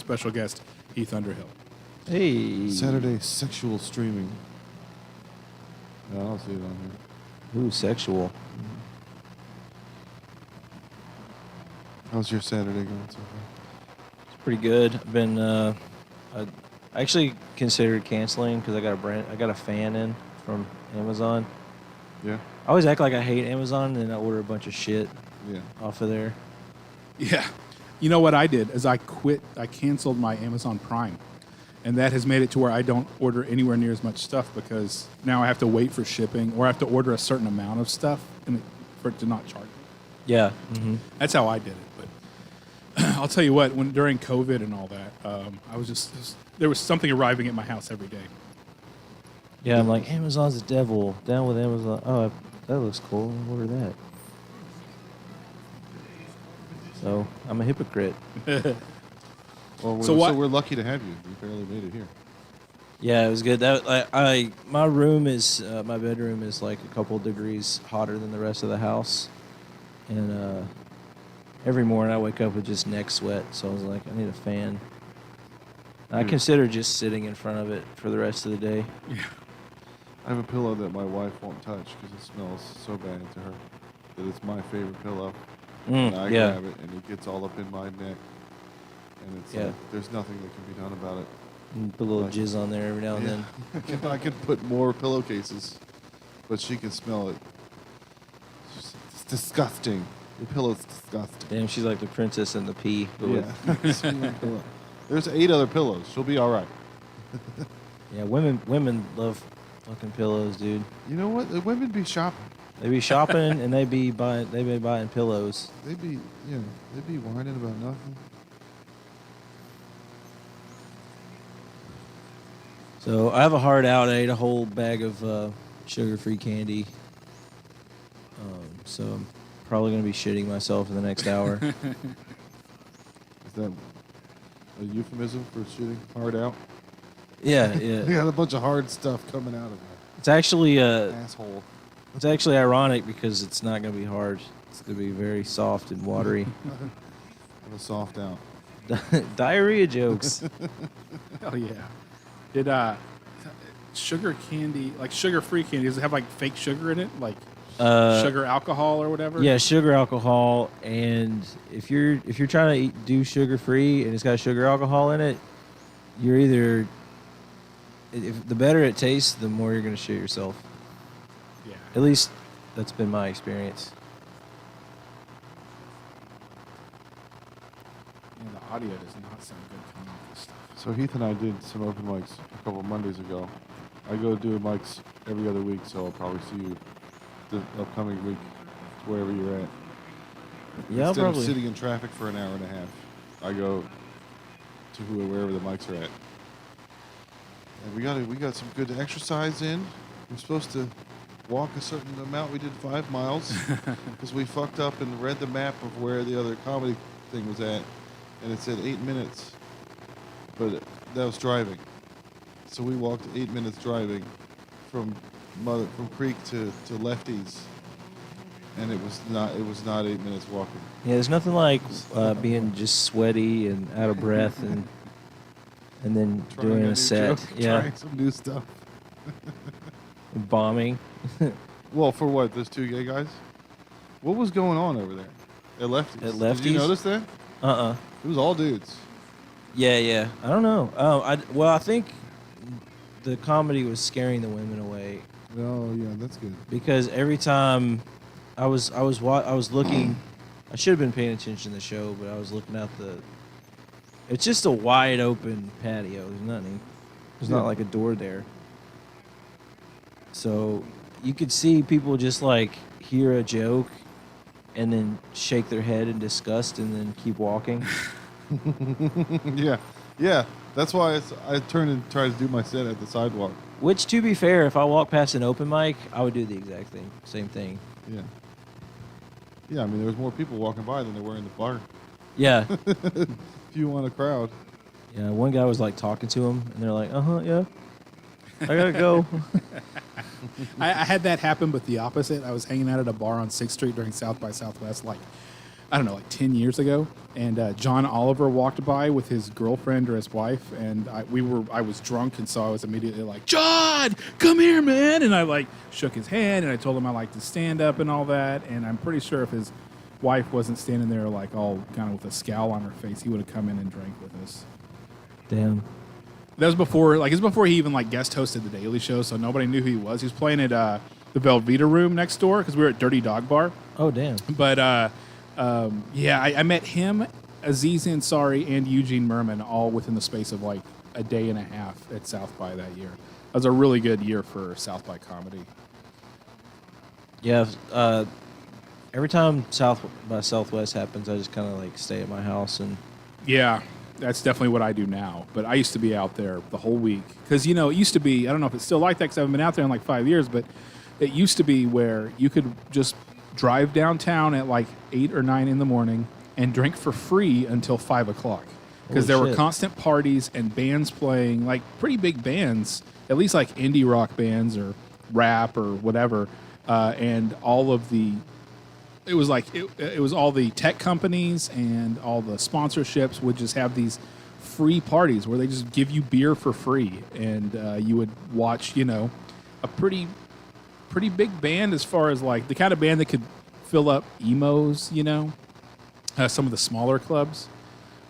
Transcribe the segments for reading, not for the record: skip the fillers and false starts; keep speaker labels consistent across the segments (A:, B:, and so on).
A: special guest, Heath Underhill.
B: Hey.
C: Saturday sexual streaming. No, I don't see it on here.
B: Ooh, sexual.
C: How's your Saturday going so far?
B: It's pretty good. I've been. I actually considered canceling because I got a fan in from Amazon.
C: Yeah.
B: I always act like I hate Amazon, and then I order a bunch of shit off of there.
A: Yeah. You know what I did is I canceled my Amazon Prime. And that has made it to where I don't order anywhere near as much stuff because now I have to wait for shipping or I have to order a certain amount of stuff for it to not charge me.
B: Yeah. Mm-hmm.
A: That's how I did it. But I'll tell you what, during COVID and all that, there was something arriving at my house every day.
B: Yeah, I'm like, Amazon's the devil. Down with Amazon. Oh, that looks cool. I'll order that. So I'm a hypocrite.
C: Well,
A: so
C: we're lucky to have you. You barely made it here.
B: Yeah, it was good. My room is my bedroom is like a couple degrees hotter than the rest of the house, and every morning I wake up with just neck sweat. So I was like, I need a fan. I consider just sitting in front of it for the rest of the day.
A: Yeah.
C: I have a pillow that my wife won't touch because it smells so bad to her that it's my favorite pillow. And I grab it and it gets all up in my neck. And it's like, there's nothing that can be done about it.
B: And put a little jizz on there every now and then.
C: I could put more pillowcases, but she can smell it. It's disgusting. The pillow's disgusting.
B: Damn, she's like the princess and the pea.
C: Yeah. There's 8 other pillows. She'll be all right.
B: Yeah, women love fucking pillows, dude.
C: You know what? The women be shopping.
B: They be shopping and they be buying pillows.
C: They be whining about nothing.
B: So I have a hard out. I ate a whole bag of sugar-free candy. So I'm probably going to be shitting myself in the next hour.
C: Is that a euphemism for shitting hard out?
B: Yeah.
C: You got a bunch of hard stuff coming out of it.
B: It's actually
C: asshole.
B: It's actually ironic because it's not going to be hard. It's going to be very soft and watery.
C: Have a soft out.
B: Diarrhea jokes.
A: Hell yeah. Did sugar candy, like sugar-free candy, does it have like fake sugar in it, like sugar alcohol or whatever?
B: Yeah, sugar alcohol. And if you're trying to do sugar-free and it's got sugar alcohol in it, you're either the better it tastes, the more you're going to shit yourself.
A: Yeah.
B: At least that's been my experience.
A: Yeah, the audio does not sound good coming off this stuff.
C: So Heath and I did some open mics a couple of Mondays ago. I go do mics every other week, so I'll probably see you the upcoming week, wherever you're at.
B: Yeah,
C: Instead
B: probably.
C: of sitting in traffic for an hour and a half, I go to wherever the mics are at. And we got some good exercise in. We're supposed to walk a certain amount. We did 5 miles because we fucked up and read the map of where the other comedy thing was at, and it said 8 minutes. But that was driving. So we walked 8 minutes driving from Creek to Lefties, and it was not 8 minutes walking.
B: Yeah, there's nothing like being just sweaty and out of breath and then doing a set.
C: Trying some new stuff.
B: Bombing.
C: Well, for what? Those 2 gay guys? What was going on over there at Lefties?
B: At Lefties?
C: Did you notice that? It was all dudes.
B: Yeah. I don't know. I think the comedy was scaring the women away.
C: Oh yeah, that's good.
B: Because every time I was looking, I should have been paying attention to the show, but I was looking out it's just a wide open patio. There's nothing. There's not like a door there. So you could see people just like hear a joke and then shake their head in disgust and then keep walking.
C: Yeah. That's why I turned and tried to do my set at the sidewalk.
B: Which, to be fair, if I walked past an open mic, I would do the exact same thing.
C: Yeah. Yeah, I mean, there was more people walking by than there were in the bar.
B: Yeah.
C: If you want a crowd.
B: Yeah, one guy was like talking to him, and they're like, yeah. I gotta go.
A: I had that happen, but the opposite. I was hanging out at a bar on 6th Street during South by Southwest like I don't know, like 10 years ago. And John Oliver walked by with his girlfriend or his wife, and I was drunk, and so I was immediately like, John, come here, man. And I like shook his hand, and I told him I like to stand up and all that. And I'm pretty sure if his wife wasn't standing there like all kind of with a scowl on her face, he would have come in and drank with us.
B: Damn.
A: That was before, like, it was before he even like guest hosted the Daily Show, so nobody knew who he was. He was playing at the Velveeta Room next door because we were at Dirty Dog Bar.
B: Oh, damn.
A: But yeah, I met him, Aziz Ansari, and Eugene Merman all within the space of like a day and a half at South by that year. That was a really good year for South by comedy.
B: Yeah. Every time South by Southwest happens, I just kind of like stay at my house and.
A: Yeah, that's definitely what I do now. But I used to be out there the whole week because, you know, it used to be, I don't know if it's still like that because I haven't been out there in like 5 years, but it used to be where you could just drive downtown at like 8 or 9 in the morning and drink for free until 5 o'clock because there were constant parties and bands playing, like pretty big bands, at least like indie rock bands or rap or whatever, and all of the it was like it was all the tech companies and all the sponsorships would just have these free parties where they just give you beer for free, and you would watch, you know, a pretty big band as far as like the kind of band that could fill up emos, you know, some of the smaller clubs.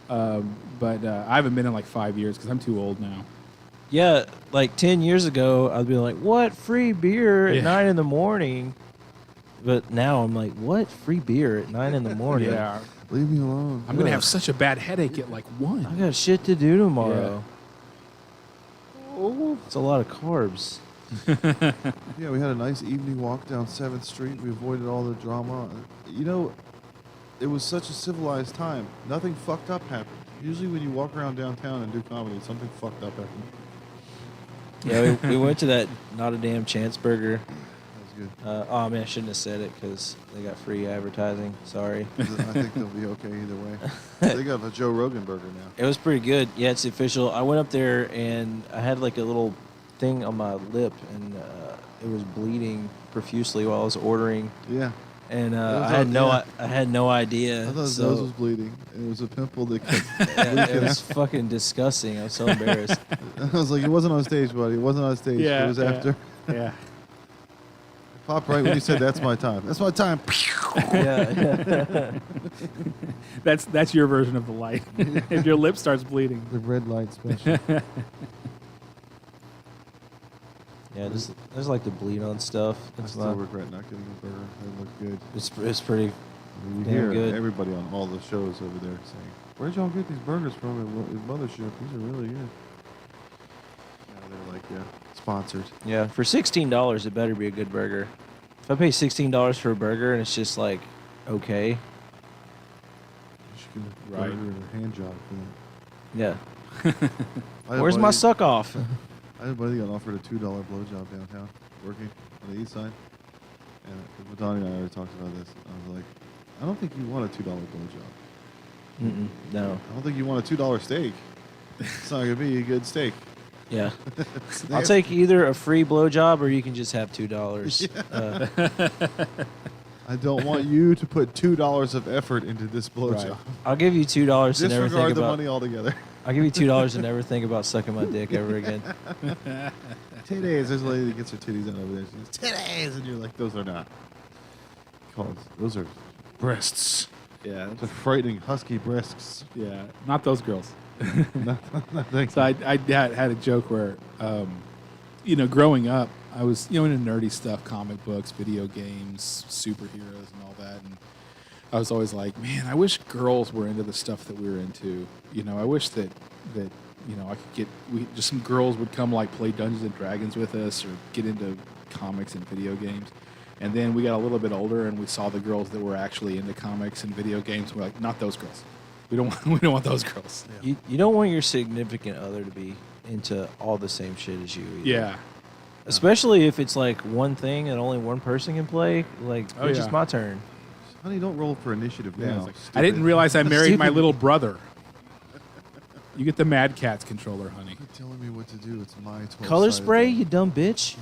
A: But I haven't been in like 5 years because I'm too old now.
B: Yeah, like 10 years ago, I'd be like, what? Free beer at 9 in the morning? But now I'm like, what? Free beer at 9 in the morning?
A: Yeah.
C: Leave me alone.
A: I'm going to have such a bad headache at like 1.
B: I got shit to do tomorrow. Oh, it's a lot of carbs.
C: Yeah, we had a nice evening walk down 7th Street. We avoided all the drama. You know, it was such a civilized time. Nothing fucked up happened. Usually when you walk around downtown and do comedy, something fucked up happened.
B: Yeah, we went to that Not a Damn Chance Burger.
C: That was good.
B: Oh, man, I shouldn't have said it because they got free advertising. Sorry.
C: I think they'll be okay either way. They got a Joe Rogan burger now.
B: It was pretty good. Yeah, it's official. I went up there and I had like a little thing on my lip and it was bleeding profusely while I was ordering.
C: Yeah.
B: And
C: I
B: had no idea.
C: I thought his
B: so,
C: nose was bleeding. And it was a pimple that kept
B: yeah, it was fucking disgusting. I was so embarrassed.
C: I was like, it wasn't on stage, buddy. It wasn't on stage.
A: Yeah,
C: it was after.
A: Yeah.
C: Popped right when you said, that's my time. That's my time.
B: Yeah.
A: That's your version of the light. If your lip starts bleeding.
C: The red light special.
B: Yeah, there's like the bleed on stuff.
C: I still regret not getting a burger. They look good.
B: It's pretty
C: You
B: damn
C: hear
B: good.
C: everybody on all the shows over there saying, where'd y'all get these burgers from at Mothership? These are really good. Yeah, they're like, sponsored.
B: Yeah, for $16, it better be a good burger. If I pay $16 for a burger and it's just like okay,
C: You should get a
A: Right.
C: burger and a hand job for
B: yeah.
C: that. I had a
B: Where's my
C: buddy-
B: suck off?
C: I had a buddy that got offered a $2 blowjob downtown, working on the east side. And Donnie and I already talked about this. I was like, I don't think you want a $2 blowjob.
B: No.
C: I don't think you want a $2 steak. It's not going to be a good steak.
B: Yeah. I'll take either a free blowjob or you can just have $2.
C: I don't want you to put $2 of effort into this blowjob.
A: Right.
B: I'll give you $2 to never think
C: Disregard the
B: about.
C: money altogether.
B: I'll give you $2 to never think about sucking my dick ever again.
C: Titties. There's a lady that gets her titties out over there. She goes, titties! And you're like, those are not. Those are breasts.
A: Yeah.
C: Those are frightening husky breasts.
A: Yeah. Not those girls.
C: No, thank
A: So I had a joke where, you know, growing up, I was, you know, into nerdy stuff, comic books, video games, superheroes, and all that. And I was always like, man, I wish girls were into the stuff that we were into. You know, I wish that you know, I could get just some girls would come like play Dungeons and Dragons with us or get into comics and video games. And then we got a little bit older and we saw the girls that were actually into comics and video games. We're like, not those girls. We don't want those girls.
B: You don't want your significant other to be into all the same shit as you either.
A: Yeah.
B: Especially if it's like one thing and only one person can play. Like,
A: Oh,
B: it's
A: yeah.
B: just my turn.
C: Honey, don't roll for initiative now.
A: I didn't realize I married my
B: Stupid.
A: little brother. You get the Mad Catz controller, honey.
C: You're telling me what to do. It's my 12
B: Color spray, you dumb bitch.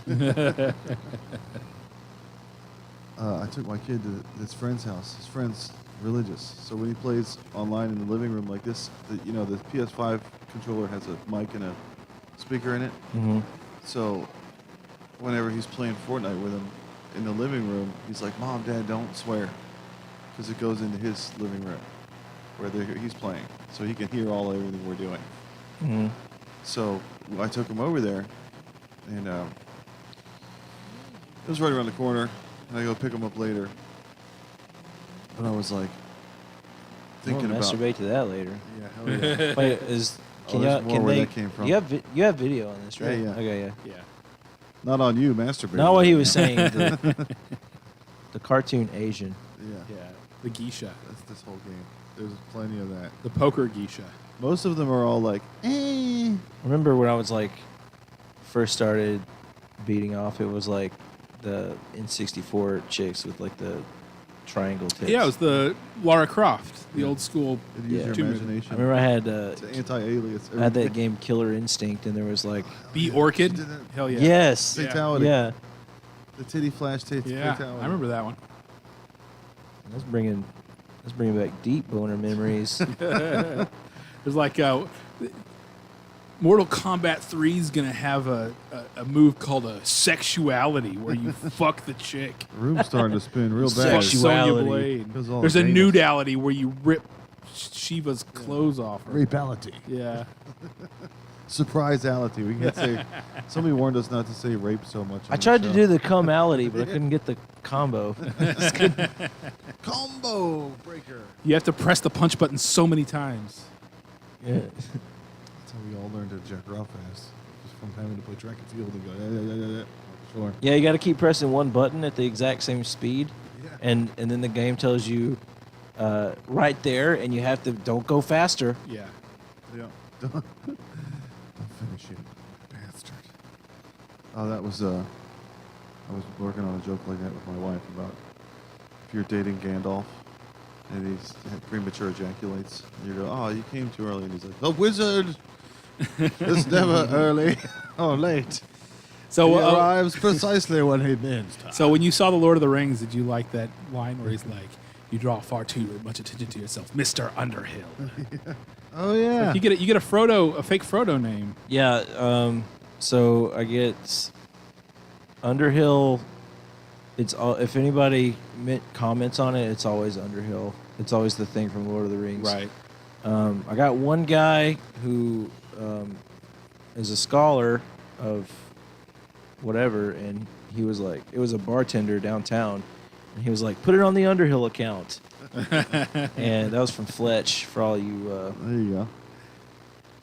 C: I took my kid to his friend's house. His friend's religious. So when he plays online in the living room like this, the PS5 controller has a mic and a speaker in it.
B: Mm-hmm.
C: So whenever he's playing Fortnite with him in the living room, he's like, "Mom, Dad, don't swear," because it goes into his living room where he's playing, so he can hear everything we're doing.
B: Mm-hmm.
C: So I took him over there, and it was right around the corner. And I go pick him up later. But I was like thinking about
B: masturbate to that later.
C: Yeah, hell yeah.
B: Wait,
C: there's more where that came from.
B: You have video on this, right?
C: Yeah.
B: Okay, yeah.
A: Yeah.
C: Not on you, masturbating.
B: Not what he was saying. The cartoon Asian.
C: Yeah.
A: Yeah. The geisha.
C: That's this whole game. There's plenty of that.
A: The poker geisha.
C: Most of them are all like, eh.
B: Remember when I was like first started beating off? It was like the N64 chicks with like the triangle tits.
A: Yeah, it was the Lara Croft, the old school.
C: It uses your
A: Two-
C: imagination.
B: I remember I had
C: It's an anti-alias.
B: I had that game Killer Instinct, and there was like
A: Be Orchid.
C: She did that.
A: Hell yeah.
B: yes,
C: Fatality.
B: yeah.
C: The titty flash tits
A: Yeah,
C: fatality.
A: I remember that one.
B: Let's bring back deep boner memories.
A: There's like Mortal Kombat 3 is gonna have a move called a sexuality where you fuck the chick.
C: The room's starting to spin real
A: Fuck
C: bad.
B: Sexuality.
A: Sonya Blade.
C: Because all
A: There's a
C: the gayness.
A: nudality where you rip Shiva's clothes off her.
C: Rapeality.
A: Yeah.
C: Surpriseality. We can't say. Somebody warned us not to say rape so much.
B: I tried to do the cumality, but I couldn't get the combo.
C: combo breaker.
A: You have to press the punch button so many times.
B: Yeah.
C: That's how we all learned to jack off fast. Just from having to play track and field and go, yeah. Sure.
B: Yeah, you got to keep pressing one button at the exact same speed,
C: Yeah.
B: and then the game tells you right there, and you have to don't go faster.
A: Yeah.
C: Yeah. Don't finish it, bastard. Oh, that was I was working on a joke like that with my wife about if you're dating Gandalf and he's premature ejaculates, and you go, "Oh, you came too early," and he's like, "The wizard is never early or late.
A: So,
C: He arrives precisely when he means to."
A: so when you saw the Lord of the Rings, did you like that line where he's like, "You draw far too much attention to yourself, Mister Underhill"?
C: Oh yeah.
A: You get a fake Frodo name.
B: Yeah. So I get Underhill. It's all. If anybody comments on it, it's always Underhill. It's always the thing from Lord of the Rings.
A: Right.
B: I got one guy who is a scholar of whatever, and he was like, it was a bartender downtown, and he was like, put it on the Underhill account. And that was from Fletch for all you,
C: There you go.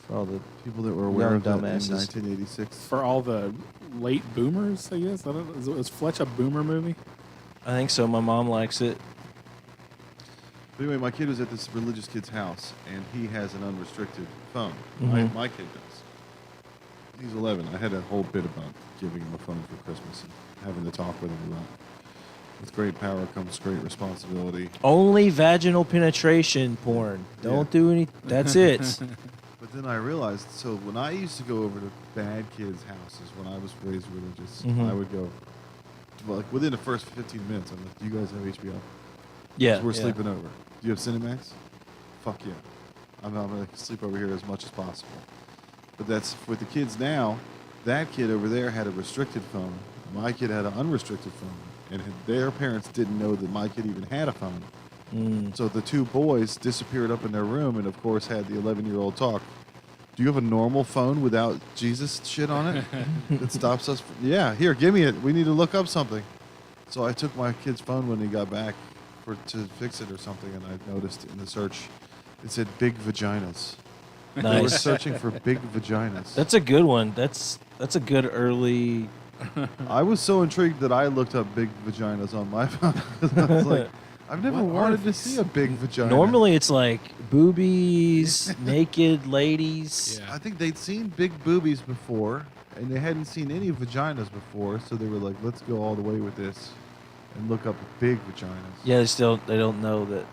B: for all the
C: People that were aware
B: Young
C: of that in
B: dumbasses.
C: 1986.
A: For all the late boomers, I guess. I don't know. Is Fletch a boomer movie?
B: I think so. My mom likes it.
C: But anyway, my kid was at this religious kid's house, and he has an unrestricted phone.
B: Mhm.
C: My kid does. He's 11. I had a whole bit about giving him a phone for Christmas and having to talk with him about with great power comes great responsibility.
B: Only vaginal penetration porn. Don't do any. That's it.
C: But then I realized, so when I used to go over to bad kids' houses when I was raised religious,
B: Mhm.
C: I would go, well, like within the first 15 minutes, I'm like, do you guys have HBO? 'Cause
B: Yeah.
C: we're
B: yeah.
C: sleeping over. Do you have Cinemax? Fuck yeah. I'm going to sleep over here as much as possible. But that's with the kids now. That kid over there had a restricted phone. My kid had an unrestricted phone. And their parents didn't know that my kid even had a phone.
B: Mm.
C: So the two boys disappeared up in their room and, of course, had the 11-year-old talk. Do you have a normal phone without Jesus shit on it that stops us? Yeah, here, give me it. We need to look up something. So I took my kid's phone when he got back to fix it or something, and I noticed in the search it said big vaginas. They were
B: Nice.
C: searching for big vaginas.
B: That's a good one. That's a good early.
C: I was so intrigued that I looked up big vaginas on my phone. I was like, I've never
A: What are
C: wanted to
A: these?
C: see a big vagina.
B: Normally, it's like boobies, naked ladies.
A: Yeah.
C: I think they'd seen big boobies before, and they hadn't seen any vaginas before, so they were like, let's go all the way with this and look up big vaginas.
B: Yeah, they don't know that.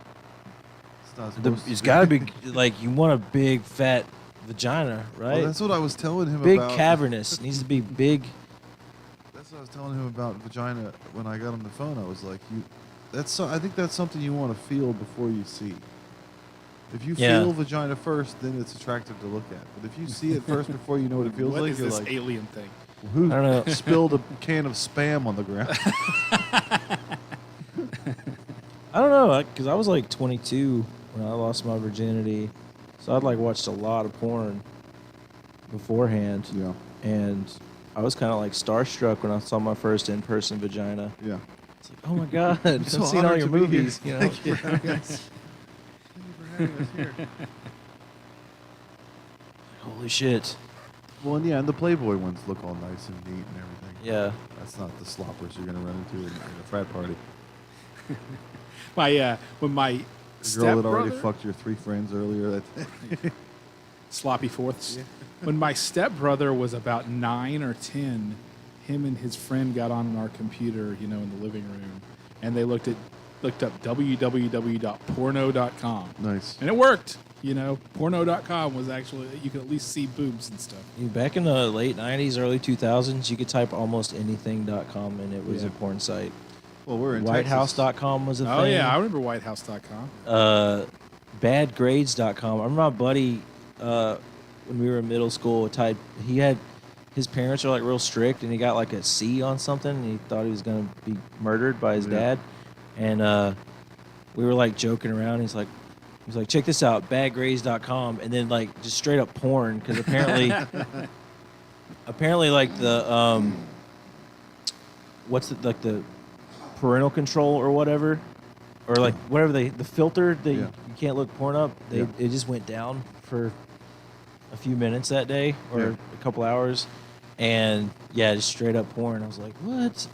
C: It's not supposed to
B: It's
C: be.
B: got to be like you want a big fat vagina, right?
C: Well, that's what I was telling him
B: Big
C: about.
B: cavernous. It needs to be big.
C: That's what I was telling him about vagina when I got on the phone. I was like, I think that's something you want to feel before you see. If you
B: Yeah.
C: feel vagina first, then it's attractive to look at. But if you see it first before you know what it feels
A: What
C: like,
A: is
C: you're
A: this
C: like,
A: alien thing?
C: who
B: I don't know.
C: spilled a can of Spam on the ground?
B: I don't know, because I was like 22 when I lost my virginity, so I'd like watched a lot of porn beforehand,
C: Yeah.
B: and I was kind of like starstruck when I saw my first in-person vagina.
C: Yeah.
B: It's like, oh my god, I've
C: so
B: seen all
C: honored
B: your
C: to be here.
B: movies, you know.
C: Thank you for having us. Thank you for having us here.
B: Holy shit.
C: Well, and yeah, and the Playboy ones look all nice and neat and everything.
B: Yeah.
C: That's not the sloppers you're going to run into in a frat party.
A: When my
C: The girl that already
A: stepbrother,
C: fucked your 3 friends earlier.
A: sloppy fourths. When my stepbrother was about 9 or 10, him and his friend got on our computer, in the living room, and they looked up www.porno.com.
C: Nice.
A: And it worked. Porno.com was actually, you could at least see boobs and stuff.
B: Back in the late 90s, early 2000s, you could type almost anything.com and it was a porn site.
C: Well, we're in Texas.
B: Whitehouse.com was a thing.
A: Oh, yeah, I remember whitehouse.com.
B: Badgrades.com. I remember my buddy, when we were in middle school, his parents are like real strict, and he got like a C on something, and he thought he was going to be murdered by his dad. And we were like joking around. He's like, check this out, badgrades.com, and then like just straight up porn, because apparently like the the parental control or whatever, or like whatever the filter that you can't look porn up, it just went down for a few minutes that day or a couple hours, and just straight up porn. I was like, what?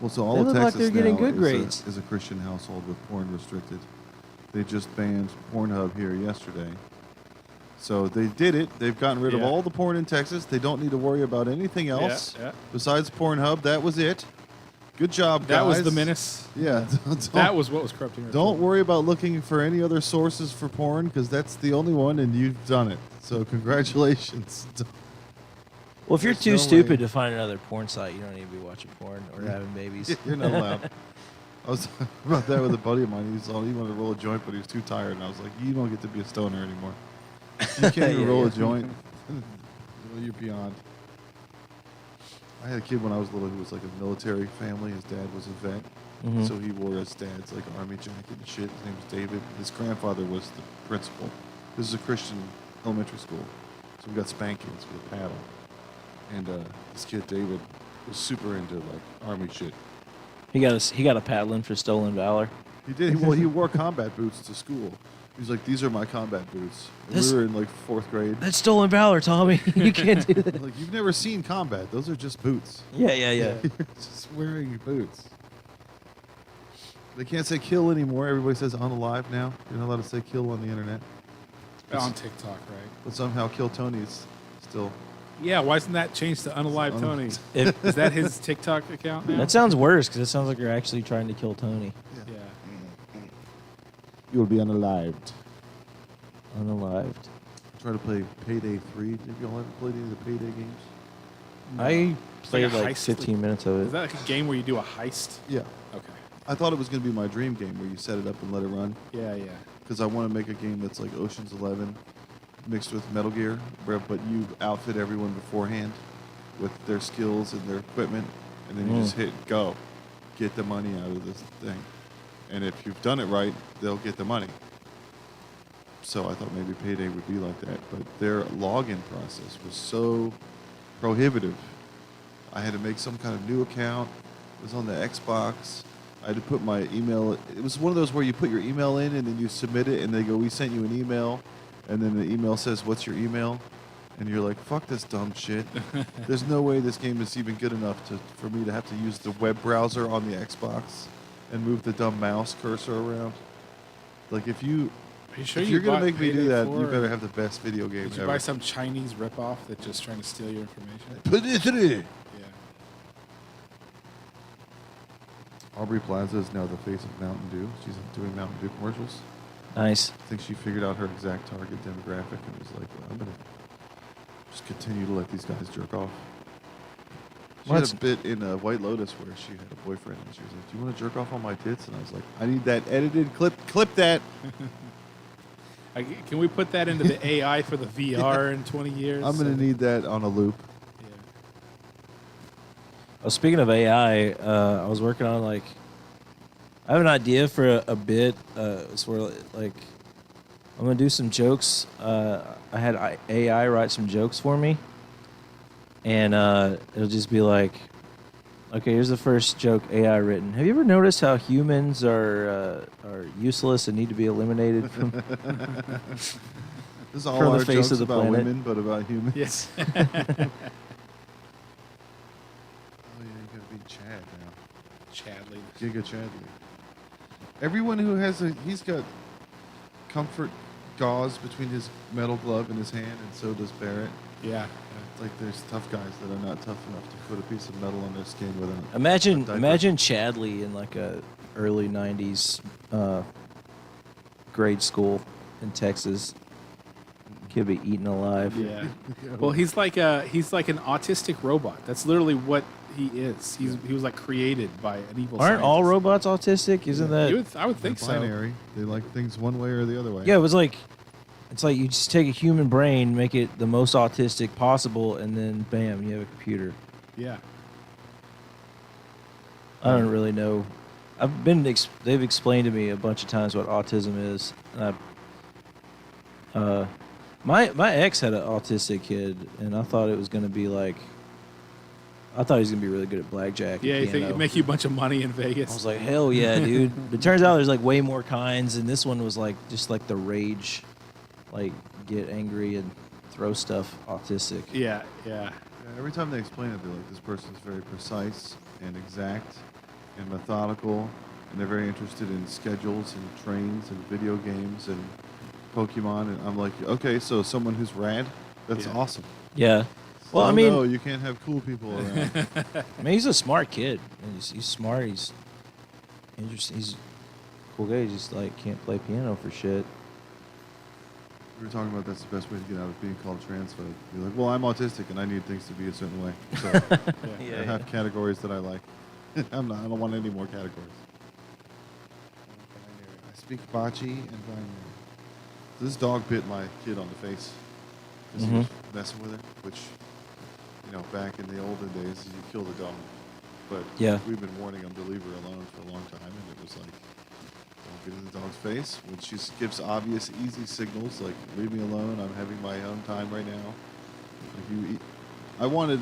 C: Well, so all
B: They
C: of
B: look like
C: Texas
B: they're getting
C: now
B: good grades.
C: is a Christian household with porn restricted. They just banned Pornhub here yesterday. So they did it. They've gotten rid of all the porn in Texas. They don't need to worry about anything else besides Pornhub. That was it. Good job, guys.
A: That was the menace.
C: Yeah.
A: That was what was corrupting our
C: Don't
A: children.
C: worry about looking for any other sources for porn, because that's the only one, and you've done it. So congratulations.
B: Well, if you're
C: There's
B: too
C: no
B: stupid
C: way.
B: to find another porn site, you don't need to be watching porn or having babies.
C: You're not allowed. I was talking about that with a buddy of mine. He wanted to roll a joint, but he was too tired. And I was like, you don't get to be a stoner anymore. You can't even roll a joint. You're beyond. I had a kid when I was little who was like a military family. His dad was a vet.
B: Mhm.
C: So he wore his dad's like army jacket and shit. His name was David. His grandfather was the principal. This is a Christian elementary school. So we got spankings with a paddle. And this kid, David, was super into like army shit.
B: He got a paddling for stolen valor.
C: He did. Well, he wore combat boots to school. He's like, these are my combat boots. And we were in like 4th grade.
B: That's stolen valor, Tommy. You can't do that.
C: Like, you've never seen combat. Those are just boots.
B: Yeah.
C: You're just wearing boots. They can't say kill anymore. Everybody says unalive now. You're not allowed to say kill on the internet.
A: On TikTok, right?
C: But somehow Kill Tony is still.
A: Yeah, why isn't that changed to Unalive Tony? Is that his TikTok account now?
B: That sounds worse because it sounds like you're actually trying to kill Tony.
A: Yeah.
C: You'll be unalived.
B: Unalived.
C: Try to play Payday 3. Have you all ever played any of the Payday games?
B: I played
A: like a
B: like
A: heist,
B: 15 minutes of
A: Is
B: it.
A: that like a game where you do a heist?
C: Yeah.
A: Okay.
C: I thought it was going to be my dream game where you set it up and let it run.
A: Yeah.
C: Because I want to make a game that's like Ocean's 11 mixed with Metal Gear, but you outfit everyone beforehand with their skills and their equipment, and then you just hit go, get the money out of this thing. And if you've done it right, they'll get the money. So I thought maybe Payday would be like that, but their login process was so prohibitive. I had to make some kind of new account. It was on the Xbox. I had to put my email. It was one of those where you put your email in and then you submit it and they go, we sent you an email. And then the email says, what's your email? And you're like, fuck this dumb shit. There's no way this game is even good enough for me to have to use the web browser on the Xbox and move the dumb mouse cursor around. Like if
A: Are you sure
C: if
A: you
C: you're going
A: bought
C: to make me do
A: Payday
C: that,
A: 4,
C: you
A: or
C: better have the best video game
A: Did you
C: ever.
A: buy some Chinese ripoff that's just trying to steal your information?
C: Publicity.
A: Yeah.
C: Aubrey Plaza is now the face of Mountain Dew. She's doing Mountain Dew commercials.
B: Nice.
C: I think she figured out her exact target demographic and was like, well, I'm going to just continue to let these guys jerk off. She had a bit in White Lotus where she had a boyfriend, and she was like, "Do you want to jerk off on my tits?" And I was like, "I need that edited clip. Clip that."
A: Can we put that into the AI for the VR in 20 years?
C: I'm gonna need that on a loop.
A: Yeah.
B: Well, speaking of AI, I was working on I have an idea for a bit. It's where I'm gonna do some jokes. I had AI write some jokes for me, and it'll just be like, okay, here's the first joke AI written. Have you ever noticed how humans are useless and need to be eliminated from?
C: This is all
B: From the
C: our
B: face
C: jokes
B: of the
C: about
B: planet.
C: women, but about humans.
A: Yes.
C: Oh yeah, you gotta be Chad now.
A: Chadley.
C: Giga Chadley. Everyone who he's got comfort gauze between his metal glove and his hand, and so does Barrett.
A: Yeah.
C: It's like there's tough guys that are not tough enough to put a piece of metal on their skin with a
B: Imagine
C: diaper.
B: Chadley in like a early '90s grade school in Texas. He'll be eaten alive.
A: Yeah. Well, he's like an autistic robot. That's literally what he is. He was like created by an evil.
B: Aren't all
A: scientist.
B: robots autistic? Isn't that?
A: I would think so.
C: Binary. They like things one way or the other way.
B: Yeah, it was like, it's like you just take a human brain, make it the most autistic possible, and then bam, you have a computer.
A: Yeah.
B: I don't really know. They've explained to me a bunch of times what autism is. My ex had an autistic kid, and I thought it was going to be like, I thought he was going to be really good at blackjack.
A: Yeah.
B: and
A: You think
B: piano.
A: it'd make you a bunch of money in Vegas?
B: I was like, hell yeah, dude. It turns out there's like way more kinds, and this one was like just like the rage, like get angry and throw stuff autistic.
A: Yeah. Yeah.
C: Yeah, every time they explain it, they're like, this person's very precise and exact and methodical, and they're very interested in schedules and trains and video games and Pokemon. And I'm like, okay, so someone who's rad, that's
A: Yeah.
C: awesome.
B: Yeah. Well,
C: Oh,
B: I mean,
C: no, you can't have cool people around.
B: I mean, he's a smart kid. And he's smart. He's interesting. He's a cool guy. He just like can't play piano for shit.
C: We were talking about that's the best way to get out of being called transphobe. You're like, well, I'm autistic and I need things to be a certain way. So I have categories that I like. I don't want any more categories. I speak bocce and binary. So this dog bit my kid on the face because he was messing with her, which, back in the olden days, you kill the dog. But
B: Yeah.
C: we've been warning him to leave her alone for a long time, and it was like, don't get in the dog's face. When she gives obvious, easy signals like, leave me alone, I'm having my own time right now. I wanted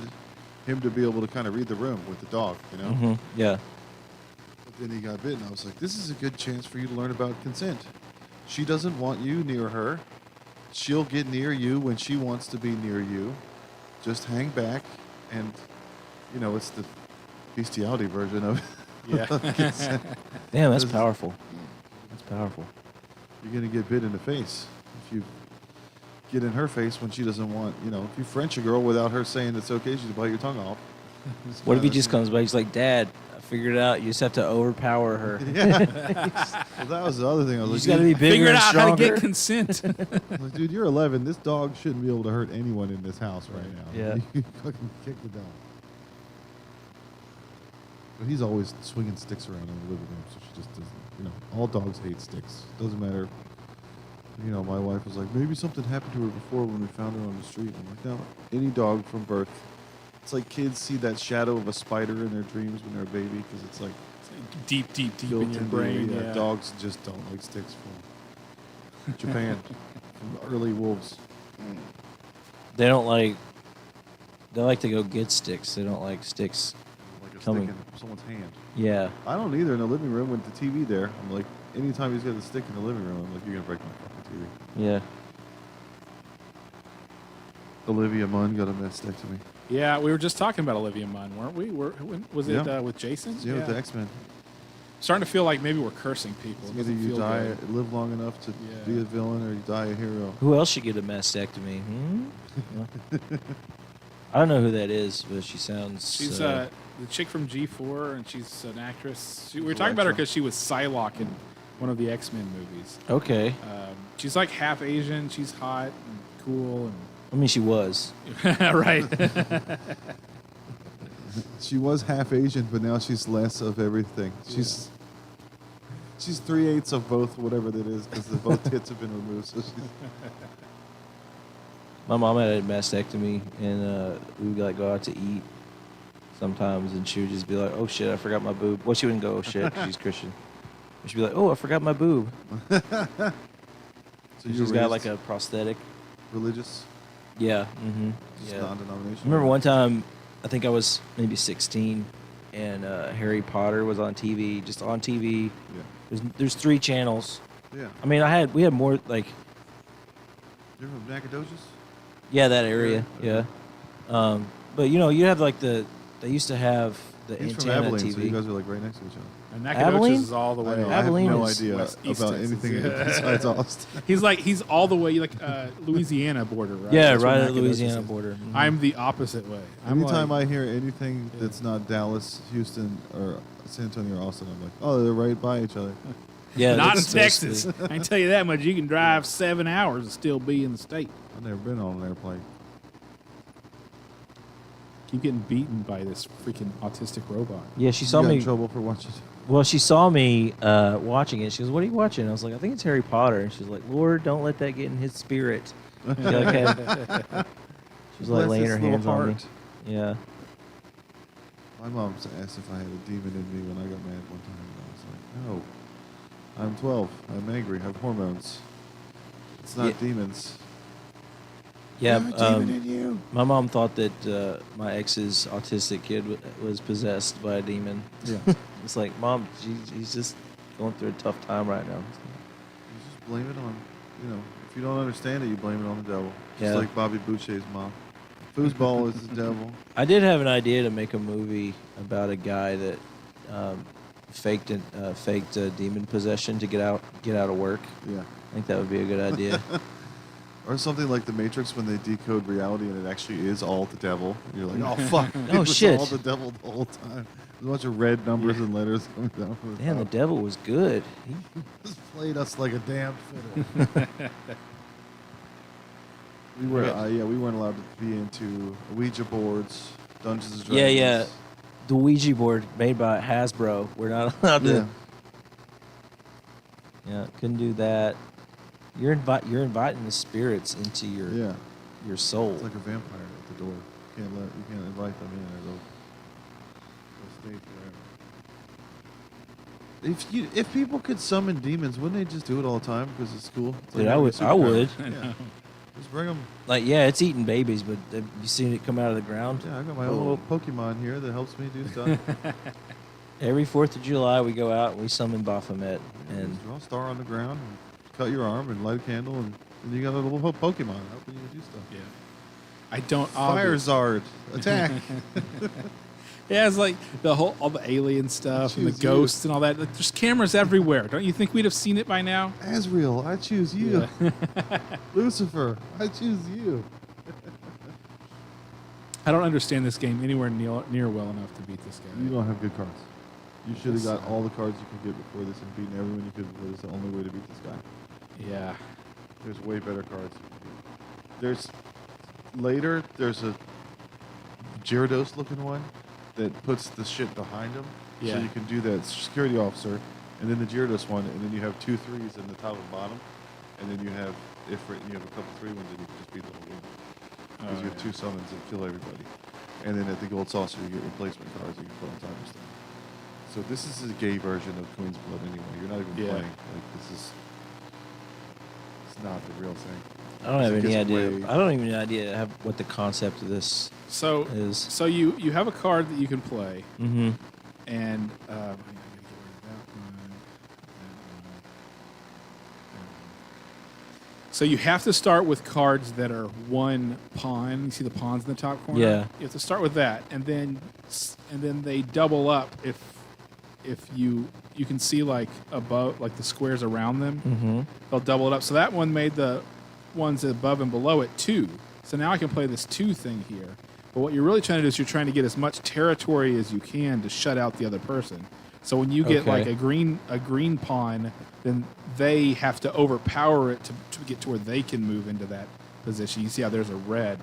C: him to be able to kind of read the room with the dog,
B: Yeah.
C: But then he got bitten. I was like, this is a good chance for you to learn about consent. She doesn't want you near her. She'll get near you when she wants to be near you. Just hang back, and, it's the bestiality version of
A: Yeah.
C: consent.
B: Damn, that's powerful. That's powerful.
C: You're going to get bit in the face if you get in her face when she doesn't want, if you French a girl without her saying it's okay, she'll bite your tongue off.
B: What if he just comes back? He's like, Dad, I figured it out. You just have to overpower her.
C: Yeah. Well, that was the other thing. I was
B: You
C: like,
B: just got to be
C: dude,
B: bigger
A: Figured
B: and
A: out how to
B: stronger.
A: get consent.
C: I was like, dude, you're 11. This dog shouldn't be able to hurt anyone in this house right now.
B: Yeah.
C: You fucking kick the dog. But he's always swinging sticks around in the living room, so she just doesn't. All dogs hate sticks. Doesn't matter. My wife was like, maybe something happened to her before when we found her on the street. I'm like, no, any dog from birth. It's like kids see that shadow of a spider in their dreams when they're a baby because it's like
A: deep
C: built
A: in your
C: into
A: brain.
C: you.
A: Yeah.
C: Dogs just don't like sticks from Japan, from the early wolves.
B: They don't like. They like to go get sticks. They don't like sticks.
C: Like a
B: Coming.
C: stick in someone's hand.
B: Yeah.
C: I don't either. In the living room with the TV there, I'm like, anytime he's got a stick in the living room, I'm like, you're gonna break my fucking TV.
B: Yeah.
C: Olivia Munn got a mastectomy.
A: Yeah, we were just talking about Olivia Munn, weren't we? Was it
C: Yeah.
A: with Jason?
C: Yeah, with the X-Men.
A: Starting to feel like maybe we're cursing people. It
C: Either
A: doesn't
C: you
A: feel
C: die,
A: good.
C: live long enough to be a villain, or you die a hero.
B: Who else should get a mastectomy? I don't know who that is, but she sounds.
A: She's the chick from G4, and she's an actress. We were talking about her because she was Psylocke in one of the X-Men movies.
B: Okay.
A: She's like half Asian. She's hot and cool.
B: I mean, she was.
A: And right.
C: She was half Asian, but now she's less of everything. She's 3/8 of both, whatever that is, because both tits have been removed. So she's
B: My mom had a mastectomy, and we would like go out to eat sometimes, and she would just be like, "Oh shit, I forgot my boob." Well, she wouldn't go, "Oh shit," 'cause she's Christian. She'd be like, "Oh, I forgot my boob."
C: so
B: She's got like a prosthetic.
C: religious,
B: Yeah. Mm-hmm.
C: just
B: Yeah.
C: non-denominational.
B: I remember one time, I think I was maybe 16, and Harry Potter was on TV, just on TV.
C: Yeah.
B: There's 3 channels.
C: Yeah.
B: I mean, we had more like,
C: You're from Nacogdoches?
B: yeah, that area, yeah. But you have like they used to have the
C: He's from
B: antenna
C: Abilene,
B: TV.
C: so you guys are like right next to each other.
A: And Nacogdoches
B: Abilene?
A: is all the way.
C: I know.
B: Abilene
C: I have no
B: is
C: idea
A: West- East
C: about
A: Texas.
C: anything besides Austin.
A: He's all the way like Louisiana border, right?
B: Yeah,
A: That's where
B: right at the
A: Nacogdoches
B: Louisiana
A: is.
B: border. Mhm.
A: I'm the opposite way. I'm
C: Anytime
A: like,
C: I hear anything
A: Yeah.
C: that's not Dallas, Houston, or San Antonio or Austin, I'm like, oh, they're right by each other.
B: Yeah,
A: not in
B: that's
A: Texas.
B: basically-
A: I can tell you that much. You can drive 7 hours and still be in the state.
C: I've never been on an airplane.
A: Keep getting beaten by this freaking autistic robot.
B: Yeah, she
C: You
B: saw
C: got in
B: me.
C: trouble for watching.
B: Well, she saw me watching it. She goes, "What are you watching?" I was like, "I think it's Harry Potter." And she's like, "Lord, don't let that get in his spirit." She like she was like
C: Bless
B: laying
C: his
B: her
C: little
B: hands on me.
C: heart.
B: Yeah.
C: My mom asked if I had a demon in me when I got mad one time. And I was like, no. I'm 12. I'm angry. I have hormones. It's not
B: Yeah.
C: demons.
B: Yeah.
C: You have a demon in you.
B: My mom thought that my ex's autistic kid was possessed by a demon.
C: Yeah.
B: It's like, Mom, he's just going through a tough time right now.
C: You just blame it on, if you don't understand it, you blame it on the devil. Just
B: Yeah.
C: like Bobby Boucher's mom. Foosball is the devil.
B: I did have an idea to make a movie about a guy that faked demon possession to get out of work.
C: Yeah.
B: I think that would be a good idea.
C: Or something like The Matrix when they decode reality and it actually is all the devil. You're like, oh, fuck. It
B: Oh,
C: was
B: shit.
C: all the devil the whole time. There's a bunch of red numbers and letters coming down from the
B: Damn, the
C: top.
B: devil was good. He
C: Just played us like a damn fiddle. we weren't allowed to be into Ouija boards, Dungeons and Dragons.
B: Yeah. The Ouija board made by Hasbro. We're not allowed to. Yeah, couldn't do that. You're inviting the spirits into
C: Yeah.
B: your soul.
C: It's like a vampire at the door. You can't invite them in or they'll stay forever. If people could summon demons, wouldn't they just do it all the time because it's cool? It's
B: Dude,
C: like
B: I
C: having a
B: would.
C: superpower.
A: I know.
C: Yeah. Just bring them.
B: Like, yeah, it's eating babies, but have you seen it come out of the ground?
C: Yeah, I got my own little Pokemon here that helps me do stuff.
B: Every 4th of July, we go out and we summon Baphomet.
C: And
B: And
C: draw a star on the ground, and cut your arm, and light a candle, and you got a little Pokemon helping you do stuff.
A: Yeah. I don't.
C: Fire Zard, attack!
A: Yeah, it's like all the alien stuff and the
C: choose you.
A: ghosts and all that. Like, there's cameras everywhere. Don't you think we'd have seen it by now?
C: Azrael, I choose you. Lucifer, I choose you.
A: I don't understand this game anywhere near well enough to beat this guy.
C: You don't have good cards. You should have got all the cards you could get before this and beaten everyone you could before this. The only way to beat this guy.
A: Yeah.
C: There's way better cards. There's a Gyarados looking one that puts the shit behind him.
A: Yeah.
C: So you can do that security officer, and then the Gyarados one, and then you have 2 3s in the top and bottom, and then you have you have a couple 3 ones, and you can just beat the whole game. Because you have 2 summons that kill everybody. And then at the Gold Saucer, you get replacement cards that you can put on top of stuff. So this is a gay version of Queen's Blood anyway. You're not even playing. Like, it's not the real thing.
B: I don't have
C: It
B: any
C: gets
B: idea.
C: way-
B: I don't even have what the concept of this
A: So
B: is.
A: so you have a card that you can play,
B: Mm-hmm.
A: and so you have to start with cards that are 1 pawn. You see the pawns in the top corner.
B: Yeah.
A: You have to start with that, and then they double up if you can see like above, like the squares around them.
B: Mm-hmm.
A: They'll double it up. So that one made the ones above and below it 2. So now I can play this 2 thing here. But what you're really trying to do is you're trying to get as much territory as you can to shut out the other person. So when you get
B: Okay.
A: like a green pawn, then they have to overpower it to get to where they can move into that position. You see how there's a red.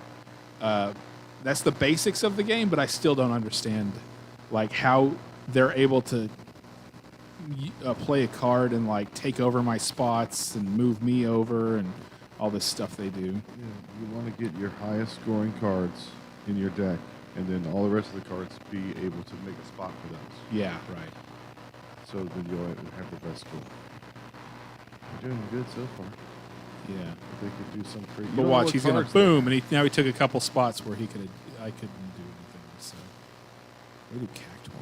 A: that's the basics of the game, but I still don't understand like how they're able to play a card and like take over my spots and move me over and all this stuff they do.
C: Yeah, you want to get your highest scoring cards in your deck, and then all the rest of the cards be able to make a spot for those.
A: Yeah, right.
C: So then you'll have the best score. You're doing good so far.
A: Yeah.
C: If they could do some crazy.
A: But watch, he's gonna boom, and now he took a couple spots where I couldn't do anything. So they do Cactuar.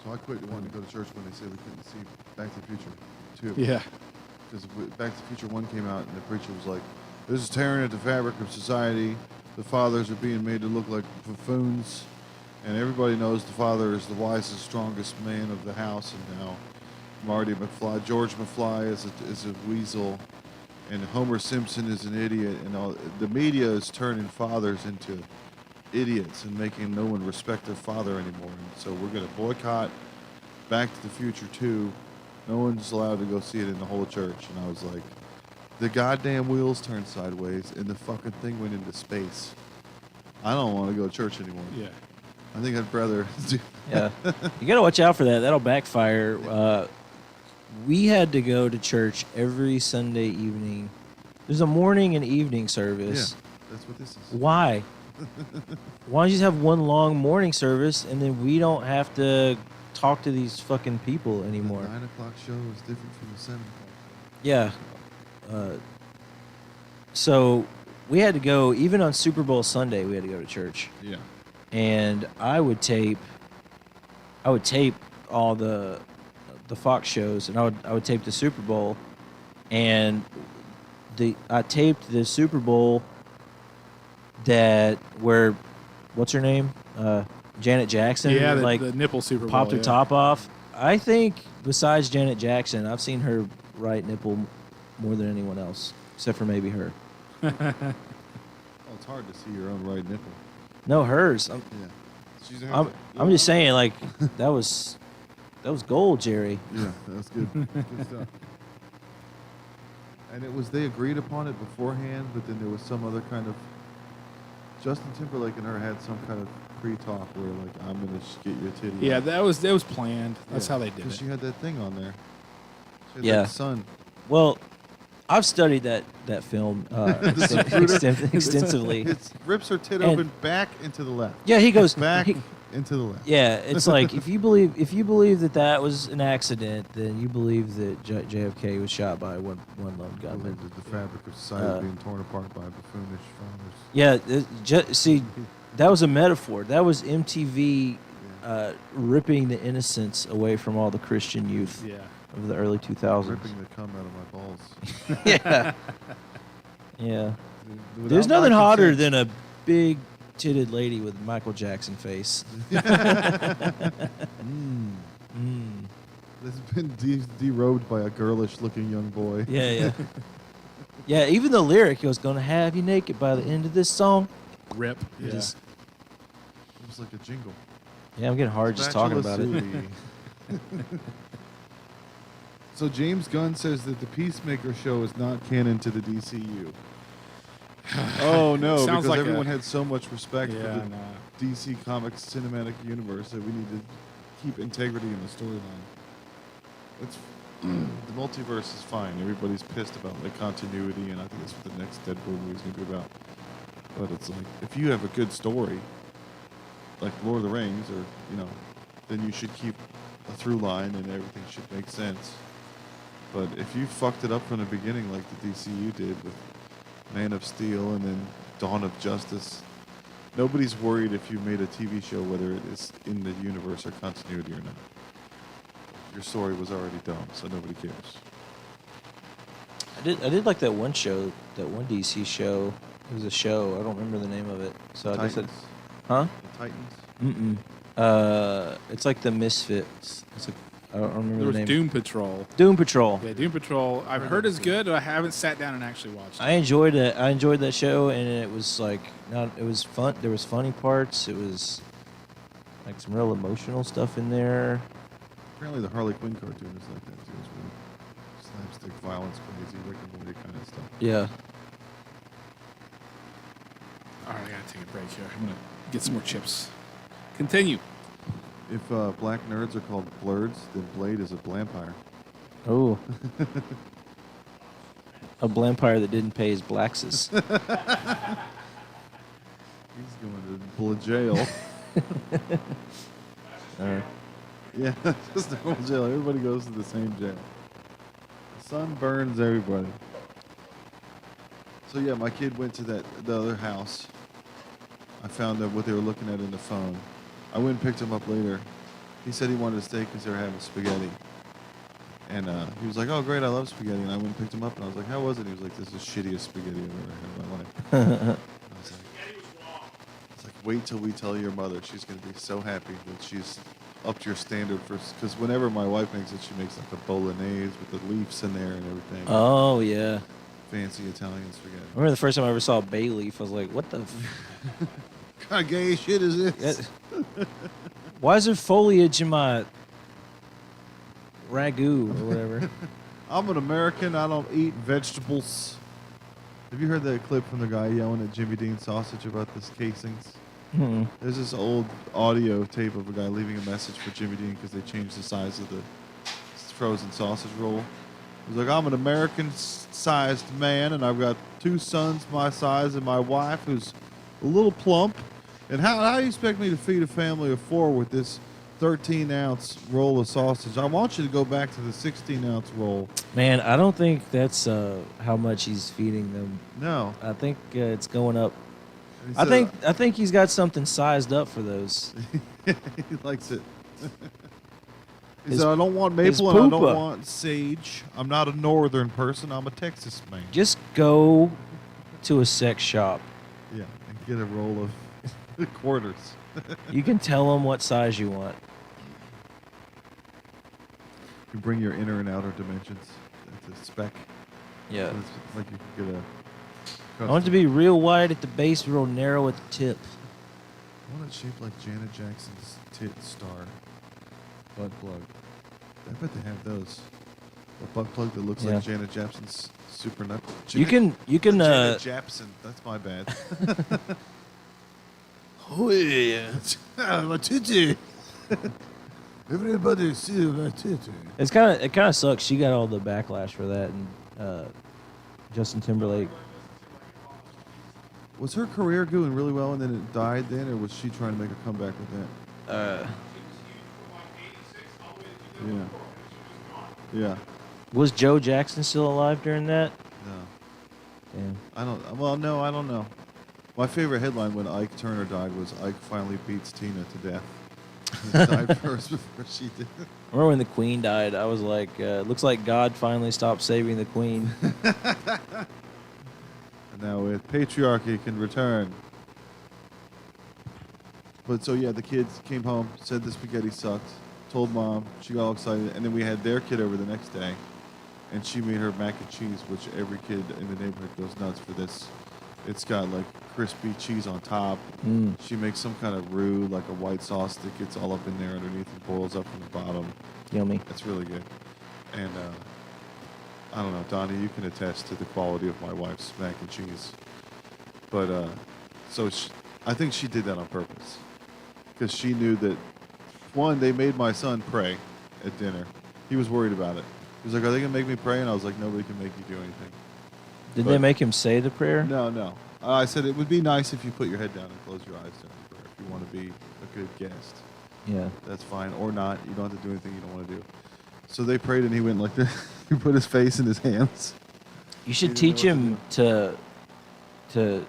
C: So I quit wanting to go to church when they said we couldn't see Back to the Future 2.
A: Yeah.
C: Because Back to the Future 1 came out, and the preacher was like, "This is tearing at the fabric of society. The fathers are being made to look like buffoons, and everybody knows the father is the wisest, strongest man of the house, and now George McFly is a weasel, and Homer Simpson is an idiot, and all the media is turning fathers into idiots and making no one respect their father anymore. And so we're going to boycott Back to the Future 2. No one's allowed to go see it in the whole church." And I was like, the goddamn wheels turned sideways and the fucking thing went into space. I don't want to go to church anymore.
A: Yeah.
C: I think I'd rather do.
B: Yeah, you got to watch out for that. That'll backfire. We had to go to church every Sunday evening. There's a morning and evening service.
C: Yeah, that's what this is.
B: Why? Why don't you just have one long morning service and then we don't have to talk to these fucking people anymore?
C: The 9 o'clock show is different from the 7 o'clock show.
B: Yeah. So we had to go, even on Super Bowl Sunday, we had to go to church.
C: Yeah.
B: And I would tape all the Fox shows, and I would tape the Super Bowl, and I taped the Super Bowl where what's her name, Janet Jackson,
A: Yeah, the nipple Super Bowl.
B: popped her top off. I think besides Janet Jackson, I've seen her right nipple more than anyone else, except for maybe her.
C: Well, it's hard to see your own right nipple.
B: No, hers.
C: Yeah.
B: I'm just saying, like that was gold, Jerry.
C: Yeah, that's good. Good stuff. And they agreed upon it beforehand, but then there was some other kind of. Justin Timberlake and her had some kind of pre-talk where like, I'm gonna get you a titty.
A: Yeah,
C: out.
A: that was planned. That's how they did
C: Because
A: it.
C: she had that thing on there. She had
B: Yeah.
C: that sun.
B: Well, I've studied that film extensively.
C: It rips her tit
B: And-
C: open back into the left.
B: Yeah, he goes
C: Back
B: he-
C: into the left.
B: Yeah, it's like if you believe that was an accident, then you believe that JFK was shot by one lone gunman.
C: The fabric of society being torn apart by buffoonish fathers.
B: Yeah, see, that was a metaphor. That was MTV ripping the innocence away from all the Christian youth
A: Yeah.
B: of the early 2000s.
C: Ripping the cum out of my balls.
B: Yeah. Yeah.
C: Without
B: There's
C: my
B: nothing hotter
C: consent.
B: than a big titted lady with Michael Jackson face.
C: That's been derobed by a girlish-looking young boy.
B: Yeah, yeah. Yeah, even the lyric, he was going to have you naked by the end of this song.
A: Rip. Yeah.
B: Just-
C: It was like a jingle.
B: yeah, I'm getting hard just talking about it.
C: Spatula Suey. So James Gunn says that the Peacemaker show is not canon to the DCU. Oh no,
A: Sounds
C: because
A: like
C: everyone had so much respect
A: Yeah,
C: for the
A: no.
C: DC Comics cinematic universe that we need to keep integrity in the storyline. It's the multiverse is fine. Everybody's pissed about the continuity, and I think that's what the next Deadpool movie is going to be about. But it's like, if you have a good story, like Lord of the Rings, or then you should keep a through line, and everything should make sense. But if you fucked it up from the beginning, like the DCU did with Man of Steel and then Dawn of Justice, nobody's worried if you made a TV show whether it is in the universe or continuity or not. Your story was already done, so nobody cares.
B: I did like that one show, that one DC show. It was a show. I don't remember the name of it. So I guess
C: Titans.
B: huh?
C: The Titans.
B: It's like the Misfits. It's like, I don't remember
A: There
B: the
A: was
B: name.
A: Doom Patrol.
B: Doom Patrol.
A: Yeah, Doom Patrol. I've heard is good, but I haven't sat down and actually watched it.
B: I enjoyed it. I enjoyed that show, and it was like, it was fun. There was funny parts. It was like some real emotional stuff in there.
C: Apparently, the Harley Quinn cartoon is like that too. It's really slapstick, violence, crazy, Rick and Morty kind of stuff.
B: Yeah.
A: All right, gotta take a break here. I'm gonna get some more chips. Continue.
C: If black nerds are called blurds, then Blade is a blampire.
B: Oh. A blampire that didn't pay his blaxes.
C: He's going to bullet jail. Yeah, just normal jail. Everybody goes to the same jail. The sun burns everybody. So yeah, my kid went to the other house. I found out what they were looking at in the phone. I went and picked him up later. He said he wanted to stay because they were having spaghetti. And he was like, "Oh, great, I love spaghetti." And I went and picked him up, and I was like, "How was it?" He was like, "This is the shittiest spaghetti I've ever had in my life." And I was like, "Wait till we tell your mother. She's going to be so happy that she's up to your standard for." Because whenever my wife makes it, she makes like a bolognese with the leaves in there and everything.
B: Oh, yeah.
C: Fancy Italian spaghetti.
B: I remember the first time I ever saw a bay leaf, I was like, what the
C: What kind of gay shit is this?
B: Why is there foliage in my ragu or whatever?
C: I'm an American. I don't eat vegetables. Have you heard that clip from the guy yelling at Jimmy Dean sausage about this casings?
B: Hmm.
C: There's this old audio tape of a guy leaving a message for Jimmy Dean because they changed the size of the frozen sausage roll. He's like, "I'm an American-sized man, and I've got 2 sons my size and my wife who's a little plump. And how do you expect me to feed a family of 4 with this 13-ounce roll of sausage? I want you to go back to the 16-ounce roll."
B: Man, I don't think that's how much he's feeding them.
C: No.
B: I think it's going up.
C: He
B: I
C: said,
B: think he's got something sized up for those.
C: he likes it. He
B: His-
C: said, "I don't want
B: his
C: maple and I
B: poopa.
C: don't want sage. I'm not a northern person. I'm a Texas man."
B: Just go to a sex shop.
C: Yeah, and get a roll of quarters.
B: You can tell them what size you want.
C: You bring your inner and outer dimensions. That's a spec.
B: Yeah.
C: It's like you could get a.
B: I want it to be real wide at the base, real narrow at the tip.
C: I want it shaped like Janet Jackson's tit star. Butt plug. I bet they have those. A butt plug that looks
B: Yeah.
C: like Janet Jackson's super nut.
B: You can
C: Janet Japson. That's my bad.
B: Oh yeah.
C: My titty. Everybody see my titty.
B: It kind of sucks. She got all the backlash for that, and Justin Timberlake.
C: Was her career doing really well and then it died then, or was she trying to make a comeback with that? Yeah. Yeah.
B: Was Joe Jackson still alive during that?
C: No.
B: Damn.
C: I don't. Well, no, I don't know. My favorite headline when Ike Turner died was Ike finally beats Tina to death. He died first before she did.
B: I remember when the Queen died, I was like, looks like God finally stopped saving the Queen.
C: And now with patriarchy can return. But so yeah, the kids came home, said the spaghetti sucked, told mom, she got all excited, and then we had their kid over the next day, and she made her mac and cheese, which every kid in the neighborhood goes nuts for this. It's got like crispy cheese on top.
B: Mm.
C: She makes some kind of roux, like a white sauce that gets all up in there underneath and boils up from the bottom.
B: Yummy.
C: It's really good. And I don't know, Donnie, you can attest to the quality of my wife's mac and cheese. But I think she did that on purpose. Because she knew that, one, they made my son pray at dinner. He was worried about it. He was like, "Are they going to make me pray?" And I was like, "Nobody can make you do anything."
B: Did
C: But-
B: they make him say the prayer?
C: No. I said it would be nice if you put your head down and close your eyes during the prayer if you want to be a good guest.
B: Yeah.
C: That's fine. Or not. You don't have to do anything you don't want to do. So they prayed and he went like this. He put his face in his hands.
B: You should
C: He didn't
B: teach
C: know
B: him
C: what
B: to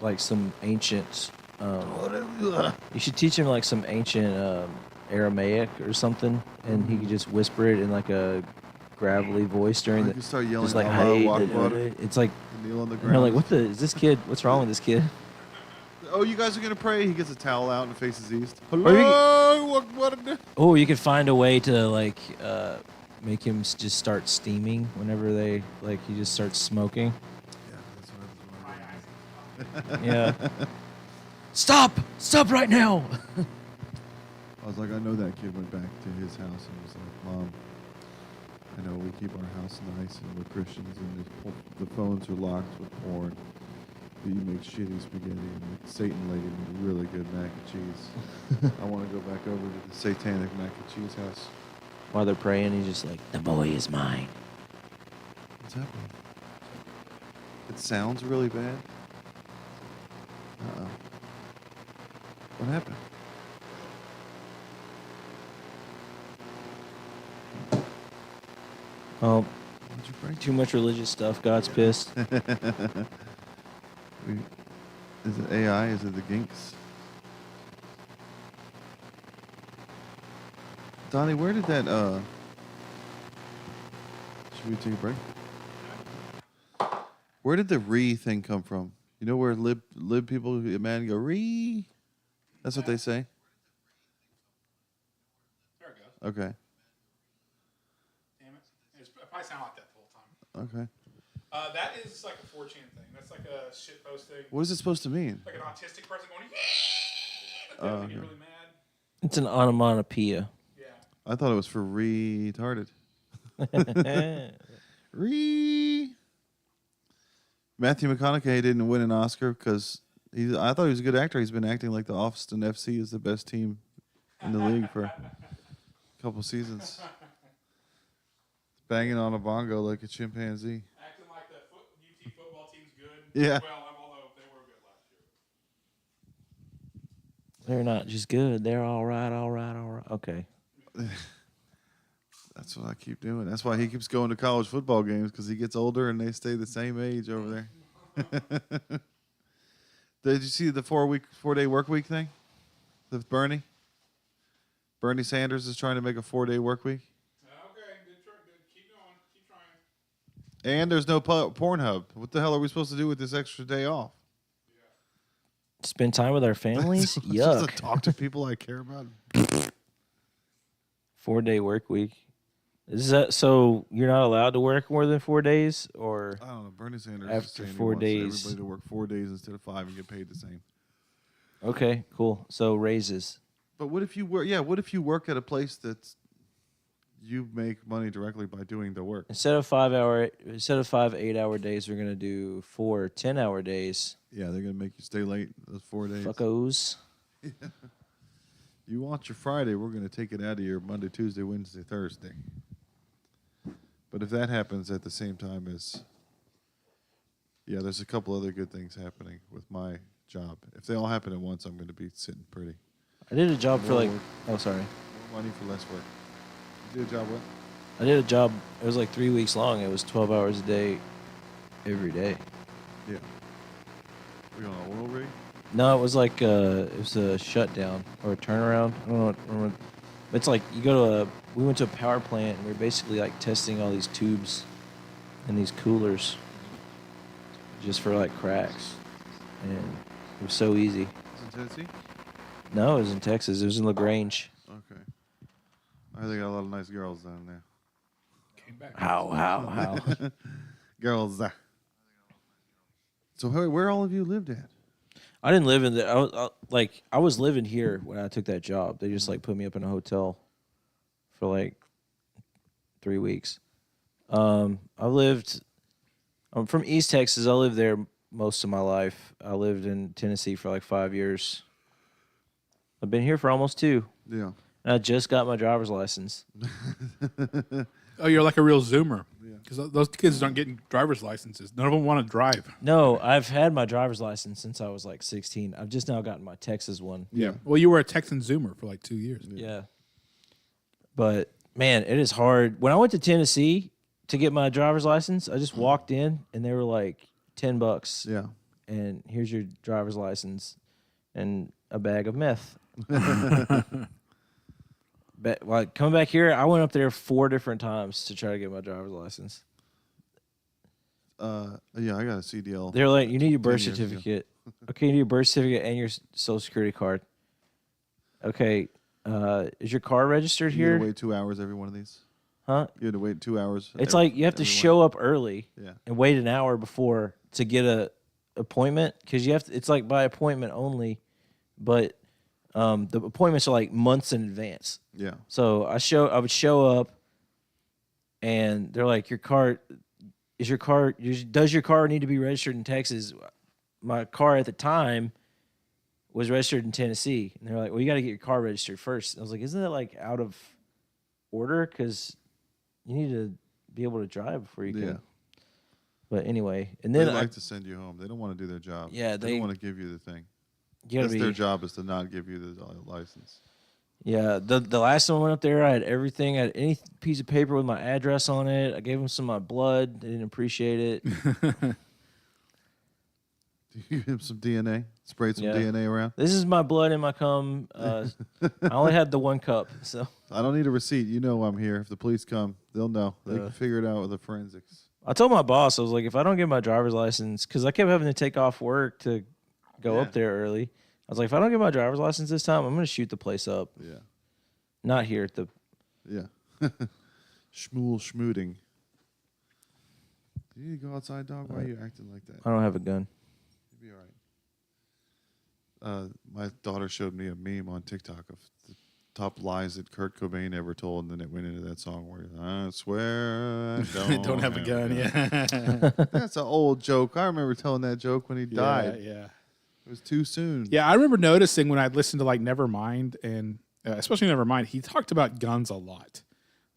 B: like some ancient. You should teach him like some ancient Aramaic or something, and he could just whisper it in like a gravelly voice during
C: Or
B: the.
C: you can start yelling
B: Just like
C: Allahu
B: hey,
C: Akbar,
B: it's like
C: kneel on the
B: you're
C: ground.
B: like, what the is this kid? What's wrong with this kid?
C: Oh, you guys are going to pray? He gets a towel out and faces east.
B: Or you
C: Hello? What?
B: Oh, you could find a way to like make him just start steaming whenever they like he just starts smoking.
C: Yeah, that's what happens when
B: Yeah. Stop right now.
C: I was like, I know that kid went back to his house and was like, "Mom, I know we keep our house nice and we're Christians and the phones are locked with porn. But you make shitty spaghetti, and the Satan lady made really good mac and cheese. I want to go back over to the satanic mac and cheese house.
B: While they're praying, he's just like, the boy is mine.
C: What's happening? It sounds really bad. Uh-oh. What happened?
B: Oh,
C: What'd you break?
B: too much religious stuff. God's pissed.
C: Is it AI? Is it the Ginks? Donnie, where did that, should we take a break? Where did the re thing come from? You know where lib people get mad and go, re? That's what they say?
A: There it goes.
C: Okay.
A: Damn it. It probably sound like that the whole time.
C: Okay.
A: That is like a 4chan thing. That's like a shit posting.
C: What is it supposed to mean?
A: Like an autistic person going, yeah! Like they get really mad.
B: It's an onomatopoeia.
A: Yeah.
C: I thought it was for retarded. Matthew McConaughey didn't win an Oscar because I thought he was a good actor. He's been acting like the Austin FC is the best team in the league for a couple seasons. Banging on a bongo like a chimpanzee.
A: Acting like the UT football team's good.
C: Yeah.
A: Well, although they were good last year.
B: They're not just good. They're all right, all right, all right. Okay.
C: That's what I keep doing. That's why he keeps going to college football games because he gets older and they stay the same age over there. Did you see the 4-day work week thing with Bernie? Bernie Sanders is trying to make a 4-day work week.
A: Okay, keep going. Keep trying.
C: And there's no Pornhub. What the hell are we supposed to do with this extra day off?
B: Spend time with our families?
C: Just
B: Yuck.
C: to talk to people I care about.
B: 4-day work week. Is that so? You're not allowed to work more than 4 days, or
C: I don't know. Bernie Sanders
B: After
C: is saying
B: 4
C: he wants
B: days.
C: everybody to work 4 days instead of 5 and get paid the same.
B: okay, cool. So raises.
C: But what if you work? Yeah, what if you work at a place that's you make money directly by doing the work?
B: Instead of 5 8-hour days, we're gonna do 4 10-hour days.
C: Yeah, they're gonna make you stay late those 4 days.
B: Fuckos.
C: You want your Friday? We're gonna take it out of your Monday, Tuesday, Wednesday, Thursday. But if that happens at the same time as, yeah, there's a couple other good things happening with my job. If they all happen at once, I'm gonna be sitting pretty.
B: I did a job for
C: More
B: like.
C: work.
B: Oh, sorry.
C: More money for less work. You did a job what?
B: I did a job. It was like 3 weeks long. It was 12 hours a day, every day.
C: Yeah. We on an oil rig?
B: No, it was like it was a shutdown or a turnaround. I don't know. Remember. It's like you go to we went to a power plant and we were basically like testing all these tubes and these coolers just for like cracks, and it was so easy.
C: It's in Tennessee?
B: No, it was in Texas. It was in LaGrange.
C: Okay. I heard they got a lot of nice girls down there.
A: Came back.
B: How?
C: Girls. So where all of you lived at?
B: I didn't live in the. I was living here when I took that job. They just like put me up in a hotel for like 3 weeks. I'm from East Texas. I lived there most of my life. I lived in Tennessee for like 5 years. I've been here for almost 2.
C: Yeah.
B: And I just got my driver's license.
A: Oh, you're like a real Zoomer.
C: Yeah.
A: Because those kids aren't getting driver's licenses. None of them want to drive.
B: No, I've had my driver's license since I was like 16. I've just now gotten my Texas one.
C: Yeah.
A: Well, you were a Texan Zoomer for like 2 years.
B: Yeah. But man, it is hard. When I went to Tennessee to get my driver's license, I just walked in and they were like $10.
C: Yeah.
B: And here's your driver's license and a bag of meth. But like coming back here, I went up there 4 different times to try to get my driver's license.
C: Yeah, I got a CDL.
B: They're like, you need your birth
C: 10 years ago.
B: certificate. Okay, you need your birth certificate and your social security card. Okay, is your car registered
C: You had
B: here?
C: to wait 2 hours every one of these.
B: Huh?
C: You had to wait 2 hours.
B: It's like you have to show up early
C: Yeah.
B: and wait an hour before to get a appointment because you have to. It's like by appointment only, but the appointments are like months in advance.
C: Yeah.
B: So I would show up, and they're like, does your car need to be registered in Texas? my car at the time was registered in Tennessee, and they're like, "Well, you got to get your car registered first." And I was like, "Isn't that like out of order? Because you need to be able to drive before you
C: Yeah.
B: can." But anyway, and
C: They
B: then
C: like to send you home. They don't want to do their job.
B: Yeah,
C: they don't want to give you the thing.
B: you gotta
C: That's their
B: be.
C: job is to not give you the license.
B: Yeah, the last time I went up there, I had everything. I had any piece of paper with my address on it. I gave them some of my blood. They didn't appreciate it.
C: You give him some DNA, sprayed some
B: Yeah.
C: DNA around.
B: This is my blood and my cum. I only had the one cup, so
C: I don't need a receipt. You know I'm here. If the police come, they'll know. They can figure it out with the forensics.
B: I told my boss, I was like, if I don't get my driver's license, because I kept having to take off work to go up there early. I was like, if I don't get my driver's license this time, I'm going to shoot the place up.
C: Yeah.
B: Not here at the.
C: Yeah. Schmooting. Do you need to go outside, dog? Why are you acting like that?
B: I don't have a gun.
C: You'll be all right. My daughter showed me a meme on TikTok of the top lies that Kurt Cobain ever told, and then it went into that song where I swear I
A: Don't have a gun. Yeah.
C: That's an old joke. I remember telling that joke when he died.
A: Yeah.
C: It was too soon.
A: Yeah, I remember noticing when I'd listened to like Nevermind and especially Nevermind, he talked about guns a lot.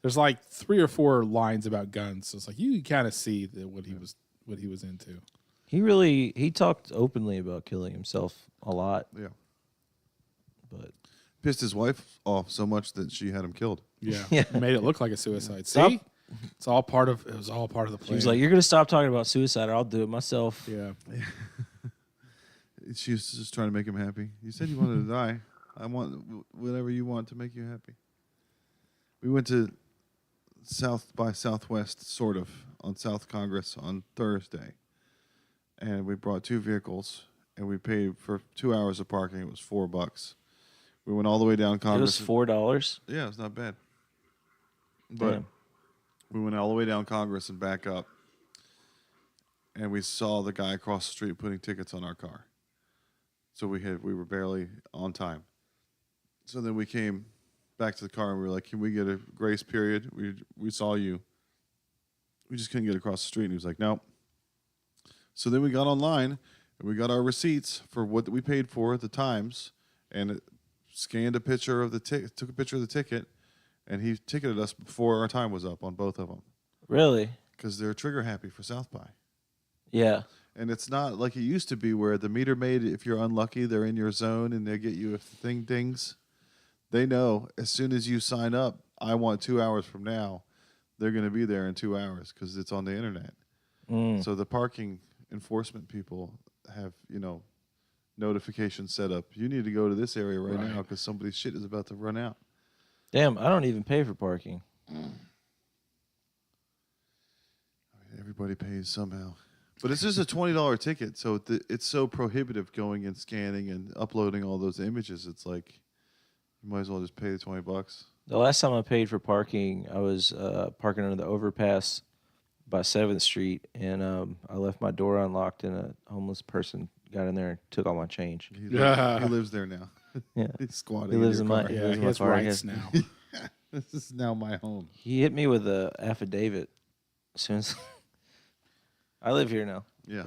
A: There's like 3 or 4 lines about guns. So it's like you can kind of see what he was into.
B: He talked openly about killing himself a lot.
C: Yeah.
B: But
C: Pissed his wife off so much that she had him killed.
A: Yeah.
B: Yeah.
A: Made it look like a suicide.
B: Stop.
A: See? It was all part of the plan.
B: he was like, "You're going to stop talking about suicide, or I'll do it myself."
A: yeah.
C: She was just trying to make him happy. You said you wanted to die. I want whatever you want to make you happy. We went to South by Southwest, sort of, on South Congress on Thursday. And we brought 2 vehicles, and we paid for 2 hours of parking. It was $4. We went all the way down Congress.
B: It was $4.
C: Yeah, it's not bad. But
B: Damn.
C: we went all the way down Congress and back up. And we saw the guy across the street putting tickets on our car. So we were barely on time. So then we came back to the car and we were like, "Can we get a grace period? We saw you. We just couldn't get across the street." And he was like, "No." So then we got online and we got our receipts for what we paid for at the times, and it scanned a picture of the ticket, took a picture of the ticket, and he ticketed us before our time was up on both of them
B: Really?
C: because they're trigger happy for South by.
B: Yeah.
C: And it's not like it used to be where the meter maid, if you're unlucky, they're in your zone and they get you if the thing dings. They know as soon as you sign up, I want 2 hours from now, they're going to be there in 2 hours because it's on the internet. So the parking enforcement people have, notifications set up. You need to go to this area right now because somebody's shit is about to run out.
B: Damn, I don't even pay for parking.
C: Everybody pays somehow. But it's just a $20 ticket, so it's so prohibitive going and scanning and uploading all those images. It's like you might as well just pay the $20.
B: The last time I paid for parking, I was parking under the overpass by 7th Street, and I left my door unlocked, and a homeless person got in there and took all my change.
C: He lives there now.
B: Yeah.
C: He's squatting.
B: He lives in
C: your
B: my
C: car.
A: Yeah, he has
B: car,
A: rights now.
C: This is now my home.
B: He hit me with a affidavit as soon as I live here now.
C: Yeah.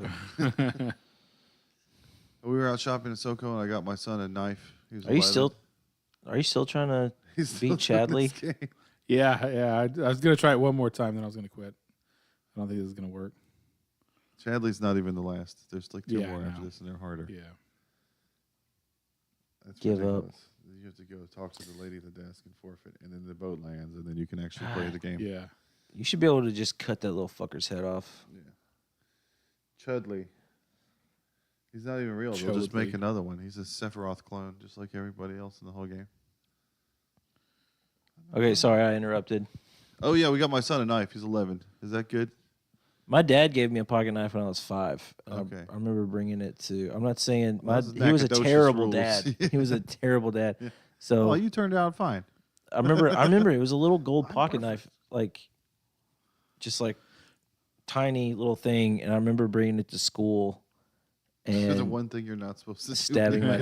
C: We were out shopping in SoCo, and I got my son a knife. He was
B: Are you
C: 11.
B: still trying to
C: He's still
B: beat
C: doing
B: Chadley?
C: this game.
A: Yeah. I was going to try it one more time, then I was going to quit. I don't think this is going to work.
C: Chadley's not even the last. There's like 2
A: Yeah,
C: more
A: I
C: after
A: know.
C: this, and they're harder.
A: Yeah.
C: That's
B: Give up.
C: ridiculous. You have to go talk to the lady at the desk and forfeit, and then the boat lands, and then you can actually play the game.
A: Yeah.
B: You should be able to just cut that little fucker's head off.
C: Yeah. Chudley. He's not even real. They'll just make
A: Chudley.
C: another one. He's a Sephiroth clone, just like everybody else in the whole game.
B: Okay, sorry I interrupted.
C: Oh, yeah, we got my son a knife. He's 11. Is that good?
B: My dad gave me a pocket knife when I was 5.
C: Okay.
B: I remember bringing it to. I'm not saying
C: Well, those
B: he was a
C: Nacogdoches
B: terrible
C: rules.
B: dad. He was a terrible dad. So
C: Oh, you turned out fine.
B: I remember it was a little gold
C: I'm
B: pocket
C: perfect.
B: knife, like just like tiny little thing, and I remember bringing it to school
C: the
B: and
C: one thing you're not supposed to
B: stabbing
C: do.
B: my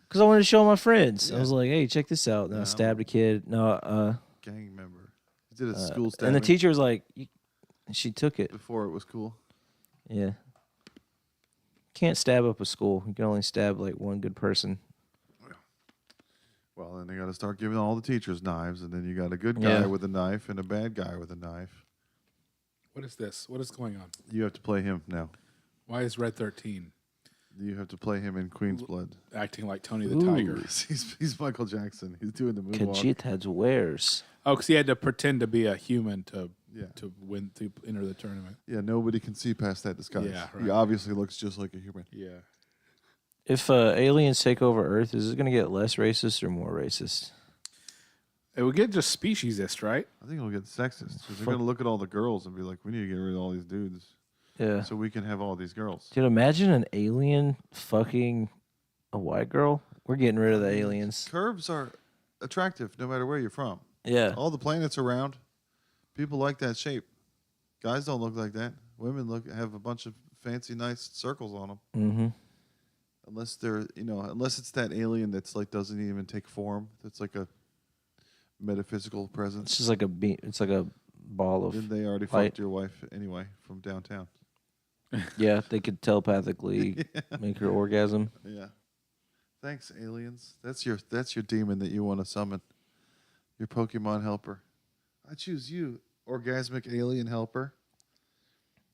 B: because I wanted to show my friends. I
C: Yeah.
B: was like, "Hey, check this out!" And I
C: Yeah.
B: stabbed a kid. No,
C: Gang member. He did a school stabbing
B: and the teacher was like, and she took it.
C: before it was cool.
B: Yeah, Can't stab up a school. You can only stab like one good person.
C: Well, then they got to start giving all the teachers knives, and then you got a good guy with a knife and a bad guy with a knife.
A: What is this? What is going on?
C: You have to play him now.
A: Why is Red 13
C: You have to play him in Queen's Blood.
A: acting like Tony the
B: Ooh.
A: Tiger?
C: He's Michael Jackson. He's doing the moonwalk.
B: Khajiit wears.
A: Oh, because he had to pretend to be a human to
C: Yeah.
A: enter the tournament.
C: Yeah, nobody can see past that disguise.
A: Yeah,
C: He
A: right.
C: obviously looks just like a human.
A: Yeah.
B: If aliens take over Earth, is it going to get less racist or more racist?
A: It would get just speciesist, right?
C: I think it'll get sexist because they're going to look at all the girls and be like, we need to get rid of all these dudes
B: Yeah.
C: so we can have all these girls.
B: Dude, imagine an alien fucking a white girl. We're getting rid of the aliens.
C: Curves are attractive no matter where you're from.
B: Yeah.
C: All the planets around, people like that shape. Guys don't look like that. Women have a bunch of fancy, nice circles on them.
B: Mm-hmm.
C: Unless they're, unless it's that alien that's like doesn't even take form. That's like a metaphysical presence.
B: It's just like it's like a ball
C: Then
B: of.
C: they already
B: light.
C: fucked your wife anyway from downtown.
B: Yeah, they could telepathically make her orgasm.
C: Yeah. Thanks, aliens. That's your demon that you want to summon. Your Pokemon helper. I choose you, orgasmic alien helper.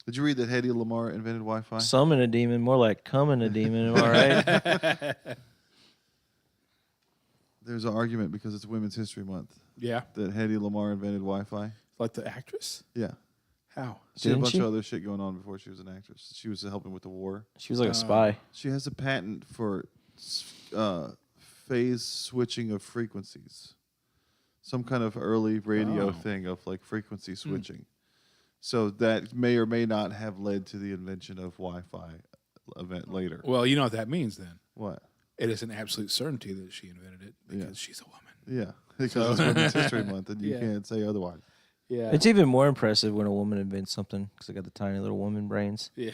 C: Did you read that Hedy Lamarr invented Wi-Fi?
B: Summon a demon, more like coming a demon. Am I right?
C: There's an argument because it's Women's History Month
A: Yeah.
C: that Hedy Lamarr invented Wi-Fi.
A: Like the actress?
C: Yeah.
A: How?
C: She had a
B: Didn't
C: bunch
B: she?
C: of other shit going on before she was an actress. She was helping with the war.
B: She was like a spy.
C: She has a patent for phase switching of frequencies. Some kind of early radio thing of like frequency switching. So that may or may not have led to the invention of Wi-Fi event later.
A: Well, you know what that means then.
C: What?
A: It is an absolute certainty that she invented it because she's a woman.
C: Yeah, because it's Women's History Month and you can't say otherwise.
A: Yeah.
B: It's even more impressive when a woman invents something because they got the tiny little woman brains.
A: Yeah.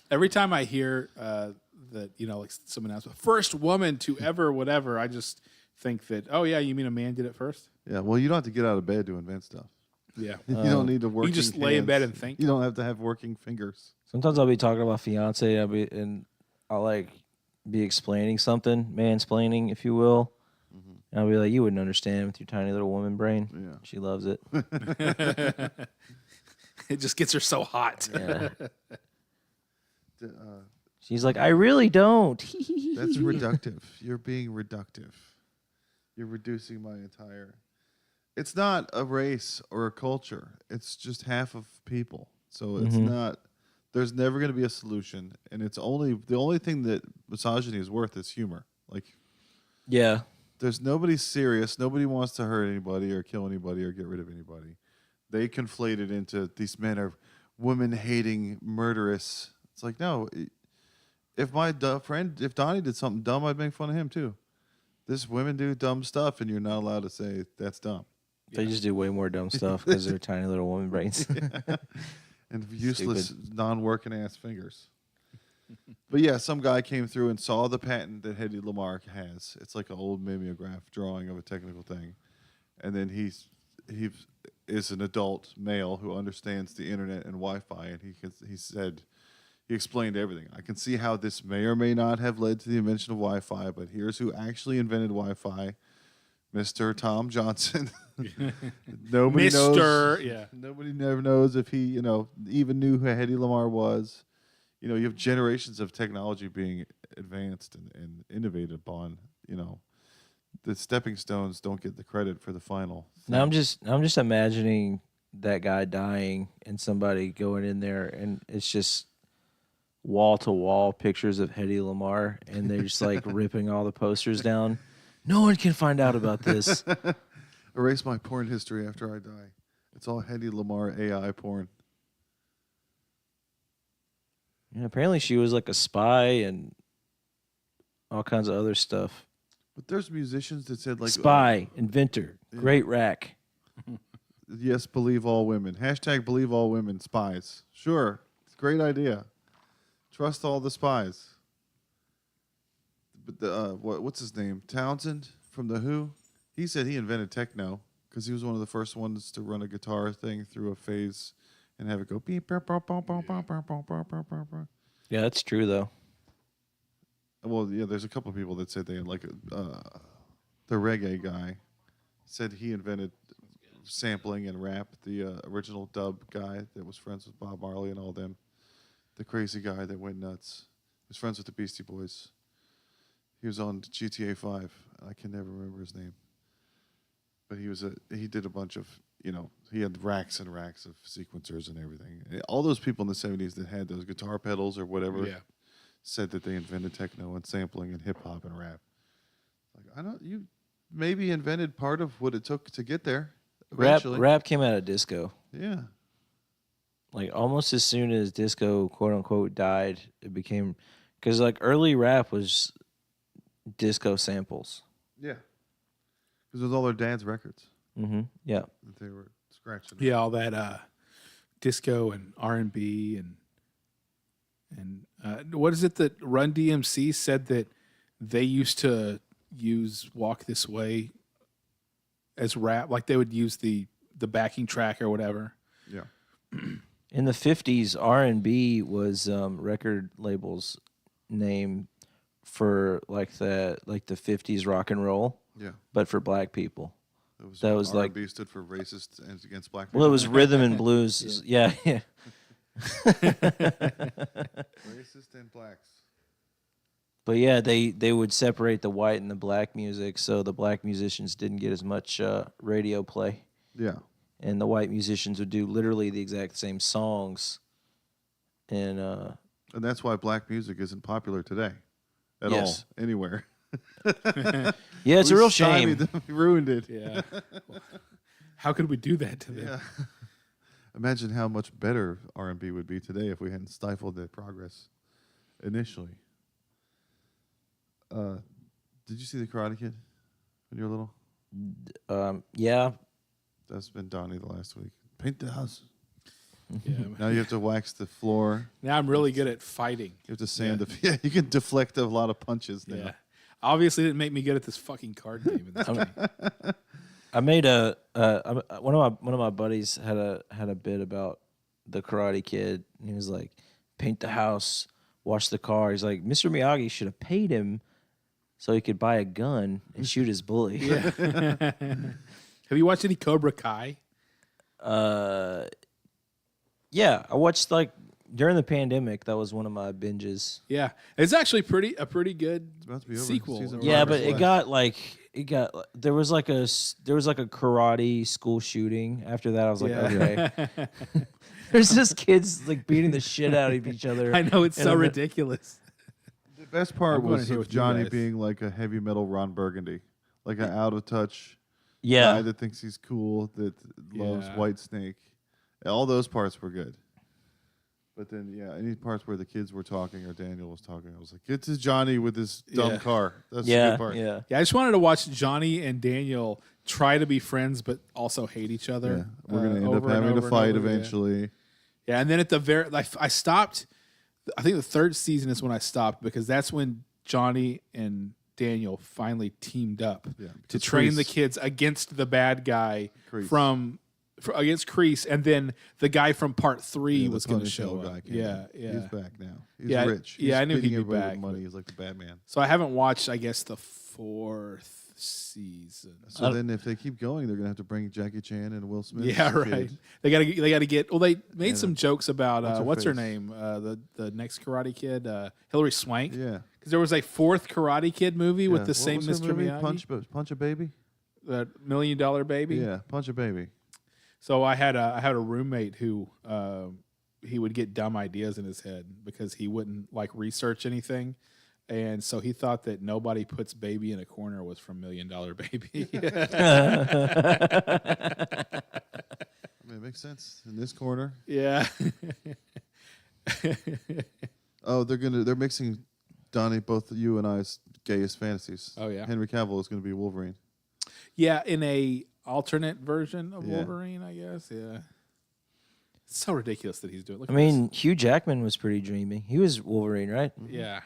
A: Every time I hear that, like someone else, first woman to ever whatever, I just think that, oh, yeah, you mean a man did it first?
C: Yeah, well, you don't have to get out of bed to invent stuff.
A: Yeah.
C: You don't need to work.
A: You just lay in bed and think.
C: You don't have to have working fingers.
B: Sometimes I'll be talking about fiance, and I'll like be explaining something, mansplaining, if you will. And I'll be like, you wouldn't understand with your tiny little woman brain.
C: Yeah.
B: She loves it.
A: It just gets her so hot.
B: Yeah. She's like, I really don't.
C: That's reductive. You're being reductive. You're reducing my entire. It's not a race or a culture. It's just half of people. So it's not. There's never going to be a solution, and it's the only thing that misogyny is worth is humor. Like,
B: Yeah.
C: there's nobody serious. Nobody wants to hurt anybody or kill anybody or get rid of anybody. They conflate it into these men are women-hating, murderous. It's like, no. If my if Donnie did something dumb, I'd make fun of him too. This women do dumb stuff, and you're not allowed to say that's dumb.
B: They just do way more dumb stuff because they're tiny little woman brains.
C: And useless, non-working ass fingers. But yeah, some guy came through and saw the patent that Hedy Lamarr has. It's like an old mimeograph drawing of a technical thing. And then he is an adult male who understands the internet and Wi-Fi, and he explained everything. I can see how this may or may not have led to the invention of Wi-Fi, but here's who actually invented Wi-Fi. Mr. Tom Johnson. Nobody knows.
A: Yeah.
C: Nobody never knows if he, even knew who Hedy Lamarr was. You have generations of technology being advanced and innovated upon. The stepping stones don't get the credit for the final.
B: Now I'm just imagining that guy dying and somebody going in there and it's just wall to wall pictures of Hedy Lamarr and they're just like ripping all the posters down. No one can find out about this.
C: Erase my porn history after I die. It's all Hedy Lamarr AI porn.
B: And apparently she was like a spy and all kinds of other stuff.
C: But there's musicians that said like
B: Spy, inventor, great rack.
C: Yes, believe all women. # believe all women spies. Sure, it's a great idea. Trust all the spies. But what's his name? Townsend from The Who? He said he invented techno because he was one of the first ones to run a guitar thing through a phase and have it go beep.
B: Yeah, that's true though.
C: Well, yeah, there's a couple of people that said they had like the reggae guy said he invented sampling and rap. The original dub guy that was friends with Bob Marley and all them. The crazy guy that went nuts. He was friends with the Beastie Boys. He was on GTA 5. I can never remember his name. But he did a bunch of, he had racks and racks of sequencers and everything. All those people in the 70s that had those guitar pedals or whatever said that they invented techno and sampling and hip hop and rap. Like, you maybe invented part of what it took to get there. Eventually.
B: Rap came out of disco.
C: Yeah.
B: Like almost as soon as disco, quote unquote, died, it became, because like early rap was disco samples.
C: Yeah. Because it was all their dad's records.
B: Mm-hmm. Yeah.
C: That they were scratching.
A: Yeah, all that disco and R&B and what is it that Run DMC said that they used to use "Walk This Way" as rap, like they would use the backing track or whatever.
C: Yeah.
B: In the 50s, R&B was record labels' name for like the 50s rock and roll.
C: Yeah.
B: But for black people.
C: That was
B: like
C: R&B stood for racist and against black people.
B: Well, it was rhythm and blues. Yeah.
C: Racist and blacks.
B: But yeah, they would separate the white and the black music, so the black musicians didn't get as much radio play.
C: Yeah.
B: And the white musicians would do literally the exact same songs. And
C: that's why black music isn't popular today at all, anywhere.
B: Yeah, it's a real shame.
C: We ruined it.
A: Yeah. How could we do that to them?
C: Yeah. Imagine how much better R&B would be today if we hadn't stifled that progress initially. Did you see The Karate Kid when you were little?
B: Yeah.
C: That's been Donnie the last week. Paint the house.
A: Yeah.
C: Now you have to wax the floor.
A: Now I'm really good at fighting.
C: You have to sand Yeah, you can deflect a lot of punches now.
A: Yeah. Obviously, it didn't make me good at this fucking card game.
B: I made one of my buddies had a bit about the Karate Kid, and he was like, paint the house, wash the car. He's like, Mr. Miyagi should have paid him so he could buy a gun and shoot his bully.
A: Yeah. Have you watched any Cobra Kai?
B: Yeah, I watched like during the pandemic. That was one of my binges.
A: Yeah, it's actually a pretty good
C: It's about to be over.
A: sequel.
C: Season
B: Yeah,
C: five
B: but
C: is
B: it
C: left.
B: got there was like a karate school shooting. After that, I was like, okay. There's just kids like beating the shit out of each other.
A: I know, it's so ridiculous.
C: The best part
A: I'm going
C: was
A: here
C: of
A: with you
C: Johnny
A: guys.
C: being like a heavy metal Ron Burgundy, like an out of touch guy
B: Yeah,
C: that thinks he's cool, that loves
A: Yeah.
C: White Snake. All those parts were good. But then, any parts where the kids were talking or Daniel was talking, I was like, "It's his Johnny with his dumb
A: Yeah.
C: car." That's the
B: yeah,
C: good part.
B: yeah.
A: Yeah, I just wanted to watch Johnny and Daniel try to be friends, but also hate each other.
C: Yeah. We're gonna end up
A: over and
C: having
A: over
C: to
A: and
C: fight
A: over again.
C: eventually.
A: Yeah, and then at the very, I stopped. I think the third season is when I stopped because that's when Johnny and Daniel finally teamed up
C: Yeah,
A: to
C: because
A: train the
C: Kreese-
A: kids against the bad guy
C: Kreese.
A: against Kreese, and then the guy from part 3
C: Yeah, the
A: was going to
C: ponytail
A: show
C: guy
A: up.
C: came
A: Yeah,
C: back.
A: yeah.
C: He's back now. He's
A: Yeah,
C: rich.
A: yeah, I knew
C: feeding
A: he'd be
C: everybody with
A: back,
C: money.
A: but-
C: He's like the Batman.
A: So I haven't watched, I guess, the 4th season.
C: So then, if they keep going, they're gonna have to bring Jackie Chan and Will Smith.
A: Yeah, right. They got to get. Well, they made
C: And,
A: some jokes about
C: what's her
A: what's her
C: face?
A: name, the next Karate Kid, Hillary Swank.
C: Yeah.
A: Because there was a 4th Karate Kid movie with
C: Yeah.
A: the
C: What
A: same
C: was her
A: Mr.
C: movie?
A: Miyagi,
C: Punch a Baby.
A: the $1 Million Baby.
C: Yeah, Punch a Baby.
A: So I had a roommate who he would get dumb ideas in his head because he wouldn't like research anything. And so he thought that nobody puts baby in a corner was from $1 Million Baby.
C: I mean, it makes sense in this corner.
A: Yeah.
C: Oh, they're mixing Donnie, both you and I's gayest fantasies.
A: Oh, yeah.
C: Henry Cavill is gonna be Wolverine.
A: Yeah, in a alternate version of
C: Yeah.
A: Wolverine, I guess. Yeah. It's so ridiculous that he's doing. Look
B: I
A: at
B: mean, Hugh Jackman was pretty dreamy. He was Wolverine, right?
A: this. Yeah.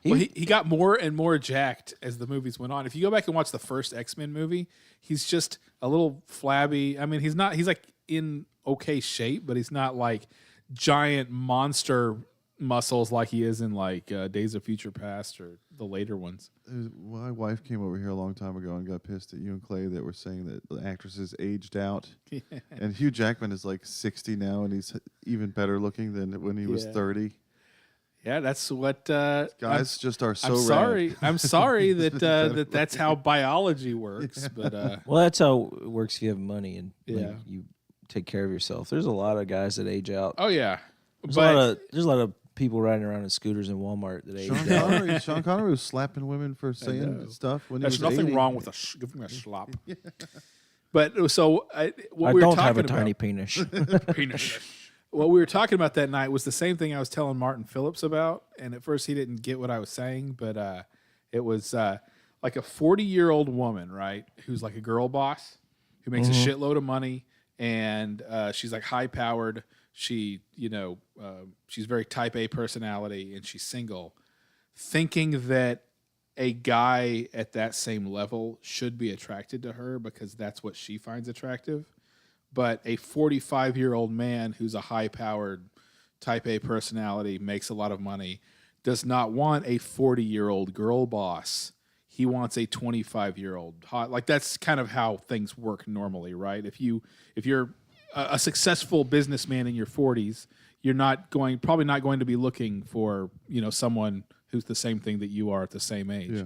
B: He,
A: He got more and more jacked as the movies went on. If you go back and watch the first X-Men movie, he's just a little flabby. I mean, he's like in okay shape, but he's not like giant monster muscles like he is in like Days of Future Past or the later ones.
C: My wife came over here a long time ago and got pissed at you and Clay that were saying that the actresses aged out. And Hugh Jackman is like 60 now, and he's even better looking than when he was 30.
A: Yeah, that's what
C: guys just are so
A: I'm
C: rad.
A: sorry. I'm sorry that that's how biology works. But
B: well, that's how it works if you have money and
A: Yeah.
B: like, you take care of yourself. There's a lot of guys that age out.
A: oh yeah,
B: There's
A: but
B: a lot of people riding around in scooters in Walmart that age out.
C: Sean Connery was slapping women for saying stuff when
A: there's
C: he was
A: nothing
C: 80.
A: wrong with giving a slap. But so what
B: I
A: we were
B: don't
A: talking
B: have a
A: about,
B: tiny penis.
A: penis. What we were talking about that night was the same thing I was telling Martin Phillips about, and at first he didn't get what I was saying, but it was like a 40-year-old woman, right, who's like a girl boss who makes a shitload of money, and she's like high-powered. She, she's very type A personality, and she's single, thinking that a guy at that same level should be attracted to her because that's what she finds attractive. But a 45-year-old man who's a high-powered type A personality, makes a lot of money, does not want a 40-year-old girl boss. He wants a 25-year-old hot. Like that's kind of how things work normally, right? If you're a successful businessman in your 40s, you're probably not going to be looking for, someone who's the same thing that you are at the same age.
C: Yeah.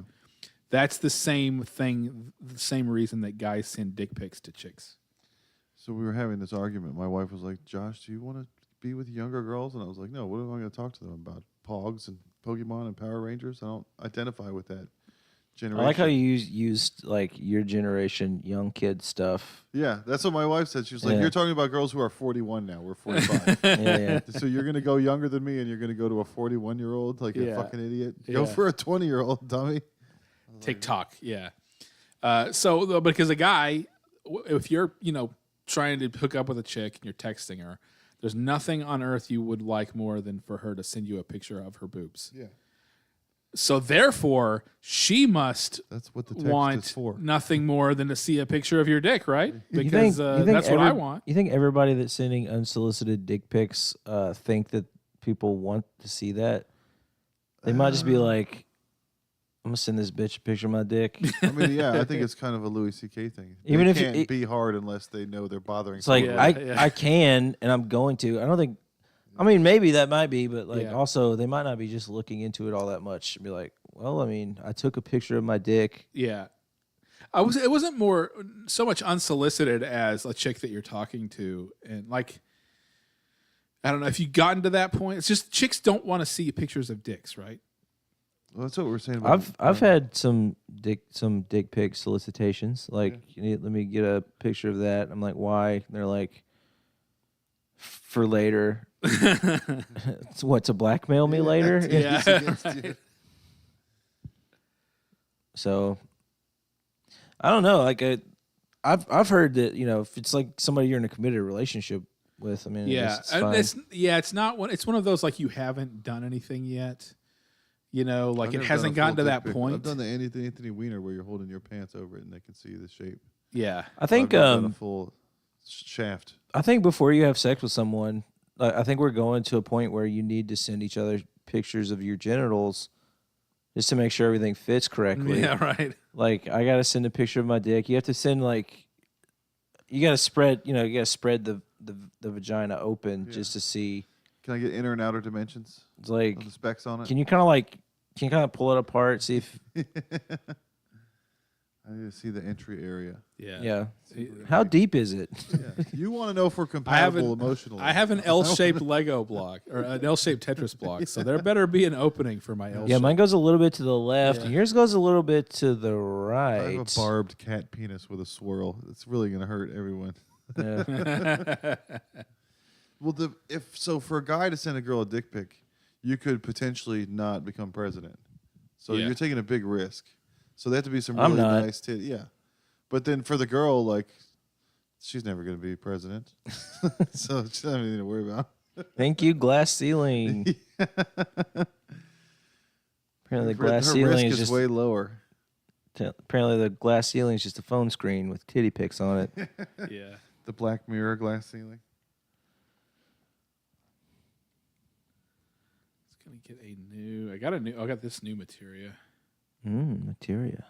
A: That's the same thing, the same reason that guys send dick pics to chicks.
C: So we were having this argument. My wife was like, Josh, do you want to be with younger girls? And I was like, no, what am I going to talk to them about? Pogs and Pokemon and Power Rangers? I don't identify with that generation.
B: I like how you used like your generation young kid stuff.
C: Yeah, that's what my wife said. She was like, you're talking about girls who are 41 now. We're 45.
B: Yeah.
C: So you're going to go younger than me and you're going to go to a 41-year-old like a fucking idiot? Go for a 20-year-old, dummy.
A: TikTok, yeah. So because a guy, if you're, trying to hook up with a chick and you're texting her, there's nothing on earth you would like more than for her to send you a picture of her boobs.
C: Yeah.
A: So therefore, she must
C: That's what the text
A: want
C: is for.
A: nothing more than to see a picture of your dick, right? Because that's what I want.
B: You think everybody that's sending unsolicited dick pics think that people want to see that? They might just be like, I'm going to send this bitch a picture of my dick.
C: I mean, yeah, I think it's kind of a Louis C.K. thing.
B: Even
C: they
B: if
C: can't be hard unless they know they're bothering.
B: It's like, I can, and I'm going to. I don't think, I mean, maybe that might be, but like also they might not be just looking into it all that much and be like, well, I mean, I took a picture of my dick.
A: Yeah. It wasn't more so much unsolicited as a chick that you're talking to. And like, I don't know if you gotten to that point. It's just chicks don't want to see pictures of dicks, right?
C: Well, that's what we're saying about
B: I've had some dick pic solicitations. Like, let me get a picture of that. I'm like, why? And they're like, for later. It's what, to blackmail me later?
A: Yeah.
B: So, I don't know. Like, I've heard that if it's like somebody you're in a committed relationship with, I mean, it's fine.
A: It's not one. It's one of those like you haven't done anything yet. Like it hasn't gotten to that point.
C: I've done the Anthony Weiner where you're holding your pants over it and they can see the shape.
A: Yeah,
B: I think
C: I've done a full shaft.
B: I think before you have sex with someone, I think we're going to a point where you need to send each other pictures of your genitals just to make sure everything fits correctly.
A: Yeah, right.
B: Like I gotta send a picture of my dick. You have to send you gotta spread. You gotta spread the vagina open just to see.
C: Can I get inner and outer dimensions?
B: It's like
C: the specs on it.
B: Can you kind of pull it apart, see if
C: I need to see the entry area.
B: Yeah. How deep is it?
C: Yeah. You want to know if we're compatible emotionally.
A: I have an L-shaped Lego block or an L-shaped Tetris block, so there better be an opening for my L.
B: Yeah, mine goes a little bit to the left, and yours goes a little bit to the right.
C: I have a barbed cat penis with a swirl. It's really going to hurt everyone.
B: Yeah.
C: Well, for a guy to send a girl a dick pic, you could potentially not become president. So you're taking a big risk. So they have to be some really nice titties. Yeah. But then for the girl, like, she's never going to be president. So she doesn't have anything to worry about.
B: Thank you, glass ceiling. Apparently the glass
C: her
B: ceiling
C: risk
B: is just
C: way lower.
B: Apparently the glass ceiling is just a phone screen with titty pics on it.
A: Yeah.
C: The Black Mirror glass ceiling.
A: gonna get a new. I got this new materia.
B: Materia.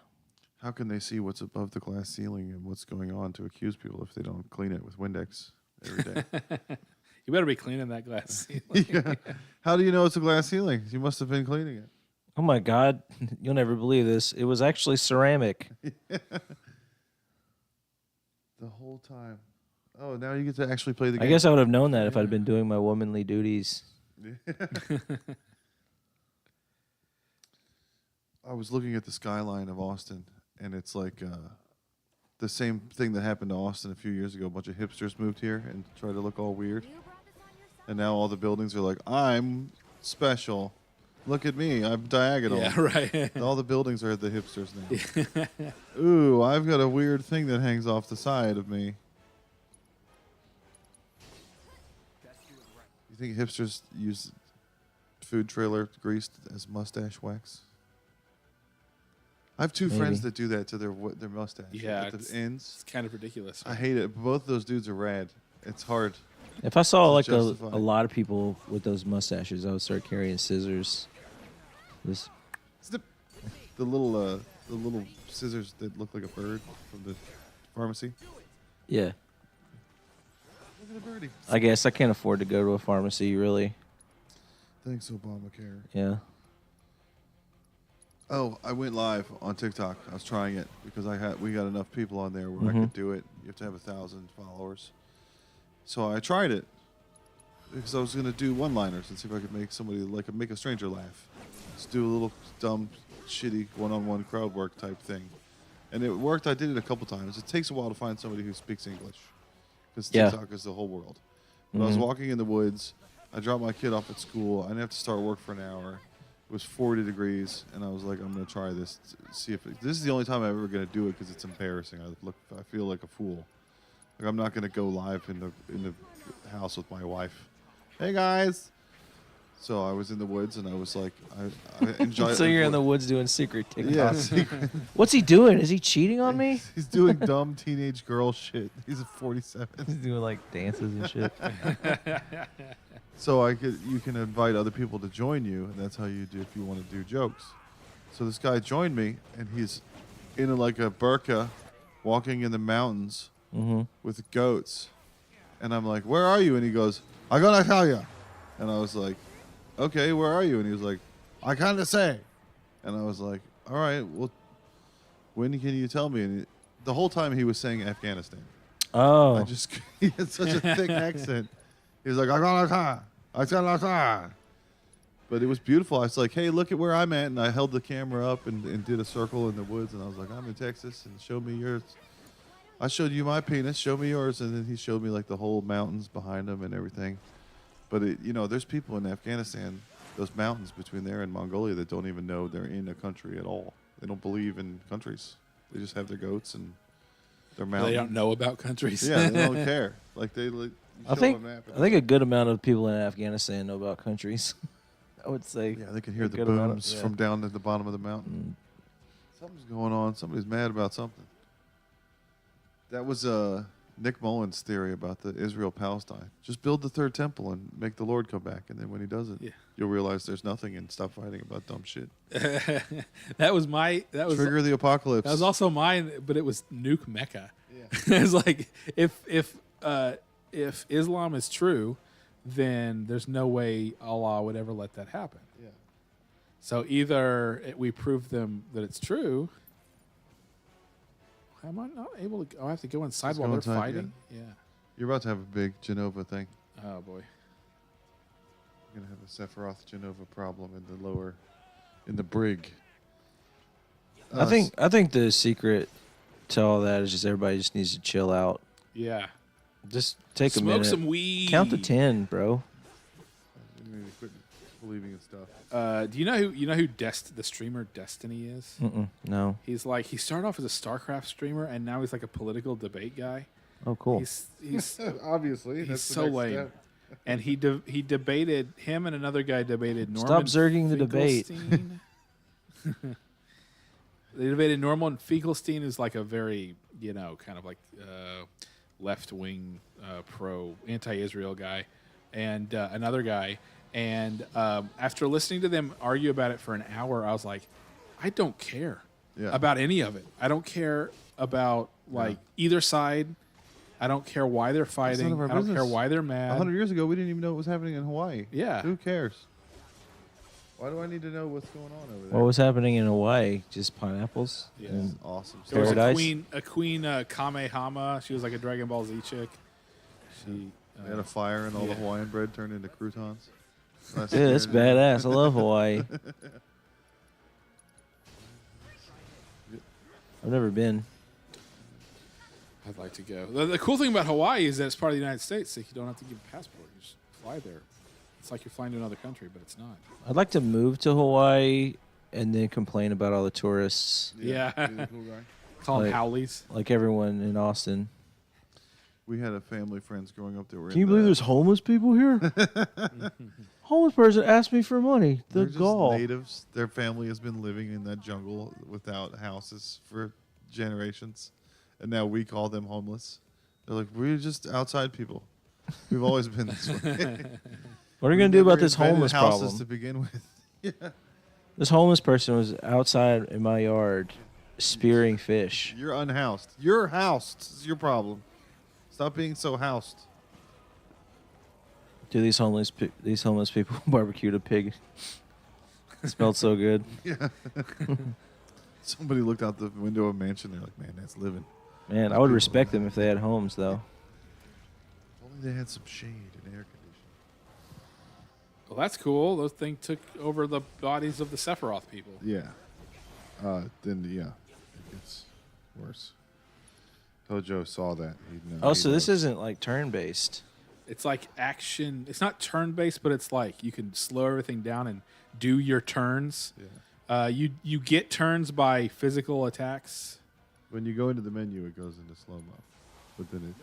C: How can they see what's above the glass ceiling and what's going on to accuse people if they don't clean it with Windex every day?
A: You better be cleaning that glass ceiling.
C: Yeah. How do you know it's a glass ceiling? You must have been cleaning it.
B: Oh my God, you'll never believe this. It was actually ceramic.
C: The whole time. Oh, now you get to actually play the game.
B: I guess I would have known that if I'd been doing my womanly duties.
C: I was looking at the skyline of Austin, and it's like the same thing that happened to Austin a few years ago. A bunch of hipsters moved here and tried to look all weird. And now all the buildings are like, I'm special. Look at me. I'm diagonal.
A: Yeah, right.
C: All the buildings are the hipsters now. Ooh, I've got a weird thing that hangs off the side of me. You think hipsters use food trailer grease as mustache wax? I have two friends that do that to their mustache.
A: Yeah,
C: at the ends.
A: It's kind of ridiculous.
C: I hate it. Both those dudes are rad. It's hard.
B: If I saw like a
C: justify.
B: lot of people with those mustaches, I would start carrying scissors. This
C: Snip. The little scissors that look like a bird from the pharmacy.
B: Yeah.
C: Look at the birdie.
B: I guess I can't afford to go to a pharmacy, really.
C: Thanks, Obamacare.
B: Yeah.
C: Oh, I went live on TikTok. I was trying it because we got enough people on there where I could do it. You have to have 1,000 followers. So I tried it because I was gonna do one-liners and see if I could make somebody make a stranger laugh. Just do a little dumb, shitty one-on-one crowd work type thing, and it worked. I did it a couple times. It takes a while to find somebody who speaks English because TikTok is the whole world. But I was walking in the woods. I dropped my kid off at school. I didn't have to start work for an hour. It was 40 degrees, and I was like, I'm gonna try this. See if this is the only time I'm ever gonna do it because it's embarrassing. I feel like a fool. Like I'm not gonna go live in the house with my wife. Hey guys. So I was in the woods, and I was like, I enjoy.
B: So you're in the woods doing secret TikToks.
C: Yeah. Secret.
B: What's he doing? Is he cheating on me?
C: He's doing dumb teenage girl shit. He's 47.
B: He's doing like dances and shit.
C: So you can invite other people to join you, and that's how you do if you want to do jokes. So this guy joined me, and he's in like a burqa, walking in the mountains with goats, and I'm like, "Where are you?" And he goes, "I'm gonna tell you," and I was like, "Okay, where are you?" And he was like, "I kinda say," and I was like, "All right, well, when can you tell me?" And the whole time he was saying Afghanistan.
B: Oh.
C: He had such a thick accent. He was like, I got But it was beautiful. I was like, hey, look at where I'm at. And I held the camera up and did a circle in the woods. And I was like, I'm in Texas, and show me yours. I showed you my penis. Show me yours. And then he showed me like the whole mountains behind him and everything. But there's people in Afghanistan, those mountains between there and Mongolia, that don't even know they're in a country at all. They don't believe in countries. They just have their goats and their mountains.
A: They don't know about countries.
C: Yeah, they don't care. Like
B: I think a good amount of people in Afghanistan know about countries. I would say.
C: Yeah, they can hear
B: a
C: the
B: good amount of-
C: booms
B: yeah.
C: from down at the bottom of the mountain. Something's going on. Somebody's mad about something. That was Nick Mullen's theory about the Israel-Palestine. Just build the third temple and make the Lord come back, and then when he does it, you'll realize there's nothing and stop fighting about dumb shit.
A: That was
C: Trigger the apocalypse.
A: That was also mine, but it was nuke Mecca.
C: Yeah.
A: It's like if Islam is true, then there's no way Allah would ever let that happen.
C: Yeah.
A: So either we prove them that it's true. Am I not able to? I have to go inside
C: Let's
A: while
C: go
A: they're
C: inside,
A: fighting. Yeah.
C: You're about to have a big Genova thing.
A: Oh boy.
C: You're gonna have a Sephiroth Genova problem in the brig.
B: I think the secret to all that is just everybody just needs to chill out.
A: Yeah.
B: Just take a
A: Smoke
B: minute.
A: some weed.
B: Count to 10, bro.
C: You need to quit believing in stuff.
A: Do you know who the streamer Destiny is?
B: No.
A: He started off as a StarCraft streamer, and now he's like a political debate guy.
B: Oh, cool.
A: He's
C: Obviously,
A: he's so lame. And he debated him and another guy debated Norman.
B: Stop zerging the debate.
A: Finkelstein. They debated Norman Finkelstein, is like a very kind of like left wing pro anti-Israel guy, and another guy, And after listening to them argue about it for an hour, I was like, I don't care about any of it. I don't care about like either side. I don't care why they're fighting. I don't care why they're mad.
C: 100 years ago, we didn't even know what was happening in Hawaii.
A: Yeah.
C: Who cares? Why do I need to know what's going on over there?
B: What was happening in Hawaii? Just pineapples?
A: Yeah.
B: And
C: Awesome.
A: There was
B: Paradise?
A: a queen Kamehama. She was like a Dragon Ball Z chick. She
C: They had a fire and all the Hawaiian bread turned into croutons.
B: yeah, that's badass. I love Hawaii. I've never been.
A: I'd like to go. The cool thing about Hawaii is that it's part of the United States. So you don't have to give a passport. You just fly there. It's like you're flying to another country, but it's not.
B: I'd like to move to Hawaii and then complain about all the tourists,
A: Yeah.
C: He's a cool guy.
A: Call them
B: Like-
A: Howleys.
B: like everyone in Austin.
C: We had a family friends growing up that were.
B: Can you believe there's homeless people here? Homeless person asked me for money. The
C: They're just
B: gall.
C: natives. Their family has been living in that jungle without houses for generations, and now we call them homeless. They're like, we're just outside people. We've always been this way.
B: What are you going to do about this
C: Never invented
B: homeless
C: houses
B: problem?
C: to begin with? Yeah,
B: This homeless person was outside in my yard spearing fish.
C: you're unhoused. You're housed. This is your problem. Stop being so housed.
B: Do these homeless people barbecued a pig? It smelled so good.
C: Yeah. Somebody looked out the window of a mansion. They're like, man, that's living.
B: Man, I would respect them if they had homes, though.
C: If only they had some shade and air conditioning.
A: Well, that's cool. Those things took over the bodies of the Sephiroth people.
C: Yeah. Then it gets worse. Hojo saw that.
B: Oh, so this isn't like turn-based.
A: It's like action. It's not turn-based, but it's like you can slow everything down and do your turns.
C: Yeah.
A: You get turns by physical attacks.
C: When you go into the menu, it goes into slow mo. But then you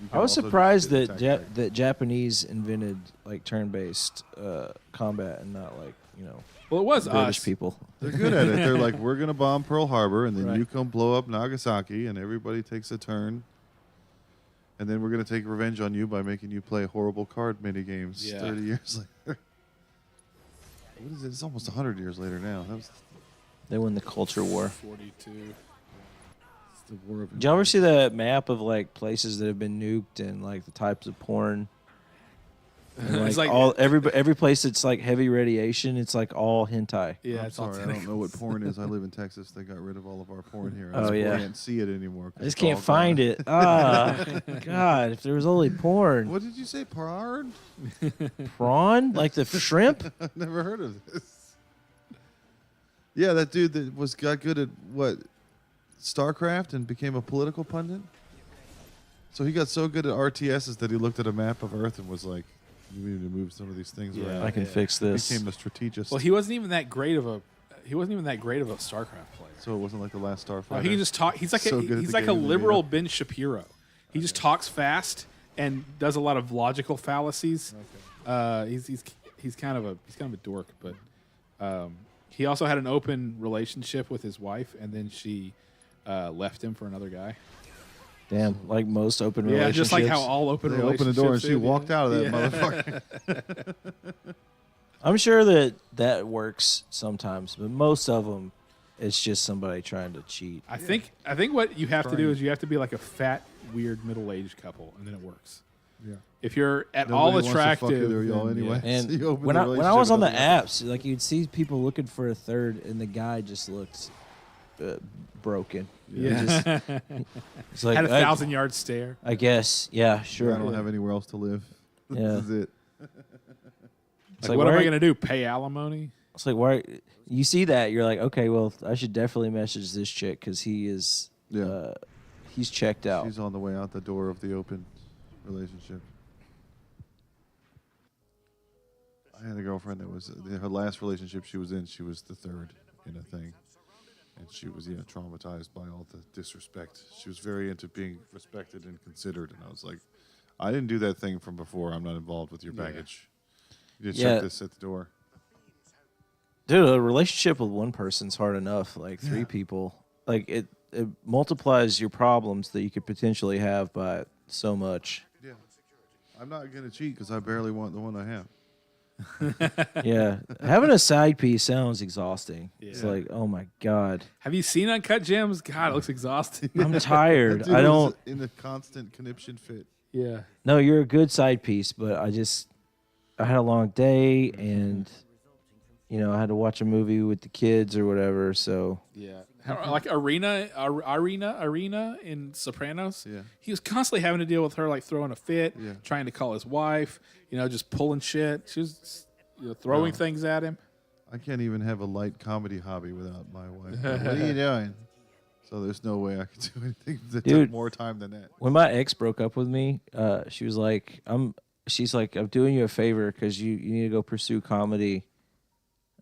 B: I
C: can
B: was
C: also
B: surprised
C: just
B: that
C: attack back.
B: that Japanese invented like turn-based combat and not like
A: Well, it was
B: British
A: us.
B: people.
C: They're good at it. They're like, we're gonna bomb Pearl Harbor, and then
A: Right.
C: you come blow up Nagasaki, and everybody takes a turn. And then we're gonna take revenge on you by making you play horrible card mini games
A: Yeah.
C: 30 years later. What is it? It's almost 100 years later now. That was
B: They won the culture war.
A: 42.
C: the war of.
B: Did y'all ever see the map of like places that have been nuked and like the types of porn? And,
A: It's
B: like
A: like-
B: every place that's like heavy radiation, it's like all hentai.
A: Yeah,
C: I'm
A: it's all
C: sorry, I don't know what porn is. I live in Texas. They got rid of all of our porn here.
B: Oh,
C: I
B: yeah.
C: can't see it anymore.
B: I just can't find it. Ah, God! If there was only porn,
C: What did you say, prawn?
B: prawn like the shrimp.
C: I've never heard of this. Yeah, that dude that got good at what, StarCraft and became a political pundit. So he got so good at RTSs that he looked at a map of Earth and was like, "You need to move some of these things
A: Yeah.
C: around."
B: I can fix this.
C: Became a strategist.
A: Well, he wasn't even that great of a StarCraft player.
C: So it wasn't like the last Starfighter.
A: No, he can just talk. He's like
C: So good at
A: he's
C: the
A: like a
C: game in the
A: liberal
C: game.
A: Ben Shapiro. He just talks fast and does a lot of logical fallacies. He's kind of a dork, but he also had an open relationship with his wife, and then she left him for another guy.
B: Damn, like most open
A: Yeah,
B: relationships.
A: just like how all open
C: They
A: relationships.
C: opened the door and she
A: did,
C: walked
A: yeah.
C: out of that
A: Yeah.
C: motherfucker.
B: I'm sure that works sometimes, but most of them, it's just somebody trying to cheat.
A: I think what you have to do
C: Trying.
A: is you have to be like a fat, weird middle-aged couple, and then it works.
C: Yeah.
A: If you're at
C: Nobody
A: all
C: wants to fuck
A: attractive,
C: either y'all
A: then,
C: anyway.
A: yeah.
B: And
C: So you open
B: when
C: the
B: I was
C: relationship,
B: on the
C: it doesn't
B: apps, like you'd see people looking for a third, and the guy just looked broken.
A: Yeah.
B: It's like
A: had a 1,000-yard stare.
B: I guess, yeah,
C: I
B: sure.
C: don't have anywhere else to live.
B: Yeah.
C: This is it.
B: It's
A: Like,
B: like,
A: what am
B: why
A: I
B: are-
A: going to do? Pay alimony?
B: It's like, why? You see that, you're like, okay, well, I should definitely message this chick because he is,
C: Yeah.
B: he's checked out.
C: She's on the way out the door of the open relationship. I had a girlfriend that was her last relationship she was in. She was the third in a thing, and she was traumatized by all the disrespect. She was very into being respected and considered, and I was like, I didn't do that thing from before. I'm not involved with your
A: Yeah.
C: baggage. You did
B: Yeah.
C: check this at the door.
B: Dude, a relationship with one person's hard enough. Like three people, like it multiplies your problems that you could potentially have by so much.
C: Yeah, I'm not gonna cheat because I barely want the one I have.
B: Yeah, having a side piece sounds exhausting. It's
A: Yeah.
B: like, oh my god,
A: Have you seen Uncut Gems? God, it looks exhausting.
B: I'm tired.
C: Dude
B: I
C: was
B: don't.
C: in a constant conniption fit.
A: Yeah.
B: No, you're a good side piece, but I had a long day, and I had to watch a movie with the kids or whatever. So
A: Yeah. Like Arena in Sopranos.
C: Yeah.
A: He was constantly having to deal with her, like throwing a fit,
C: Yeah.
A: trying to call his wife, just pulling shit. She was throwing things at him.
C: I can't even have a light comedy hobby without my wife. What are you doing? So there's no way I could do anything that took
B: Dude.
C: more time than that.
B: when my ex broke up with me, she was like, I'm doing you a favor because you need to go pursue comedy,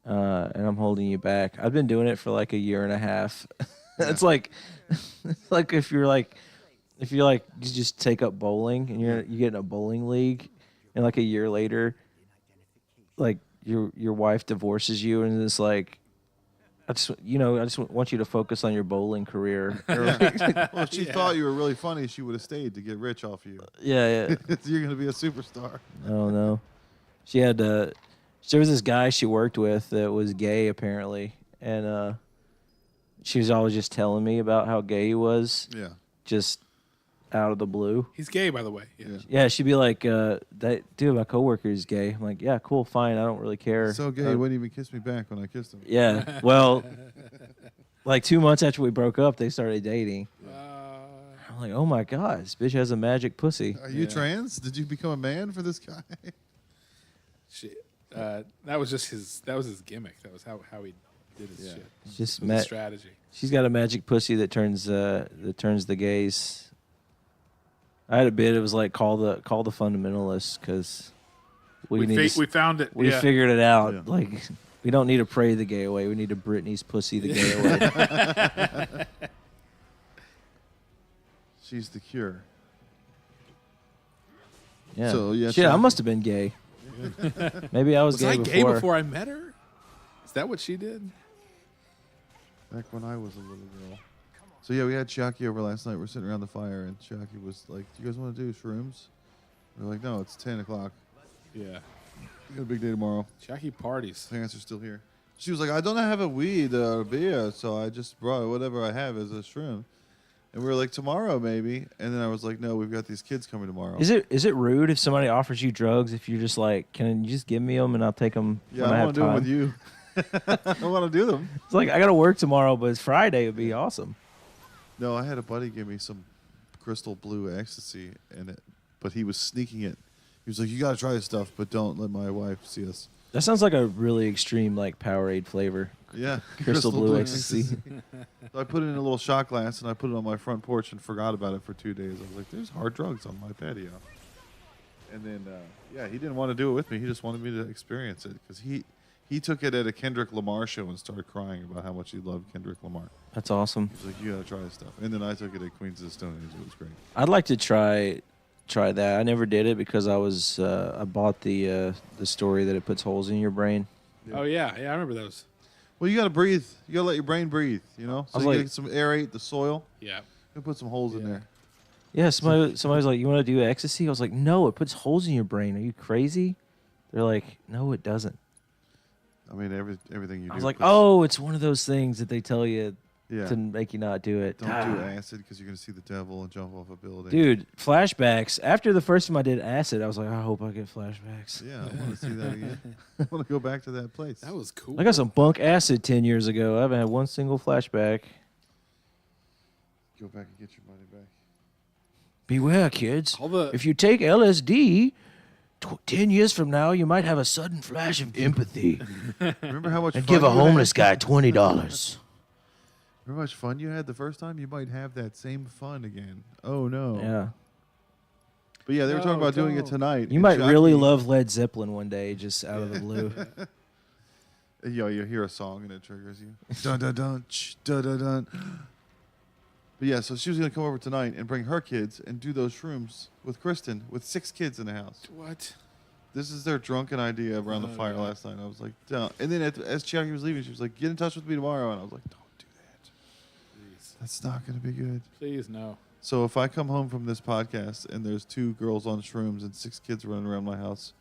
B: and I'm holding you back. I've been doing it for like a year and a half. It's like if you just take up bowling and you get in a bowling league, and like a year later, like your wife divorces you, and it's like, I just want you to focus on your bowling career.
C: Well, if she thought you were really funny, she would have stayed to get rich off you.
B: Yeah.
C: You're going to be a superstar.
B: I don't know. She had there was this guy she worked with that was gay apparently, and she was always just telling me about how gay he was,
C: Yeah.
B: just out of the blue.
A: He's gay, by the way. Yeah.
B: Yeah, she'd be like, "That dude, my coworker is gay." I'm like, "Yeah, cool, fine. I don't really care."
C: So gay, he wouldn't even kiss me back when I kissed him.
B: Yeah, well, like 2 months after we broke up, they started dating. I'm like, "Oh my god, this bitch has a magic pussy."
C: Are you trans? Did you become a man for this guy?
A: Shit. That was just his gimmick. That was how he did his shit.
B: It's just
A: His strategy.
B: She's got a magic pussy that turns the gays. I had a bit. It was like call the fundamentalists because we
A: found it.
B: we
A: Yeah.
B: figured it out.
C: Yeah.
B: Like we don't need to pray the gay away. We need to Britney's pussy the gay away.
C: She's the cure.
B: Yeah.
C: So, yeah,
B: Shit, I
C: Chuck-
B: must have been gay. Maybe I was
A: Was
B: gay
A: I
B: before.
A: gay before I met her? Is that what she did?
C: Back when I was a little girl. So yeah, we had Chiaki over last night. We're sitting around the fire, and Chiaki was like, "Do you guys want to do shrooms?" We're like, "No, it's 10 o'clock.
A: Yeah.
C: We got a big day tomorrow.
A: Jackie parties.
C: Parents are still here." She was like, "I don't have a weed or beer, so I just brought whatever I have as a shroom." And we were like, "Tomorrow, maybe." And then I was like, "No, we've got these kids coming tomorrow."
B: Is it rude if somebody offers you drugs if you're just like, can you just give me them and I'll take them
C: Yeah,
B: when I
C: I
B: have
C: want to do them
B: time?
C: with you. I want to do them.
B: It's like I got to work tomorrow, but it's Friday. It'd be awesome.
C: No, I had a buddy give me some crystal blue ecstasy, but he was sneaking it. He was like, "You got to try this stuff, but don't let my wife see us."
B: That sounds like a really extreme like Powerade flavor.
C: Yeah,
B: Crystal blue ecstasy.
C: So I put it in a little shot glass, and I put it on my front porch and forgot about it for 2 days. I was like, "There's hard drugs on my patio." And then, he didn't want to do it with me. He just wanted me to experience it because he took it at a Kendrick Lamar show and started crying about how much he loved Kendrick Lamar.
B: That's awesome.
C: He's like, "You got to try this stuff." And then I took it at Queens of the Stone Age. It was great.
B: I'd like to try that. I never did it because I bought the story that it puts holes in your brain.
A: Oh yeah, I remember those.
C: Well, you got to breathe. You got to let your brain breathe, So
B: I was
C: you
B: like-
C: get some aerate the soil.
A: Yeah.
C: You put some holes in there.
B: Yeah, somebody was like, "You want to do ecstasy?" I was like, "No, it puts holes in your brain. Are you crazy?" They're like, "No, it doesn't."
C: I mean, everything you do.
B: I was like,
C: puts-
B: "Oh, it's one of those things that they tell you
C: yeah.
B: to make you not do it."
C: Don't do acid because you're going to see the devil and jump off a building.
B: Dude, flashbacks. After the first time I did acid, I was like, I hope I get flashbacks.
C: Yeah, I want to see that again. I want to go back to that place.
A: That was cool.
B: I got some bunk acid 10 years ago. I haven't had one single flashback.
C: Go back and get your money back.
B: Beware, kids.
A: All the-
B: If you take LSD, 10 years from now, you might have a sudden flash of empathy
C: Remember how much
B: and
C: fun
B: give a
C: you had?
B: homeless guy $20.
C: Remember how much fun you had the first time? You might have that same fun again. Oh no.
B: Yeah.
C: But yeah, they were
A: No,
C: talking about doing it
A: don't.
C: tonight.
B: You
C: and
B: might really
C: Jackie-
B: love Led Zeppelin one day, just out of the blue.
C: You hear a song and it triggers you. Dun dun dun dun dun dun. But yeah, so she was gonna come over tonight and bring her kids and do those shrooms with Kristen, with 6 kids in the house.
A: What?
C: This is their drunken idea around the fire last night. I was like, "Don't." And then as Chiaki was leaving, she was like, "Get in touch with me tomorrow." And I was like, "Don't do that.
A: Please.
C: That's not gonna be good."
A: Please no.
C: So if I come home from this podcast and there's 2 girls on shrooms and 6 kids running around my house,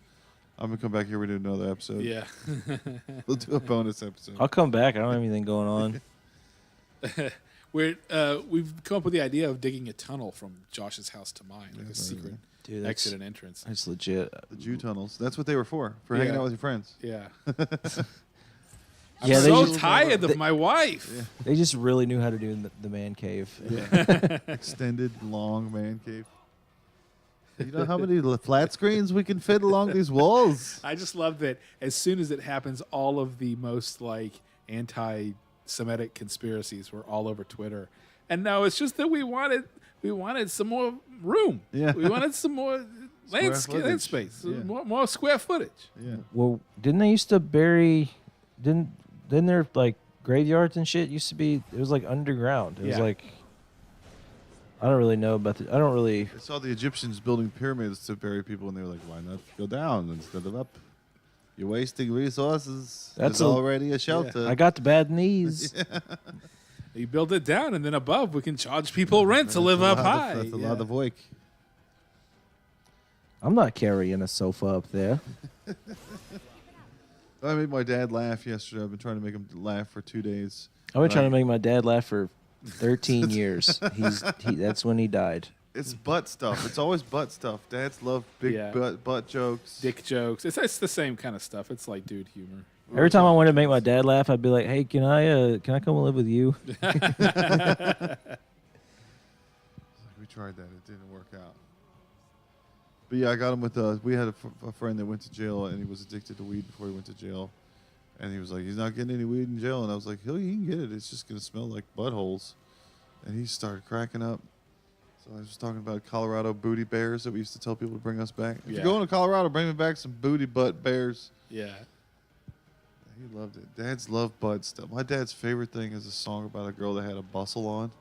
C: I'm gonna come back here. We do another episode.
A: Yeah.
C: We'll do a bonus episode.
B: I'll come back. I don't have anything going on.
A: We've come up with the idea of digging a tunnel from Josh's house to mine, like a secret
B: Dude,
A: exit and entrance.
B: That's legit.
C: The Jew tunnels. That's what they were for hanging out with your friends.
A: Yeah.
B: Yeah,
A: I'm
B: they
A: so
B: just-
A: tired of my wife.
C: Yeah.
B: They just really knew how to do the man cave.
C: Extended, long man cave. You know how many flat screens we can fit along these walls?
A: I just love that as soon as it happens, all of the most like anti-Semitic conspiracies were all over Twitter. And no, it's just that we wanted some more room.
C: Yeah.
A: We wanted some more land
C: footage.
A: space,
C: Yeah.
A: more square footage.
C: Yeah.
B: Well, didn't they used to bury? Didn't there like graveyards and shit used to be? It was like underground. It was
A: Yeah.
B: like I don't really know about the. I don't really.
C: I saw the Egyptians building pyramids to bury people, and they were like, "Why not go down instead of up? You're wasting resources.
B: That's
C: There's
B: a-
C: already a shelter."
B: I got the bad knees.
A: You build it down, and then above we can charge people rent to live up high.
C: That's a
A: Yeah.
C: lot of work.
B: I'm not carrying a sofa up there.
C: I made my dad laugh yesterday. I've been trying to make him laugh for 2 days.
B: I've been trying to
C: Right.
B: make my dad laugh for 13 years. That's when he died.
C: It's butt stuff. It's always butt stuff. Dads love big
A: Yeah.
C: butt jokes.
A: Dick jokes. It's the same kind of stuff. It's like dude humor.
B: Every time I wanted to make my dad laugh, I'd be like, "Hey, can I come and live with you?"
C: We tried that. It didn't work out. But yeah, I got him with we had a friend that went to jail, and he was addicted to weed before he went to jail. And he was like, he's not getting any weed in jail. And I was like, he can get it. It's just going to smell like buttholes. And he started cracking up. So I was talking about Colorado booty bears that we used to tell people to bring us back. If
A: Yeah.
C: you're going to Colorado, bring me back some booty butt bears.
A: Yeah.
C: He loved it. Dads love butt stuff. My dad's favorite thing is a song about a girl that had a bustle on.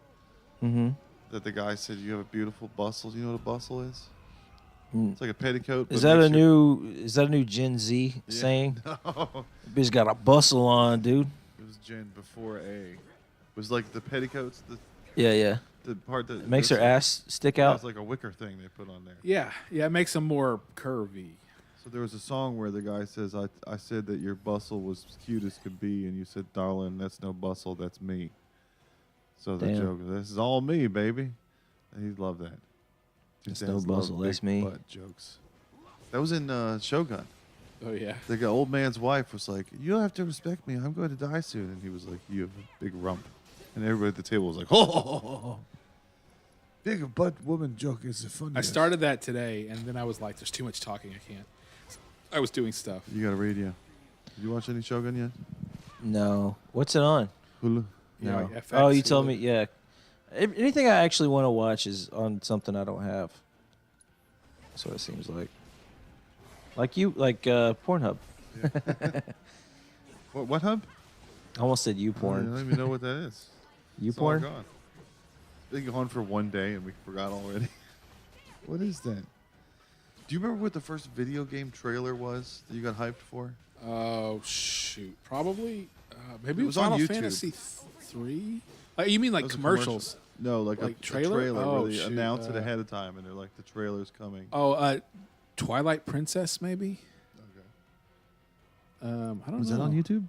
B: Mm-hmm.
C: That the guy said, you have a beautiful bustle. Do you know what a bustle is?
B: Mm.
C: It's like a petticoat.
B: Is
C: but
B: that a
C: makes your-
B: new Gen Z
C: Yeah.
B: saying?
C: No.
B: Bitch got a bustle on, dude.
C: It was Gen before A. It was like the petticoats,
B: Yeah.
C: the part that
B: It makes her ass stick
C: Yeah,
B: out.
C: it's like a wicker thing they put on there.
A: Yeah. It makes them more curvy.
C: So there was a song where the guy says, I said that your bustle was cute as could be, and you said, darling, that's no bustle, that's me. So the
B: Damn.
C: joke, this is all me, baby. And he loved that.
B: That's
C: Dads
B: no
C: love
B: bustle, that's
C: big
B: me.
C: butt jokes. That was in Shogun.
A: Oh yeah.
C: The old man's wife was like, you don't have to respect me. I'm going to die soon. And he was like, you have a big rump. And everybody at the table was like, oh. Big butt woman joke is the funniest.
A: I started that today, and then I was like, "There's too much talking. I can't." I was doing stuff.
C: You got a radio. Did you watch any Shogun yet?
B: No. What's it on?
C: Hulu?
A: Yeah,
B: No.
A: like FX,
B: Oh, you told
A: Hulu.
B: me. Yeah. Anything I actually want to watch is on something I don't have. That's what it seems like. Like Pornhub.
C: What hub?
B: I almost said
C: I
B: YouPorn.
C: don't even know what that is. It's all
B: YouPorn?
C: gone. It's been gone for one day and we forgot already. What is that? Do you remember what the first video game trailer was that you got hyped for?
A: Oh shoot, probably maybe
C: It was on
A: Final
C: YouTube.
A: Fantasy 3. You mean like
C: That was a
A: commercials?
C: No, like
A: Like
C: a
A: trailer?
C: trailer
A: Oh,
C: where they
A: shoot,
C: announce it ahead of time and they're like, the trailer's coming.
A: Oh, Twilight Princess maybe.
C: Okay.
A: I don't
C: Was
A: know.
C: that on YouTube?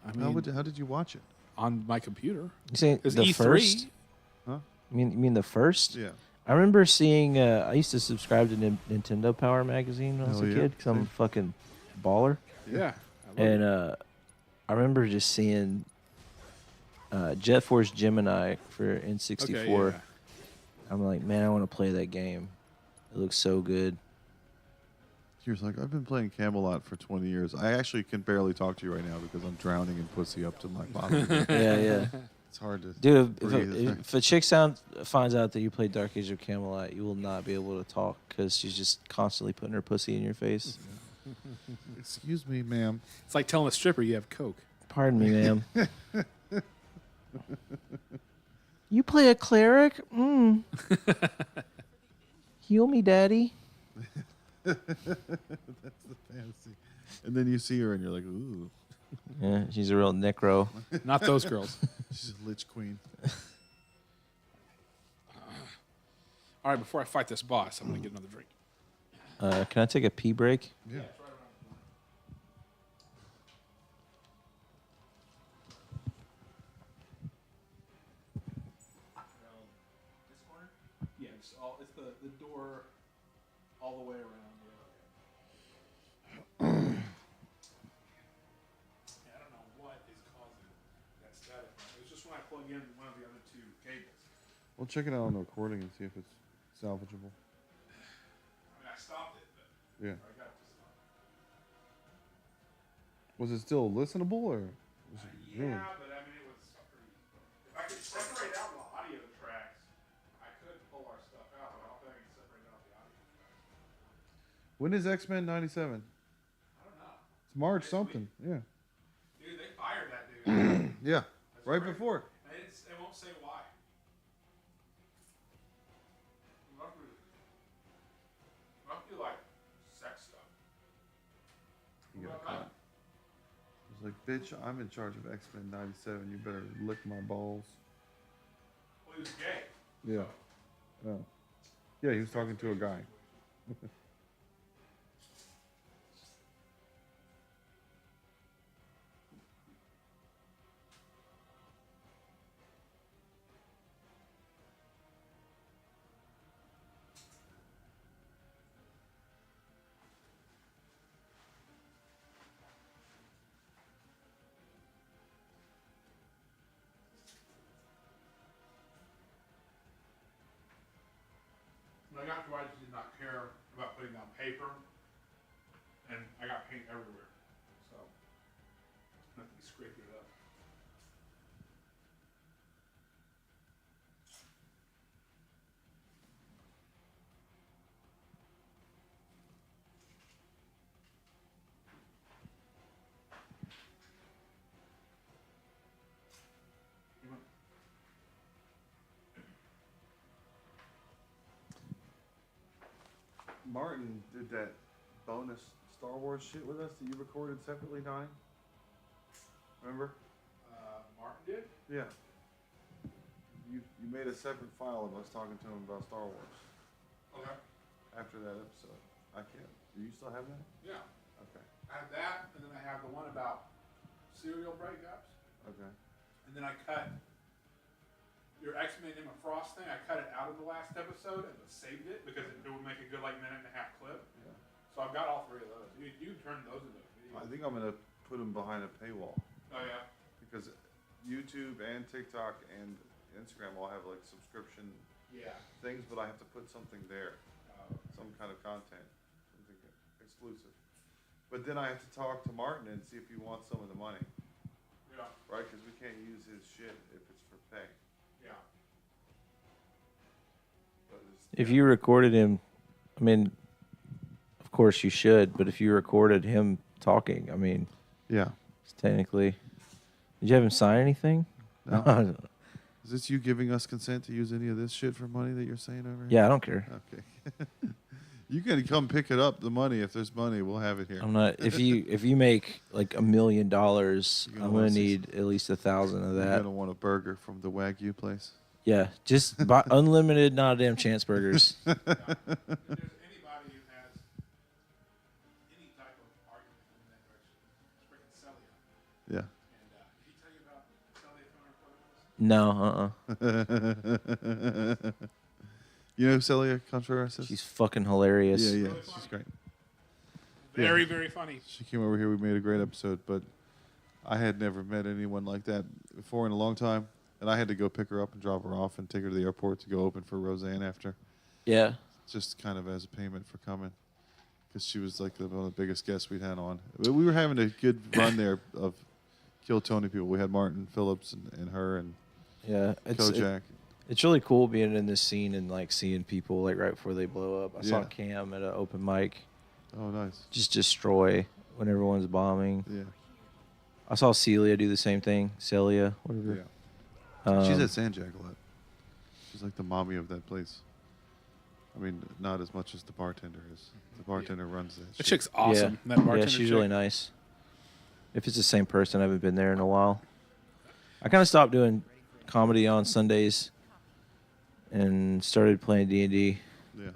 A: I mean,
C: How did you watch it?
A: on my computer.
B: You saying
A: It was
B: the
A: E3.
B: first?
C: Huh?
B: You mean the first?
C: Yeah.
B: I remember seeing. I used to subscribe to Nintendo Power magazine when I was
C: Hell
B: a
C: yeah.
B: kid because I'm a
C: Same.
B: fucking baller.
A: Yeah.
B: And I remember just seeing Jet Force Gemini for N64.
A: Okay, yeah.
B: I'm like, man, I want to play that game. It looks so good.
C: He was like, I've been playing Camelot for 20 years. I actually can barely talk to you right now because I'm drowning in pussy up to my bottom.
B: Yeah.
C: It's hard to.
B: Dude,
C: breathe.
B: if a chick finds out that you play Dark Age of Camelot, you will not be able to talk because she's just constantly putting her pussy in your face.
C: Excuse me, ma'am.
A: It's like telling a stripper you have coke.
B: Pardon me, ma'am. You play a cleric? Heal me, daddy.
C: That's the fantasy. And then you see her and you're like, ooh,
B: Yeah, she's a real necro.
A: Not those girls.
C: she's a lich queen.
A: All right, before I fight this boss, I'm gonna get another drink.
B: Can I take a pee break?
C: Yeah.
A: It's the door all the way around. Yeah. I don't know what is causing that static. It was just when I plug in one of the other two cables.
C: We'll check it out on the recording and see if it's salvageable.
A: I mean, I stopped it, but
C: Yeah.
A: I got it to stop.
C: Was it still listenable or? Was it
A: Yeah, but I mean, it was pretty. If I could separate out the audio tracks, I could pull our stuff out, but I don't think I can separate out the audio tracks.
C: When is X-Men '97?
A: I don't know.
C: It's March
A: Next
C: something. Yeah.
A: Dude, they fired that dude.
C: Yeah.
A: That's
C: Right
A: crazy.
C: before.
A: And it won't say why. Must be like sex stuff.
C: He got
A: What about
C: caught. I was like, bitch, I'm in charge of X-Men '97. You better lick my balls.
A: Well, he was gay.
C: Yeah. Oh. Yeah, he was talking to a guy.
A: When I got to where I just did not care about putting down paper, and I got paint everywhere. So, nothing scraping it up.
C: Martin did that bonus Star Wars shit with us that you recorded separately, Donnie. Remember?
A: Martin did?
C: Yeah. You made a separate file of us talking to him about Star Wars
A: Okay.
C: after that episode. I can't. Do you still have that?
A: Yeah.
C: Okay.
A: I have that, and then I have the one about cereal breakups.
C: Okay.
A: And then I cut your X-Men Emma Frost thing. I cut it out of the last episode and saved it because it would make a good like minute and a half clip.
C: Yeah.
A: So I've got all three of those. You turned those into videos.
C: I think I'm gonna put them behind a paywall
A: Oh yeah.
C: because YouTube and TikTok and Instagram all have like subscription
A: Yeah.
C: things, but I have to put something there,
A: Uh,
C: some kind of content, something exclusive. But then I have to talk to Martin and see if he wants some of the money,
A: yeah.
C: right? Because we can't use his shit if it's for pay.
A: Yeah.
C: But it's,
B: If you recorded him, I mean, of course you should, but if you recorded him talking, I mean,
C: yeah.
B: it's technically. Did you have him sign anything?
C: No. Is this you giving us consent to use any of this shit for money that you're saying over here?
B: Yeah, I don't care.
C: Okay. You can come pick it up, the money. If there's money, we'll have it here.
B: I'm not. If you make like $1 million,
C: You're gonna
B: I'm gonna
C: wanna see
B: need at least 1,000 of
C: You're
B: that.
C: gonna want a burger from the Wagyu place.
B: Yeah, just buy unlimited, not a damn chance burgers.
A: If there's anybody who has any type of argument in that direction, it's freaking Celia.
C: Yeah.
A: And did he tell you about Celia Contreras?
B: No,
C: You know who Celia Contreras is?
B: She's fucking hilarious.
C: yeah,
A: really
C: she's
A: funny.
C: great.
A: Very, very funny.
C: She came over here. We made a great episode, but I had never met anyone like that before in a long time, and I had to go pick her up and drop her off and take her to the airport to go open for Roseanne after,
B: Yeah.
C: just kind of as a payment for coming, because she was like one of the biggest guests we'd had on. But we were having a good run there of Kill Tony people. We had Martin Phillips and her and
B: Yeah.
C: Kojak.
B: It's really cool being in this scene and like seeing people like right before they blow up. I saw
C: Yeah.
B: Cam at an open mic
C: Oh, nice.
B: just destroy when everyone's bombing.
C: Yeah.
B: I saw Celia do the same thing. Celia, whatever.
C: Yeah. She's at Sandjack a lot. She's like the mommy of that place. I mean, not as much as the bartender is. The bartender runs that.
A: That
C: shit.
A: chick's awesome.
B: Yeah.
A: That bartender
B: Yeah, she's
A: chick.
B: really nice. If it's the same person, I haven't been there in a while. I kind of stopped doing comedy on Sundays and started playing D&D.
C: Yeah.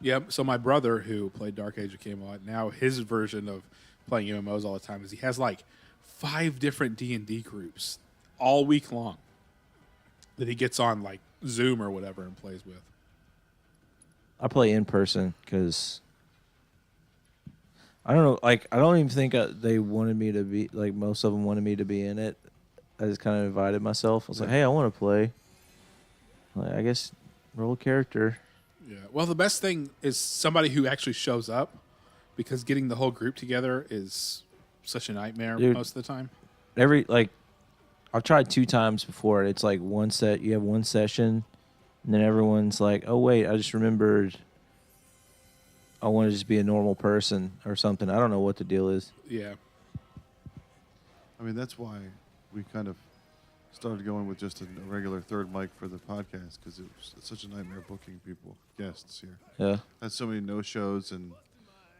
A: Yep. So my brother, who played Dark Age of Camelot, now his version of playing MMOs all the time is he has like 5 different D&D groups all week long that he gets on like Zoom or whatever and plays with.
B: I play in person because I don't know. Like, I don't even think they wanted me to be, like, most of them wanted me to be in it. I just kind of invited myself. I was like, hey, I want to play. Like, I guess roll a character.
A: Yeah. Well, the best thing is somebody who actually shows up, because getting the whole group together is such a nightmare most of the time.
B: I've tried 2 times before. It's like you have one session, and then everyone's like, oh, wait, I just remembered I want to just be a normal person or something. I don't know what the deal is.
A: Yeah.
C: I mean, that's why we kind of started going with just a regular third mic for the podcast, because it's such a nightmare booking guests here.
B: Yeah.
C: I had so many no-shows and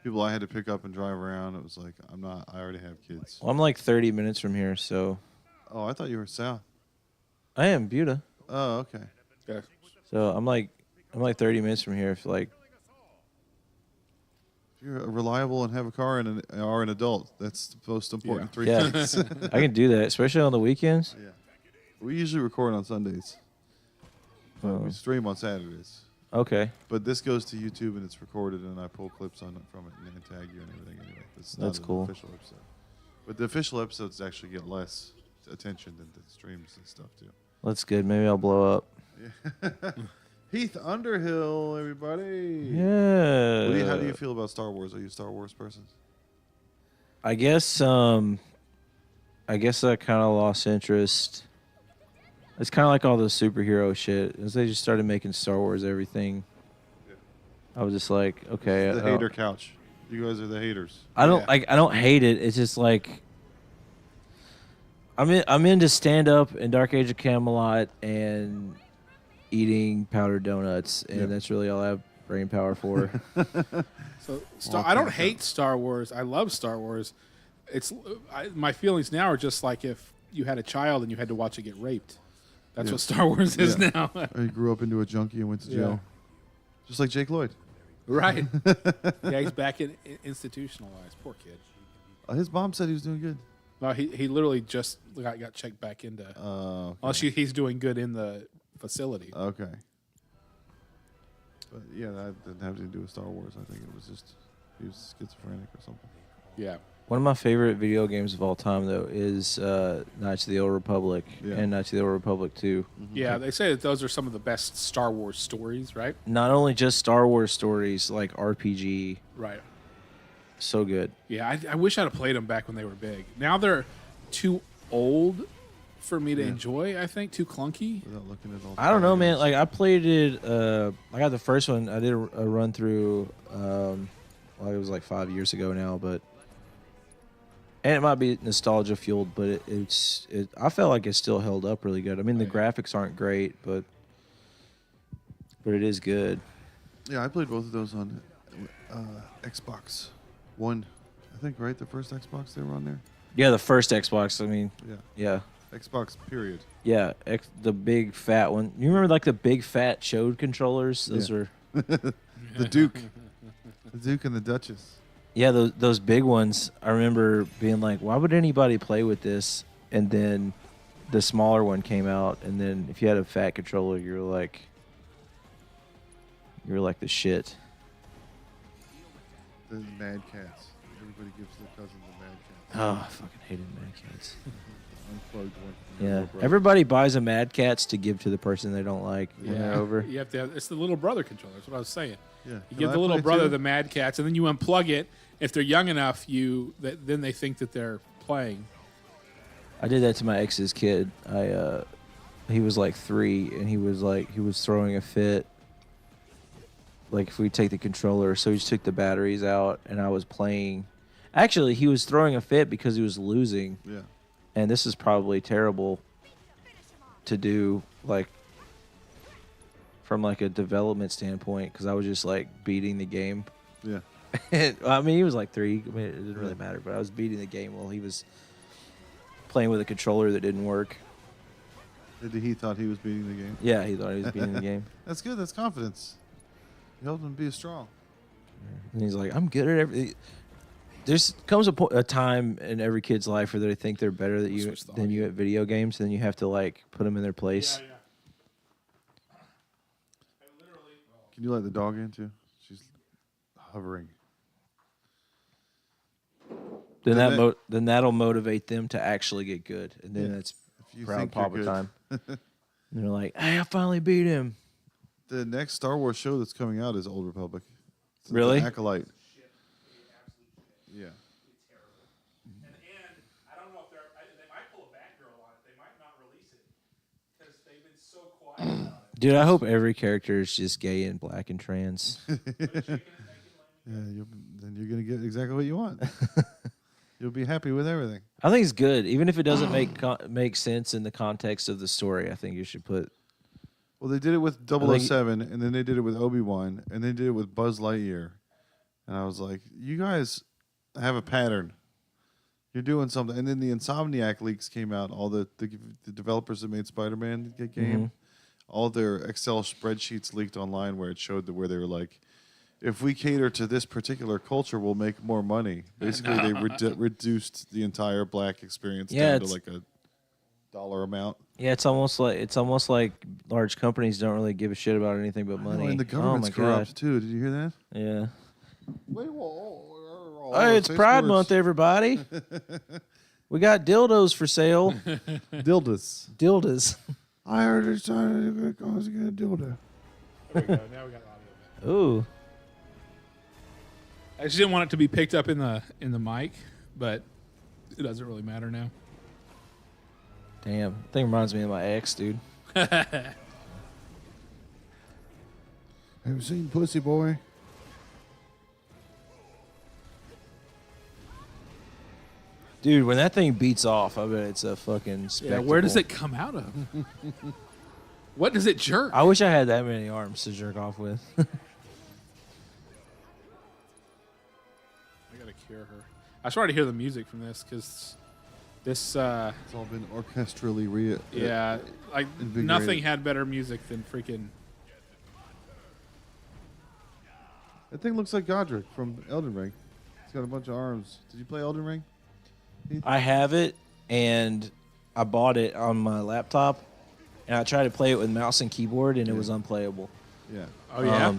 C: people I had to pick up and drive around. It was like, I already have kids.
B: Well, I'm like 30 minutes from here, so.
C: Oh, I thought you were south.
B: I am, Buda.
C: Oh, okay.
A: Yeah.
B: So I'm like 30 minutes from here. If like.
C: If you're reliable and have a car and are an adult, that's the most important 3
B: Yeah.
C: things.
B: I can do that, especially on the weekends.
C: Yeah. We usually record on Sundays. But we stream on Saturdays.
B: Okay.
C: But this goes to YouTube and it's recorded, and I pull clips from it and then tag you and everything anyway.
B: That's cool.
C: Official episode. But the official episodes actually get less attention than the streams and stuff too.
B: That's good. Maybe I'll blow up.
C: Yeah. Heath Underhill, everybody.
B: Yeah.
C: How do you feel about Star Wars? Are you a Star Wars person?
B: I guess I kind of lost interest. It's kind of like all the superhero shit. As they just started making Star Wars everything, I was just like, okay.
C: The hater couch. You guys are the haters.
B: I don't hate it. It's just like I'm into stand up and Dark Age of Camelot and eating powdered donuts, and that's really all I have brain power for.
A: So I don't hate Star Wars. I love Star Wars. My feelings now are just like if you had a child and you had to watch it get raped. That's what Star Wars is now.
C: Or he grew up into a junkie and went to jail. Just like Jake Lloyd.
A: Right. Yeah, he's back institutionalized. Poor kid.
C: His mom said he was doing good.
A: No, he literally just got checked back into.
C: Okay.
A: Well, he's doing good in the facility.
C: Okay. But yeah, that didn't have anything to do with Star Wars. I think it was just he was schizophrenic or something.
A: Yeah.
B: One of my favorite video games of all time, though, is Knights of the Old Republic and Knights of the Old Republic 2.
C: Mm-hmm.
A: Yeah, they say that those are some of the best Star Wars stories, right?
B: Not only just Star Wars stories, like RPG.
A: Right.
B: So good.
A: Yeah, I wish I'd have played them back when they were big. Now they're too old for me to enjoy, I think. Too clunky.
C: Without looking at all.
B: I don't know, man. Like, I played it. I got the first one. I did a run through. It was like 5 years ago now, but. And it might be nostalgia fueled, but I felt like it still held up really good. I mean, the graphics aren't great, but it is good.
C: Yeah, I played both of those on Xbox One. I think, right? The first Xbox they were on there.
B: Yeah, the first Xbox. I mean, yeah.
C: Xbox period.
B: Yeah, the big fat one. You remember like the big fat Chode controllers? Those are
C: the Duke, the Duke and the Duchess.
B: Yeah, those big ones. I remember being like, why would anybody play with this? And then the smaller one came out, and then if you had a fat controller, you're like the shit.
C: The Mad Cats. Everybody gives their cousins a Mad Cat.
B: Oh, I fucking hated Mad Cats.
C: Unplugged one.
B: Yeah, everybody buys a Mad Cats to give to the person they don't like when they're over.
A: You have to. It's the little brother controller. That's what I was saying.
C: Yeah.
A: You give the little brother the Mad Cats, and then you unplug it. If they're young enough, then they think that they're playing.
B: I did that to my ex's kid. He was like 3, and he was throwing a fit. Like if we take the controller, so he just took the batteries out, and I was playing. Actually, he was throwing a fit because he was losing.
C: Yeah.
B: And this is probably terrible to do, like from like a development standpoint, because I was just like beating the game.
C: Yeah.
B: I mean, he was like 3. I mean, it didn't really matter, but I was beating the game while he was playing with a controller that didn't work.
C: He thought he was beating the game.
B: Yeah, he thought he was beating the game.
C: That's good. That's confidence. You helped him be strong.
B: And he's like, I'm good at everything. There's comes a time in every kid's life where they think they're better than you at video games, and then you have to like put them in their place.
C: Can you let the dog in too? She's hovering.
B: Then that'll motivate them to actually get good, and then it's
C: If you
B: proud
C: think you're
B: papa
C: good.
B: time. And they're like, "Hey, I finally beat him."
C: The next Star Wars show that's coming out is Old Republic. It's
B: Really?
C: The Acolyte. Yeah.
A: And I don't know if they might pull a Batgirl on it. They might not release it because they've been so quiet about it.
B: Dude, I hope every character is just gay and black and trans.
C: Yeah, then you're gonna get exactly what you want. You'll be happy with everything.
B: I think it's good, even if it doesn't make sense in the context of the story. I think you should put.
C: Well, they did it with 007, and then they did it with Obi-Wan, and they did it with Buzz Lightyear. And I was like, you guys have a pattern. You're doing something. And then the Insomniac leaks came out. All the developers that made Spider-Man game, all their Excel spreadsheets leaked online where it showed where they were like, if we cater to this particular culture, we'll make more money. Basically, they reduced the entire black experience down to like a dollar amount.
B: Yeah, it's almost like large companies don't really give a shit about anything but money.
C: And the government's corrupt too. Did you hear that?
B: Yeah.
C: Oh,
B: Hey, it's Pride Month, everybody. We got dildos for sale. Dildos.
C: I heard it's time to go get a dildo.
A: There we go. Now we got audio.
B: Ooh.
A: I just didn't want it to be picked up in the mic, but it doesn't really matter now.
B: Damn. That thing reminds me of my ex, dude.
C: Have you seen Pussy Boy?
B: Dude, when that thing beats off, I bet it's a fucking spectacle.
A: Yeah, where does it come out of? What does it jerk?
B: I wish I had that many arms to jerk off with.
A: I gotta cure her. I started to hear the music from this because this.
C: It's all been orchestrally
A: Yeah, like
C: invigorated.
A: nothing had better music than freaking.
C: That thing looks like Godric from Elden Ring. It's got a bunch of arms. Did you play Elden Ring?
B: I have it, and I bought it on my laptop, and I tried to play it with mouse and keyboard, and it was unplayable.
C: Yeah.
A: Oh yeah,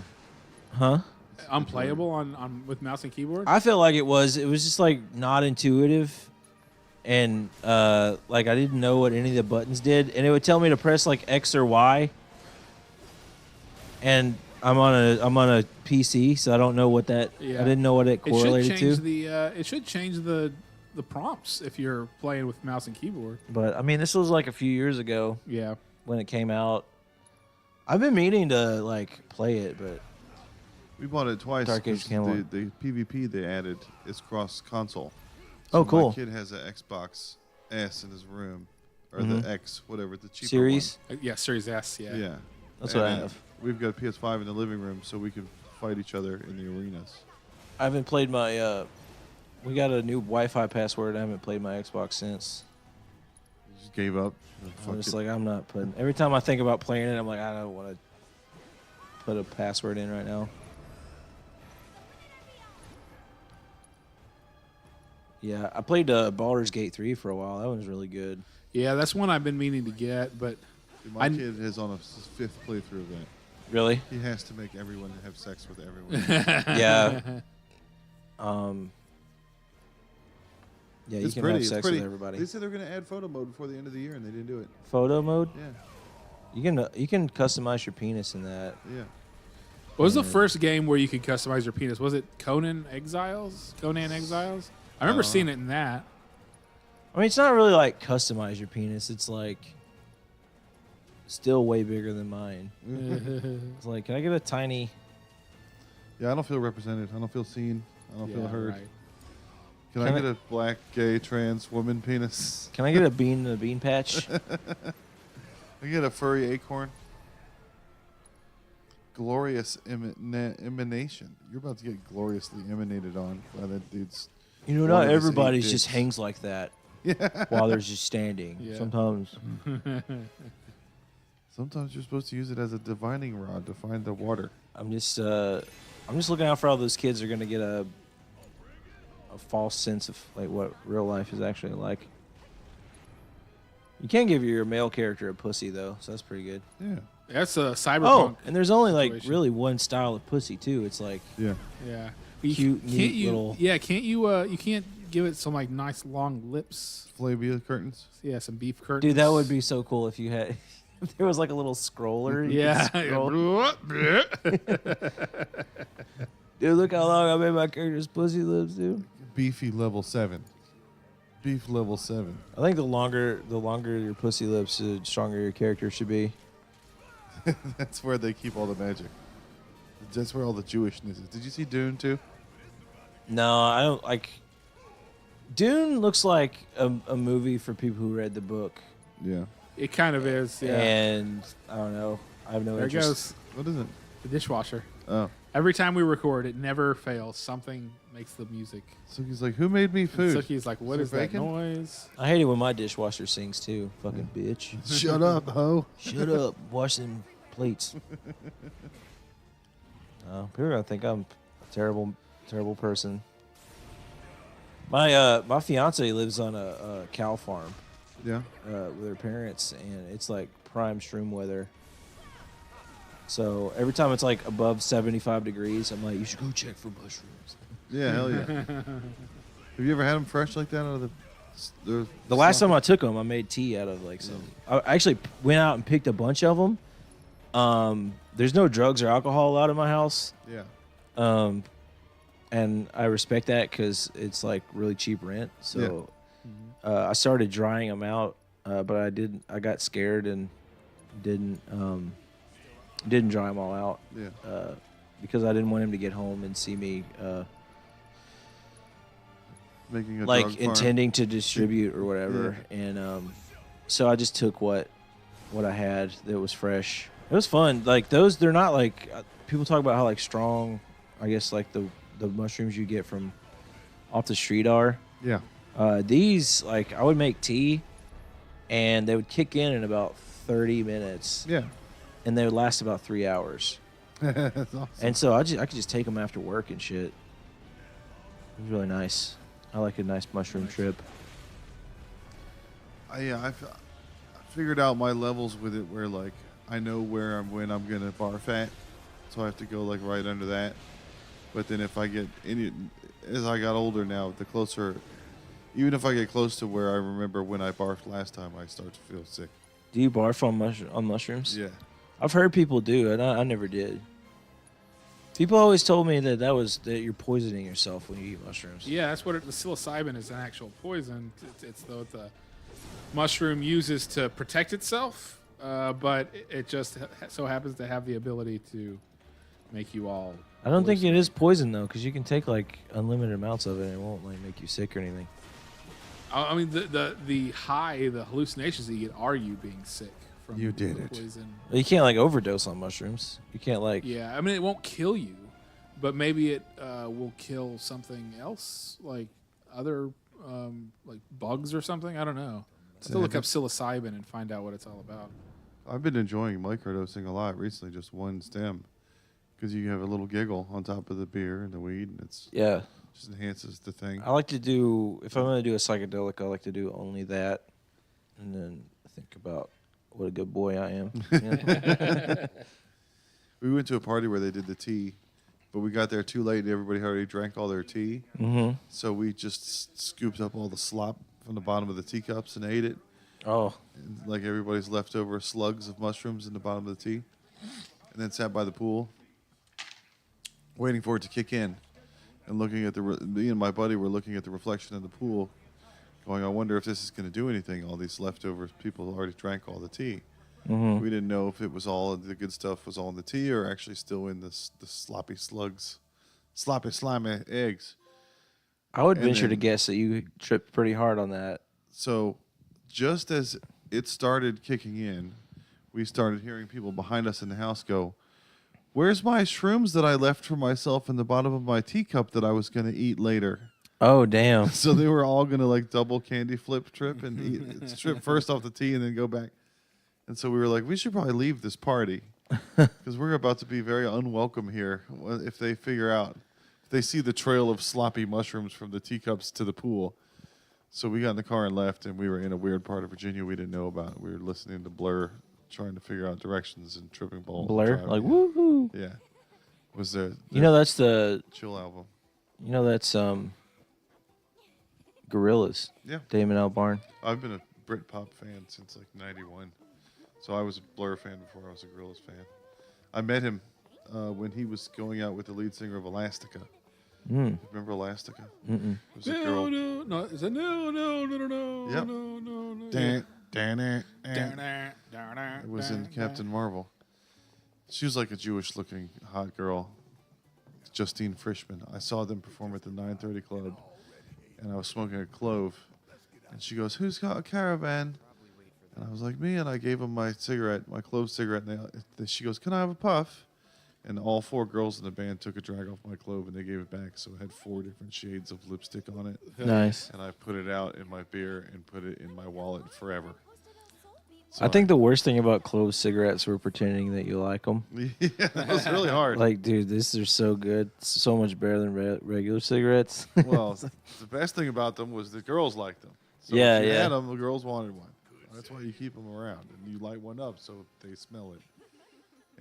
B: Huh?
A: unplayable on with mouse and keyboard.
B: I felt like it was just like not intuitive, and like I didn't know what any of the buttons did, and it would tell me to press like X or Y, and I'm on a PC, so I don't know what that.
A: Yeah.
B: I didn't know what it
A: It should
B: correlated
A: change
B: to.
A: it should change the prompts if you're playing with mouse and keyboard.
B: But I mean, this was like a few years ago
A: Yeah.
B: when it came out. I've been meaning to like play it, but
C: We bought it twice.
B: Dark Age
C: 'cause
B: Camelot.
C: the PvP they added is cross console.
B: Oh, cool.
C: My kid has an Xbox S in his room, or the X, whatever, the cheaper
B: Series.
A: Yeah, Series S. Yeah.
C: one. Yeah.
B: That's what I
C: And
B: have.
C: We've got PS5 in the living room, so we can fight each other in the arenas.
B: I haven't played my. We got a new Wi-Fi password. I haven't played my Xbox since.
C: You just gave up.
B: I'm just like, I'm not putting. Every time I think about playing it, I'm like, I don't want to put a password in right now. Yeah, I played Baldur's Gate 3 for a while. That one was really good.
A: Yeah, that's one I've been meaning to get, but
C: My kid is on his 5th playthrough of that.
B: Really?
C: He has to make everyone have sex with everyone.
B: Yeah. Yeah, you
C: It's
B: can
C: pretty.
B: have
C: It's
B: sex
C: pretty.
B: with everybody.
C: They said they were going to add photo mode before the end of the year, and they didn't do it.
B: Photo mode?
C: Yeah.
B: You can customize your penis in that.
C: Yeah.
A: what was the first game where you could customize your penis? Was it Conan Exiles? Conan Exiles? I remember seeing it in that.
B: I mean, it's not really like customize your penis. It's like still way bigger than mine. It's like, can I get a tiny?
C: Yeah, I don't feel represented. I don't feel seen. I don't feel heard.
A: Right.
C: Can I get a black, gay, trans woman penis?
B: Can I get a bean in a bean patch?
C: Can I get a furry acorn? Glorious emanation. You're about to get gloriously emanated on by that dude's.
B: You know,
C: one
B: not
C: of his 8
B: everybody's just
C: dicks.
B: hangs like that while they're just standing.
A: Yeah.
B: Sometimes.
C: Sometimes you're supposed to use it as a divining rod to find the water.
B: I'm just looking out for all those kids who are gonna get a false sense of like what real life is actually like. You can't give your male character a pussy though, so that's pretty good.
C: Yeah.
A: That's a cyberpunk.
B: Oh, and there's only like
A: situation.
B: really one style of pussy too. It's like
C: Yeah.
A: Yeah.
B: Cute,
A: can't
B: neat
A: you,
B: little-
A: Yeah, can't you? You can't give it some like nice long lips.
C: Flavia curtains.
A: Yeah, some beef curtains.
B: dude, that would be so cool if you had. If there was like a little scroller. You
A: Yeah.
B: could scroll. Dude, look how long I made my character's pussy lips, dude.
C: Beefy level 7. Beef level 7.
B: I think the longer your pussy lips, the stronger your character should be.
C: That's where they keep all the magic. That's where all the Jewishness is. Did you see Dune too?
B: No, I don't like. Dune looks like a movie for people who read the book,
C: Yeah.
A: It kind of is. Yeah.
B: and I don't know. I have no
A: There it
B: interest.
A: goes.
C: What is it?
A: The dishwasher.
C: Oh.
A: Every time we record, it never fails. Something makes the music.
C: Suki's like, who made me
A: And
C: food?
A: Suki's like, what
C: Is
A: is
C: there
A: that
C: bacon?
A: noise?
B: I hate it when my dishwasher sings too. Fucking bitch.
C: Shut up, ho.
B: Shut up. Wash them plates. People are gonna think I'm a terrible person. My fiance lives on a cow farm
C: Yeah.
B: with her parents, and it's like prime shroom weather. So every time it's like above 75 degrees, I'm like, you should go check for mushrooms.
C: Yeah, hell yeah. Have you ever had them fresh like that out of the
B: The last time I took them, I made tea out of like some. I actually went out and picked a bunch of them. There's no drugs or alcohol allowed in my house.
C: Yeah.
B: And I respect that because it's like really cheap rent. So I started drying them out, but I got scared and didn't dry them all out
C: Yeah.
B: because I didn't want him to get home and see me
C: Making a
B: like
C: drug farm.
B: intending to distribute or whatever. And so I just took what I had that was fresh. It was fun. Like those, they're not like people talk about how like strong, I guess like the mushrooms you get from off the street are.
C: Yeah.
B: These, like, I would make tea, and they would kick in about 30 minutes,
C: Yeah.
B: and they would last about 3 hours.
C: That's awesome.
B: And so I could just take them after work and shit. It was really nice. I like a nice mushroom trip.
C: I figured out my levels with it where like I know when I'm gonna barf at, so I have to go like right under that. But then if I get as I got older now, the closer, even if I get close to where I remember when I barfed last time, I start to feel sick.
B: Do you barf on mushrooms?
C: Yeah.
B: I've heard people do, and I never did. People always told me that you're poisoning yourself when you eat mushrooms.
A: Yeah, that's what the psilocybin is, an actual poison. It's what the mushroom uses to protect itself, but it just so happens to have the ability to make you all.
B: I don't think it is poison though, because you can take like unlimited amounts of it, and it won't like make you sick or anything.
A: I mean, the high, the hallucinations that you get are you being sick from
C: You did
A: the
C: it.
A: poison.
B: You can't like overdose on mushrooms. You can't like.
A: Yeah, I mean, it won't kill you, but maybe it will kill something else, like other like bugs or something. I don't know. I have to look up psilocybin and find out what it's all about.
C: I've been enjoying microdosing a lot recently, just one stem, because you have a little giggle on top of the beer and the weed, and it's
B: Yeah,
C: just enhances the thing.
B: I like to do. If I'm gonna do a psychedelic, I like to do only that, and then think about what a good boy I am. Yeah.
C: We went to a party where they did the tea, but we got there too late and everybody had already drank all their tea.
B: Mm-hmm.
C: So we just scooped up all the slop from the bottom of the teacups and ate it.
B: Oh,
C: And like everybody's leftover slugs of mushrooms in the bottom of the tea. And then sat by the pool, waiting for it to kick in. And looking at me and my buddy were looking at the reflection in the pool, going, I wonder if this is going to do anything. All these leftovers, people already drank all the tea.
B: mm-hmm.
C: We didn't know if it was all the good stuff was all in the tea or actually still in the sloppy slugs, sloppy slimy eggs.
B: I would
C: And
B: venture to
C: then-
B: guess that you tripped pretty hard on that.
C: So just as it started kicking in, we started hearing people behind us in the house go, where's my shrooms that I left for myself in the bottom of my teacup that I was going to eat later?
B: Oh, damn.
C: So they were all going to like double candy flip trip and eat, trip first off the tea and then go back. And so we were like, we should probably leave this party because we're about to be very unwelcome here if they figure out, if they see the trail of sloppy mushrooms from the teacups to the pool. So we got in the car and left, and we were in a weird part of Virginia we didn't know about. We were listening to Blur trying to figure out directions and tripping balls.
B: Blur,
C: driving.
B: like woohoo.
C: Yeah. Was there?
B: You know that's the.
C: Chill album.
B: You know that's Gorillaz.
C: Yeah.
B: Damon Albarn.
C: I've been a Britpop fan since like '91, so I was a Blur fan before I was a Gorillaz fan. I met him when he was going out with the lead singer of Elastica. Remember Elastica?
B: Mm-mm.
C: It was a girl.
A: No, is it no.
C: Yep.
A: No.
C: It was in Captain Marvel. She was like a Jewish-looking hot girl, Justine Frischman. I saw them perform at the 930 Club, and I was smoking a clove. And she goes, "Who's got a caravan?" And I was like, "Me." And I gave him my cigarette, my clove cigarette. And she goes, "Can I have a puff?" And all 4 girls in the band took a drag off my clove, and they gave it back. So it had 4 different shades of lipstick on it.
B: Nice.
C: And I put it out in my beer and put it in my wallet forever. So
B: I think the worst thing about clove cigarettes were pretending that you like them.
C: Yeah, that was really hard.
B: Like, dude, these are so good. So much better than regular cigarettes.
C: Well, the best thing about them was the girls liked them. So
B: Yeah,
C: if you
B: yeah.
C: had them, the girls wanted one. That's why you keep them around. And you light one up so they smell it.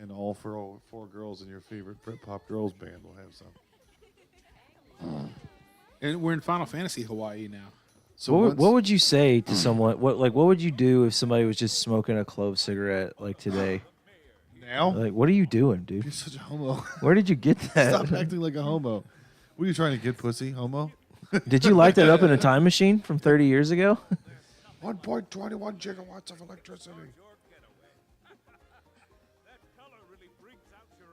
C: And all 4 girls in your favorite Britpop girls band will have some.
A: And we're in Final Fantasy Hawaii now.
C: So
B: What would you say to someone? What would you do if somebody was just smoking a clove cigarette like today?
C: now?
B: Like, what are you doing,
C: You're
B: dude?
C: such a homo.
B: Where did you get that?
C: Stop acting like a homo. What are you trying to get, pussy? Homo?
B: Did you light that up in a time machine from 30 years ago?
C: 1.21 gigawatts of electricity.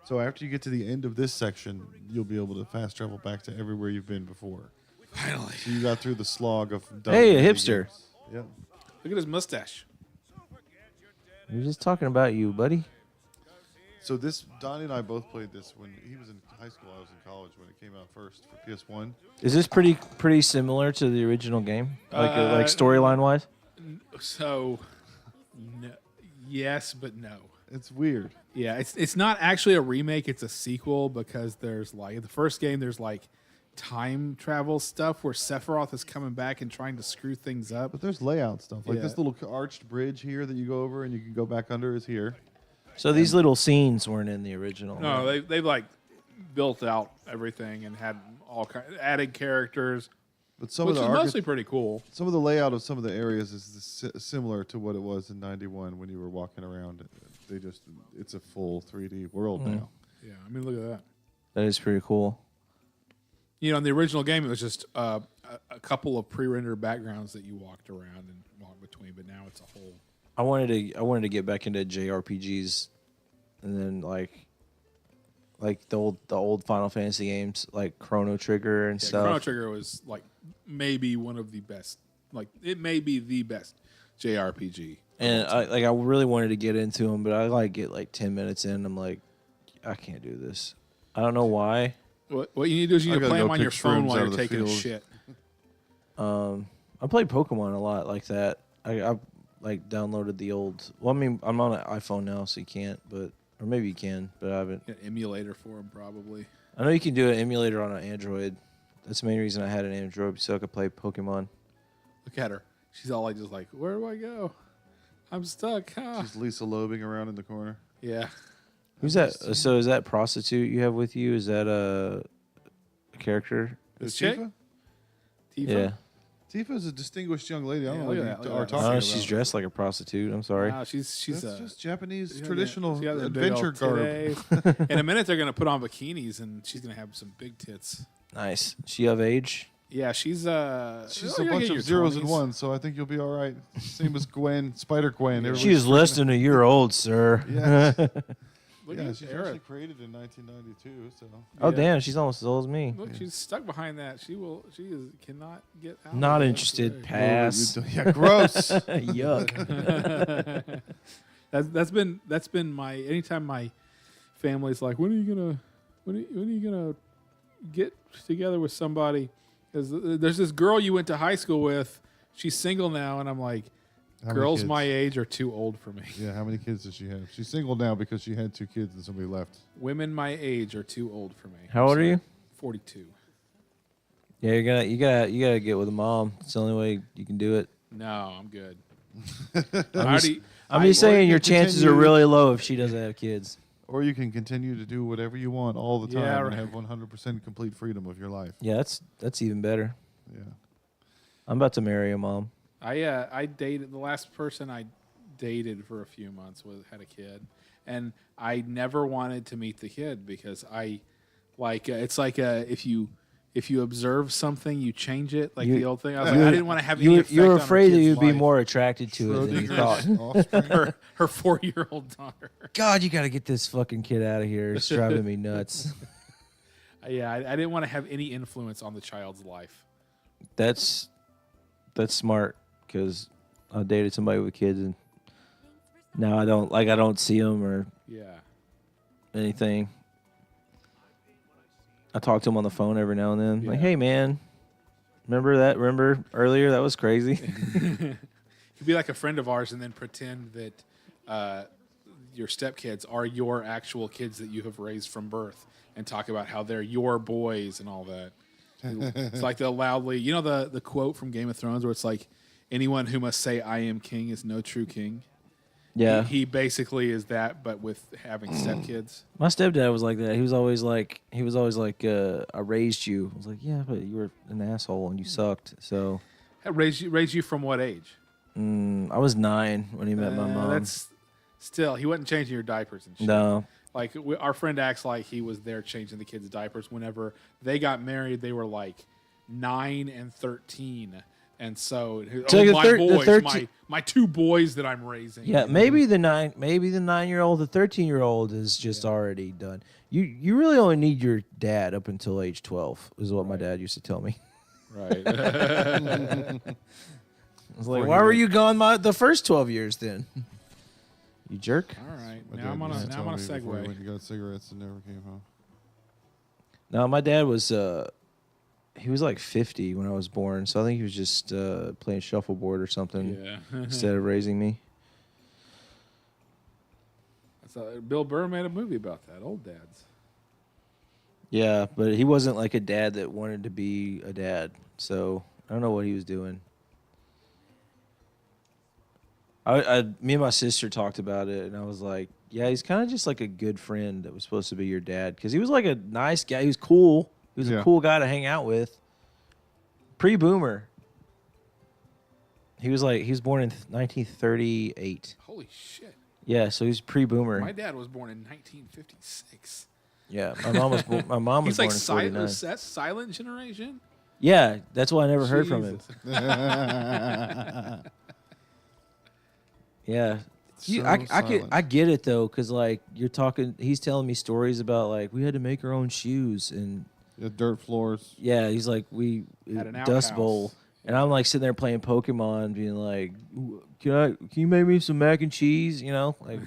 C: So after you get to the end of this section, you'll be able to fast travel back to everywhere you've been before.
A: Finally.
C: So you got through the slog of...
B: Hey, a hipster.
C: Yep.
A: Look at his mustache.
B: We're just talking about you, buddy.
C: So Donnie and I both played this when he was in high school. I was in college when it came out first for PS1.
B: Is this pretty similar to the original game, like storyline wise?
A: So, no, yes, but no.
C: It's weird.
A: Yeah, it's not actually a remake. It's a sequel because there's like the first game. There's like time travel stuff where Sephiroth is coming back and trying to screw things up.
C: But there's layout stuff. Like
A: Yeah.
C: this little arched bridge here that you go over and you can go back under is here.
B: So these little scenes weren't in the original.
A: No, they've like built out everything and had added characters,
C: But some
A: which
C: of
A: is
C: the
A: mostly pretty cool.
C: some of the layout of some of the areas is similar to what it was in '91 when you were walking around. It's a full 3D world now.
A: Yeah, I mean, look at that.
B: That is pretty cool.
A: You know, in the original game, it was just a couple of pre-rendered backgrounds that you walked around and walked between, but now it's a whole.
B: I wanted to get back into JRPGs, and then like the old Final Fantasy games like Chrono Trigger and stuff.
A: Chrono Trigger was like maybe one of the best. Like it may be the best JRPG.
B: And I really wanted to get into them, but I get like 10 minutes in, I'm like, I can't do this. I don't know why.
A: What you need to do is you
C: I
A: need to
C: gotta
A: play
C: go
A: them on your
C: pick
A: phone
C: shrooms
A: while
C: out
A: you're
C: of the
A: taking a
C: field.
A: shit.
B: I played Pokemon a lot like that. I like downloaded the old. Well, I mean, I'm on an iPhone now, so you can't, but or maybe you can, but I haven't.
A: An emulator for them, probably.
B: I know you can do an emulator on an Android. That's the main reason I had an Android, so I could play Pokemon.
A: Look at her. She's all like, just like, where do I go? I'm stuck. Huh?
C: She's Lisa Lobing around in the corner.
A: Yeah.
B: Who's that? So is that prostitute you have with you? Is that a character?
A: This
C: Is
A: chick?
C: Tifa?
A: Tifa?
B: Yeah.
C: Tifa's a distinguished young lady. I don't
A: Yeah,
C: know
A: look
C: what
A: at
C: you
A: that,
C: are
A: look at that.
C: talking
B: Oh,
C: about.
B: she's dressed like a prostitute. I'm sorry.
A: Wow, she's
C: That's just Japanese
A: she got
C: traditional
A: she got that big
C: adventure
A: old
C: garb.
A: titties. In a minute, they're gonna put on bikinis, and she's gonna have some big tits.
B: Nice. She of age?
A: Yeah, she's
C: She's
A: oh,
C: a
A: you're
C: bunch
A: in your
C: of zeros
A: 20s.
C: and ones, so I think you'll be all right. Same as Gwen, Spider Gwen.
B: She
C: Everybody's
B: is less than a year old, sir.
C: Yes.
A: Look
C: Yeah,
A: at
C: she's
A: Eric.
C: actually created in 1992. So
B: Oh,
A: Yeah.
B: damn. She's almost as old as me.
A: Look, she's stuck behind that. She cannot get out.
B: Not
A: of that
B: interested.
A: today.
B: Pass.
C: Yeah, gross.
B: Yuck.
A: That's been my anytime my family's like, when are you gonna get together with somebody? Because there's this girl you went to high school with. She's single now, and I'm like,
C: How many
A: girls
C: kids?
A: my age are too old for me.
C: Yeah, how many kids does she have? She's single now because she had 2 kids and somebody left.
A: Women my age are too old for me.
B: How old are you?
A: 42.
B: Yeah, you gotta get with a mom. It's the only way you can do it.
A: No, I'm good. I
B: I'm just
C: Or
B: saying
C: you
B: your
C: can
B: chances are
C: continue-
B: really low if she doesn't have kids.
C: Or you can continue to do whatever you want all the time
A: Yeah,
C: and
A: right.
C: have 100% complete freedom of your life.
B: Yeah, that's even better.
C: Yeah.
B: I'm about to marry a mom.
A: I dated the last person I dated for a few months had a kid, and I never wanted to meet the kid because I like it's like if you observe something, you change it, like
B: You-
A: the old thing. I was like, I didn't want to have any effect
B: You're
A: on her
B: afraid that
A: kid's
B: you'd be
A: life.
B: more attracted to it than you thought.
C: Schrodinger's offspring.
A: her 4-year-old daughter.
B: God, you got to get this fucking kid out of here. It's driving me nuts.
A: Yeah, I didn't want to have any influence on the child's life.
B: That's smart because I dated somebody with kids and now I don't see them or
A: Yeah.
B: anything. I talk to him on the phone every now and then. Like,
A: Yeah.
B: hey man, remember earlier? That was crazy.
A: You'd be like a friend of ours and then pretend that your stepkids are your actual kids that you have raised from birth and talk about how they're your boys and all that. It's like they'll loudly, the quote from Game of Thrones where it's like, anyone who must say I am king is no true king.
B: Yeah.
A: He basically is that, but with having stepkids.
B: My stepdad was like that. He was always like, I raised you. I was like, yeah, but you were an asshole and you sucked. So
A: Raised you from what age?
B: I was 9 when he met my mom.
A: That's still, he wasn't changing your diapers and shit.
B: No.
A: Like, our friend acts like he was there changing the kids' diapers. Whenever they got married, they were like 9 and 13. And so,
B: So
A: my
B: the
A: boys,
B: 13
A: my 2 boys that I'm raising.
B: Yeah, maybe the 9-year-old, the 13-year-old is just already done. You really only need your dad up until age 12, is what my dad used to tell me.
A: Right.
B: I was like, why were you gone the first 12 years then? You jerk.
A: All right.
C: My
A: Now
C: dad
A: I'm on
C: used
A: a
C: to tell me before he
A: segue.
C: went and got cigarettes and never came home.
B: No, my dad was he was like 50 when I was born, so I think he was just playing shuffleboard or something
A: Yeah.
B: instead of raising me.
A: Bill Burr made a movie about that. Old dads.
B: Yeah, but he wasn't like a dad that wanted to be a dad, so I don't know what he was doing. Me and my sister talked about it, and I was like, yeah, he's kind of just like a good friend that was supposed to be your dad. Because he was like a nice guy. He was cool. He was a cool guy to hang out with. Pre-boomer. He was born in 1938.
A: Holy shit.
B: Yeah, so he's pre-boomer.
A: My dad was born in 1956.
B: Yeah, my mom was
A: He's
B: born
A: like
B: in 49.
A: that's silent generation?
B: Yeah, that's why I never heard from him.
A: Jesus.
B: Yeah.
C: So
B: I get it though, because like he's telling me stories about like we had to make our own shoes and
C: Yeah, dirt floors.
B: yeah, he's like we
A: Had an
B: dust
A: outhouse.
B: bowl, and I'm like sitting there playing Pokemon, being like, can you make me some mac and cheese? You know, like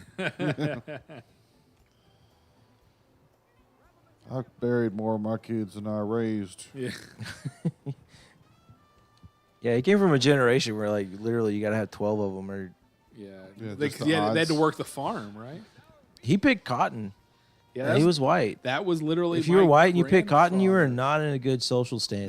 C: I buried more of my kids than I raised.
A: Yeah.
B: yeah, he came from a generation where like literally you got to have 12 of them, or
A: Yeah.
C: Yeah,
A: They,
C: just the
A: they had to
C: odds.
A: work the farm, right?
B: he picked cotton.
A: Yeah.
B: And he was white.
A: That was literally
B: If you were
A: my
B: white and you picked cotton, you were
A: grandfather.
B: not in a good social standing.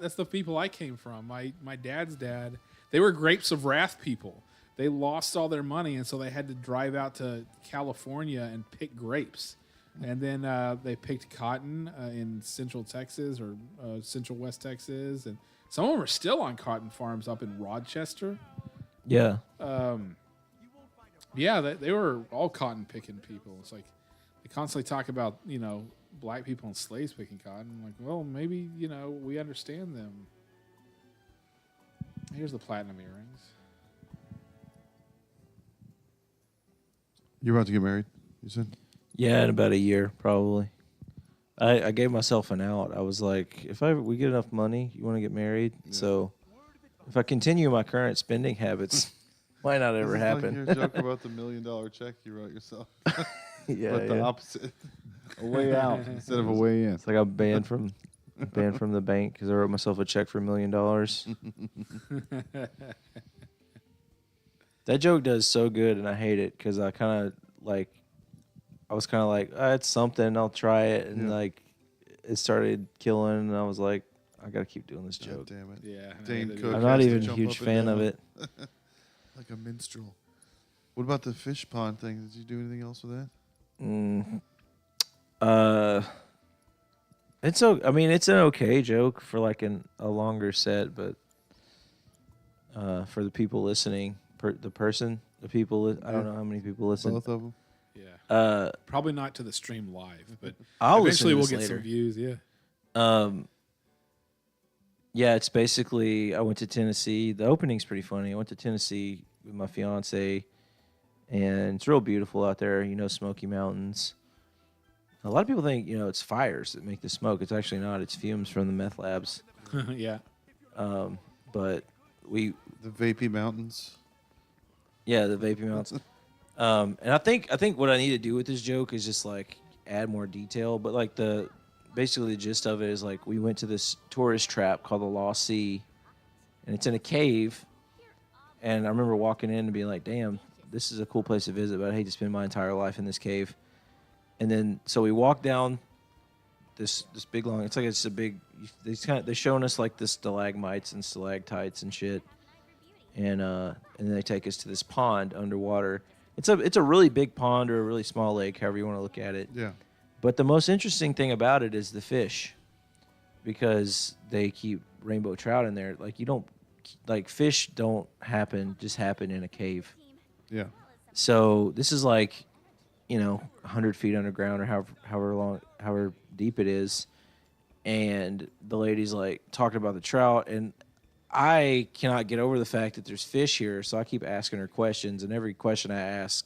A: That's the people I came from. My dad's dad, they were grapes of wrath people. They lost all their money, and so they had to drive out to California and pick grapes. And then they picked cotton in Central Texas or Central West Texas, and some of them are still on cotton farms up in Rochester.
B: yeah.
A: Yeah, they were all cotton picking people. It's like they constantly talk about black people and slaves picking cotton. I'm like, well, maybe we understand them. Here's the platinum earrings.
C: You're about to get married, you said?
B: Yeah, in about a year, probably. I gave myself an out. I was like, if we get enough money, you want to get married?
C: Yeah.
B: So if I continue my current spending habits, might not ever
C: This is
B: happen.
C: Like your joke about the $1 million check you wrote yourself.
B: yeah,
C: But the
B: yeah.
C: opposite. A way out instead of a way in.
B: It's like I'm banned from the bank because I wrote myself a check for $1 million. That joke does so good, and I hate it because I was kind of like, it's something, I'll try it, and
C: Yeah.
B: like it started killing, and I was like, I gotta keep doing this
C: God
B: joke.
C: damn it.
A: Yeah.
C: Dane
A: I-
C: Cook.
B: I'm not
C: has to
B: even a
C: jump
B: huge
C: up and
B: fan of
C: down.
B: it.
C: Like a minstrel. What about the fish pond thing? Did you do anything else with that?
B: I mean, it's an okay joke for like a longer set, but for the people listening, I don't know how many people listen.
C: Both of them.
A: Yeah. Probably not to the stream live, but
B: I'll
A: eventually we'll
B: listen to
A: get
B: this
A: some views. Yeah.
B: Yeah, it's basically I went to Tennessee. The opening's pretty funny. I went to Tennessee with my fiance, and it's real beautiful out there. Smoky Mountains. A lot of people think it's fires that make the smoke. It's actually not. It's fumes from the meth labs.
A: Yeah.
B: But
C: The Vapey Mountains.
B: yeah, the vaping mountains. And I think what I need to do with this joke is just like add more detail. But like basically the gist of it is like we went to this tourist trap called the Lost Sea, and it's in a cave. And I remember walking in and being like, "Damn, this is a cool place to visit, but I hate to spend my entire life in this cave." And then so we walked down this big long. It's like it's a big. They're showing us like the stalagmites and stalactites and shit, and then they take us to this pond underwater. It's a really big pond or a really small lake, however you want to look at it.
C: Yeah.
B: But the most interesting thing about it is the fish, because they keep rainbow trout in there. Like fish don't just happen in a cave.
C: Yeah.
B: So this is like, 100 feet underground or however deep it is. And the lady's like talking about the trout, and I cannot get over the fact that there's fish here. So I keep asking her questions, and every question I ask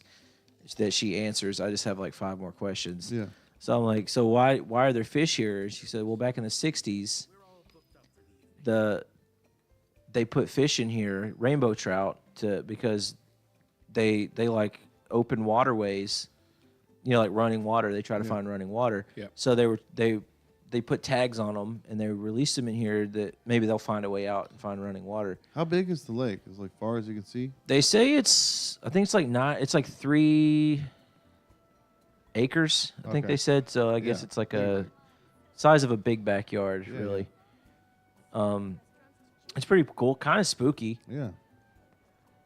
B: that she answers, I just have like 5 more questions.
C: Yeah.
B: So I'm like, so why are there fish here? She said, well, back in the 60s, they put fish in here, rainbow trout, because they like open waterways, like running water. They try to find running water.
A: Yeah.
B: So they put tags on them and they released them in here that maybe they'll find a way out and find running water.
C: How big is the lake? Is it like far as you can see?
B: They say it's 3 acres, I think
C: Okay.
B: they said. So I guess it's like a size of a big backyard, really. It's pretty cool, kind of spooky.
C: Yeah.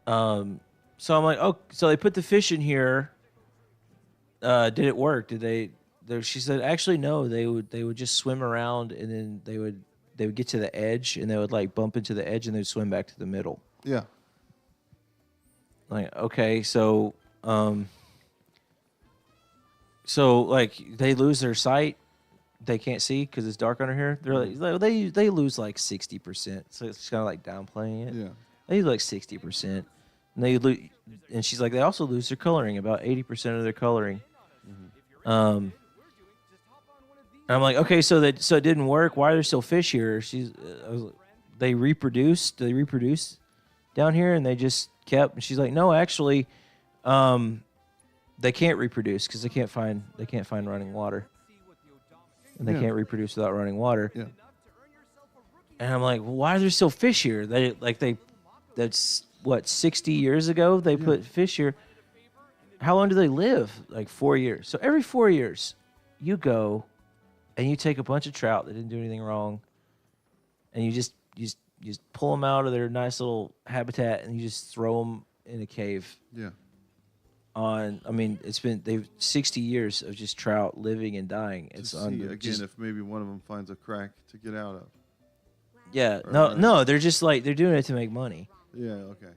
B: So I'm like, oh, so they put the fish in here. Did it work? She said, actually, no. They would just swim around, and then they would get to the edge, and they would like bump into the edge, and they'd swim back to the middle.
C: Yeah.
B: Like, okay, so like they lose their sight, they can't see because it's dark under here. They're like they lose like 60%. So it's kind of like downplaying it.
C: Yeah.
B: They lose like 60%, and and she's like they also lose their coloring, about 80% of their coloring. And I'm like, okay, so it didn't work. Why are there still fish here? They reproduced down here, and they just kept. And she's like, no, actually, they can't reproduce because they can't find running water, and they can't reproduce without running water.
C: Yeah.
B: And I'm like, well, why are there still fish here? That's what 60 years ago they put fish here. How long do they live? Like 4 years. So every 4 years, you go and you take a bunch of trout that didn't do anything wrong, and you just pull them out of their nice little habitat and you just throw them in a cave.
C: Yeah.
B: They've 60 years of just trout living and dying.
C: To see again if maybe one of them finds a crack to get out of.
B: Yeah.
C: Right.
B: No, they're just like they're doing it to make money.
C: Yeah. Okay.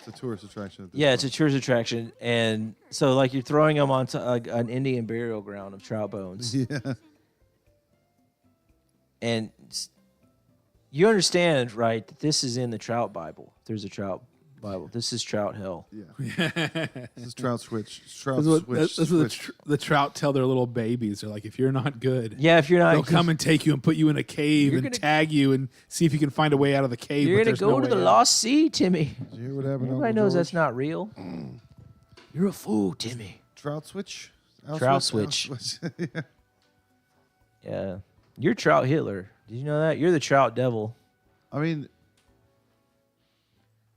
C: It's a tourist attraction.
B: It's a tourist attraction, and so like you're throwing them onto an Indian burial ground of trout bones.
C: Yeah.
B: And you understand, right, that this is in the trout Bible. There's a trout Bible. This is trout hell.
C: Yeah. This is trout switch.
A: That's what the trout tell their little babies. They're like, if you're not good,
B: Yeah, if you're not,
A: they'll come and take you and put you in a cave
B: You're
A: and
B: gonna-
A: tag you and see if you can find a way out of the cave.
B: you're
A: but
B: gonna
A: there's
B: go
A: no
B: to the
A: way out.
B: lost sea, Timmy.
C: Did you hear what happened?
B: Everybody
C: Uncle
B: knows
C: George?
B: that's not real. You're a fool, Timmy.
C: Trout switch.
B: Trout switch.
C: Yeah.
B: Yeah, you're Trout Hitler. Did you know that? You're the trout devil.
C: I mean,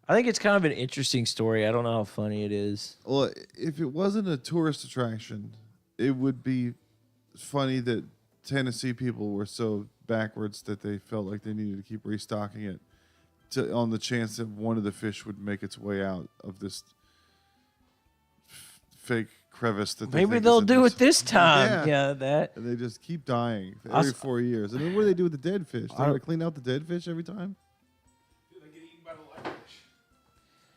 B: I think it's kind of an interesting story. I don't know how funny it is.
C: well, if it wasn't a tourist attraction, it would be funny that Tennessee people were so backwards that they felt like they needed to keep restocking it. on the chance that one of the fish would make its way out of this fake crevice that they
B: Maybe
C: think
B: they'll
C: is in
B: do it this time.
C: Yeah.
B: Yeah, that.
C: And they just keep dying
B: I
C: every
B: s-
C: 4 years. And then what do they do with the dead fish? They
B: I-
C: gotta clean out the dead fish every time?
A: They get eaten by the live fish.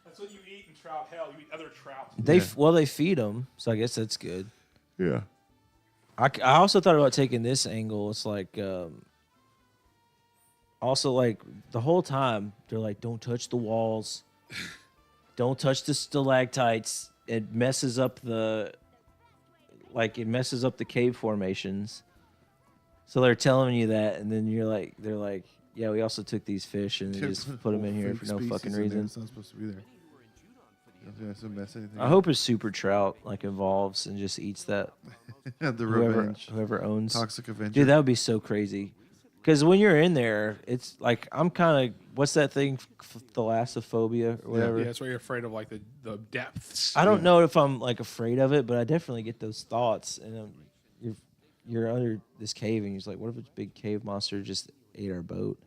A: That's what you eat in trout hell. You eat other trout.
B: They feed them, so I guess that's good.
C: Yeah.
B: I also thought about taking this angle. It's like, also like the whole time they're like, don't touch the walls, don't touch the stalactites. It messes up the cave formations. So they're telling you that, and then they're like, yeah, we also took these fish and they just put them in here for no fucking reason.
C: It's not supposed to be there. Doesn't mess anything
B: I
C: up.
B: hope a super trout like evolves and just eats that.
C: The revenge.
B: Whoever owns.
C: Toxic Avenger.
B: Dude, that would be so crazy. Because when you're in there, it's like I'm kind of what's that thing, thalassophobia or whatever.
A: Yeah, that's why you're afraid of like the depths.
B: I don't know if I'm like afraid of it, but I definitely get those thoughts. And you're under this cave, and you're just like, what if a big cave monster just ate our boat?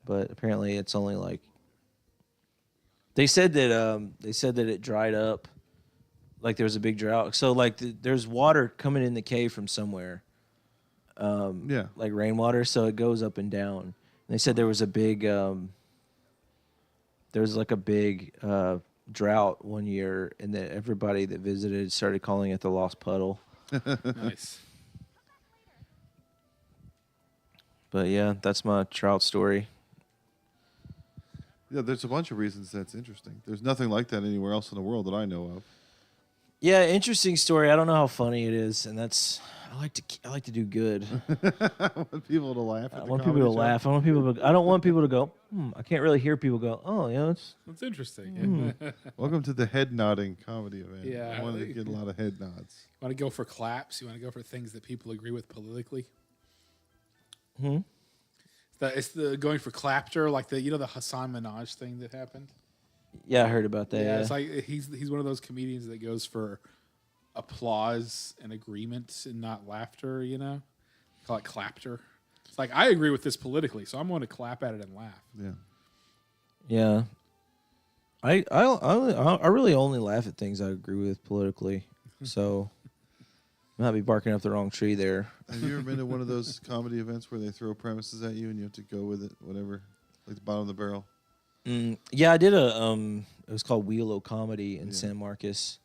B: But apparently, it's only like they said that it dried up, like there was a big drought. So like there's water coming in the cave from somewhere. Like rainwater, so it goes up and down. And they said there was a big, drought one year, and that everybody that visited started calling it the Lost Puddle.
A: Nice.
B: But yeah, that's my trout story.
C: Yeah, there's a bunch of reasons that's interesting. There's nothing like that anywhere else in the world that I know of.
B: Yeah, interesting story. I don't know how funny it is, and I like to do good.
C: I want people to laugh.
B: I want people to laugh. I don't want people to go. I can't really hear people go. Oh, yeah, it's
A: That's interesting.
C: Welcome to the head nodding comedy event.
A: Yeah.
C: I wanted to get a lot of head nods.
A: You want to go for claps? You want to go for things that people agree with politically?
B: Hmm?
A: It's the going for clapter, like the Hassan Minaj thing that happened.
B: Yeah, I heard about that. Yeah,
A: It's like he's one of those comedians that goes for applause and agreement and not laughter. Call it clapter. It's like I agree with this politically, so I'm going to clap at it and laugh.
C: Yeah.
B: Yeah. I really only laugh at things I agree with politically. So I might be barking up the wrong tree there.
C: Have you ever been to one of those comedy events where they throw premises at you and you have to go with it, whatever, like the bottom of the barrel?
B: Yeah, I did it was called Wheel O Comedy in San Marcos.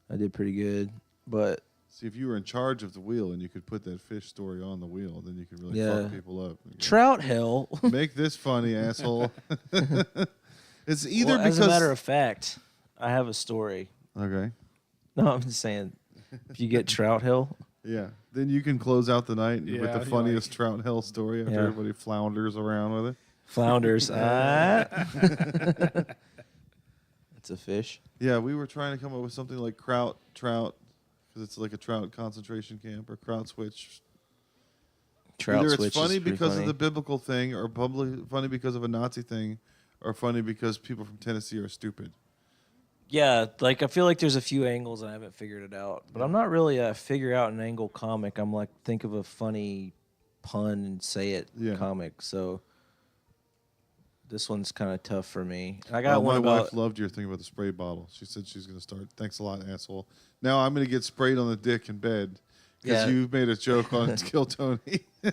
B: I did pretty good, but
C: See, if you were in charge of the wheel and you could put that fish story on the wheel, then you could really
B: Yeah.
C: fuck people up.
B: trout hell.
C: Make this funny, asshole. It's either
B: Well,
C: because
B: as a matter of fact, I have a story.
C: okay,
B: No, I'm just saying, if you get trout hill,
C: yeah, then you can close out the night with
A: Yeah,
C: the funniest trout hell story after
B: Yeah.
C: everybody flounders around with it.
B: flounders. It's a fish.
C: Yeah, we were trying to come up with something like trout, because it's like a trout concentration camp or kraut switch.
B: Trout
C: Either
B: switch
C: it's funny
B: is pretty
C: because
B: funny.
C: of the biblical thing, or probably funny because of a Nazi thing, or funny because people from Tennessee are stupid.
B: Yeah, like I feel like there's a few angles and I haven't figured it out. But I'm not really a figure out an angle comic. I'm like think of a funny pun and say it
C: Yeah.
B: comic. So this one's kind of tough for me. And I got
C: My
B: one about
C: wife loved your thing about the spray bottle. She said she's going to start. Thanks a lot, asshole. Now I'm going to get sprayed on the dick in bed because
B: Yeah.
C: you made a joke on Kill Tony.
B: I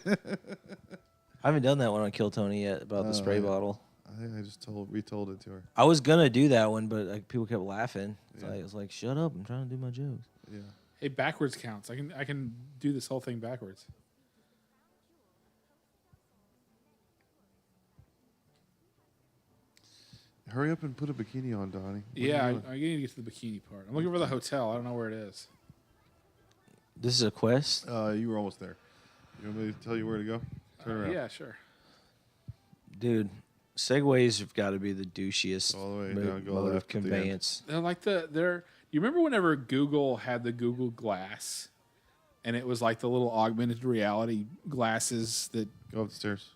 B: haven't done that one on Kill Tony yet about the spray
C: yeah.
B: bottle.
C: I just retold it to her.
B: I was gonna do that one, but like, people kept laughing. So
C: Yeah.
B: I was like, "Shut up! I'm trying to do my jokes."
C: Yeah.
A: Hey, backwards counts. I can do this whole thing backwards.
C: Hurry up and put a bikini on, Donnie. What are
A: Yeah,
C: you doing?
A: I need to get to the bikini part. I'm looking for the hotel. I don't know where it is.
B: This is a quest.
C: You were almost there. You want me to tell you where to go? Turn around.
A: Yeah, sure.
B: Dude, segways have got to be the douchiest
C: All the way
B: mode,
C: down, go
B: mode of
C: left at the end.
B: conveyance.
A: They're like you remember whenever Google had the Google Glass, and it was like the little augmented reality glasses that
C: Go up the stairs.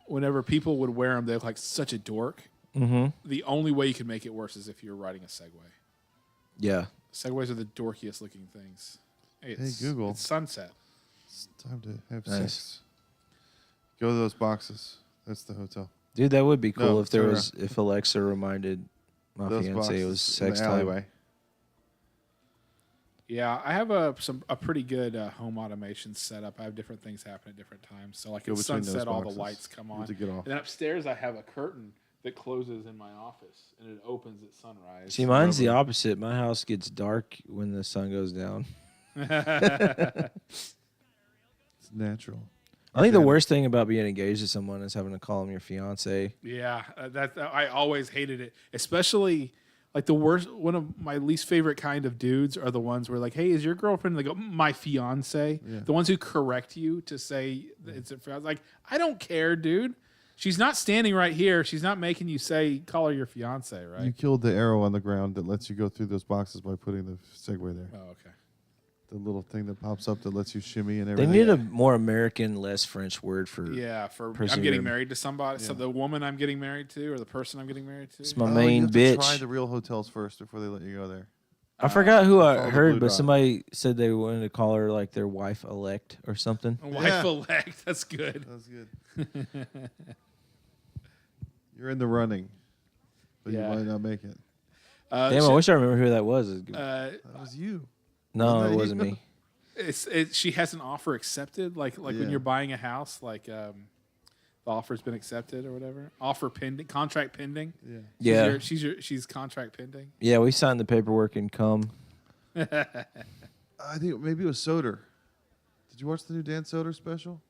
A: whenever people would wear them, they look like such a dork.
B: Mm-hmm.
A: The only way you can make it worse is if you're riding a Segway.
B: Yeah.
A: Segways are the dorkiest looking things. Hey,
C: Google.
A: It's sunset.
C: It's time to have
B: Nice.
C: sex. Go to those boxes. That's the hotel.
B: Dude, that would be cool
C: No,
B: if there
C: turn
B: was if Alexa reminded my
C: Those
B: fiance it was
C: boxes in
B: sex
C: the
B: time.
C: alleyway.
A: Yeah, I have a pretty good home automation setup. I have different things happen at different times. So like
C: Go
A: at
C: between those
A: sunset, all the
C: boxes.
A: lights come
C: You
A: on.
C: have to get off.
A: And then upstairs, I have a curtain that closes in my office, and it opens at sunrise.
B: See, mine's the opposite. My house gets dark when the sun goes down.
C: It's natural.
B: I think the worst thing about being engaged to someone is having to call them your fiance.
A: Yeah, I always hated it, especially like the worst. One of my least favorite kind of dudes are the ones where like, "Hey, is your girlfriend?" And they go, "My fiance."
C: Yeah.
A: The ones who correct you to say that it's a fiance. Like, I don't care, dude. She's not standing right here. She's not making you call her your fiance, right?
C: You killed the arrow on the ground that lets you go through those boxes by putting the segue there.
A: Oh, okay.
C: The little thing that pops up that lets you shimmy and
B: They
C: everything.
B: need a more American, less French word for.
A: Yeah, I'm
B: Presume.
A: getting married to somebody. So
C: Yeah.
A: the woman I'm getting married to, or the person I'm getting married to.
B: It's my
C: you
B: main
C: have to
B: bitch.
C: try the real hotels first before they let you go there.
B: I forgot who
C: follow
B: I
C: the
B: heard,
C: blue
B: but
C: dot.
B: somebody said they wanted to call her like their wife elect or something.
A: A wife
C: Yeah.
A: elect. That's good.
C: That's good. You're in the running, but
A: Yeah.
C: you might not make it.
B: Damn, I wish I remember who that was.
C: That was you.
B: No,
C: wasn't
B: it
C: that
B: wasn't
C: you?
B: me.
A: She has an offer accepted, like when
C: Yeah.
A: you're buying a house, like the offer's been accepted or whatever. Offer pending, contract pending.
C: Yeah.
B: Yeah,
A: She's contract pending.
B: yeah, we signed the paperwork and come.
C: I think maybe it was Soder. Did you watch the new Dan Soder special?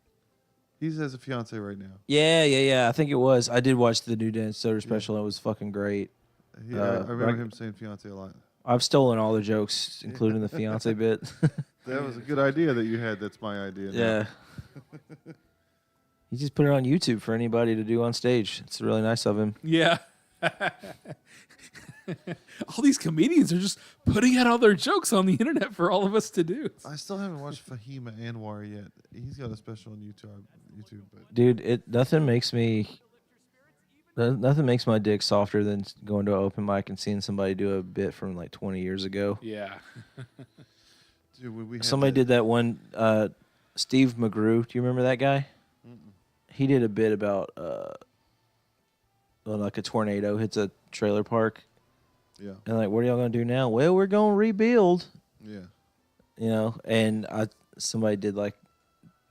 C: He has a fiance right now.
B: Yeah. I think it was. I did watch the new Dan Soder special. It was fucking great.
C: I
B: Uh,
C: remember
B: right-
C: him saying fiance a lot.
B: I've stolen all the jokes, including the fiance bit.
C: That was a good idea that you had. That's my idea. now.
B: Yeah. He just put it on YouTube for anybody to do on stage. It's really nice of him.
A: Yeah. All these comedians are just putting out all their jokes on the internet for all of us to do.
C: I still haven't watched Fahima Anwar yet. He's got a special on YouTube, but
B: Dude, nothing makes my dick softer than going to an open mic and seeing somebody do a bit from like 20 years ago.
A: Yeah.
C: dude, we had
B: Somebody did that one. Steve McGrew. Do you remember that guy? He did a bit about when like a tornado hits a trailer park,
C: Yeah,
B: and like, what are y'all gonna do now? Well, we're gonna rebuild.
C: yeah.
B: You know, and somebody did like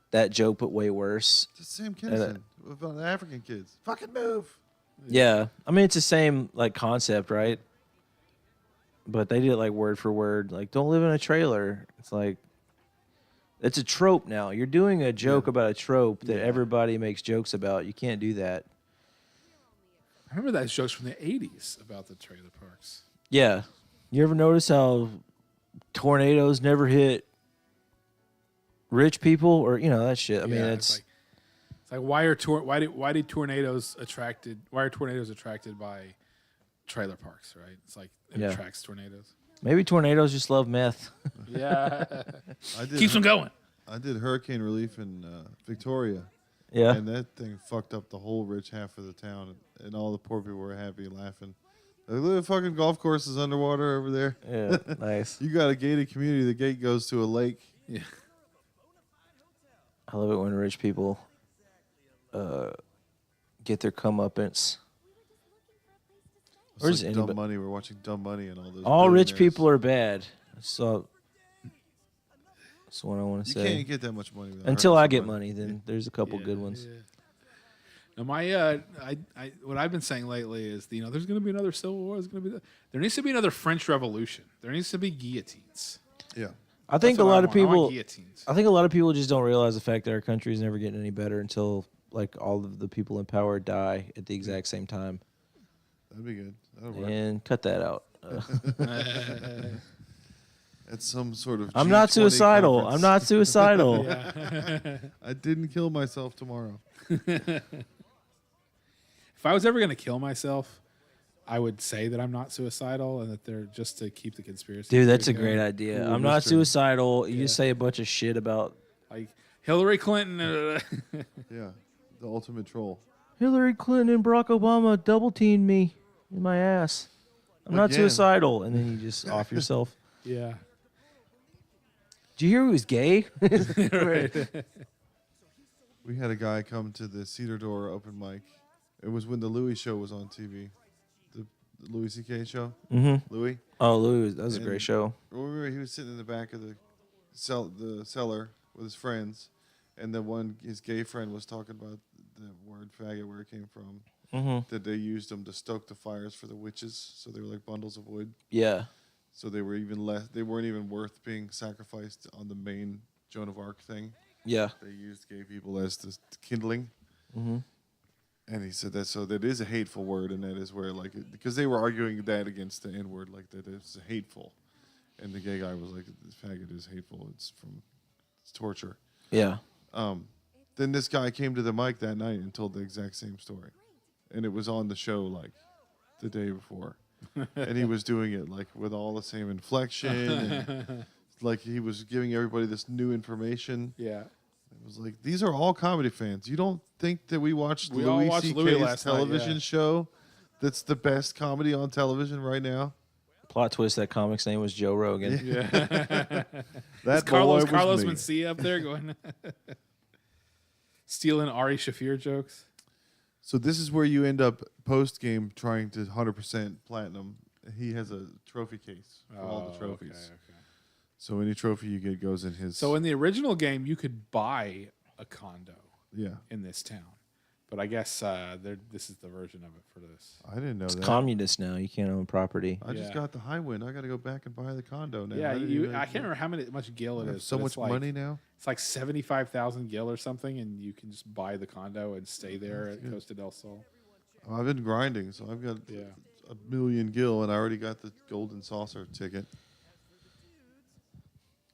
B: that joke, but way worse.
C: Just Sam Kinison about the African kids. Fucking move.
B: Yeah, I mean it's the same like concept, right? But they did it like word for word. Like, don't live in a trailer. It's like it's a trope now. You're doing a joke about a trope that everybody makes jokes about. You can't do that.
A: I remember those jokes from the 80s about the trailer parks.
B: Yeah. You ever notice how tornadoes never hit rich people or that shit? I mean,
A: it's like why did tornadoes attracted by trailer parks, right? It's like it attracts tornadoes.
B: maybe tornadoes just love meth.
A: Yeah.
C: I did.
A: Keeps them going.
C: I did hurricane relief in Victoria.
B: Yeah.
C: And that thing fucked up the whole rich half of the town, and all the poor people were happy, laughing. Like, look at fucking golf courses underwater over there.
B: Yeah, nice.
C: You got a gated community. The gate goes to a lake.
A: Yeah.
B: I love it when rich people get their comeuppance.
C: It's
B: Or is
C: like
B: anybody-
C: Dumb Money. We're watching Dumb Money and all those.
B: All rich
C: billionaires.
B: people are bad. So that's what I want to
C: You
B: say.
C: can't get that much money without
B: Until
C: hurting
B: I get
C: somebody.
B: money, then there's a couple good ones.
A: Yeah. Now my what I've been saying lately is there's going to be another civil war. There needs to be another French Revolution. There needs to be guillotines.
C: Yeah.
B: I think
A: That's
B: a
A: what I
B: lot of
A: want. I want
B: people.
A: guillotines.
B: I think a lot of people just don't realize the fact that our country is never getting any better until like all of the people in power die at the exact same time.
C: That'd be good. That'll work.
B: And cut that out.
C: At some sort of.
B: I'm not
C: G20
B: suicidal.
C: conference.
B: I'm not suicidal.
C: I didn't kill myself tomorrow.
A: If I was ever going to kill myself, I would say that I'm not suicidal and that they're just to keep the conspiracy.
B: Dude, that's a
A: theories
B: great
A: going.
B: idea.
C: Cool
B: I'm not
C: mystery.
B: suicidal. You just say a bunch of shit about
A: Like Hillary Clinton.
C: Yeah. The ultimate troll.
B: Hillary Clinton and Barack Obama double teamed me in my ass. I'm not
C: Again.
B: suicidal. And then you just off yourself.
A: Yeah.
B: Did you hear he was gay?
A: Right.
C: We had a guy come to the Cedar Door open mic, It was when the Louis show was on TV. The Louis C.K. show.
B: Mm-hmm.
C: Louis.
B: Oh, Lou, that was a
C: And
B: great show.
C: Remember, he was sitting in the back of the cellar with his friends, and his gay friend was talking about the word faggot, where it came from.
B: Mm-hmm.
C: That they used them to stoke the fires for the witches, so they were like bundles of wood.
B: Yeah.
C: So they were even less. They weren't even worth being sacrificed on the main Joan of Arc thing.
B: Yeah.
C: They used gay people as the kindling.
B: Mm-hmm.
C: And he said that, so that is a hateful word, and that is where, like, because they were arguing that against the N word, like that it's hateful, and the gay guy was like, "This faggot is hateful. It's torture."
B: Yeah.
C: Then this guy came to the mic that night and told the exact same story, and it was on the show like the day before, and he was doing it like with all the same inflection, and like he was giving everybody this new information.
A: Yeah.
C: It was like, these are all comedy fans. You don't think that we watched
A: We all
C: Louis
A: watched Louis
C: C.K.'s
A: last night,
C: television
A: yeah.
C: show that's the best comedy on television right now?
B: Plot twist: that comic's name was Joe Rogan.
A: Yeah.
C: That
A: Carlos
C: boy was me.
A: Mencia up there going stealing Ari Shafir jokes.
C: So this is where you end up post-game trying to 100% platinum. He has a trophy case for all the trophies.
A: Okay.
C: So any trophy you get goes in his...
A: So in the original game, you could buy a condo
C: yeah.
A: in this town, but I guess this is the version of it for this.
C: I didn't know
B: It's
C: that.
B: communist now. You can't own property.
C: I just
A: Yeah.
C: got the high wind. I got to go back and buy the condo now.
A: Yeah,
C: didn't
A: I can't remember how much gil
C: I
A: it
C: have
A: is.
C: so
A: but
C: much
A: it's like,
C: money now.
A: It's like 75,000 gil or something, and you can just buy the condo and stay there at Costa del Sol.
C: I've been grinding, so I've got
A: Yeah.
C: a million gil, and I already got the golden saucer ticket.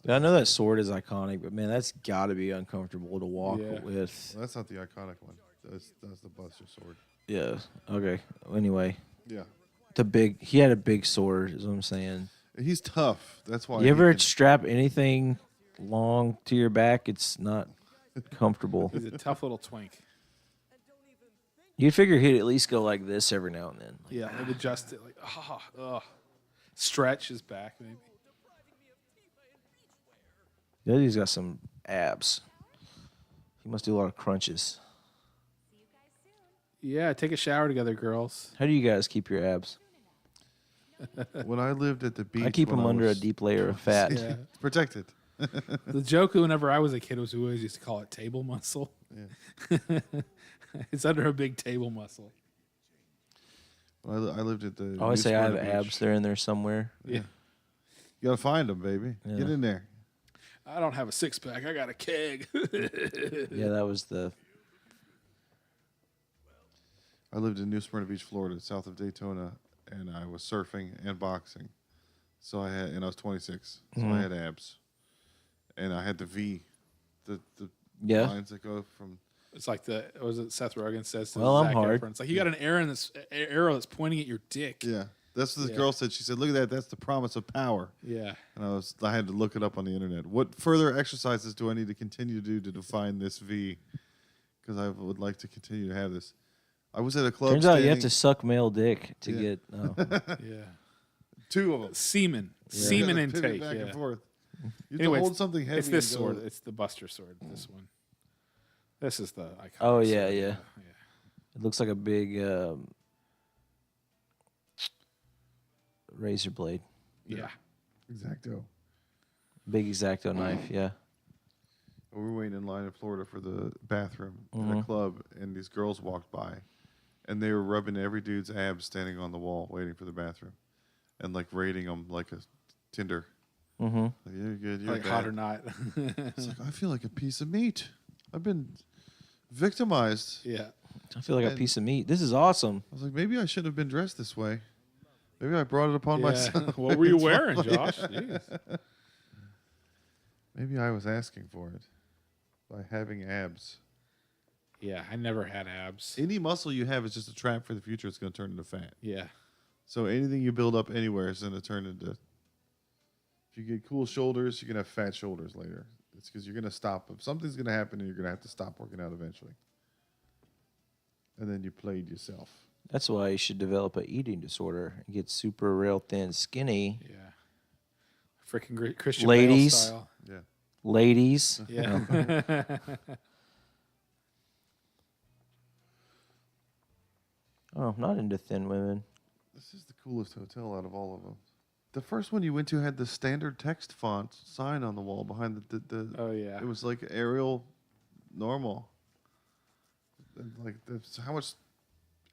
B: Yeah, I know that sword is iconic, but man, that's got to be uncomfortable to walk
A: Yeah.
B: with.
C: Well, that's not the iconic one. That's the Buster sword.
B: Yeah. Okay. Anyway,
C: Yeah.
B: he had a big sword. Is what I'm saying.
C: He's tough. That's why.
B: You ever strap anything long to your back? It's not comfortable.
A: He's a tough little twink.
B: You'd figure he'd at least go like this every now and then. Like,
A: Yeah, maybe adjust it like stretch his back maybe.
B: the other dude's got some abs. He must do a lot of crunches.
A: Yeah, take a shower together, girls.
B: How do you guys keep your abs?
C: When I lived at the beach,
B: I keep
C: when
B: them under a
C: was
B: deep layer of fat.
A: Yeah.
C: protected.
A: The joke whenever I was a kid was we always used to call it table muscle.
C: Yeah.
A: It's under a big table muscle.
C: When I lived at the.
B: I always say I have
C: Smyrna Beach.
B: abs. They're in there somewhere.
A: Yeah.
C: You gotta find them, baby.
B: Yeah.
C: Get in there.
A: I don't have a six pack. I got a keg.
B: Yeah, that was the.
C: I lived in New Smyrna Beach, Florida, south of Daytona, and I was surfing and boxing. So I was 26, so I had abs, and I had the V, the
B: Yeah.
C: lines that go from.
A: It's like was it Seth Rogen says to
B: Well, I'm
A: Zac
B: hard.
A: Efron. It's like you got an arrow that's pointing at your dick.
C: Yeah, that's what the
A: Yeah.
C: girl said. She said, "Look at that. That's the promise of power."
A: Yeah.
C: And I had to look it up on the internet. What further exercises do I need to continue to do to define this V? Because I would like to continue to have this. I was at a club.
B: Turns out you have to
C: standing-
B: suck male dick to
C: Yeah.
B: get. Oh.
A: Yeah.
C: two of them.
A: Semen.
B: Yeah.
A: Semen
C: You gotta pivot
A: intake.
C: back
A: Yeah.
C: and forth. You have
A: Anyway,
C: to hold something heavy.
A: It's this
C: and go-
A: sword. It's the Buster sword. This one. This is the iconic.
B: Oh, yeah,
A: sword.
B: yeah. It looks like a big razor blade.
A: Yeah.
C: Exacto.
B: Big X-Acto knife. Yeah.
C: We were waiting in line in Florida for the bathroom in
B: Mm-hmm.
C: a club, and these girls walked by, and they were rubbing every dude's abs standing on the wall waiting for the bathroom, and like rating them like a Tinder.
B: Mm-hmm.
C: Like, you're good. You're
A: Like
C: bad.
A: hot or not.
C: It's like, I feel like a piece of meat. I've been victimized.
A: Yeah.
B: I feel like a
C: And-
B: piece of meat. This is awesome.
C: I was like, maybe I shouldn't have been dressed this way. Maybe I brought it upon
A: Yeah.
C: myself.
A: What were you
C: It's
A: wearing,
C: fine.
A: Josh? Jeez.
C: Maybe I was asking for it by having abs.
A: Yeah, I never had abs.
C: Any muscle you have is just a trap for the future. It's going to turn into fat.
A: Yeah.
C: So anything you build up anywhere is going to turn into. If you get cool shoulders, you're going to have fat shoulders later. It's because you're going to stop. Something's going to happen, and you're going to have to stop working out eventually. And then you played yourself.
B: That's why you should develop an eating disorder and get super real thin, skinny.
A: Yeah. Freaking great Christian
B: Ladies.
A: Bale style.
C: Yeah.
B: Ladies.
A: Yeah.
B: Oh, I'm not into thin women.
C: This is the coolest hotel out of all of them. The first one you went to had the standard text font sign on the wall behind the
A: Oh yeah.
C: it was like Arial normal. And like that's how much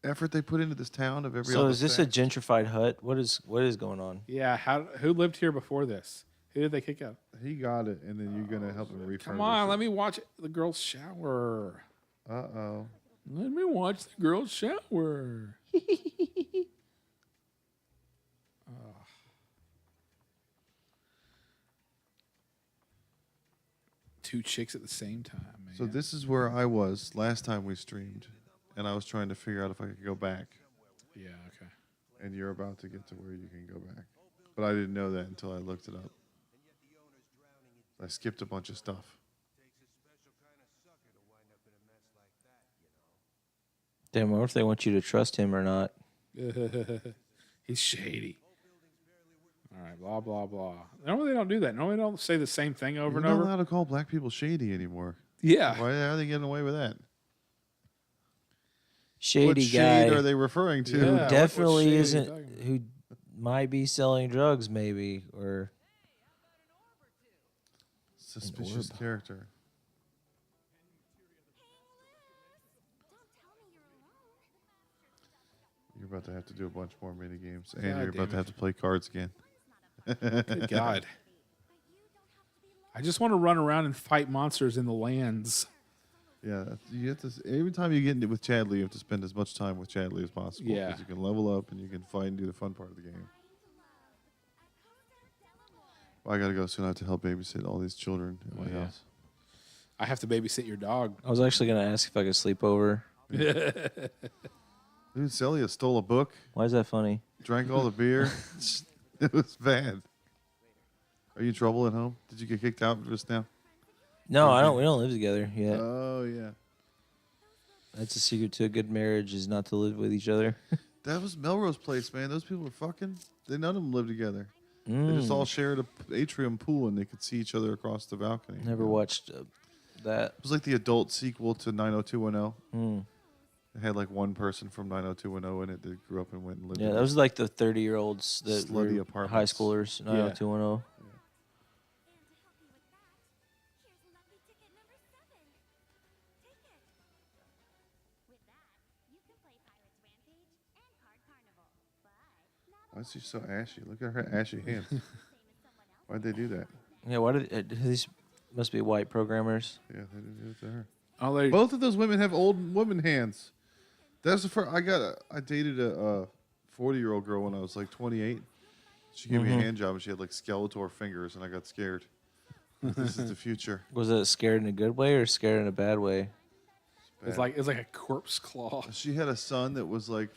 C: effort they put into this town of every
B: So
C: other
B: is this a
C: fact.
B: gentrified hut? What is going on?
A: Yeah. Who lived here before this? Who did they kick out?
C: He got it, and then you're gonna help him refurbish.
A: Come on, let me watch the girls shower.
C: Uh-oh.
A: Let me watch the girls shower. Two chicks at the same time, man.
C: So this is where I was last time we streamed, and I was trying to figure out if I could go back.
A: Yeah, okay.
C: And you're about to get to where you can go back. But I didn't know that until I looked it up. I skipped a bunch of stuff.
B: Damn, I wonder if they want you to trust him or not.
A: He's shady. All right, blah, blah, blah. Normally they don't do that. Normally they don't say the same thing over
C: You're
A: and
C: not
A: over.
C: allowed to call black people shady anymore.
A: Yeah.
C: Why are they getting away with that?
B: Shady
C: What
B: guy
C: shade are they referring to?
A: Yeah.
B: who
A: what
B: definitely
A: shade are you
B: isn't,
A: talking about?
B: who might be selling drugs, maybe, or
C: Suspicious
B: orb.
C: character. You're about to have to do a bunch more mini games, and
A: God
C: you're about
A: damn
C: to have
A: it.
C: to play cards again.
A: Good God. I just want to run around and fight monsters in the lands.
C: Yeah, you have to. Every time you get into with Chadley, you have to spend as much time with Chadley as possible.
A: Yeah.
C: Because you can level up and you can fight and do the fun part of the game. Well, I gotta go soon. I have to help babysit all these children in my
A: Oh, yeah.
C: house.
A: I have to babysit your dog.
B: I was actually going to ask if I could sleep over.
C: Dude, Celia stole a book,
B: Why is that funny?
C: drank all the beer. It was bad. Are you in trouble at home? Did you get kicked out just now?
B: No, I don't. We don't live together yet.
C: Oh yeah.
B: That's a secret to a good marriage: is not to live with each other.
C: That was Melrose Place, man. Those people were fucking. None of them lived together. They just all shared a atrium pool, and they could see each other across the balcony.
B: Never watched that.
C: It was like the adult sequel to 90210.
B: Mm.
C: It had like one person from 90210 in it that grew up and went and lived.
B: Yeah,
C: in
B: that
C: it.
B: was like the 30-year-olds that
C: Slutty
B: were
C: apartments.
B: high schoolers. 90210.
C: Why is she so ashy? Look at her ashy hands. Why'd they do that?
B: Yeah, why did these must be white programmers?
C: Yeah, they did it to her.
A: Oh, they,
C: Both of those women have old woman hands. That's the first. I dated a 40-year-old girl when I was like 28. She gave me a hand job and she had like Skeletor fingers, and I got scared. This is the future.
B: Was it scared in a good way or scared in a bad way?
A: it's like a corpse claw.
C: She had a son that was like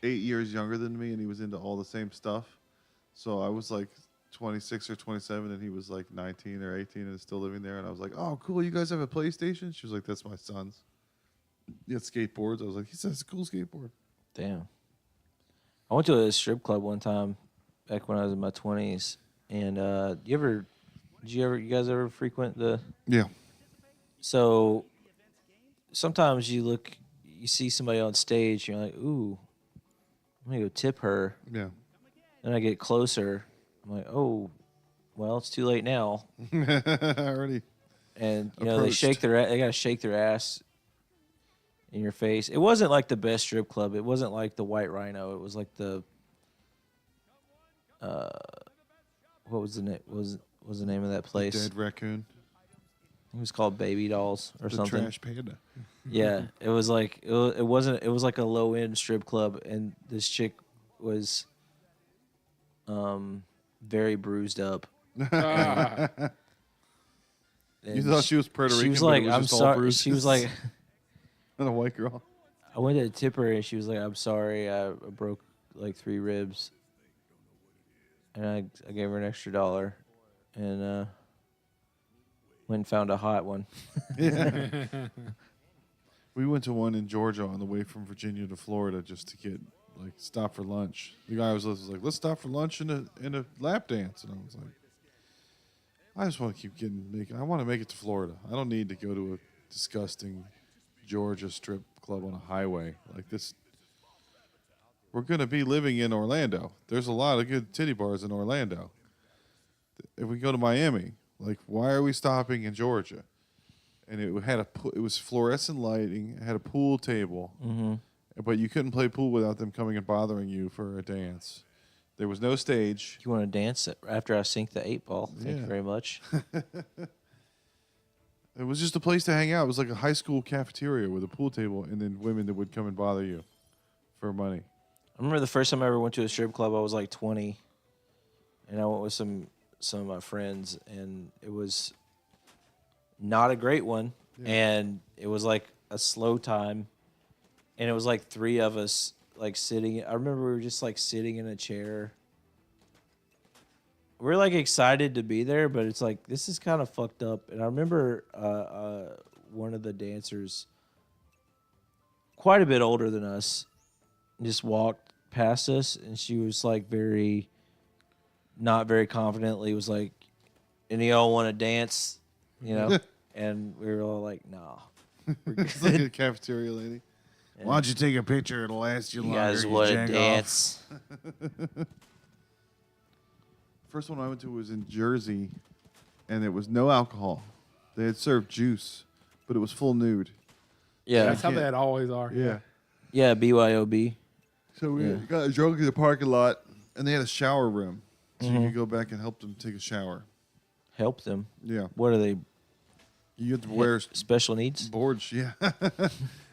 C: 8 years younger than me, and he was into all the same stuff. So I was like 26 or 27, and he was like 19 or 18 and is still living there. And I was like, "Oh, cool! You guys have a PlayStation?" She was like, "That's my son's." He had skateboards. I was like, "He says it's a cool skateboard."
B: Damn. I went to a strip club one time back when I was in my 20s, and you guys ever frequent the?
C: Yeah.
B: So sometimes you see somebody on stage, you're like, ooh, I'm gonna go tip her.
C: Yeah.
B: Then I get closer, I'm like, oh, well, it's too late now.
C: Already.
B: And they
C: Approached.
B: they gotta shake their ass in your face. It wasn't like the best strip club. It wasn't like the White Rhino. It was like the what was the name? Was the name of that place?
C: Dead raccoon.
B: It was called Baby Dolls or
C: The
B: something.
C: trash panda.
B: Yeah, it was like it wasn't. It was like a low end strip club, and this chick was very bruised up.
A: Ah,
C: You
B: And
C: thought she was Puerto Rican,
B: She was
C: but
B: like,
C: it was
B: "I'm
C: just all
B: sorry."
C: bruises?
B: She was like,
C: Not a white girl.
B: I went to tip her, and she was like, "I'm sorry, I broke like 3 ribs," and I gave her an extra $1, and went and found a hot one.
C: We went to one in Georgia on the way from Virginia to Florida just to get like stop for lunch. The guy was like, "Let's stop for lunch in a lap dance," and I was like, "I just want to I want to make it to Florida. I don't need to go to a disgusting Georgia strip club on a highway like this. we're going to be living in Orlando. There's a lot of good titty bars in Orlando. If we go to Miami, like, why are we stopping in Georgia? And it had it was fluorescent lighting. It had a pool table, but you couldn't play pool without them coming and bothering you for a dance. There was no stage.
B: You want to dance after I sink the 8-ball? Thank you very much.
C: It was just a place to hang out. It was like a high school cafeteria with a pool table, and then women that would come and bother you for money.
B: I remember the first time I ever went to a strip club. I was like 20, and I went with some of my friends, and it was not a great one. Yeah. And it was like a slow time, and it was like 3 of us like sitting. I remember we were just like sitting in a chair. We're like excited to be there, but it's like this is kind of fucked up. And I remember one of the dancers, quite a bit older than us, just walked past us, and she was like not very confidently was like, "Any of y'all want to dance?" You know, and we were all like, "No."
C: It's like a cafeteria lady. Why don't you take a picture? It'll last you longer.
B: You guys want to dance?
C: First one I went to was in Jersey, and it was no alcohol. They had served juice, but it was full nude.
B: Yeah,
A: that's how they always are.
B: Yeah, BYOB.
C: So we got drunk in the parking lot, and they had a shower room, so you could go back and help them take a shower.
B: Help them?
C: Yeah.
B: What are they?
C: You have to wear
B: special needs
C: boards. Yeah. Let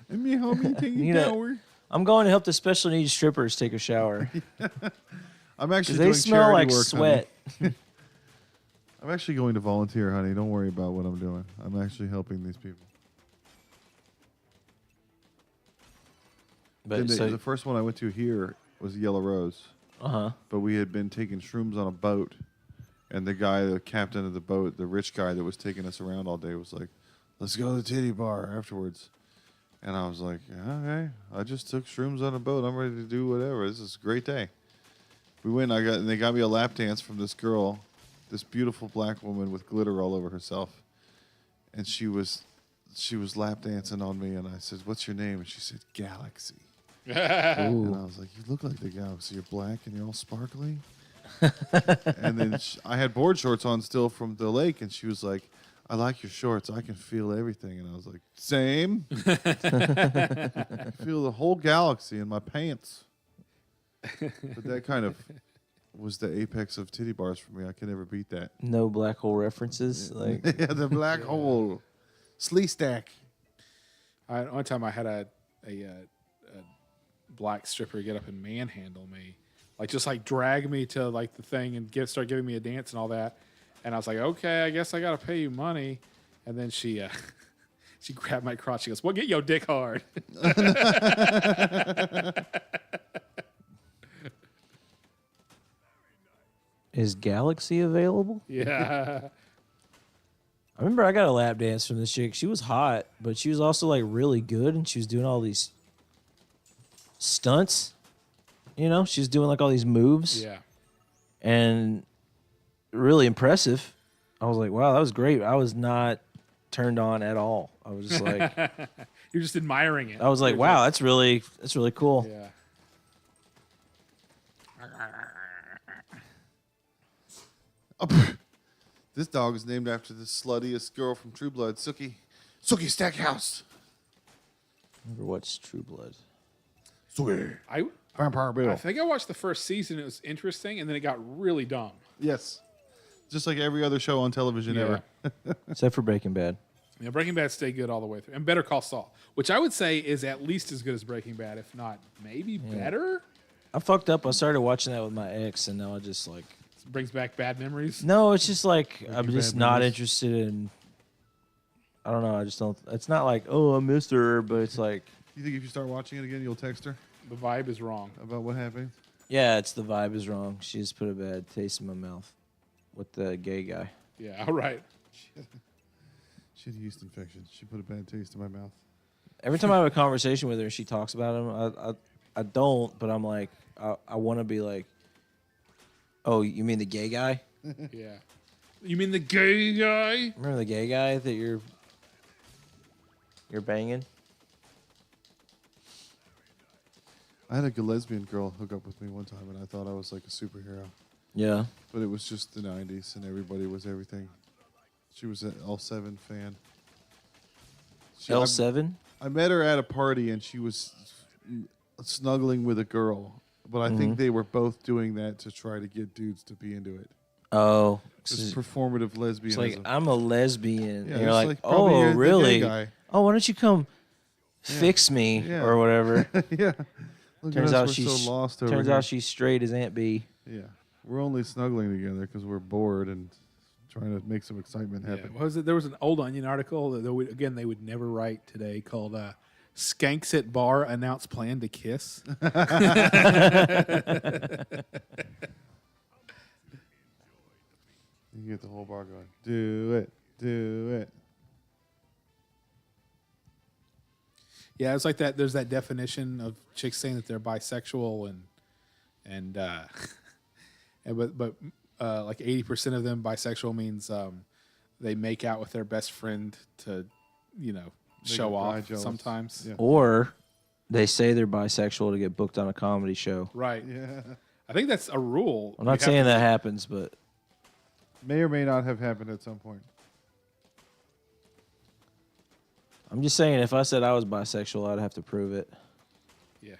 C: me help me take a shower.
B: I'm going to help the special needs strippers take a shower.
C: I'm actually
B: they
C: doing
B: smell
C: charity
B: like
C: work,
B: sweat.
C: I'm actually going to volunteer, honey. Don't worry about what I'm doing. I'm actually helping these people.
B: But
C: the first one I went to here was Yellow Rose. But we had been taking shrooms on a boat, and the captain of the boat, the rich guy that was taking us around all day, was like, "Let's go to the titty bar afterwards." And I was like, yeah, "Okay, I just took shrooms on a boat. I'm ready to do whatever. This is a great day." We went. And they got me a lap dance from this girl, this beautiful black woman with glitter all over herself, and she was lap dancing on me. And I said, "What's your name?" And she said, "Galaxy." And I was like, "You look like the galaxy. You're black and you're all sparkly." And then I had board shorts on still from the lake, and she was like, "I like your shorts. I can feel everything." And I was like, "Same." I feel the whole galaxy in my pants. But that kind of was the apex of titty bars for me. I can never beat that.
B: No black hole references. Like
C: yeah, the black hole. Slee stack.
A: One time I had a black stripper get up and manhandle me. Like just like drag me to like the thing and start giving me a dance and all that. And I was like, "Okay, I guess I gotta pay you money." And then she she grabbed my crotch. She goes, "Well, get your dick hard."
B: Is Galaxy available?
A: Yeah.
B: I remember I got a lap dance from this chick. She was hot, but she was also like really good, and she was doing all these stunts. You know, she was doing like all these moves.
A: Yeah.
B: And really impressive. I was like, wow, that was great. I was not turned on at all. I was just like,
A: you're just admiring it.
B: I was like, wow, that's really cool.
A: Yeah.
C: This dog is named after the sluttiest girl from True Blood, Sookie. Sookie Stackhouse.
B: Never watched True Blood.
C: Sookie.
A: Vampire Bill. I think I watched the first season. It was interesting, and then it got really dumb.
C: Yes. Just like every other show on television ever.
B: Except for Breaking Bad.
A: Yeah, Breaking Bad stayed good all the way through. And Better Call Saul, which I would say is at least as good as Breaking Bad, if not maybe better.
B: I fucked up. I started watching that with my ex, and now I just like...
A: It brings back bad memories?
B: No, it's just like, I'm just not
C: memories.
B: interested in... I don't know. I just don't... It's not like, oh, I missed her, but it's like...
C: You think if you start watching it again, you'll text her
A: The vibe is wrong.
C: about what happened?
B: Yeah, it's the vibe is wrong. She just put a bad taste in my mouth with the gay guy.
A: Yeah, all right.
C: She had a yeast infection. She put a bad taste in my mouth.
B: Every time I have a conversation with her and she talks about him, I don't, but I'm like, I want to be like, oh, you mean the gay guy?
A: Yeah. You mean the gay guy?
B: Remember the gay guy that you're banging?
C: I had a good lesbian girl hook up with me one time, and I thought I was like a superhero.
B: Yeah.
C: But it was just the 90s, and everybody was everything. She was an L7 fan.
B: L7?
C: I met her at a party, and she was snuggling with a girl. But I think they were both doing that to try to get dudes to be into it.
B: Oh.
C: It's performative lesbianism.
B: It's like, I'm a lesbian.
C: Yeah,
B: and you're
C: it's
B: like,
C: probably
B: oh,
C: you're the gay
B: really?
C: guy.
B: Oh, why don't you come fix me
C: Yeah.
B: or whatever?
C: Yeah. Look
B: Turns
C: at us,
B: out
C: we're
B: she's
C: so lost over
B: turns
C: here.
B: out she's straight as Aunt B.
C: Yeah. We're only snuggling together because we're bored and trying to make some excitement
A: Yeah.
C: happen.
A: What was it? There was an old Onion article that they would never write today called "Skanks at Bar Announce Plan to Kiss."
C: You get the whole bar going. Do it. Do it.
A: Yeah, it's like that. There's that definition of chicks saying that they're bisexual, and but like 80% of them bisexual means they make out with their best friend to, show
C: a guy
A: off
C: jealous.
A: sometimes.
C: Yeah.
B: Or they say they're bisexual to get booked on a comedy show.
A: Right.
C: Yeah.
A: I think that's a rule.
B: I'm not saying that happens, but
C: May or may not have happened at some point.
B: I'm just saying if I said I was bisexual, I'd have to prove it.
A: Yeah.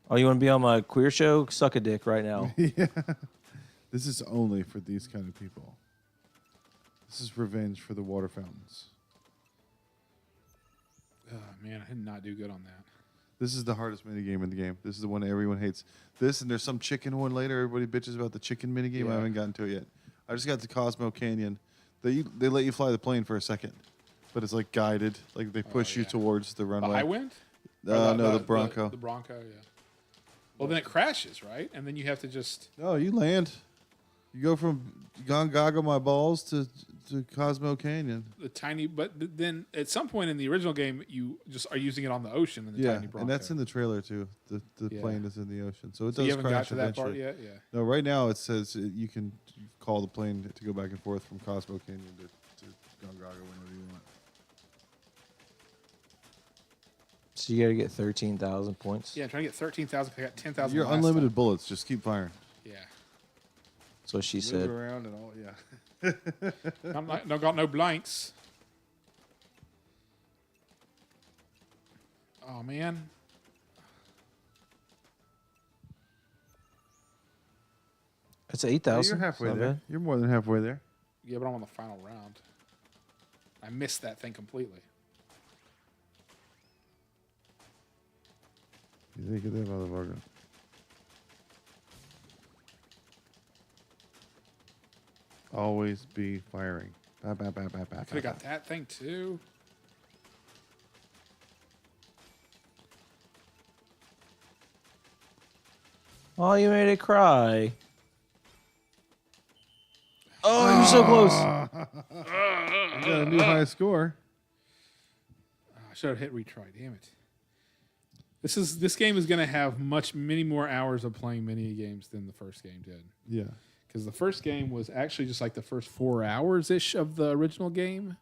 B: Oh, you want to be on my queer show? Suck a dick right now.
C: Yeah. This is only for these kind of people. This is revenge for the water fountains.
A: Oh, man, I did not do good on that.
C: This is the hardest minigame in the game. This is the one everyone hates. This, and there's some chicken one later. Everybody bitches about the chicken minigame.
A: Yeah.
C: I haven't gotten to it yet. I just got to Cosmo Canyon. They let you fly the plane for a second, but it's like guided. Like they push you
A: yeah.
C: towards the
A: The
C: runway.
A: high wind?
C: No, the Bronco.
A: The Bronco, yeah. Well, then it crashes, right? And then you have to just...
C: No, you land. You go from Gongaga My Balls to Cosmo Canyon.
A: But then at some point in the original game, you just are using it on the ocean in the
C: Yeah,
A: tiny Bronco.
C: and that's in the trailer too. The
A: Yeah.
C: plane is in the ocean, so it
A: So
C: does
A: you haven't got
C: crash
A: to that part
C: eventually.
A: yet? Yeah.
C: No, right now it says you can call the plane to go back and forth from Cosmo Canyon to Gongaga whenever you want.
B: So you got to get 13,000 points.
A: Yeah, I'm trying to get 13,000. I got 10,000
C: You're
A: last
C: unlimited
A: time.
C: bullets. Just keep firing.
A: Yeah.
B: That's what she
C: Move
B: said.
C: around and all. Yeah.
A: I'm not, no got no blanks. Oh, man.
B: It's 8,000.
C: You're halfway
B: It's not
C: there.
B: bad.
C: You're more than halfway there.
A: Yeah, but I'm on the final round. I missed that thing completely.
C: You think of that motherfucker. Always be firing. Bah, bah, bah, bah, bah,
A: Could have got that thing, too.
B: Oh, you made it cry. Oh, you're so close.
C: You got a new high score.
A: I should have hit retry. Damn it. This game is going to have many more hours of playing mini games than the first game did.
C: Yeah.
A: Because the first game was actually just like the first 4 hours ish of the original game,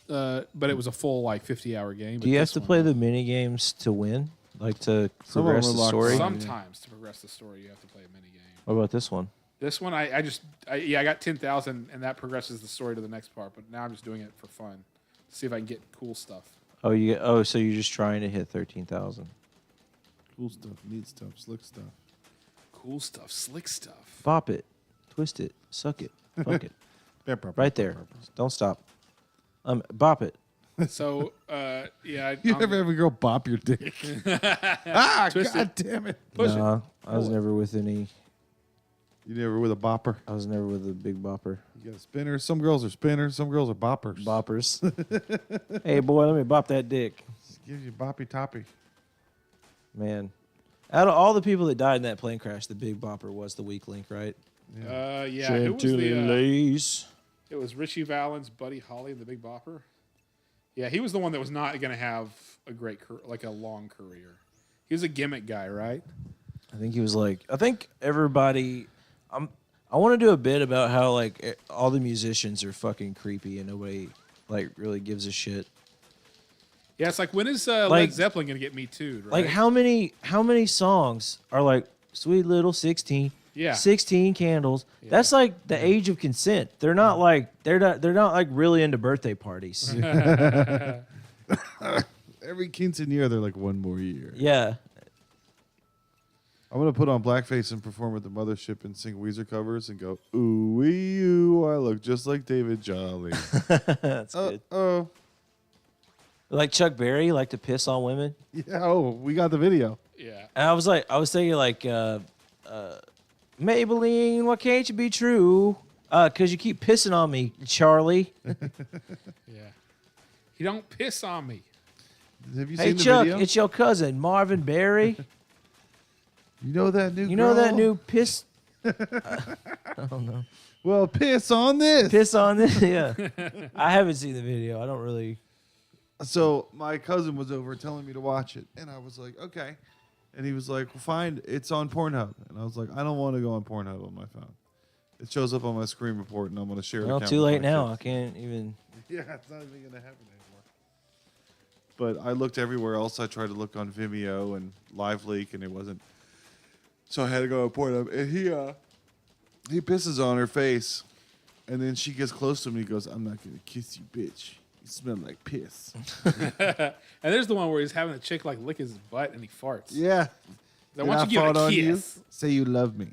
A: but it was a full like 50-hour game.
B: Do you have to play the mini games to win? Like to
C: Some of them
B: progress
C: are
B: the
C: locked
B: story?
C: on.
A: Sometimes to progress the story, you have to play a mini game.
B: What about this one?
A: This one, I got 10,000, and that progresses the story to the next part. But now I'm just doing it for fun, to see if I can get cool stuff.
B: Oh, so you're just trying to hit 13,000.
C: Cool stuff, neat stuff, slick stuff.
A: Cool stuff, slick stuff.
B: Bop it, twist it, suck it, fuck it. Right there. Don't stop. Bop it.
A: So, yeah.
C: You never have a girl bop your dick.
A: Twist
C: God
A: it.
C: damn it.
A: Push it.
B: Nah, I was never with any.
C: You never with a bopper.
B: I was never with a big bopper.
C: You got a spinner. Some girls are spinners. Some girls are boppers.
B: Boppers. Hey, boy, let me bop that dick.
C: Just gives you boppy toppy.
B: Man. Out of all the people that died in that plane crash, the big bopper was the weak link, right?
A: Yeah. Who was the,
B: lace.
A: it was Richie Valens, Buddy Holly, the Big Bopper. Yeah, he was the one that was not going to have a great, a long career. He was a gimmick guy, right?
B: I think he was like, I think everybody, I want to do a bit about how like all the musicians are fucking creepy and nobody like really gives a shit.
A: Yeah, it's like when is Led
B: Like-
A: Zeppelin gonna get Me Too? Right?
B: Like how many songs are like Sweet Little 16?
A: Yeah.
B: 16 candles.
A: Yeah.
B: That's like the age of consent. They're not like they're not like really into birthday parties.
C: Every quinceanera, they're like, one more year.
B: Yeah.
C: I'm going to put on blackface and perform at the mothership and sing Weezer covers and go, ooh, wee, ooh, I look just like David Jolly.
B: That's good.
C: Oh.
B: Like Chuck Berry, like to piss on women.
C: Yeah, oh, we got the video.
A: yeah.
B: And I was thinking like, Maybelline, why can't you be true? 'Cause you keep pissing on me, Charlie.
A: Yeah. You don't piss on me.
C: Have you
B: Hey
C: seen the
B: Chuck,
C: video?
B: it's your cousin Marvin Berry.
C: You know that new
B: You know that
C: girl?
B: new piss? I don't know.
C: Well, piss on this.
B: Piss on this? Yeah. I haven't seen the video. I don't really.
C: So my cousin was over telling me to watch it, and I was like, okay. And he was like, well, fine, it's on Pornhub. And I was like, I don't want to go on Pornhub on my phone. It shows up on my screen report, and I'm going to share it.
B: Well, too late now. I can't even.
C: Yeah, it's not even going to happen anymore. But I looked everywhere else. I tried to look on Vimeo and LiveLeak, and it wasn't. So I had to go on Pornhub. And he pisses on her face, and then she gets close to him, and he goes, I'm not going to kiss you, bitch. You smell like piss.
A: And there's the one where he's having a chick like lick his butt and he farts.
C: Yeah.
A: I want you to give it a kiss.
C: Say you love me.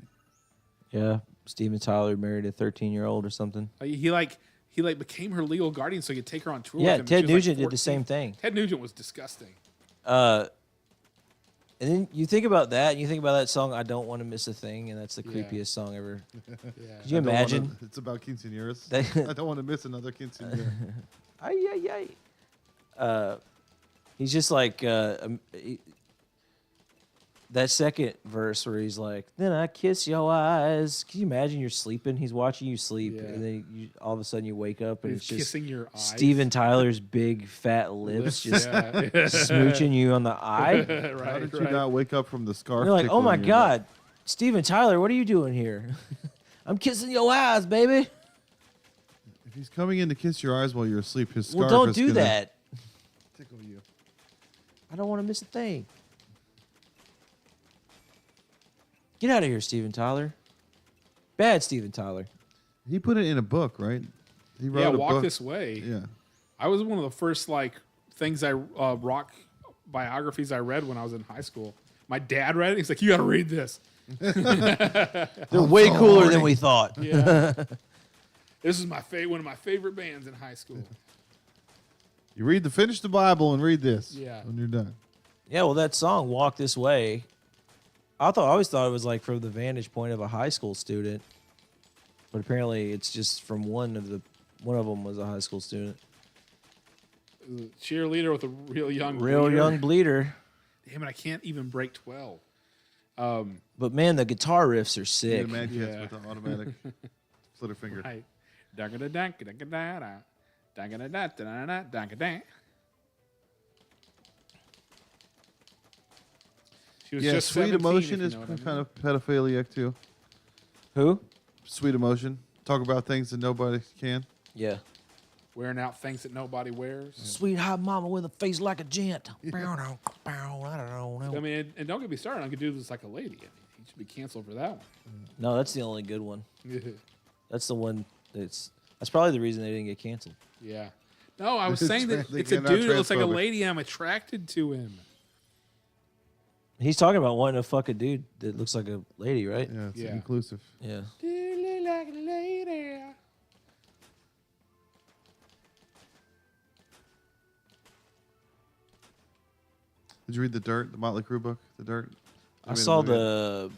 B: Yeah. Steven Tyler married a 13-year-old or something.
A: He became her legal guardian so he could take her on tour.
B: Yeah,
A: with him.
B: Ted
A: She was, like,
B: Nugent did
A: 14.
B: the same thing.
A: Ted Nugent was disgusting.
B: And then you think about that, and you think about that song, I Don't Want to Miss a Thing, and that's the
A: Yeah.
B: creepiest song ever.
A: Yeah.
B: Could you imagine?
C: It's about quinceañeras.
B: That-
C: I don't want to miss another quinceañera.
B: Ay, ay, ay. He's just like that second verse where he's like, then I kiss your eyes. Can you imagine you're sleeping? He's watching you sleep,
A: Yeah.
B: and then all of a sudden you wake up and
A: He's
B: it's just
A: kissing your eyes.
B: Steven Tyler's big fat lips just
A: yeah.
B: smooching you on the eye.
A: right,
C: How did you
A: right.
C: not wake up from the scarf?
B: You're like, oh
C: tickling
B: my
C: your
B: God, Steven Tyler, what are you doing here? I'm kissing your eyes, baby.
C: neck? If he's coming in to kiss your eyes while you're asleep, his scarf
B: Well, don't
C: is
B: do
C: gonna
B: that.
C: tickle you.
B: I don't want to miss a thing. Get out of here, Steven Tyler. Bad Steven Tyler.
C: He put it in a book, right? He wrote
A: Yeah,
C: a
A: Walk
C: book.
A: This Way.
C: Yeah.
A: I was one of the first things rock biographies I read when I was in high school. My dad read it. He's like, "You got to read this."
B: They're way cooler than we thought.
A: Yeah. This is one of my favorite bands in high school.
C: You finish the Bible and read this.
A: Yeah.
C: When you're done.
B: Yeah, well, that song "Walk This Way," I always thought it was like from the vantage point of a high school student, but apparently it's just from one of them was a high school student.
A: Cheerleader with a real young
B: bleeder.
A: Damn it, I can't even break 12.
B: But man, the guitar riffs are sick.
C: The Mad Cats
A: Yeah.
C: with the automatic flitter finger.
A: Right. Da-ga-da-da-ga-da-ga-da-da. Da-ga-da-da-da-da-da-da-ga-da. She was
C: Yeah,
A: just
C: Sweet
A: 17,
C: Emotion
A: if
C: is
A: you know what I mean.
C: kind of pedophiliac too.
B: Who?
C: Sweet Emotion. Talk about things that nobody can.
B: Yeah.
A: Wearing out things that nobody wears.
B: Sweet hot mama with a face like a gent. I don't know.
A: I mean, and don't get me started. I could do this like a lady. I mean, he should be canceled for that one.
B: No, that's the only good one. That's the one that's probably the reason they didn't get canceled.
A: Yeah. No, I was saying that
C: They
A: it's a
C: came out
A: dude that looks like a
C: transphobic.
A: lady. I'm attracted to him.
B: He's talking about wanting to fuck a dude that looks like a lady, right?
C: Yeah, it's
A: Yeah.
C: inclusive.
B: Yeah.
A: Do you look like a lady?
C: Did you read The Dirt, the Motley Crue book, The Dirt?
B: I
C: made a
B: saw
C: movie.
B: the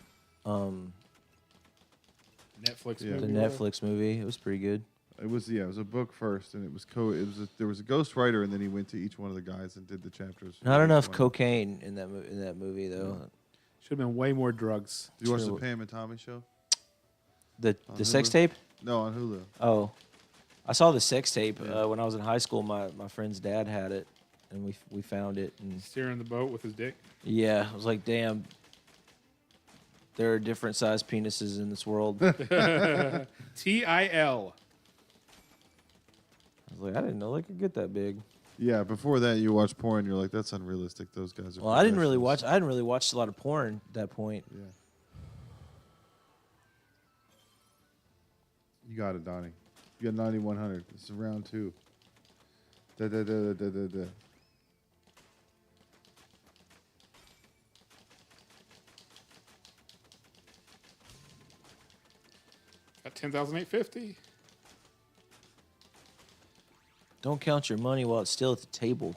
A: Netflix
C: Yeah.
B: the
A: movie.
B: Netflix movie. It was pretty good.
C: It was a book first, and it was there was a ghost writer, and then he went to each one of the guys and did the chapters. for
B: Not
C: each
B: enough
C: one.
B: cocaine in that movie though.
A: Should have been way more drugs.
C: Did you watch
B: True.
C: the Pam and Tommy show?
B: The
C: On
B: sex
C: Hulu?
B: tape?
C: No, on Hulu.
B: Oh, I saw the sex tape
C: Yeah.
B: when I was in high school. My friend's dad had it, and we found it. And
A: Steering the boat with his dick.
B: yeah, I was like, damn. There are different sized penises in this world.
A: TIL.
B: I was like, I didn't know they could get that big.
C: Yeah, before that, you watch porn. You're like, that's unrealistic. Those guys are.
B: Well, I hadn't really
C: professionals."
B: watched a lot of porn at that point.
C: Yeah. You got it, Donnie. You got 9100. This is round 2. Da da da da da da.
A: Got 10,850.
B: Don't count your money while it's still at the table.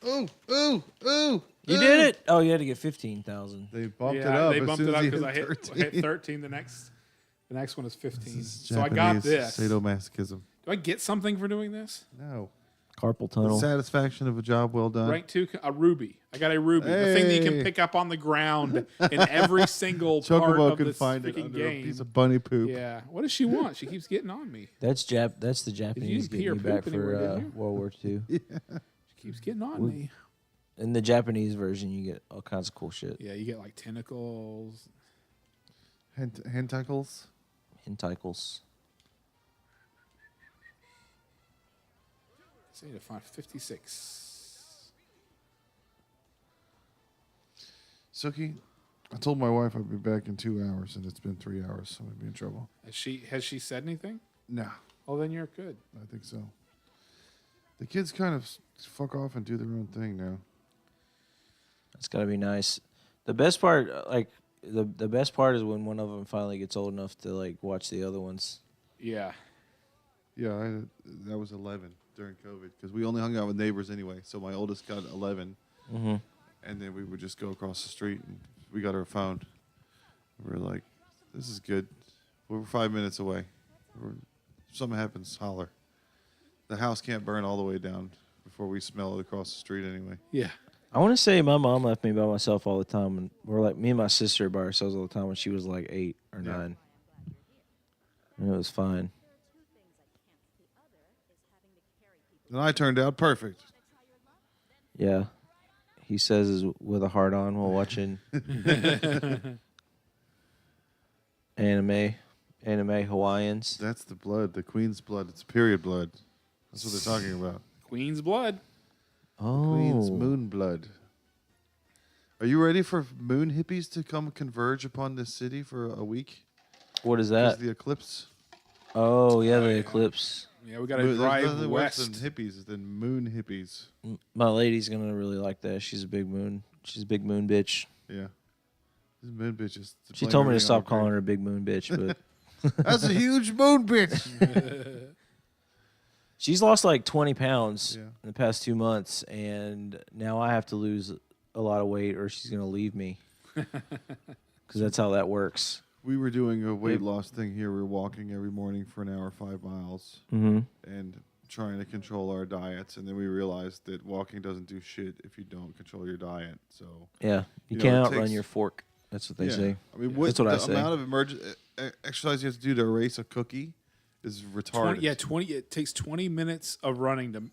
C: Ooh, ooh, ooh.
B: You did it! Oh, you had to get 15,000.
C: They bumped it
A: Yeah,
C: up.
A: they
C: as
A: bumped
C: soon
A: it
C: as
A: up
C: you
A: because I
C: hit
A: hit 13. The next one is 15.
C: This is
A: So I got
C: Japanese
A: this. Do
C: sadomasochism.
A: I get something for doing this?
C: No.
B: Carpal
C: The
B: tunnel.
C: satisfaction of a job well done.
A: Rank 2, a ruby. I got a ruby. The thing that you can
C: Hey.
A: pick up on the ground in every single part
C: Chocobo
A: of
C: can
A: this
C: find it
A: freaking
C: under a
A: game.
C: piece of bunny poop.
A: Yeah. What does she want? She keeps getting on me.
B: That's the Japanese
A: pee
B: getting
A: or
B: you back
A: poop anywhere,
B: for
A: didn't you?
B: World War II.
A: She keeps getting on me.
B: In the Japanese version, you get all kinds of cool shit.
A: Yeah, you get like tentacles.
C: Henticles.
B: Henticles.
A: So I need to find 56.
C: Suki, I told my wife I'd be back in 2 hours, and it's been 3 hours, so I'd be in trouble.
A: Has she said anything?
C: No,
A: Oh, then you're good.
C: I think so. The kids kind of fuck off and do their own thing now.
B: That's gotta be nice. The best part, like the best part, is when one of them finally gets old enough to like watch the other ones.
A: Yeah.
C: Yeah, that was 11 during COVID because we only hung out with neighbors anyway. So my oldest got 11,
B: Mm-hmm.
C: and then we would just go across the street and we got our phone. We were like, "This is good. We're 5 minutes away. If something happens, holler. The house can't burn all the way down before we smell it across the street anyway."
A: Yeah.
B: I want to say my mom left me by myself all the time, and we're like me and my sister by ourselves all the time when she was like 8 or
C: Yeah.
B: 9, and it was fine.
C: And I turned out perfect.
B: Yeah, he says is with a heart on while watching anime Hawaiians.
C: That's the blood, the queen's blood. It's period blood. That's what they're talking about.
A: Queen's blood.
B: Oh,
C: Queen's moon blood. Are you ready for moon hippies to come converge upon this city for a week?
B: What is
C: Because
B: that?
C: the eclipse.
B: Oh yeah, the eclipse.
A: Yeah, we got to
C: There's
A: drive
C: nothing worse
A: west.
C: than hippies than moon hippies.
B: My lady's gonna really like that. She's a big moon bitch.
C: Yeah. This moon bitch is.
B: She told me to stop calling her a big moon bitch, but
C: That's a huge moon bitch.
B: she's lost like 20 pounds
C: Yeah.
B: in the past 2 months, and now I have to lose a lot of weight, or she's gonna leave me. Because that's how that works.
C: We were doing a weight loss thing here. We were walking every morning for an hour, 5 miles,
B: Mm-hmm.
C: and trying to control our diets. And then we realized that walking doesn't do shit if you don't control your diet. So
B: Yeah, you
C: You know,
B: can't
C: it
B: outrun
C: takes-
B: your fork. That's what they say.
C: I mean,
B: That's what I
C: the
B: say.
C: amount of exercise you have to do to erase a cookie is retarded.
A: 20. It takes 20 minutes of running to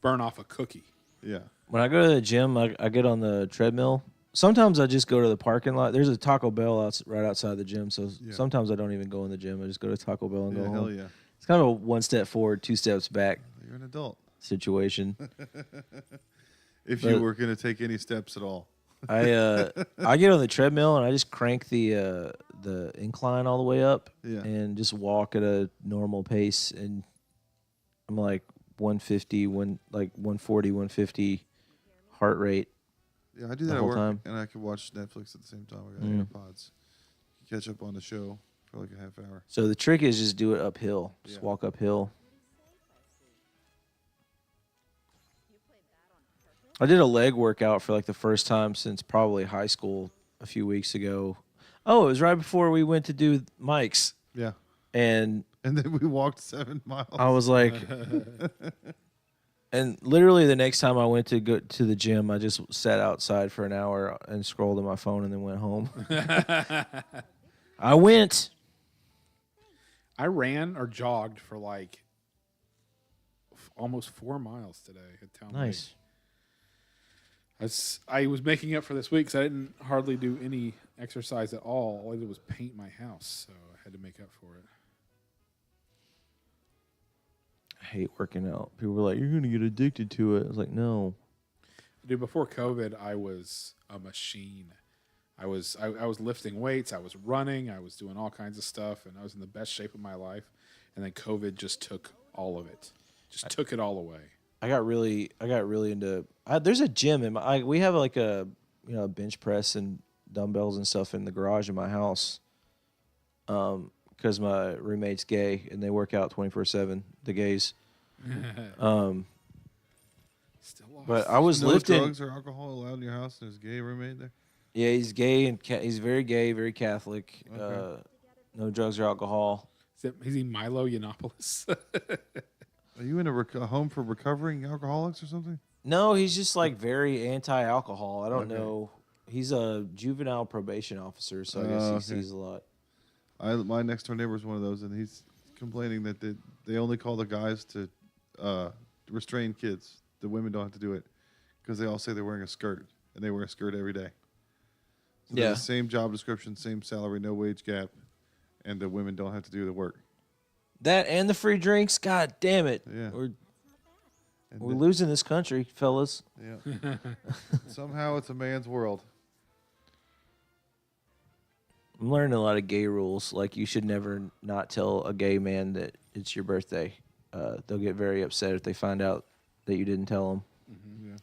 A: burn off a cookie.
C: Yeah.
B: When I go to the gym, I get on the treadmill. Sometimes I just go to the parking lot. There's a Taco Bell right outside the gym, so
C: Yeah.
B: sometimes I don't even go in the gym. I just go to Taco Bell and go
C: Yeah,
B: home.
C: hell yeah.
B: It's kind of a 1 step forward, 2 steps back
C: You're an adult.
B: situation.
C: If
B: But-
C: you were going to take any steps at all.
B: I get on the treadmill and I just crank the incline all the way up
C: Yeah.
B: and just walk at a normal pace, and I'm like 150, 140, 150 heart rate.
C: Yeah, I do
B: The
C: that at
B: whole
C: work,
B: time.
C: and I can watch Netflix at the same time. I got
B: Mm.
C: AirPods. Catch up on the show for like a half hour.
B: So the trick is just do it uphill. Just
C: Yeah.
B: walk uphill. I did a leg workout for like the first time since probably high school a few weeks ago. Oh, it was right before we went to do Mike's.
C: Yeah.
B: And
C: And then we walked 7 miles.
B: I was like, and literally the next time I went to go to the gym, I just sat outside for an hour and scrolled on my phone and then went home. I went.
A: I ran or jogged for like almost 4 miles today at Town Lake.
B: Nice.
A: I was making up for this week because I didn't hardly do any exercise at all. All I did was paint my house, so I had to make up for it.
B: I hate working out. People were like, "You're gonna get addicted to it." I was like, "No."
A: Dude, before COVID, I was a machine. I was lifting weights, I was running, I was doing all kinds of stuff, and I was in the best shape of my life. And then COVID just took all of it, just took it all away.
B: I got really into. There's a gym in my. We have like a a bench press and dumbbells and stuff in the garage of my house. Because my roommate's gay and they work out 24/7. The gays.
A: Still lost.
B: But I was
C: No
B: lifting.
C: drugs or alcohol allowed in your house. There's a gay roommate there.
B: Yeah, he's gay and he's very gay, very Catholic.
C: Okay.
B: No drugs or alcohol.
A: Is he Milo Yiannopoulos?
C: Are you in a home for recovering alcoholics or something?
B: No, he's just like very anti-alcohol. I don't
C: Okay.
B: know. He's a juvenile probation officer, so I guess he
C: Okay.
B: sees a lot.
C: My next door neighbor is one of those, and he's complaining that they only call the guys to restrain kids. The women don't have to do it because they all say they're wearing a skirt, and they wear a skirt every day. So
B: Yeah.
C: the same job description, same salary, no wage gap, and the women don't have to do the work.
B: That and the free drinks. God damn it.
C: Yeah.
B: We're
C: And
B: losing this country, fellas.
C: yeah. Somehow it's a man's world.
B: I'm learning a lot of gay rules. Like you should never not tell a gay man that it's your birthday. They'll get very upset if they find out that you didn't tell them.
C: Yeah.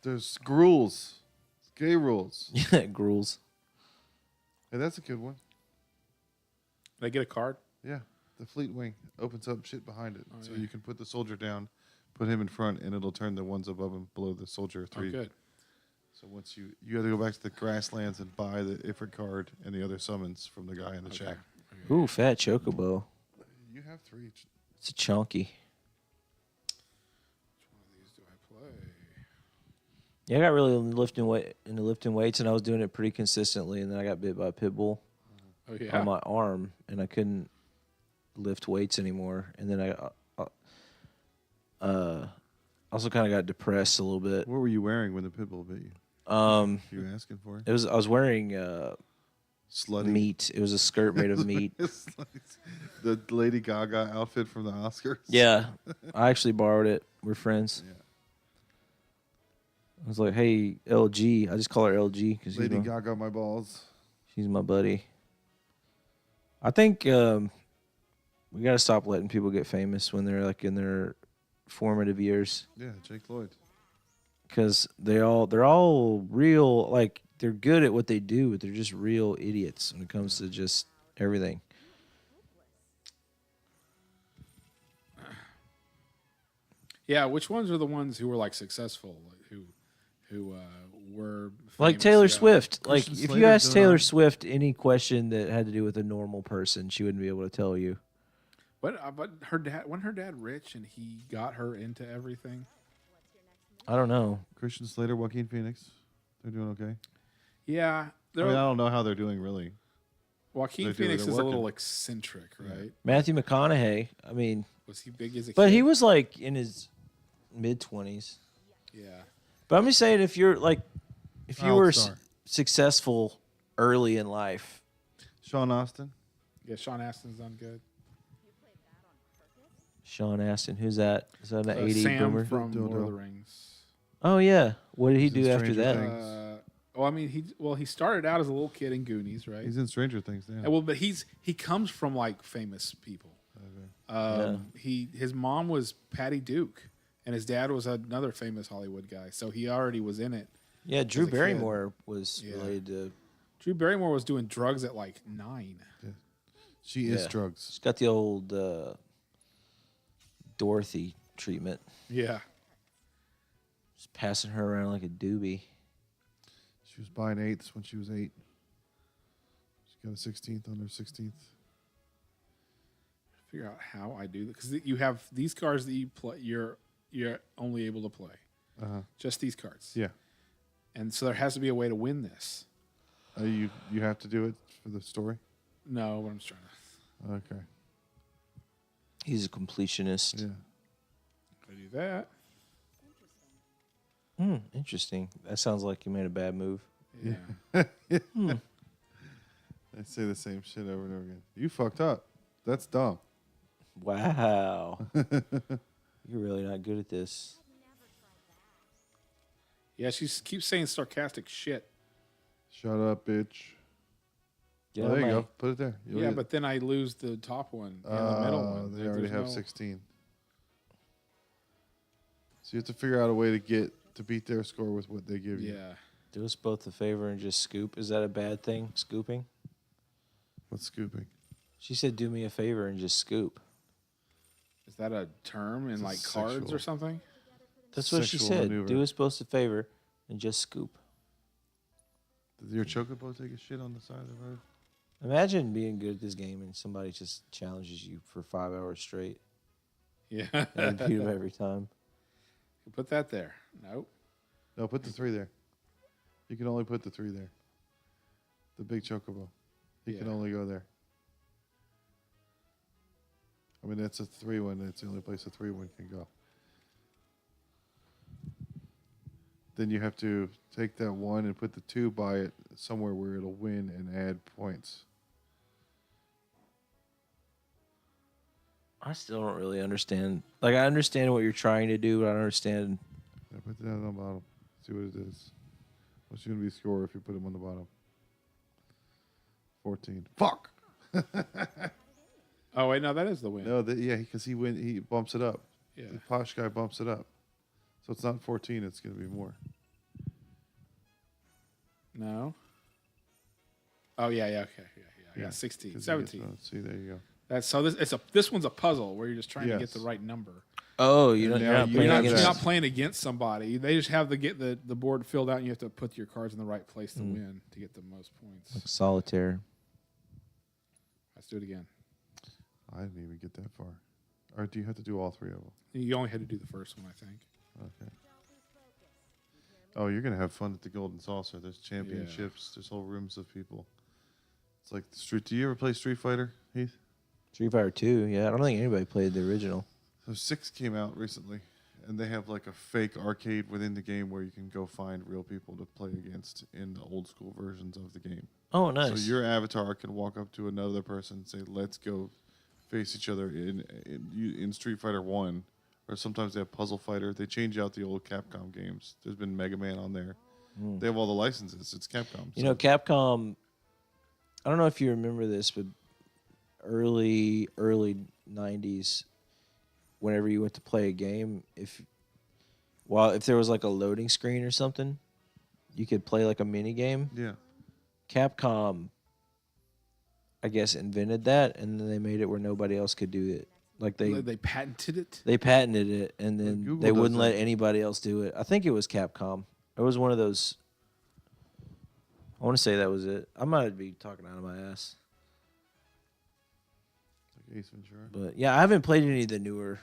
C: There's rules. Gay rules.
B: Yeah, gruels.
C: Hey, that's a good one.
A: Did I get a card?
C: Yeah. The fleet wing opens up shit behind it.
A: Oh,
C: So
A: yeah.
C: you can put the soldier down, put him in front, and it'll turn the ones above him below the soldier
A: Oh,
C: three.
A: good.
C: So once you have to go back to the grasslands and buy the Ifrit card and the other summons from the guy in the
A: Okay.
C: shack.
B: Ooh, fat chocobo.
C: You have 3.
B: It's a chunky.
A: Which one of these do I play?
B: Yeah, I got really into lifting weights, and I was doing it pretty consistently, and then I got bit by a pit bull
A: Oh, yeah.
B: on my arm, and I couldn't lift weights anymore. And then I also kind of got depressed a little bit.
C: What were you wearing when the pit bull bit you? You asking for it?
B: I was wearing
C: Slutty.
B: meat. It was a skirt made of meat.
C: It's like the Lady Gaga outfit from the Oscars.
B: Yeah, I actually borrowed it. We're friends.
C: Yeah.
B: I was like, "Hey, LG." I just call her LG because
C: Lady Gaga, my balls.
B: she's my buddy. I think we got to stop letting people get famous when they're like in their formative years,
C: Yeah, Jake Lloyd.
B: because they're all real. Like they're good at what they do, but they're just real idiots when it comes to just everything.
A: Yeah, which ones are the ones who were like successful, like, who were
B: Like
A: famous?
B: Taylor
A: Yeah.
B: Swift. Like
C: Christian
B: if you
C: Slater's
B: ask
C: doing
B: Taylor
C: alright.
B: Swift any question that had to do with a normal person, she wouldn't be able to tell you.
A: But her dad, wasn't her dad rich and he got her into everything?
B: I don't know.
C: Christian Slater, Joaquin Phoenix. They're doing okay.
A: Yeah,
C: I mean, I don't know how they're doing really.
A: Joaquin
C: they're
A: Phoenix
C: working.
A: is a little eccentric, right?
B: Matthew McConaughey. I mean,
A: Was he big as a
B: but
A: kid?
B: he was like in his mid-20s.
A: Yeah.
B: But I'm just saying, if you're like, if you
C: Child
B: were
C: star.
B: successful early in life,
C: Sean Austin.
A: Yeah, Sean Astin's done good.
B: Sean Astin, who's that? Is that an 80
A: Sam
B: boomer?
A: from
C: Dildo.
A: Lord of the Rings.
B: Oh yeah. What did he
C: He's in
B: do after
C: Stranger
B: that?
C: Things.
A: Well, I mean, he started out as a little kid in Goonies, right?
C: He's in Stranger Things now.
A: And, well, but he comes from like famous people. His mom was Patty Duke, and his dad was another famous Hollywood guy. So he already was in it.
B: Yeah, Drew
A: a kid.
B: Barrymore was
A: Yeah.
B: related to.
A: Drew Barrymore was doing drugs at like 9.
C: She is
B: Yeah.
C: drugs.
B: She's got the old Dorothy treatment.
A: Yeah.
B: Just passing her around like a doobie.
C: She was buying eighths when she was 8. She got a 16th on her 16th.
A: Figure out how I do that because you have these cards that you play. You're only able to play just these cards.
C: Yeah.
A: And so there has to be a way to win this.
C: You have to do it for the story.
A: No, but I'm just trying to.
C: Okay.
B: He's a completionist.
C: Yeah.
A: I do that.
B: Interesting. That sounds like you made a bad move.
A: Yeah.
C: They say the same shit over and over again. You fucked up. That's dumb.
B: Wow. You're really not good at this.
A: Yeah, she keeps saying sarcastic shit.
C: Shut up, bitch.
B: Get
C: Oh,
B: out
C: there
B: of
C: you
B: my-
C: go. Put it there. You'll
A: Yeah,
C: get-
A: but then I lose the top one and the middle one.
C: They already
A: There's
C: have
A: no-
C: 16. So you have to figure out a way to beat their score with what they give you.
A: Yeah.
B: Do us both a favor and just scoop. Is that a bad thing? Scooping?
C: What's scooping?
B: She said, "Do me a favor and just scoop."
A: Is that a term in
C: It's a
A: like cards
C: sexual-
A: or something?
B: That's what she
C: Sexual
B: said.
C: maneuver.
B: Do us both a favor and just scoop.
C: Did your chocobo take a shit on the side of the road?
B: Imagine being good at this game and somebody just challenges you for 5 hours straight
A: Yeah.
B: and you beat them every time.
A: Put that there. Nope.
C: No, put the 3 there. You can only put the 3 there. The big chocobo. He can
A: Yeah.
C: only go there. I mean, that's a 3 one. That's the only place a 3 one can go. Then you have to take that 1 and put the 2 by it somewhere where it'll win and add points.
B: I still don't really understand. Like, I understand what you're trying to do, but I don't understand.
C: Yeah, put that on the bottom. See what it is. What's going to be score if you put them on the bottom? 14. Fuck!
A: Oh wait, no, that is the win.
C: No, yeah, because he bumps it up.
A: Yeah.
C: The posh guy bumps it up. So it's not 14, it's going to be more.
A: No. Oh yeah, okay, yeah. I
C: Yeah,
A: got 16,
C: 'cause he
A: 17.
C: gets- see, there you go.
A: That's so. This one's a puzzle where you're just trying to get
C: Yes.
A: the right number.
B: Oh,
C: And
B: you're
C: now
B: not
C: you
B: playing
A: You're not,
C: have
A: you're
B: against.
C: that.
A: not playing against somebody. They just have to get the board filled out, and you have to put your cards in the right place to win to get the most points.
B: Like solitaire.
A: Let's do it again.
C: I didn't even get that far. Or do you have to do all 3 of them?
A: You only had to do the first one, I think.
C: Okay. Oh, you're going to have fun at the Golden Saucer. There's championships. There's whole rooms of people. It's like the street. Do you ever play Street Fighter, Heath?
B: Street Fighter 2, yeah. I don't think anybody played the original.
C: So 6 came out recently, and they have like a fake arcade within the game where you can go find real people to play against in the old school versions of the game.
B: Oh, nice.
C: So your avatar can walk up to another person and say, "Let's go face each other in Street Fighter 1." Or sometimes they have Puzzle Fighter. They change out the old Capcom games. There's been Mega Man on there. They have all the licenses. It's Capcom.
B: You know, Capcom, I don't know if you remember this, but early 90s, whenever you went to play a game, if there was like a loading screen or something, you could play like a mini game.
C: Yeah.
B: Capcom, I guess, invented that, and then they made it where nobody else could do it. Like
A: They patented it.
B: they patented it, and then
C: Google
B: they
C: does
B: wouldn't let
C: that.
B: anybody else do it. I think it was Capcom. It was one of those. I want to say that was it. I might be talking out of my ass,
C: Like Ace Ventura.
B: but yeah, I haven't played any of the newer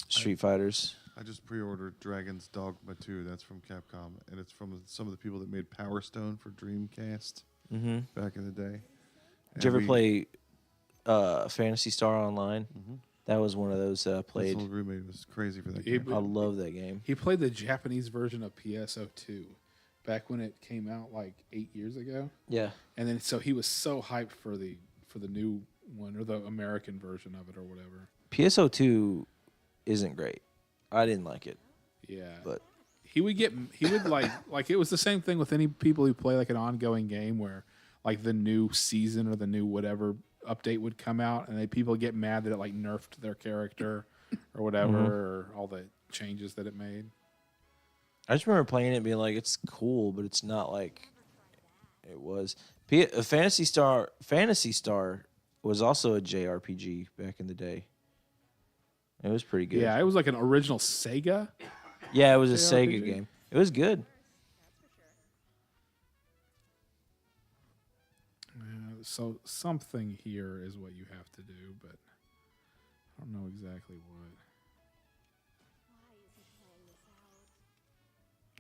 B: Street Fighters.
C: I just pre-ordered Dragon's Dogma 2. That's from Capcom, and it's from some of the people that made Power Stone for Dreamcast
B: Mm-hmm.
C: back in the day.
B: Did you ever play Phantasy Star Online?
C: Mm-hmm.
B: That was one of those that I
C: My
B: played.
C: old roommate was crazy for that
A: Yeah,
C: game.
B: I love that game.
A: He played the Japanese version of PSO2 back when it came out like 8 years ago.
B: Yeah.
A: And then so he was so hyped for the new one or the American version of it or whatever.
B: PSO2 isn't great. I didn't like it,
A: Yeah.
B: but
A: He would like it was the same thing with any people who play like an ongoing game where like the new season or the new whatever update would come out and people get mad that it like nerfed their character or whatever or all the changes that it made.
B: I just remember playing it and being like, it's cool, but it's not like it was. Fantasy Star was also a JRPG back in the day. It was pretty good.
A: Yeah, it was like an original Sega.
B: Yeah, it was a
A: JRPG?
B: Sega game. It was good.
A: So something here is what you have to do, but I don't know exactly what.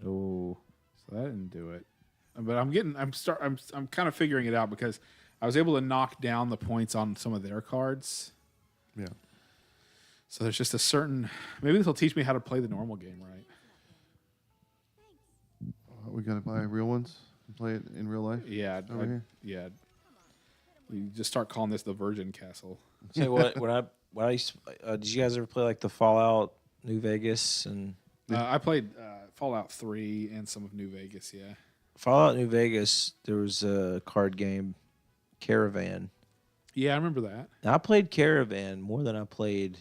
B: Oh,
A: So that didn't do it. But I'm kind of figuring it out because I was able to knock down the points on some of their cards.
C: Yeah.
A: So there's just a certain maybe this will teach me how to play the normal game, right?
C: We got to buy real ones and play it in real life.
A: Yeah,
C: Over here?
A: yeah. You just start calling this the Virgin Castle.
B: Say what? When I used did you guys ever play like the Fallout New Vegas and
A: I played Fallout 3 and some of New Vegas. Yeah.
B: Fallout New Vegas? There was a card game, Caravan.
A: Yeah, I remember that.
B: And I played Caravan more than I played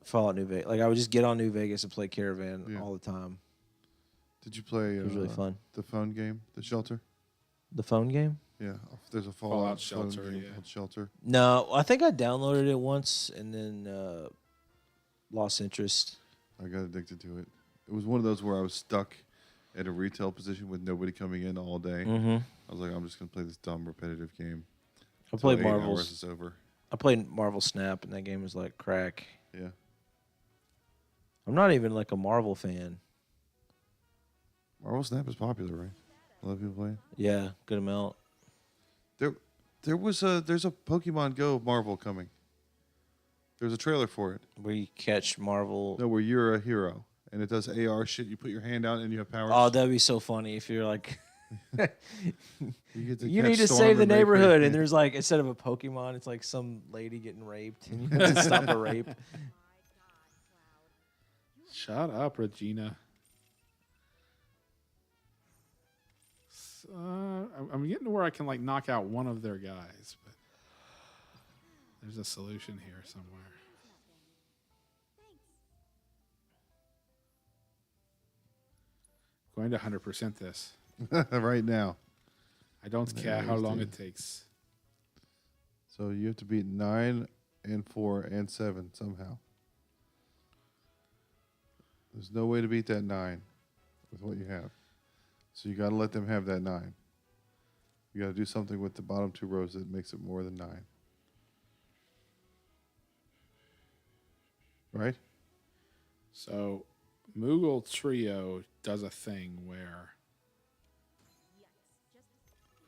B: Fallout New Vegas. Like I would just get on New Vegas and play Caravan all the time.
C: Did you play?
B: It was really fun.
C: The phone game, The Shelter.
B: The phone game?
C: Yeah, there's a
A: Fallout
C: phone
A: Shelter,
C: game
A: yeah.
C: called Shelter.
B: No, I think I downloaded it once and then lost interest.
C: I got addicted to it. It was one of those where I was stuck at a retail position with nobody coming in all day.
B: Mm-hmm.
C: I was like, I'm just gonna play this dumb repetitive game.
B: I played
C: Till 8
B: Marvel's.
C: hours is over.
B: I played Marvel Snap, and that game was like crack.
C: Yeah.
B: I'm not even like a Marvel fan.
C: Marvel Snap is popular, right? A lot of people play it.
B: Yeah, good amount.
C: There's a Pokemon Go Marvel coming. There's a trailer for it.
B: Where you catch Marvel.
C: No, where you're a hero and it does AR shit. You put your hand out and you have powers.
B: Oh, that'd be so funny if you're like,
C: you get to
B: you
C: catch
B: need to
C: Storm
B: save the
C: and make her-
B: neighborhood, and there's like instead of a Pokemon, it's like some lady getting raped, and you have to stop a rape.
A: Shut up, Regina. I'm getting to where I can like knock out one of their guys, but there's a solution here somewhere. Going to 100% this.
C: right now.
A: I don't care how long it takes.
C: So you have to beat 9 and 4 and 7 somehow. There's no way to beat that 9 with what you have. So you got to let them have that 9. You got to do something with the bottom 2 rows that makes it more than 9. Right?
A: So Moogle Trio does a thing where,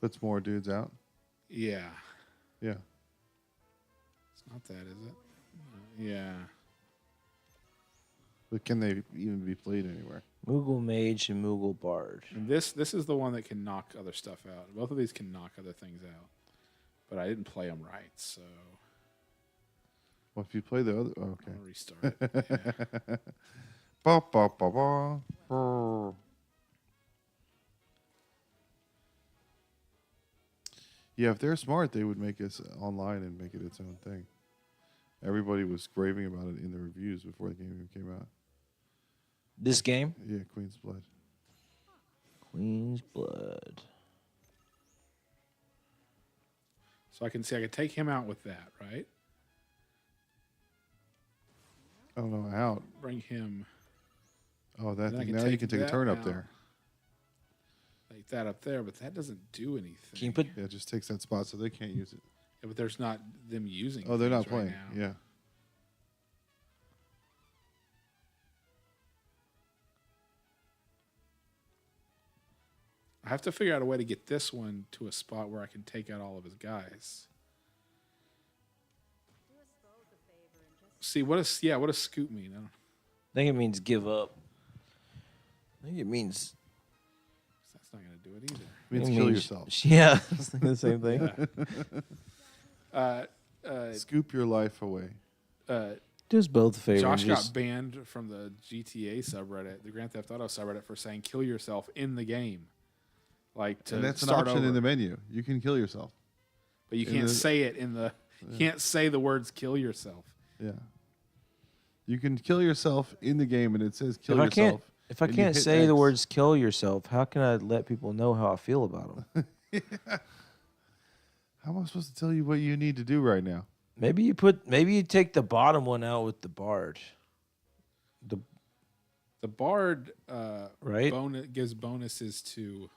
C: Puts more dudes out.
A: yeah,
C: Yeah.
A: it's not that, is it? Yeah.
C: But can they even be played anywhere?
B: Moogle Mage and Moogle Bard.
A: And this is the one that can knock other stuff out. Both of these can knock other things out, but I didn't play them right, so
C: Well, if you play the other... Oh, okay.
A: I'll restart it. Yeah.
C: Ba, ba, ba, ba. Brr. Yeah, if they're smart, they would make us online and make it its own thing. Everybody was raving about it in the reviews before the game even came out.
B: This game?
C: Yeah, Queen's Blood.
B: Queen's Blood.
A: So I can take him out with that, right?
C: I don't know how.
A: Bring him
C: Oh, that
A: Then I
C: thing.
A: can
C: Now you
A: take
C: can take a
A: that
C: turn up
A: out.
C: there.
A: like that up there, but that doesn't do anything.
B: Can you put
C: Yeah, it just takes that spot so they can't use it.
A: Yeah, but there's not them using.
C: Oh, they're not
A: things right
C: playing.
A: now.
C: Yeah.
A: I have to figure out a way to get this one to a spot where I can take out all of his guys. See what does scoop mean? I don't,
B: I think it means give up. I think it means
A: that's not going to do it either.
C: It means
B: it
C: kill
B: means-
C: yourself.
B: Yeah, I was thinking the same thing.
C: Scoop your life away.
B: Do us both a favor.
A: Josh
B: and just-
A: got banned from the GTA subreddit, the Grand Theft Auto subreddit, for saying "kill yourself" in the game, like to
C: And that's an
A: start
C: option
A: over.
C: in the menu. You can kill yourself.
A: But you
C: in
A: can't
C: the-
A: say it in the. You can't say the words "kill yourself."
C: Yeah. You can kill yourself in the game, and it says kill
B: if
C: yourself.
B: if I
C: and you
B: can't
C: hit
B: say the
C: X.
B: words "kill yourself," how can I let people know how I feel about them?
C: How am I supposed to tell you what you need to do right now?
B: Maybe you take the bottom one out with the bard.
A: The bard
B: Right?
A: gives bonuses to.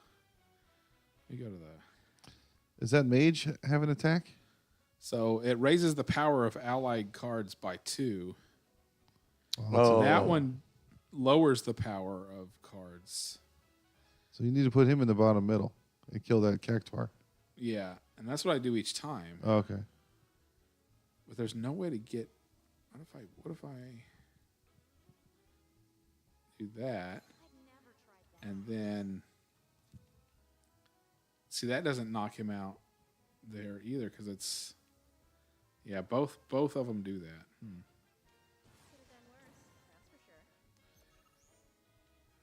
A: Let me go to the.
C: Does that mage have an attack?
A: So it raises the power of allied cards by 2.
B: Oh,
A: That one lowers the power of cards.
C: So you need to put him in the bottom middle and kill that cactuar.
A: Yeah, and that's what I do each time.
C: Oh, okay.
A: But there's no way to get. What if I do that, and then see that doesn't knock him out. there either because it's both of them do that.
D: Could have done worse, that's for sure.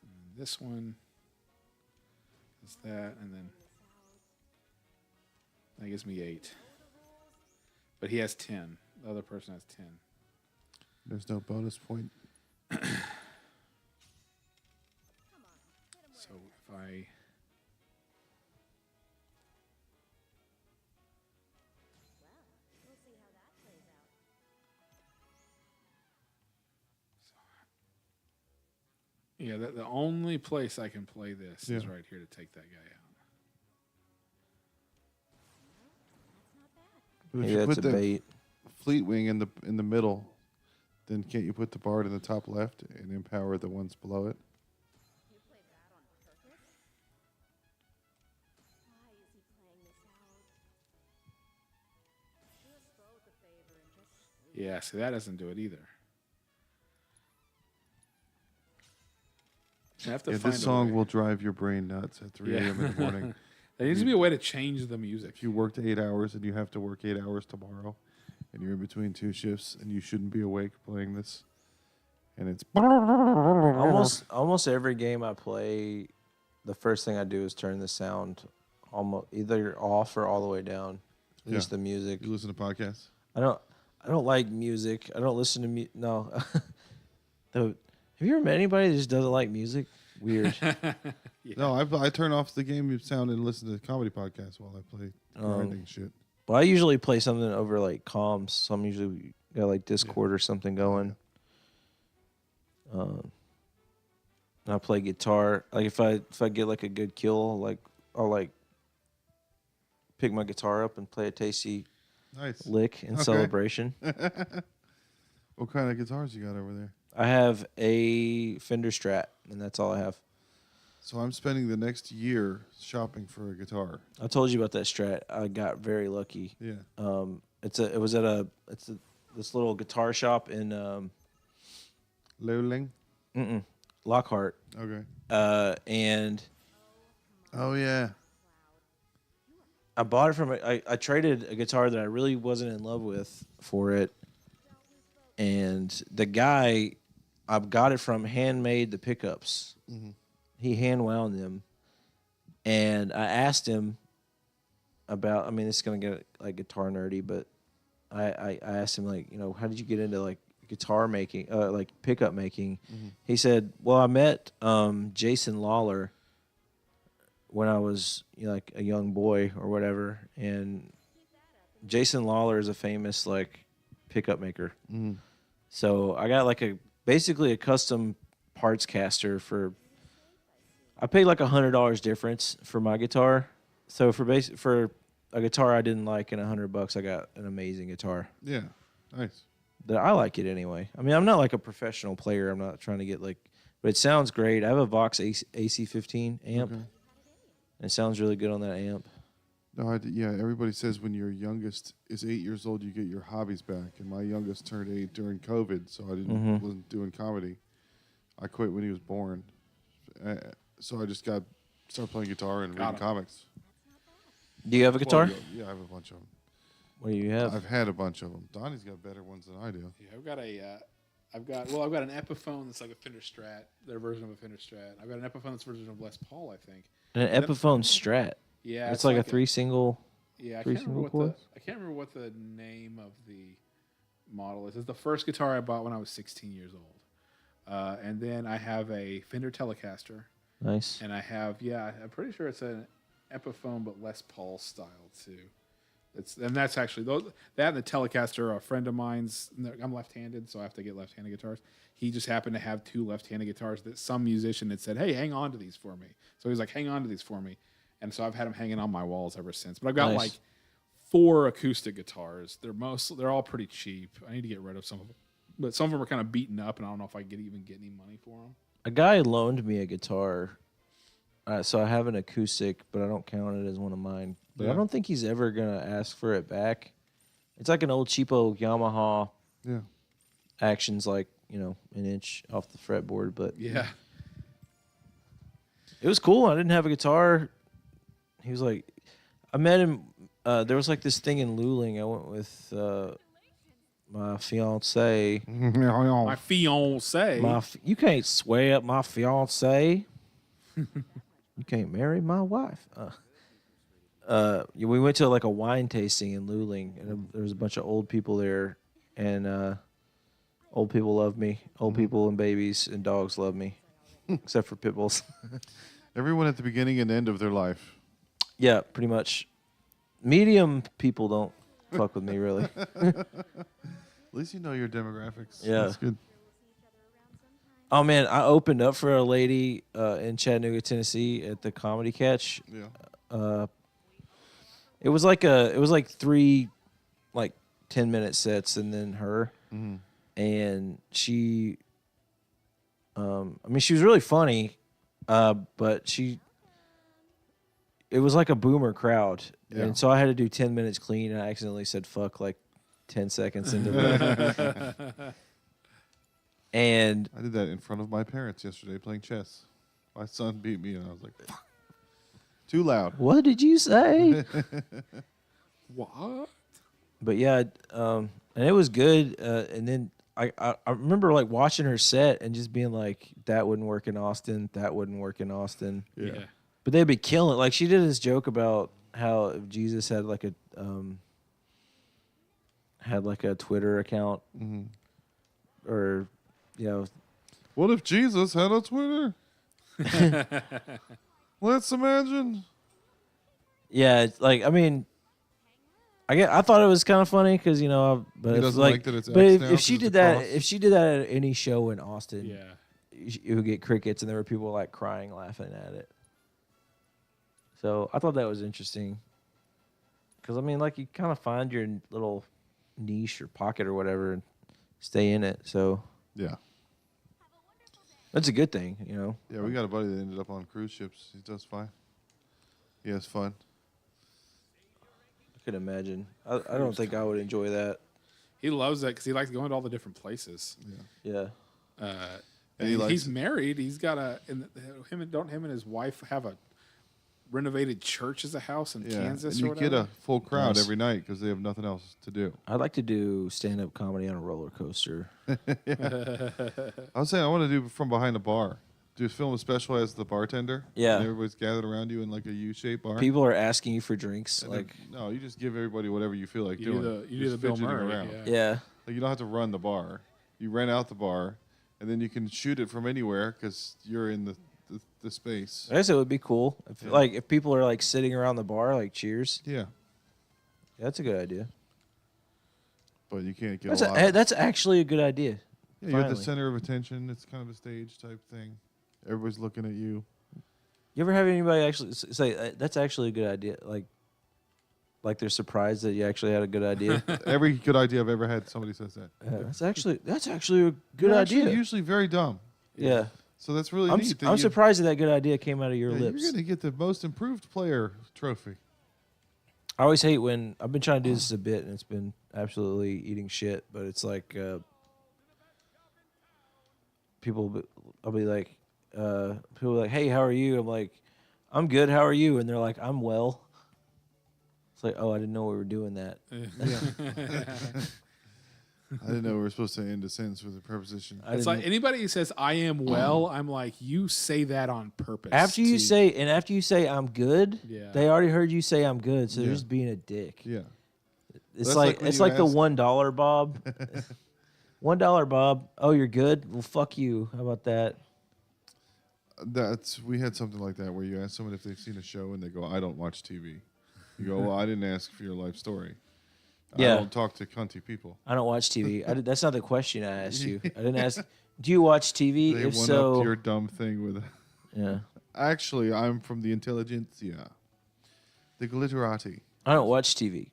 A: And this one is that, and then that gives me 8. But he has 10. The other person has 10.
C: There's no bonus point.
D: Come on, hit him
A: So
D: where
A: if I
D: well, we'll see how that plays out.
A: the only place I can play this is
C: Yeah.
A: right here to take that guy out.
D: That's not bad.
C: But if
B: Maybe
C: you
B: that's
C: put
B: a
C: the
B: bait.
C: fleet wing in the middle, then can't you put the bard in the top left and empower the ones below it?
D: You played that on purpose? Why is he playing this out? Do us both a favor and just sleep.
A: Yeah, see that doesn't do it either. I have to
C: Yeah,
A: find
C: this
A: a
C: song
A: way.
C: will drive your brain nuts at 3 a.m. in the morning.
A: There needs to be a way to change the music.
C: If you worked 8 hours and you have to work 8 hours tomorrow, and you're in between 2 shifts and you shouldn't be awake playing this, and it's
B: Almost every game I play, the first thing I do is turn the sound almost either off or all the way down. At
C: Yeah.
B: least the music.
C: you listen to podcasts.
B: I don't like music. I don't listen to no. Have you ever met anybody that just doesn't like music? Weird.
C: No, I turn off the game sound and listen to comedy podcasts while I play grinding shit.
B: Well, I usually play something over like comms. So I'm usually got like Discord or something going. I play guitar. Like if I get like a good kill, like I'll like pick my guitar up and play a tasty
C: Nice.
B: lick in
C: Okay.
B: celebration.
C: What kind of guitars you got over there?
B: I have a Fender Strat, and that's all I have.
C: So I'm spending the next year shopping for a guitar.
B: I told you about that Strat. I got very lucky.
C: Yeah.
B: It's this little guitar shop in
C: Lowling.
B: Lockhart,
C: Okay.
B: and
C: Oh yeah.
B: I bought it from I traded a guitar that I really wasn't in love with for it, and the guy I got it from handmade the pickups.
C: Mm-hmm.
B: He hand wound them, and I asked him about. I mean, this is gonna get like guitar nerdy, but I asked him like, how did you get into like guitar making, like pickup making?
C: Mm-hmm.
B: He said, well, I met Jason Lawler when I was like a young boy or whatever, and Jason Lawler is a famous like pickup maker.
C: Mm-hmm.
B: So I got like basically a custom parts caster for. I paid like $100 difference for my guitar. So for a guitar I didn't like and $100, I got an amazing guitar.
C: Yeah. Nice.
B: That I like it anyway. I mean, I'm not like a professional player. I'm not trying to get like, but it sounds great. I have a Vox AC15 amp.
C: Okay.
B: And it sounds really good on that amp.
C: No, yeah. Everybody says when your youngest is 8 years old, you get your hobbies back. And my youngest turned 8 during COVID, so I wasn't doing comedy. I quit when he was born, so I just started playing guitar and reading comics.
B: Do you have a guitar?
C: Well, yeah, I have a bunch of them.
B: What do you have?
C: I've had a bunch of them. Donnie's got better ones than I do.
A: Yeah, I've got an Epiphone that's like a Fender Strat, their version of a Fender Strat. I've got an Epiphone that's version of Les Paul, I think.
B: An Epiphone Strat.
A: Yeah,
B: It's like a three single.
A: Yeah, I
B: three
A: can't remember
B: single
A: what
B: chords?
A: I can't remember what the name of the model is. It's the first guitar I bought when I was 16 years old, and then I have a Fender Telecaster,
B: Nice.
A: and I have I'm pretty sure it's an Epiphone but Les Paul style too. That's actually that and the Telecaster are a friend of mine's. I'm left-handed, so I have to get left-handed guitars. He just happened to have 2 left-handed guitars that some musician had said, "Hey, hang on to these for me." So he was like, "Hang on to these for me," and so I've had them hanging on my walls ever since. But I've got
B: Nice.
A: like 4 acoustic guitars. They're all pretty cheap. I need to get rid of some of them, but some of them are kind of beaten up, and I don't know if I even get any money for them.
B: A guy loaned me a guitar, so I have an acoustic, but I don't count it as one of mine. But I
C: Yeah.
B: don't think he's ever gonna ask for it back. It's like an old cheapo Yamaha
C: Yeah.
B: Actions, like an inch off the fretboard. But
A: Yeah,
B: it was cool. I didn't have a guitar. He was like, I met him there was like this thing in Luling. I went with my fiance.
A: My fiance.
B: You can't sway up my fiance. You can't marry my wife. We went to like a wine tasting in Luling, and there was a bunch of old people there, and old people love me. Old people and babies and dogs love me, except for pit bulls.
C: Everyone at the beginning and end of their life.
B: Yeah, pretty much. Medium people don't fuck with me really.
C: At least you know your demographics.
B: Yeah.
C: That's good.
B: Oh man, I opened up for a lady in Chattanooga, Tennessee, at the Comedy Catch.
C: Yeah.
B: It was like 3 like 10-minute sets and then her.
C: Mm-hmm.
B: And she she was really funny, but it was like a boomer crowd.
C: Yeah.
B: And so I had to do 10 minutes clean, and I accidentally said fuck like 10 seconds into it. And
C: I did that in front of my parents yesterday playing chess. My son beat me, and I was like, fuck. Too loud.
B: what did you say?
A: What?
B: But yeah, and it was good. And then I remember like watching her set and just being like, that wouldn't work in Austin. That wouldn't work in Austin.
A: Yeah.
B: But they'd be killing it. Like she did this joke about how if Jesus had like a Twitter account, or
C: What if Jesus had a Twitter? Let's imagine.
B: yeah, it's like I thought it was kind of funny because but
C: He
B: if,
C: doesn't
B: like,
C: like that it's
B: but
C: X
B: if,
C: now
B: if she
C: 'cause
B: did
C: it's a
B: that,
C: cross.
B: if she did that at any show in Austin,
A: Yeah.
B: it would get crickets, and there were people like crying, laughing at it. So I thought that was interesting because like you kind of find your little niche or pocket or whatever and stay in it. So
C: Yeah.
B: that's a good thing,
C: Yeah, we got a buddy that ended up on cruise ships. He does fine. He has fun.
B: I could imagine. I don't think I would enjoy that.
A: He loves that because he likes going to all the different places.
B: Yeah.
C: And he likes
A: He's
C: it.
A: married. He's got him and his wife have a renovated church as a house in
C: Yeah.
A: Kansas
C: And
A: or
C: you
A: whatever.
C: get a full crowd
B: Nice.
C: every night because they have nothing else to do.
B: I'd like to do stand-up comedy on a roller coaster.
C: I was saying I want to do from behind a bar. Do film a special as the bartender.
B: Yeah.
C: And everybody's gathered around you in like a U-shaped bar.
B: People are asking you for drinks,
C: And then-
B: like
C: no, you just give everybody whatever you feel like
A: You
C: doing.
A: do the
C: Just
A: Bill
C: fidgeting
A: Murray.
C: around.
A: Yeah.
B: yeah.
C: Like you don't have to run the bar. You rent out the bar, and then you can shoot it from anywhere because you're in the space.
B: I guess it would be cool if
C: Yeah.
B: if people are like sitting around the bar, like cheers.
C: Yeah,
B: Yeah, that's a good idea.
C: but you can't get
B: That's
C: a lot.
B: that's actually a good idea.
C: Yeah, you're the
B: finally.
C: center of attention. It's kind of a stage type thing. Everybody's looking at you.
B: You ever have anybody actually say that's actually a good idea? Like they're surprised that you actually had a good idea.
C: Every good idea I've ever had, somebody says that.
B: That's actually a good
C: They're actually
B: idea.
C: usually very dumb.
B: Yeah.
C: So that's really
B: I'm
C: neat. that
B: I'm
C: you-
B: surprised that good idea came out of your
C: yeah,
B: lips.
C: You're gonna get the most improved player trophy.
B: I always hate when I've been trying to do this a bit and it's been absolutely eating shit. But it's like I'll be like, people are like, "Hey, how are you?" I'm like, "I'm good. How are you?" And they're like, "I'm well." It's like, oh, I didn't know we were doing that.
C: I didn't know we were supposed to end a sentence with a preposition.
A: It's like anybody who says "I am well," I'm like, you say that on purpose.
B: after you say I'm good,
A: Yeah.
B: they already heard you say I'm good, so
C: Yeah.
B: they're just being a dick.
C: Yeah.
B: It's
C: That's
B: like
C: like when
B: it's
C: you
B: like the
C: ask-
B: $1 Bob. $1 Bob. Oh, you're good. Well, fuck you. How about that?
C: We had something like that where you ask someone if they've seen a show and they go, "I don't watch TV." You go, "Well, I didn't ask for your life story.
B: Yeah.
C: I don't talk to cunty people."
B: I don't watch TV. That's not the question I asked you. I didn't ask. Do you watch TV?
C: They
B: If
C: one
B: so,
C: up your dumb thing with.
B: yeah.
C: Actually, I'm from the intelligentsia, the glitterati.
B: I don't watch TV.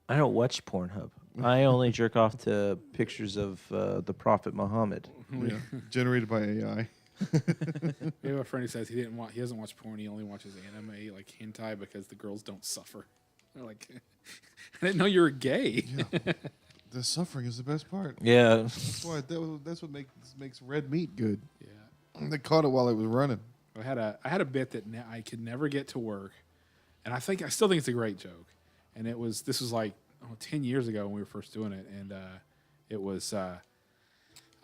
B: I don't watch Pornhub. I only jerk off to pictures of the Prophet Muhammad.
C: Yeah, generated by AI.
A: We have a friend who says he doesn't watch porn. He only watches anime, like hentai, because the girls don't suffer. They're like, I didn't know you were gay.
C: The suffering is the best part.
B: Yeah.
C: That's why that's what makes red meat good.
A: Yeah.
C: They caught it while it was running.
A: I had a bit that I could never get to work, And I still think it's a great joke. And this was like 10 years ago when we were first doing it, and it was I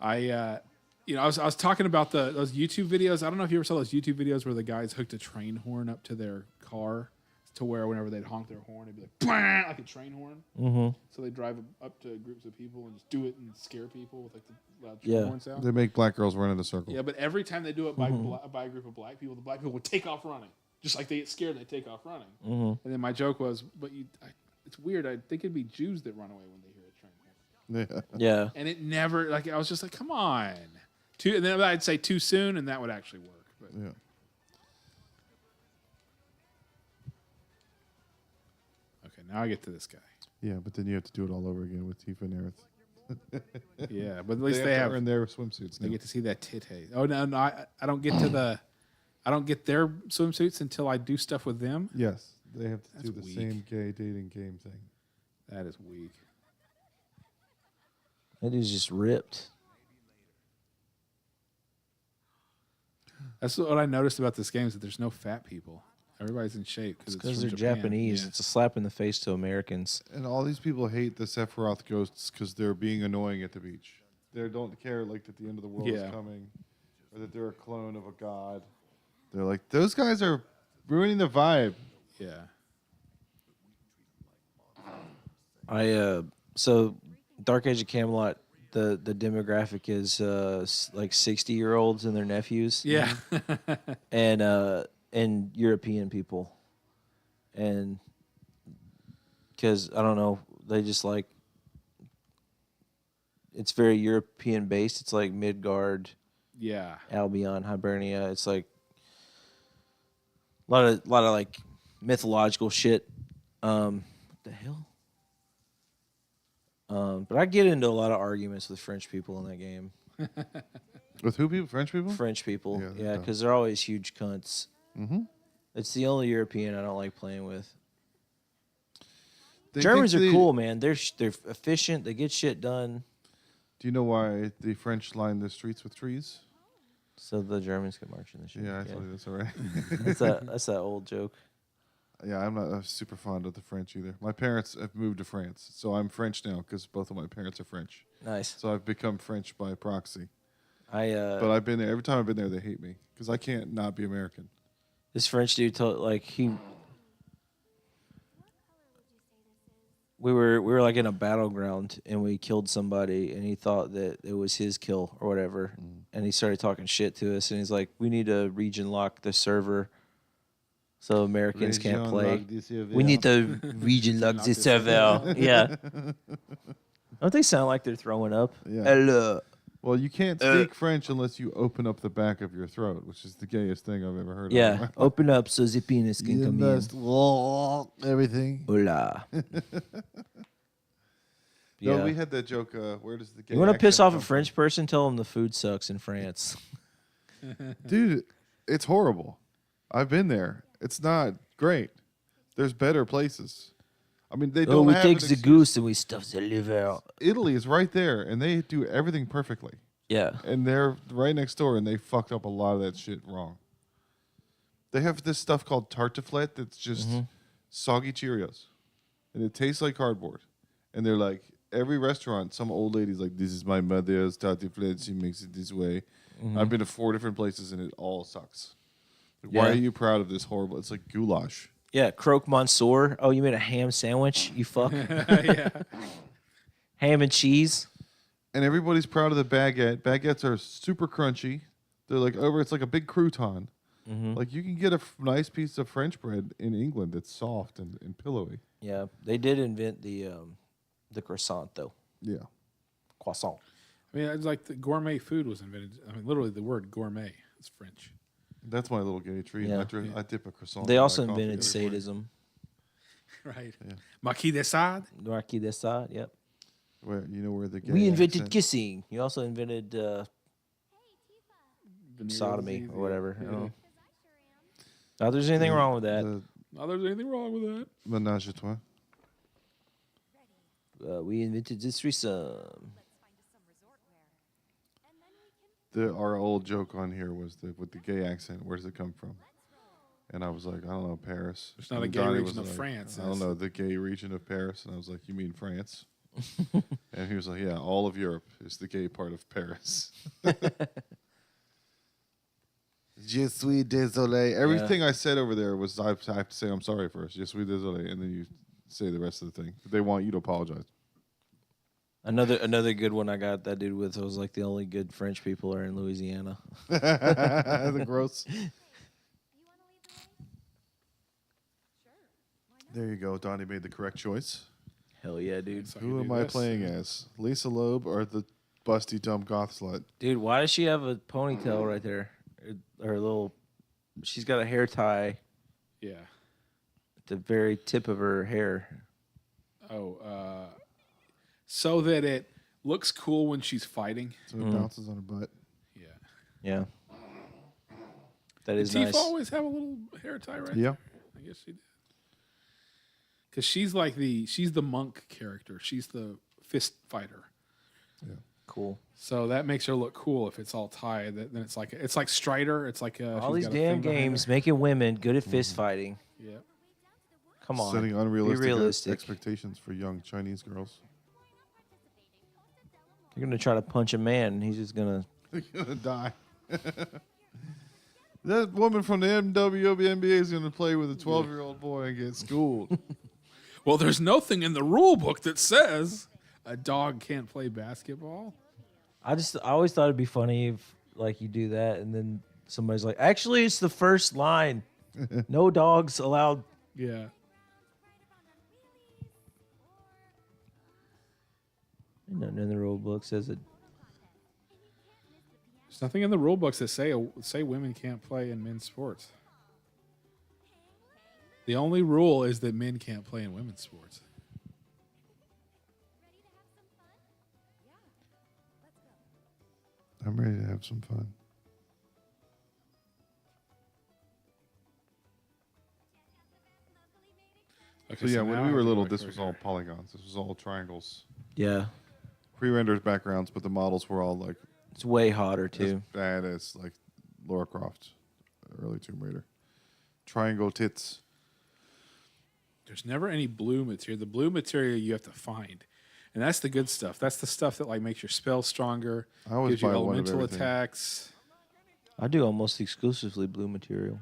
A: was talking about those YouTube videos. I don't know if you ever saw those YouTube videos where the guys hooked a train horn up to their car to where whenever they'd honk their horn, it'd be like "Blah!" like a train horn.
B: Mm-hmm.
A: So they drive up to groups of people and just do it and scare people with like the loud
B: Yeah.
A: train horn sound.
C: They make black girls run in a circle.
A: Yeah, but every time they do it by a group of black people, the black people would take off running. Just like they get scared, they take off running.
B: Mm-hmm.
A: And then my joke was, it's weird. I think it'd be Jews that run away when they hear a train horn.
C: Yeah.
B: Yeah.
A: And it never, like, I was just like, come on. And then I'd say too soon, and that would actually work. But
C: Yeah.
A: okay, now I get to this guy.
C: Yeah, but then you have to do it all over again with Tifa and Aerith.
A: Yeah, but at least they
C: to
A: have
C: earn their swimsuits.
A: they
C: now.
A: get to see that titty. Oh no, I don't get to I don't get their swimsuits until I do stuff with them.
C: Yes, they have to
A: That's
C: do the
A: weak.
C: same gay dating game thing.
A: That is weak.
B: That dude's just ripped.
A: That's what I noticed about this game is that there's no fat people. Everybody's in shape
B: It's
A: it's
B: because
A: from
B: they're
A: Japan.
B: Japanese.
A: Yeah.
B: It's a slap in the face to Americans.
C: And all these people hate the Sephiroth ghosts because they're being annoying at the beach. They don't care like that the end of the world
A: Yeah.
C: is coming, or that they're a clone of a god. They're like, those guys are ruining the vibe.
A: Yeah.
B: So Dark Age of Camelot, the demographic is like 60-year-olds and their nephews.
A: Yeah.
B: And European people, and because I don't know, they just like it's very European based. It's like Midgard,
A: Yeah.
B: Albion, Hibernia. It's like a lot of like mythological shit. What the hell? But I get into a lot of arguments with French people in that game.
C: With who people? French people?
B: French people,
C: Yeah, they're
B: yeah,
C: dumb.
B: because they're always huge cunts.
C: Mm-hmm.
B: It's the only European I don't like playing with.
C: They
B: Germans are
C: think
B: cool, man. They're efficient. They get shit done.
C: Do you know why the French line the streets with trees?
B: So the Germans can march in the shit.
C: Yeah, I told you this already.
B: That's that old joke.
C: Yeah, I'm not super fond of the French either. My parents have moved to France, so I'm French now because both of my parents are French.
B: Nice.
C: So I've become French by proxy.
B: But
C: But I've been there. Every time I've been there, they hate me because I can't not be American.
B: this French dude told we were like in a battleground and we killed somebody and he thought that it was his kill or whatever, and he started talking shit to us and he's like, we need to region lock the server so Americans can't play. We need to region lock the server. Yeah. Don't they sound like they're throwing up?
C: Yeah.
B: Hello.
C: Well, you can't speak French unless you open up the back of your throat, which is the gayest thing I've ever heard
B: Yeah.
C: of.
B: Open up so the penis can come in.
C: Everything.
B: Hola.
C: No, we had that joke. Where does the gay
B: You want to piss
C: accent
B: off a
C: come from?
B: French person? Tell them the food sucks in France.
C: Dude, it's horrible. I've been there. It's not great. There's better places. I mean, they don't
B: we
C: have
B: take
C: an
B: the
C: excuse.
B: goose and we stuff the liver.
C: Italy is right there, and they do everything perfectly.
B: Yeah.
C: And they're right next door, and they fucked up a lot of that shit wrong. They have this stuff called tartiflette that's just soggy Cheerios, and it tastes like cardboard. And they're like, every restaurant, some old lady's like, this is my mother's tartiflette. She makes it this way. I've been to 4 different places, and it all sucks. Like, why
B: Yeah.
C: are you proud of this horrible? It's like goulash.
B: Yeah. Croque Monsieur. Oh, you made a ham sandwich? You fuck.
A: Yeah.
B: Ham and cheese.
C: And everybody's proud of the baguette. Baguettes are super crunchy. They're like it's like a big crouton. Like you can get a nice piece of French bread in England that's soft and pillowy.
B: Yeah. They did invent the croissant, though.
C: Yeah.
B: Croissant.
A: I mean, it's like the gourmet food was invented. I mean, literally the word gourmet is French.
C: That's my little gay treat.
B: Yeah.
C: I dip a croissant.
B: They
C: in
B: also
C: my coffee
B: invented
C: every morning.
B: sadism.
A: Right.
C: Yeah.
A: Marquis de Sade.
B: Marquis de Sade, yep.
C: Where you know where the gay
B: We invented
C: accent-
B: kissing. You also invented sodomy or whatever. I don't know. Not there's anything wrong with that.
C: The
A: Not there's anything wrong with that.
C: menage a trois.
B: We invented this threesome.
C: Our old joke on here was with the gay accent. Where does it come from? And I was like, I don't know, Paris.
A: There's not a
C: And
A: gay
C: Donnie
A: region
C: was
A: of France,
C: I don't
A: is-
C: know, the gay region of Paris. And I was like, you mean France? And he was like, yeah, all of Europe is the gay part of Paris. Je suis désolé. Everything I said over there was I have to say I'm sorry first. Je suis désolé. And then you say the rest of the thing. But they want you to apologize.
B: Another good one I got that dude with was like the only good French people are in Louisiana.
C: The gross.
D: You want to lead the way? Sure. Why not?
C: There you go. Donnie made the correct choice.
B: Hell yeah, dude.
A: So
C: Who
A: you
C: am
A: do
C: I
A: this.
C: playing as? Lisa Loeb or the busty dumb goth slut?
B: Dude, why does she have a ponytail right there? Her little, she's got a hair tie
A: Yeah.
B: at the very tip of her hair.
A: Oh, so that it looks cool when she's fighting.
C: So it bounces on her butt.
A: Yeah.
B: Yeah, that
A: Did
B: is
A: Tifa
B: nice.
A: always have a little hair tie right
C: Yeah.
A: there? I guess she did. Because she's the monk character. She's the fist fighter.
B: Cool.
A: So that makes her look cool if it's all tied. Then it's like Strider. It's like
B: All
A: she's
B: these
A: got a
B: damn
A: thing behind
B: games making women good at fist fighting.
A: her. Yeah.
B: Come on,
C: Setting
B: be
C: unrealistic
B: realistic.
C: expectations for young Chinese girls.
B: You're gonna try to punch a man, and he's just gonna.
C: They're gonna die. That woman from the NWNBA is gonna play with a 12-year-old boy and get schooled.
A: Well, there's nothing in the rule book that says a dog can't play basketball.
B: I always thought it'd be funny if like you do that, and then somebody's like, "Actually, it's the first line. No dogs allowed."
A: Yeah.
B: Ain't nothing in the rule book says it.
A: There's nothing in the rule books that say women can't play in men's sports. The only rule is that men can't play in women's sports.
C: I'm ready to have some fun.
A: Okay,
C: So yeah,
A: now
C: when
A: I
C: we
A: have
C: were
A: to
C: little,
A: go
C: this
A: back
C: was
A: over
C: all
A: here.
C: polygons. This was all triangles.
B: Yeah,
C: Pre-rendered backgrounds, but the models were all like
B: it's way hotter
C: as
B: too.
C: bad as like Lara Croft, early Tomb Raider. Triangle tits.
A: There's never any blue material. The blue material you have to find. And that's the good stuff. That's the stuff that like makes your spell stronger,
C: I always
A: gives you
C: buy one of
A: elemental
C: everything.
A: attacks.
B: I do almost exclusively blue material.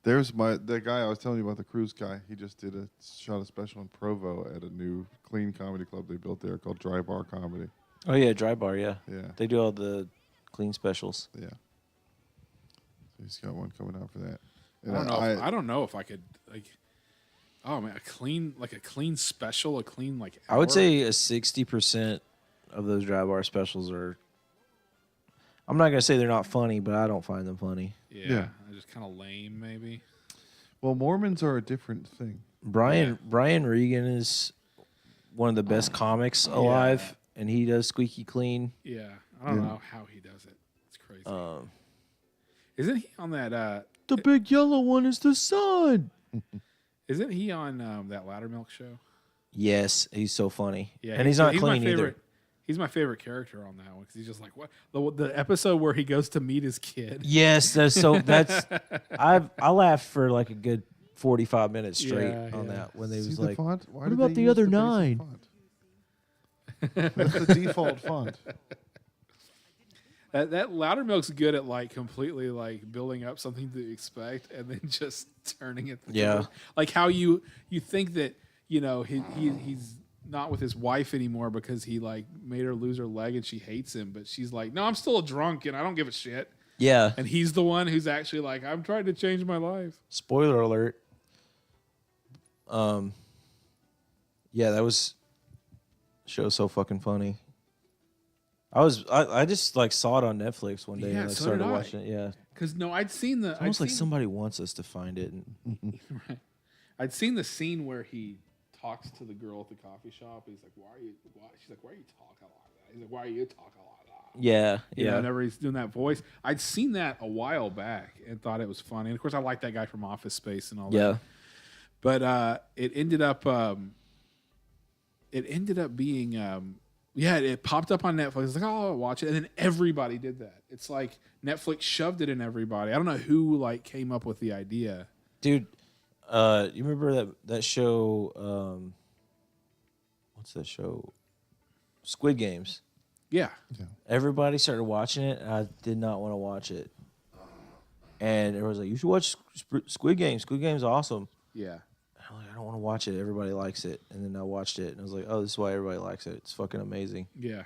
C: There's that guy I was telling you about, the cruise guy. He just shot a special in Provo at a new clean comedy club they built there called Dry Bar Comedy.
B: Oh yeah, Dry Bar. Yeah,
C: Yeah,
B: they do all the clean specials.
C: yeah. So he's got one coming out for that.
A: I
C: And
A: don't know. I don't know if I could like. Oh man, a clean special, a clean like.
B: I would
A: hour?
B: say 60% of those Dry Bar specials are. I'm not gonna say they're not funny, but I don't find them funny.
A: Yeah, just kind of lame maybe.
C: Well, Mormons are a different thing.
B: Brian Regan is one of the best comics alive, and he does squeaky clean.
A: Yeah, I don't know how he does it. It's crazy. Isn't he on that?
B: The big yellow one is the sun.
A: Isn't he on that Loudermilk show?
B: Yes, he's so funny.
A: Yeah,
B: and he's not
A: my
B: clean
A: favorite.
B: either.
A: He's my favorite character on that one because he's just like what the episode where he goes to meet his kid.
B: Yes, I laughed for like a good 45 minutes straight
A: Yeah,
B: on
A: yeah.
B: that when they
C: See
B: was
C: the
B: like,
C: font? Why
B: what
C: did
B: about
C: they
B: the
C: use
B: other
C: basic
B: 9?
C: font? That's the default font.
A: That Loudermilk's good at like completely like building up something to expect and then just turning it.
B: Yeah.
A: Like how you think that he's not with his wife anymore because he like made her lose her leg and she hates him, but she's like, no, I'm still a drunk and I don't give a shit.
B: yeah.
A: And he's the one who's actually like, I'm trying to change my life.
B: Spoiler alert. Yeah, that was show so fucking funny. I just like saw it on Netflix one day
A: Yeah,
B: and I
A: so
B: started
A: did I.
B: watching it. Yeah,
A: Because no, I'd seen the.
B: it's almost like somebody wants us to find it.
A: I'd seen the scene where he talks to the girl at the coffee shop. He's like, "Why are you?" She's like, "Why are you talking like that?" He's like, "Why are you talking like that?"
B: Yeah,
A: You know,
B: yeah.
A: whenever he's doing that voice, I'd seen that a while back and thought it was funny. And of course, I like that guy from Office Space and all that.
B: Yeah.
A: But it ended up being Yeah, it popped up on Netflix. It's like, oh, I'll watch it, and then everybody did that. It's like Netflix shoved it in everybody. I don't know who like came up with the idea.
B: Dude, you remember that show? What's that show? Squid Games.
A: Yeah,
B: Everybody started watching it, and I did not want to watch it. And everyone was like, "You should watch Squid Games. Squid Game's awesome."
A: yeah.
B: I'm like, I don't want to watch it. Everybody likes it, and then I watched it, and I was like, "Oh, this is why everybody likes it. It's fucking amazing."
A: Yeah.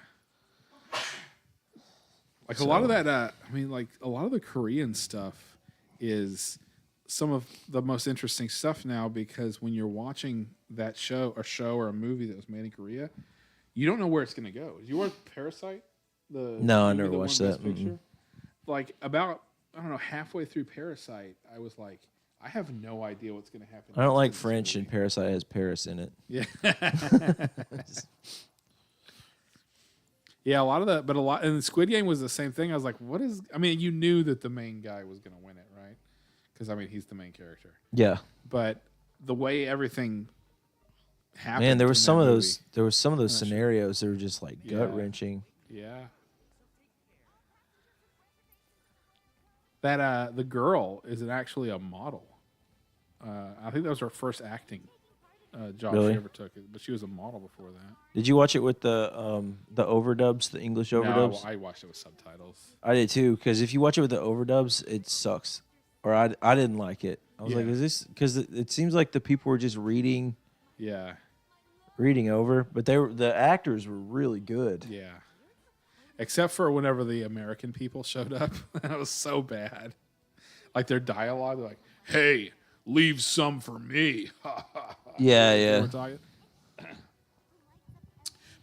A: Like a lot of that, I mean, like a lot of the Korean stuff is some of the most interesting stuff now because when you're watching that show or a movie that was made in Korea, you don't know where it's going to go. Did you watch Parasite?
B: No, I
A: movie
B: never
A: that
B: watched
A: won
B: that.
A: Best Picture? Like about, I don't know, halfway through Parasite, I was like, I have no idea what's going to happen.
B: I don't
A: next
B: like
A: in this
B: French,
A: movie.
B: and Parasite has Paris in it.
A: Yeah. Yeah, a lot of that, but a lot, and Squid Game was the same thing. I was like, what is, I mean, you knew that the main guy was going to win it, right? Because, I mean, he's the main character.
B: Yeah,
A: But the way everything happened.
B: man, there
A: in
B: was
A: that
B: some of
A: movie-
B: those. There was some of those
A: Not sure.
B: scenarios that were just like
A: Yeah.
B: gut wrenching.
A: Yeah. That, the girl is actually a model. I think that was her first acting job
B: Really?
A: she ever took, but she was a model before that.
B: Did you watch it with the overdubs, the English overdubs?
A: No, I watched it with subtitles.
B: I did too, because if you watch it with the overdubs, it sucks. Or I didn't like it. I was like,
A: Yeah.
B: is this because it seems like the people were just reading
A: Yeah.
B: over, but the actors were really good.
A: Yeah. Except for whenever the American people showed up. That was so bad. Like their dialogue, they're like, hey, leave some for me.
B: Yeah,
A: They
B: yeah.
A: were talking.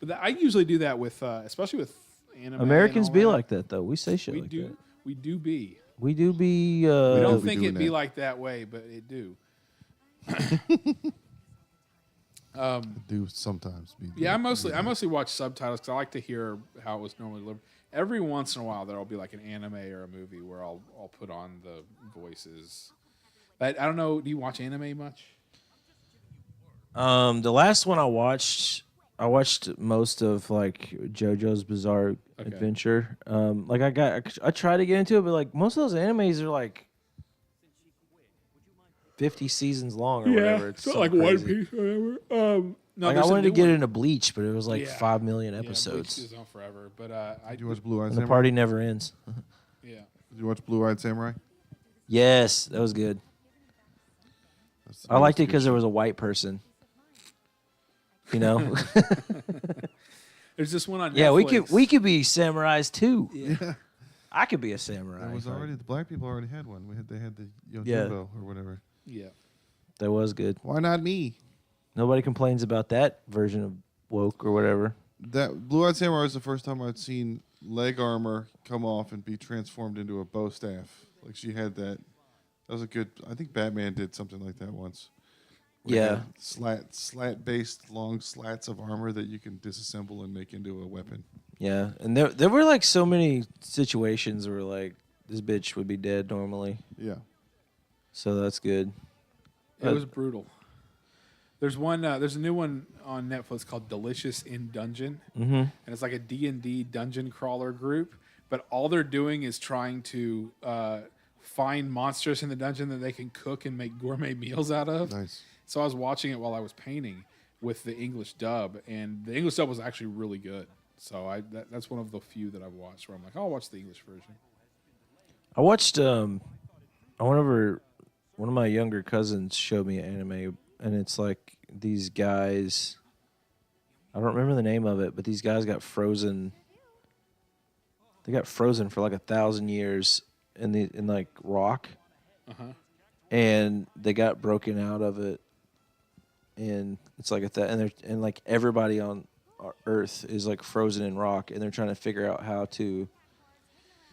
A: But I usually do that with, especially with anime.
B: Americans
A: and
B: be
A: all that.
B: like that though. We say shit
A: We
B: like
A: do.
B: that.
A: We do be.
B: We do be.
A: We don't
C: be
A: think
C: doing
A: it'd be
C: that.
A: like that way, but it do.
C: Do sometimes be.
A: Yeah, I mostly watch subtitles because I like to hear how it was normally delivered. Every once in a while, there'll be like an anime or a movie where I'll put on the voices. But I don't know. Do you watch anime much?
B: The last one I watched most of like JoJo's Bizarre Adventure. Like I tried to get into it, but like most of those animes are like 50 seasons long or whatever. It's so
A: like
B: crazy.
A: One Piece or whatever. No,
B: Like I
A: there's a
B: wanted to
A: new
B: get
A: one.
B: into Bleach, but it was like
A: Yeah.
B: 5 million
A: Yeah, Bleach
B: episodes,
A: goes on forever, but I
C: Did you watch Blue Eyed
B: and the
C: Samurai?
B: party never ends.
A: yeah.
C: Did you watch Blue Eyed Samurai?
B: Yes, that was good.
C: That's
B: I liked it
C: good
B: because there
C: shit.
B: was a white person. You know,
A: There's this one on
B: yeah,
A: Netflix.
B: we could be samurais too.
C: Yeah.
B: I could be a samurai.
C: There was already the black people already had one. They had the Yojimbo
B: Yeah.
C: or whatever.
A: Yeah.
B: That was good.
C: Why not me?
B: Nobody complains about that version of woke or whatever.
C: That Blue Eyed Samurai was the first time I'd seen leg armor come off and be transformed into a bow staff. Like she had that. That was a good. I think Batman did something like that once. Where he
B: Yeah.
C: had slat based long slats of armor that you can disassemble and make into a weapon.
B: Yeah, and there were like so many situations where like this bitch would be dead normally,
C: Yeah.
B: so that's good.
A: It was brutal. There's one. There's a new one on Netflix called Delicious in Dungeon, and it's like a D&D dungeon crawler group. But all they're doing is trying to find monsters in the dungeon that they can cook and make gourmet meals out of.
C: Nice.
A: So I was watching it while I was painting with the English dub, and the English dub was actually really good. So that's one of the few that I've watched where I'm like, oh, I'll watch the English version.
B: I watched. I went over. One of my younger cousins showed me an anime, and it's like these guys. I don't remember the name of it, but these guys got frozen. They got frozen for like 1,000 years in like rock, and they got broken out of it, and it's like and like everybody on Earth is like frozen in rock, and they're trying to figure out how to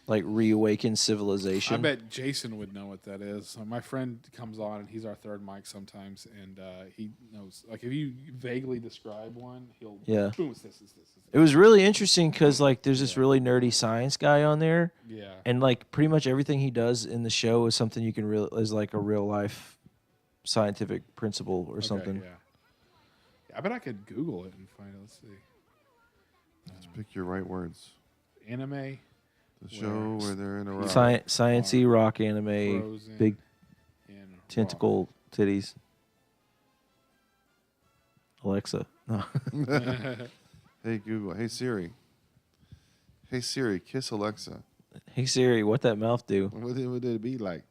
B: like reawaken civilization.
A: I bet Jason would know what that is. My friend comes on, and he's our third mic sometimes, and he knows. Like, if you vaguely describe one, he'll
B: Yeah.
A: boom, it's this, it's this.
B: It was really interesting because like there's this really nerdy science guy on there,
A: Yeah.
B: and like pretty much everything he does in the show is something you can is like a real life scientific principle or
A: Okay,
B: something.
A: Yeah. I bet I could Google it and find it. Let's see.
C: Just pick your right words.
A: Anime.
C: The show where they're in a rock.
B: Sciencey rock anime,
A: Frozen,
B: big
A: and
B: tentacle titties. Alexa. No.
C: Hey Google. Hey Siri. Hey Siri, kiss Alexa.
B: Hey Siri, what that mouth do?
C: What would it be like?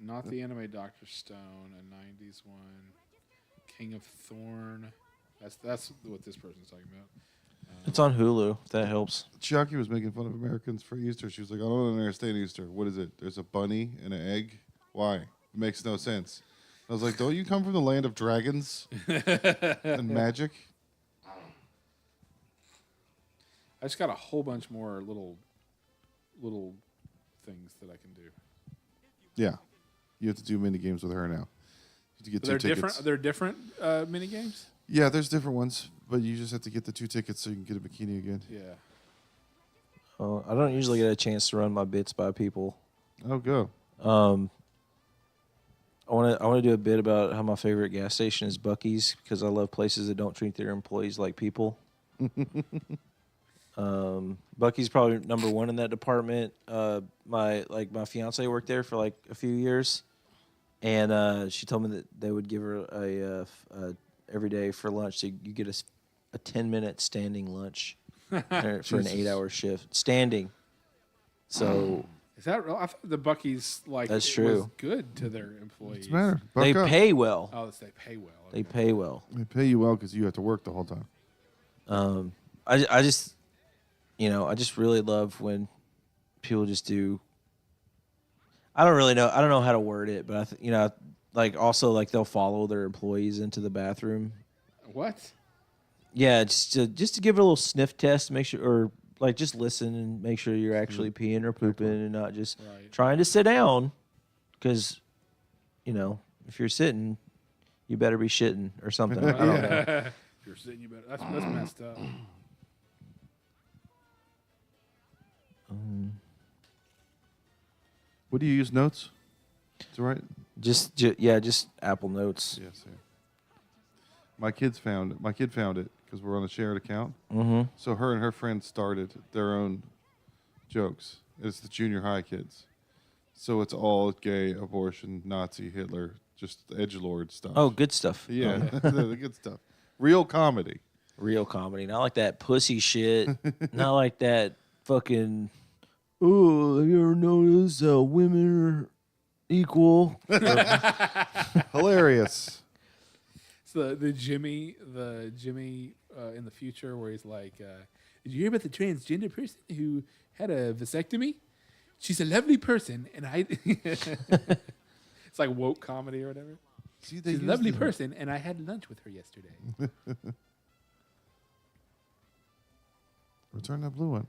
A: Not the anime Dr. Stone, a 90s one. King of Thorn. That's what this person's talking about.
B: It's on Hulu. If that helps.
C: Chucky was making fun of Americans for Easter. She was like, I don't understand Easter. What is it? There's a bunny and an egg? Why? It makes no sense. I was like, don't you come from the land of dragons and magic?
A: I just got a whole bunch more little things that I can do.
C: Yeah. You have to do mini games with her now. You have to get
A: They're
C: 2 tickets.
A: different. They're different mini games.
C: Yeah, there's different ones, but you just have to get the 2 tickets so you can get a bikini again.
A: Yeah.
B: I don't usually get a chance to run my bits by people.
C: Oh, go.
B: I want to do a bit about how my favorite gas station is Buc-ee's because I love places that don't treat their employees like people. Buc-ee's probably number 1 in that department. My fiance worked there for like a few years, and she told me that they would give her a every day for lunch. So you get a 10-minute standing lunch for an 8-hour shift standing. So
A: Is that real? I thought the Buc-ee's
B: That's
A: was
B: true.
A: good to their employees.
C: What's the matter?
B: they
C: Buck up.
B: pay well.
A: Oh, they pay well.
B: They
A: Okay.
B: pay well.
C: They pay you well because you have to work the whole time.
B: I just really love when people just do. I don't really know. I don't know how to word it, but also they'll follow their employees into the bathroom.
A: What?
B: Yeah, just to give it a little sniff test, make sure, or like just listen and make sure you're actually peeing or pooping and not just
A: Right.
B: trying to sit down. Because, if you're sitting, you better be shitting or something. I don't know.
A: If you're sitting, you better. That's messed up.
C: What do you use? Notes? To write?
B: Just Apple Notes.
C: Yes. Yeah. My kid found it because we're on a shared account.
B: Mm-hmm.
C: So her and her friends started their own jokes. It's the junior high kids. So it's all gay, abortion, Nazi, Hitler, just edgelord stuff.
B: Oh, good stuff.
C: Yeah, the good stuff. Real comedy.
B: Real comedy, not like that pussy shit. Not like that fucking. Oh, have you ever noticed women are equal?
C: Hilarious.
A: So the Jimmy in the future where he's like, did you hear about the transgender person who had a vasectomy? She's a lovely person, and I. It's like woke comedy or whatever.
C: See,
A: She's a lovely person, and I had lunch with her yesterday.
C: Return that blue one.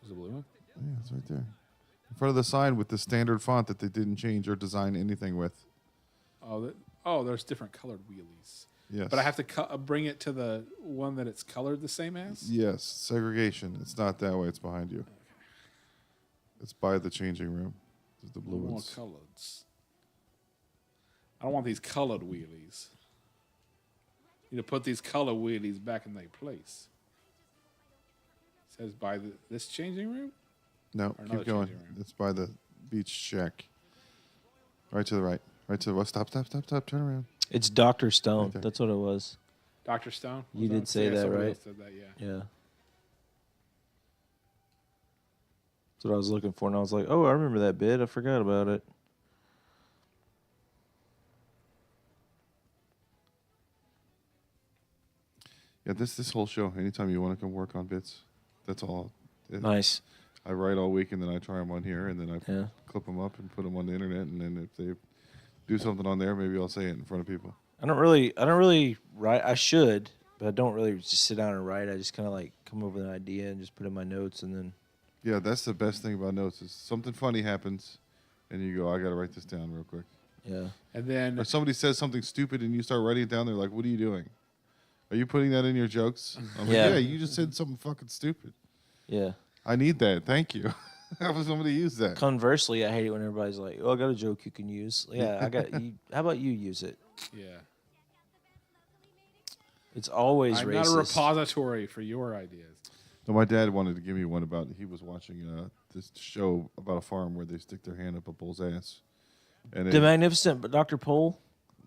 A: Was it a blue one?
C: Yeah, it's right there. In front of the sign with the standard font that they didn't change or design anything with.
A: Oh, there's different colored wheelies.
C: Yes.
A: But I have to bring it to the one that it's colored the same as?
C: Yes, segregation. It's not that way. It's behind you. It's by the changing room. There's the blue
A: More
C: ones.
A: coloreds. I don't want these colored wheelies. You need to put these color wheelies back in their place. It says by this changing room?
C: No,
A: Or another
C: keep going.
A: changing room.
C: It's by the beach shack. Right to the right. Right to the left. Stop. Turn around.
B: It's Dr. Stone.
C: Right there.
B: That's what it was.
A: Dr. Stone?
B: You did say
A: Yeah,
B: that,
A: somebody
B: right?
A: else said that, yeah.
B: Yeah. That's what I was looking for, and I was like, oh, I remember that bit. I forgot about it.
C: Yeah, this whole show. Anytime you want to come work on bits, that's all.
B: Nice.
C: I write all week and then I try them on here and then I
B: Yeah.
C: clip them up and put them on the internet and then if they do something on there, maybe I'll say it in front of people.
B: I don't really write. I should, but I don't really just sit down and write. I just kind of like come up with an idea and just put in my notes and then.
C: Yeah, that's the best thing about notes is something funny happens and you go, I got to write this down real quick.
B: Yeah.
A: And then
C: Or somebody says something stupid and you start writing it down. They're like, what are you doing? Are you putting that in your jokes? I'm like,
B: Yeah.
C: yeah, you just said something fucking stupid.
B: Yeah.
C: I need that. Thank you. How was somebody use that?
B: Conversely, I hate it when everybody's like, "Oh, I got a joke you can use." Yeah, I got. You, how about you use it?
A: yeah.
B: It's always
A: I'm
B: racist.
A: not a repository for your ideas.
C: No, my dad wanted to give me one about. He was watching this show about a farm where they stick their hand up a bull's ass, and
B: The Magnificent Dr. Pole.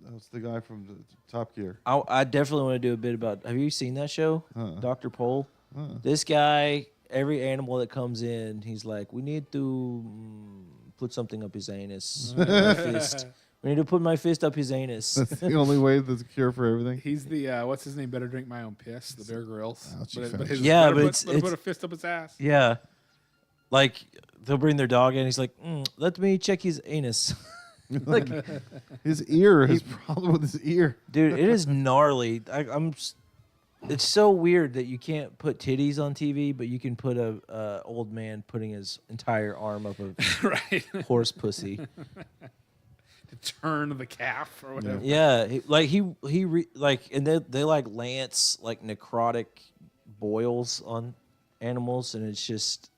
C: that's the guy from the Top Gear.
B: I definitely want to do a bit about. Have you seen that show, Dr. Pole? This guy, every animal that comes in, he's like, we need to put something up his anus. My fist. We need to put my fist up his anus.
C: That's the only way that's a cure for everything.
A: He's the what's his name? Better drink my own piss. The Bear Grylls.
C: Ouch, you
A: But
C: fat
A: his,
C: shit.
B: Yeah,
A: better
B: but
A: put,
B: it's-
A: put a fist up his ass.
B: Yeah. Like, they'll bring their dog in. He's like, let me check his anus. Like,
C: His ear, his problem with his ear.
B: dude, it is gnarly. It's so weird that you can't put titties on TV, but you can put a old man putting his entire arm up a
A: Right.
B: horse pussy.
A: To turn the calf or whatever.
B: Yeah, and they like lance like necrotic boils on animals, and it's just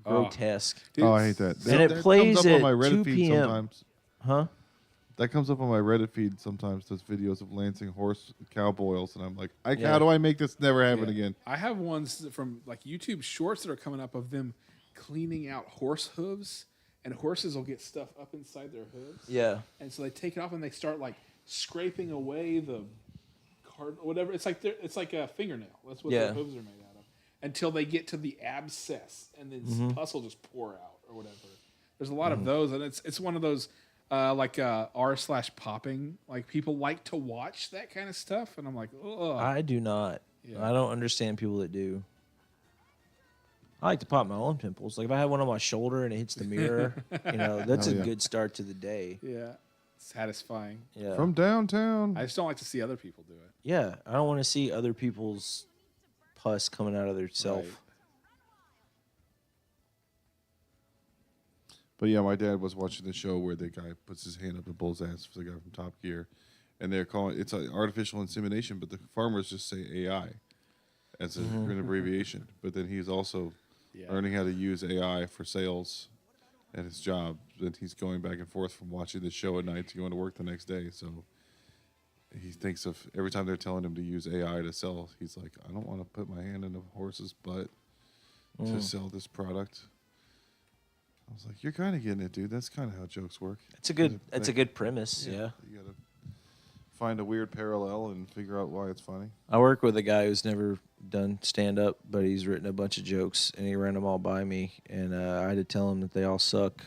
B: grotesque.
A: Dude,
C: Oh, I hate that.
B: And it plays
C: comes up
B: at
C: on my Reddit
B: 2
C: feed
B: p.m..
C: sometimes.
B: Huh?
C: That comes up on my Reddit feed sometimes. Those videos of lancing cow boils, and I'm like,
B: Yeah.
C: how do I make this never happen
A: Yeah.
C: again?
A: I have ones from like YouTube shorts that are coming up of them cleaning out horse hooves, and horses will get stuff up inside their hooves.
B: Yeah.
A: And so they take it off and they start like scraping away the card, whatever. It's like a fingernail. That's what
B: Yeah.
A: their hooves are made out of. Until they get to the abscess, and then pus will just pour out or whatever. There's a lot of those, and it's one of those r/popping. Like people like to watch that kind of stuff, and I'm like, ugh.
B: I do not.
A: Yeah.
B: I don't understand people that do. I like to pop my own pimples. Like if I have one on my shoulder and it hits the mirror, that's
C: Oh,
B: a
C: yeah.
B: good start to the day.
A: Yeah, satisfying.
B: Yeah.
C: From downtown.
A: I just don't like to see other people do it.
B: Yeah. I don't want to see other people's pus coming out of their self.
A: Right.
C: But yeah, my dad was watching the show where the guy puts his hand up the bull's ass for the guy from Top Gear, and they're calling it's artificial insemination, but the farmers just say AI as an abbreviation. But then he's also learning how to use AI for sales at his job. Then he's going back and forth from watching the show at night to going to work the next day. So he thinks of every time they're telling him to use AI to sell, he's like, I don't want to put my hand in a horse's butt to sell this product. I was like, you're kind of getting it, dude. That's kind of how jokes work.
B: It's a good premise. Yeah.
C: You got to find a weird parallel and figure out why it's funny.
B: I work with a guy who's never done stand up, but he's written a bunch of jokes and he ran them all by me, and I had to tell him that they all suck.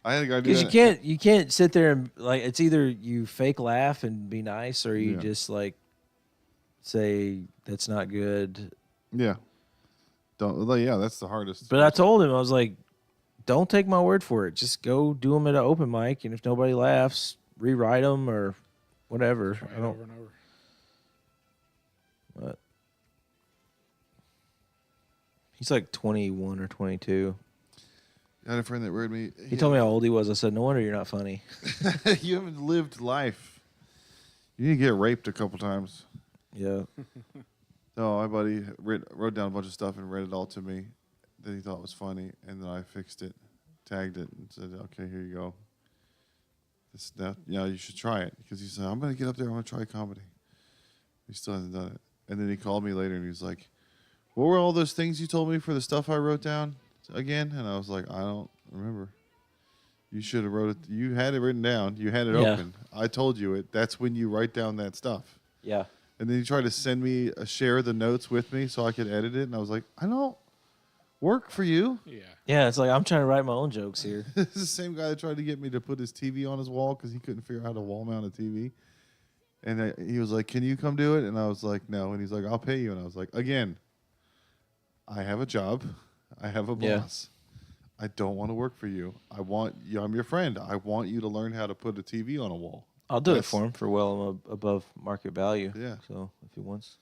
C: I had a guy do
B: Because
C: that.
B: you can't sit there and like it's either you fake laugh and be nice, or you
C: Yeah.
B: just like say that's not good.
C: Yeah. Yeah, that's the hardest.
B: But I told him, I was like, don't take my word for it. Just go do them at an open mic, and if nobody laughs, rewrite them or whatever.
A: Try
B: I
A: it
B: don't.
A: over and over.
B: But he's like 21 or 22.
C: I had a friend that read me.
B: He told me how old he was. I said, no wonder you're not funny.
C: You haven't lived life. You need to get raped a couple times.
B: Yeah.
C: No, my buddy wrote down a bunch of stuff and read it all to me that he thought was funny, and then I fixed it, tagged it, and said, okay, here you go. You should try it. Because he said, I'm going to get up there, I'm going to try comedy. He still hasn't done it. And then he called me later, and he was like, what were all those things you told me for the stuff I wrote down again? And I was like, I don't remember. You should have wrote it. You had it written down. You had it
B: Yeah.
C: open. I told you it. That's when you write down that stuff.
B: Yeah.
C: And then he tried to send me share the notes with me so I could edit it. And I was like, I don't work for you.
A: Yeah.
B: Yeah, it's like I'm trying to write my own jokes here.
C: This is the same guy that tried to get me to put his TV on his wall because he couldn't figure out how to wall mount a TV. And he was like, can you come do it? And I was like, no. And he's like, I'll pay you. And I was like, again, I have a job. I have a
B: Yeah.
C: boss. I don't want to work for you. I'm your friend. I want you to learn how to put a TV on a wall.
B: I'll do it
C: That's-
B: for him for well above market value.
C: Yeah.
B: So if he wants.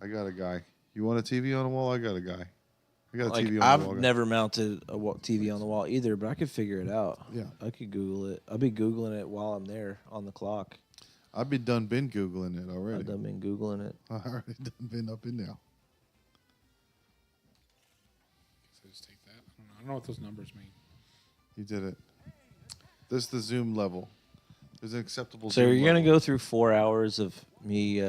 C: I got a guy. You want a TV on a wall? I got a guy. I got a
B: Like,
C: TV on the
B: I've
C: wall.
B: never mounted a TV on the wall either, but I could figure it out.
C: Yeah.
B: I could Google it. I'll be Googling it while I'm there on the clock.
C: I've been Googling it already.
B: I've done been Googling it.
C: I already been up in there.
A: So just take that. I don't know what those numbers mean.
C: You did it. This is the Zoom level. There's an acceptable
B: So
C: Zoom
B: you're going to
C: level.
B: go through 4 hours of me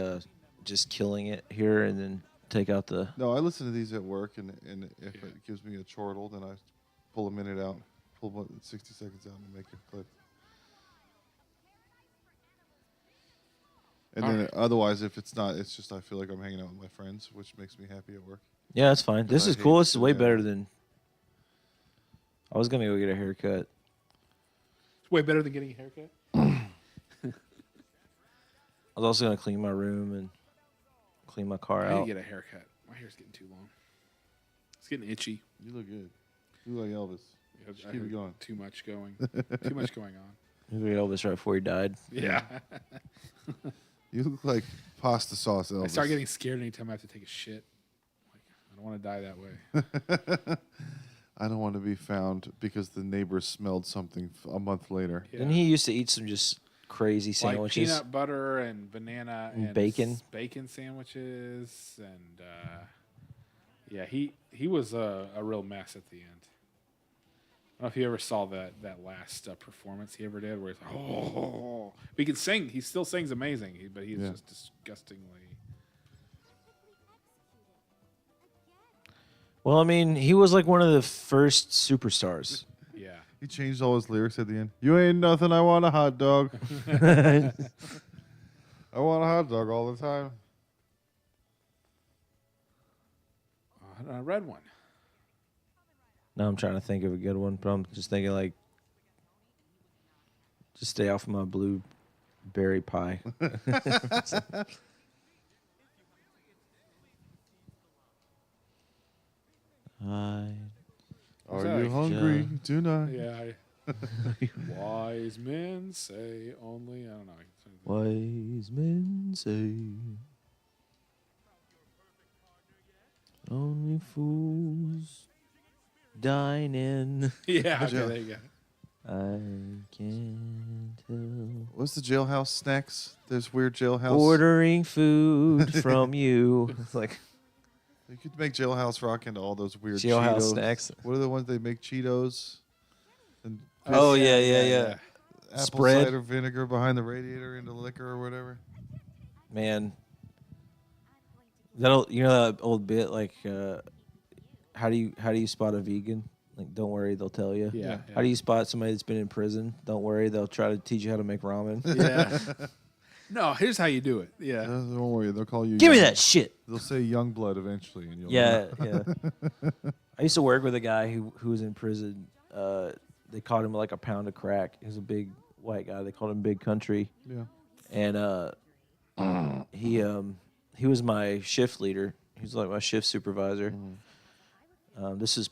B: just killing it here and then take out the.
C: No, I listen to these at work, and if
A: Yeah.
C: it gives me a chortle, then I pull a minute out, pull about 60 seconds out, and make a clip. And then
A: Alright.
C: otherwise, if it's not, it's just I feel like I'm hanging out with my friends, which makes me happy at work.
B: Yeah, that's fine. This
C: I
B: is
C: hate
B: cool. This is
C: sitting
B: way
C: down.
B: better than. I was gonna go get a haircut.
A: It's way better than getting a haircut.
B: I was also gonna clean my room and clean my car
A: I need to
B: out.
A: get a haircut. My hair's getting too long. It's getting itchy.
C: You look good. You look like Elvis. Just
A: I
C: keep it
A: heard
C: going.
A: Too much going. Too much going on.
B: Maybe Elvis right before he died.
A: Yeah.
C: You look like pasta sauce Elvis.
A: I start getting scared anytime I have to take a shit. Like, I don't want to die that way.
C: I don't want to be found because the neighbors smelled something a month later.
A: Yeah.
B: And he used to eat some just crazy
A: Like
B: sandwiches.
A: peanut butter and banana and
B: Bacon.
A: bacon sandwiches, and yeah, he was a real mess at the end. I don't know if you ever saw that last performance he ever did, where he's like, oh, but he can sing. He still sings amazing, but he's
C: Yeah.
A: just disgustingly.
B: Well, I mean, he was like one of the first superstars.
A: Yeah.
C: He changed all his lyrics at the end. You ain't nothing, I want a hot dog. I want a hot dog all the time.
A: I read one.
B: Now I'm trying to think of a good one, but I'm just thinking like, just stay off my blueberry pie. I
C: Are
A: that
C: you
A: like?
C: hungry tonight?
A: Yeah. Wise men say only. I don't know.
B: wise men say only fools dine in.
A: Yeah. Okay,
C: job.
A: there you go.
B: I can't help
C: What's the jailhouse snacks? There's weird jailhouse.
B: ordering food from you. It's like
C: You could make jailhouse rock into all those weird
B: Jailhouse
C: Cheetos.
B: snacks.
C: What are the ones they make Cheetos? And
B: Oh, yeah.
C: apple
B: Spread.
C: cider vinegar behind the radiator into liquor or whatever.
B: man, that old, you know that old bit like how do you spot a vegan? Like, don't worry, they'll tell you.
A: Yeah.
B: How do you spot somebody that's been in prison? Don't worry, they'll try to teach you how to make ramen.
A: Yeah. No, here's how you do it. Yeah.
C: Don't worry, they'll call you.
B: Give me
C: young-
B: that shit.
C: They'll say young blood eventually, and you'll
B: Yeah,
C: know.
B: yeah. I used to work with a guy who was in prison. They caught him with like a pound of crack. He was a big white guy. They called him Big Country,
C: Yeah.
B: and he was my shift leader. He was like my shift supervisor. This is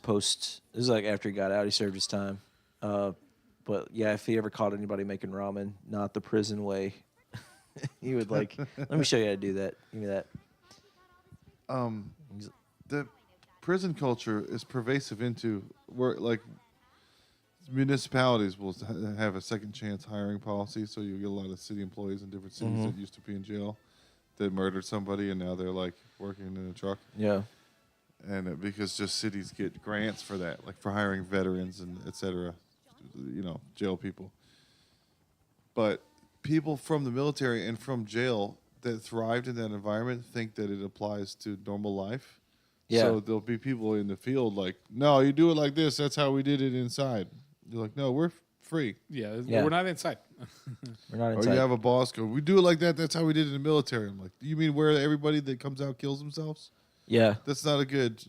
B: like after he got out. He served his time. But yeah, if he ever caught anybody making ramen, not the prison way, he would like, let me show you how to do that. Give me that. He's-
C: The prison culture is pervasive into where like municipalities will have a second chance hiring policy, so you get a lot of city employees in different cities that used to be in jail that murdered somebody and now they're like working in a truck.
B: Yeah.
C: And because just cities get grants for that, like for hiring veterans and et cetera, jail people. But people from the military and from jail that thrived in that environment think that it applies to normal life.
B: Yeah.
C: So there'll be people in the field like, no, you do it like this. That's how we did it inside. You're like, no, we're free.
A: Yeah.
B: Yeah.
A: We're not inside.
B: We're not
C: Or
B: inside.
C: you have a boss go, we do it like that. That's how we did it in the military. I'm like, you mean where everybody that comes out kills themselves?
B: Yeah.
C: That's not a good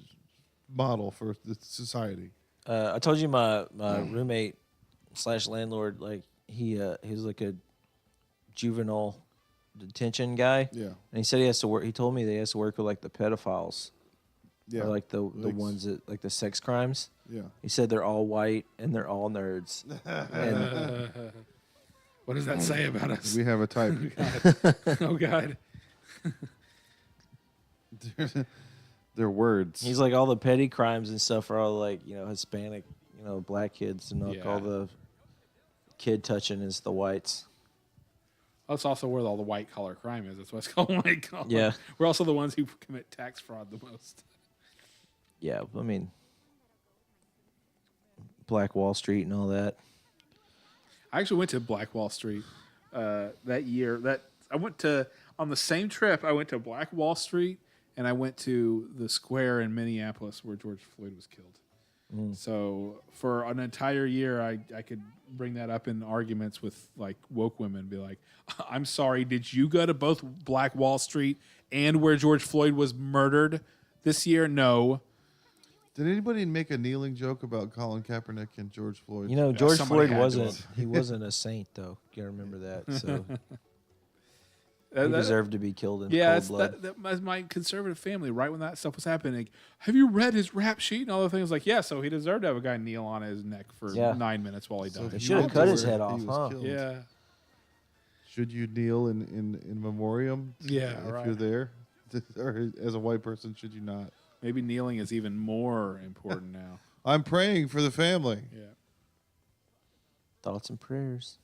C: model for the society.
B: I told you my roommate / landlord, like he was like a juvenile detention guy.
C: Yeah.
B: And he said he has to work. He told me that he has to work with like the pedophiles,
C: Yeah.
B: or like the
C: Like-
B: ones that like the sex crimes.
C: Yeah.
B: He said they're all white and they're all nerds. And
A: What does that say about us?
C: We have a type.
A: Oh God.
C: They're words.
B: he's like all the petty crimes and stuff are all like Hispanic, black kids, and like
A: Yeah.
B: all the kid touching is the whites.
A: That's also where all the white collar crime is. That's why it's called white collar.
B: Yeah.
A: We're also the ones who commit tax fraud the most.
B: Yeah, I mean, Black Wall Street and all that.
A: I actually went to Black Wall Street that year. I on the same trip, I went to Black Wall Street and I went to the square in Minneapolis where George Floyd was killed. So for an entire year, I could bring that up in arguments with like woke women and be like, I'm sorry, did you go to both Black Wall Street and where George Floyd was murdered this year? No.
C: Did anybody make a kneeling joke about Colin Kaepernick and George Floyd?
B: You know, George
A: somebody
B: Floyd
A: had to
B: wasn't.
A: have.
B: He wasn't a saint, though. You gotta remember that. So he
A: That-
B: deserved to be killed in
A: Yeah,
B: cold blood.
A: that was my conservative family. Right when that stuff was happening, have you read his rap sheet and all the things? Like, yeah, so he deserved to have a guy kneel on his neck for
B: Yeah.
A: 9 minutes while he
C: So
A: died.
C: if
B: They
C: you
B: should have
C: went
B: cut
C: to
B: his
C: where
B: head
C: he
B: off,
C: was
B: huh?
C: killed,
A: Yeah,
C: Should you kneel in memoriam?
A: Yeah,
C: if
A: right.
C: you're there, or as a white person, should you not?
A: maybe kneeling is even more important now.
C: I'm praying for the family.
A: Yeah,
B: Thoughts and prayers.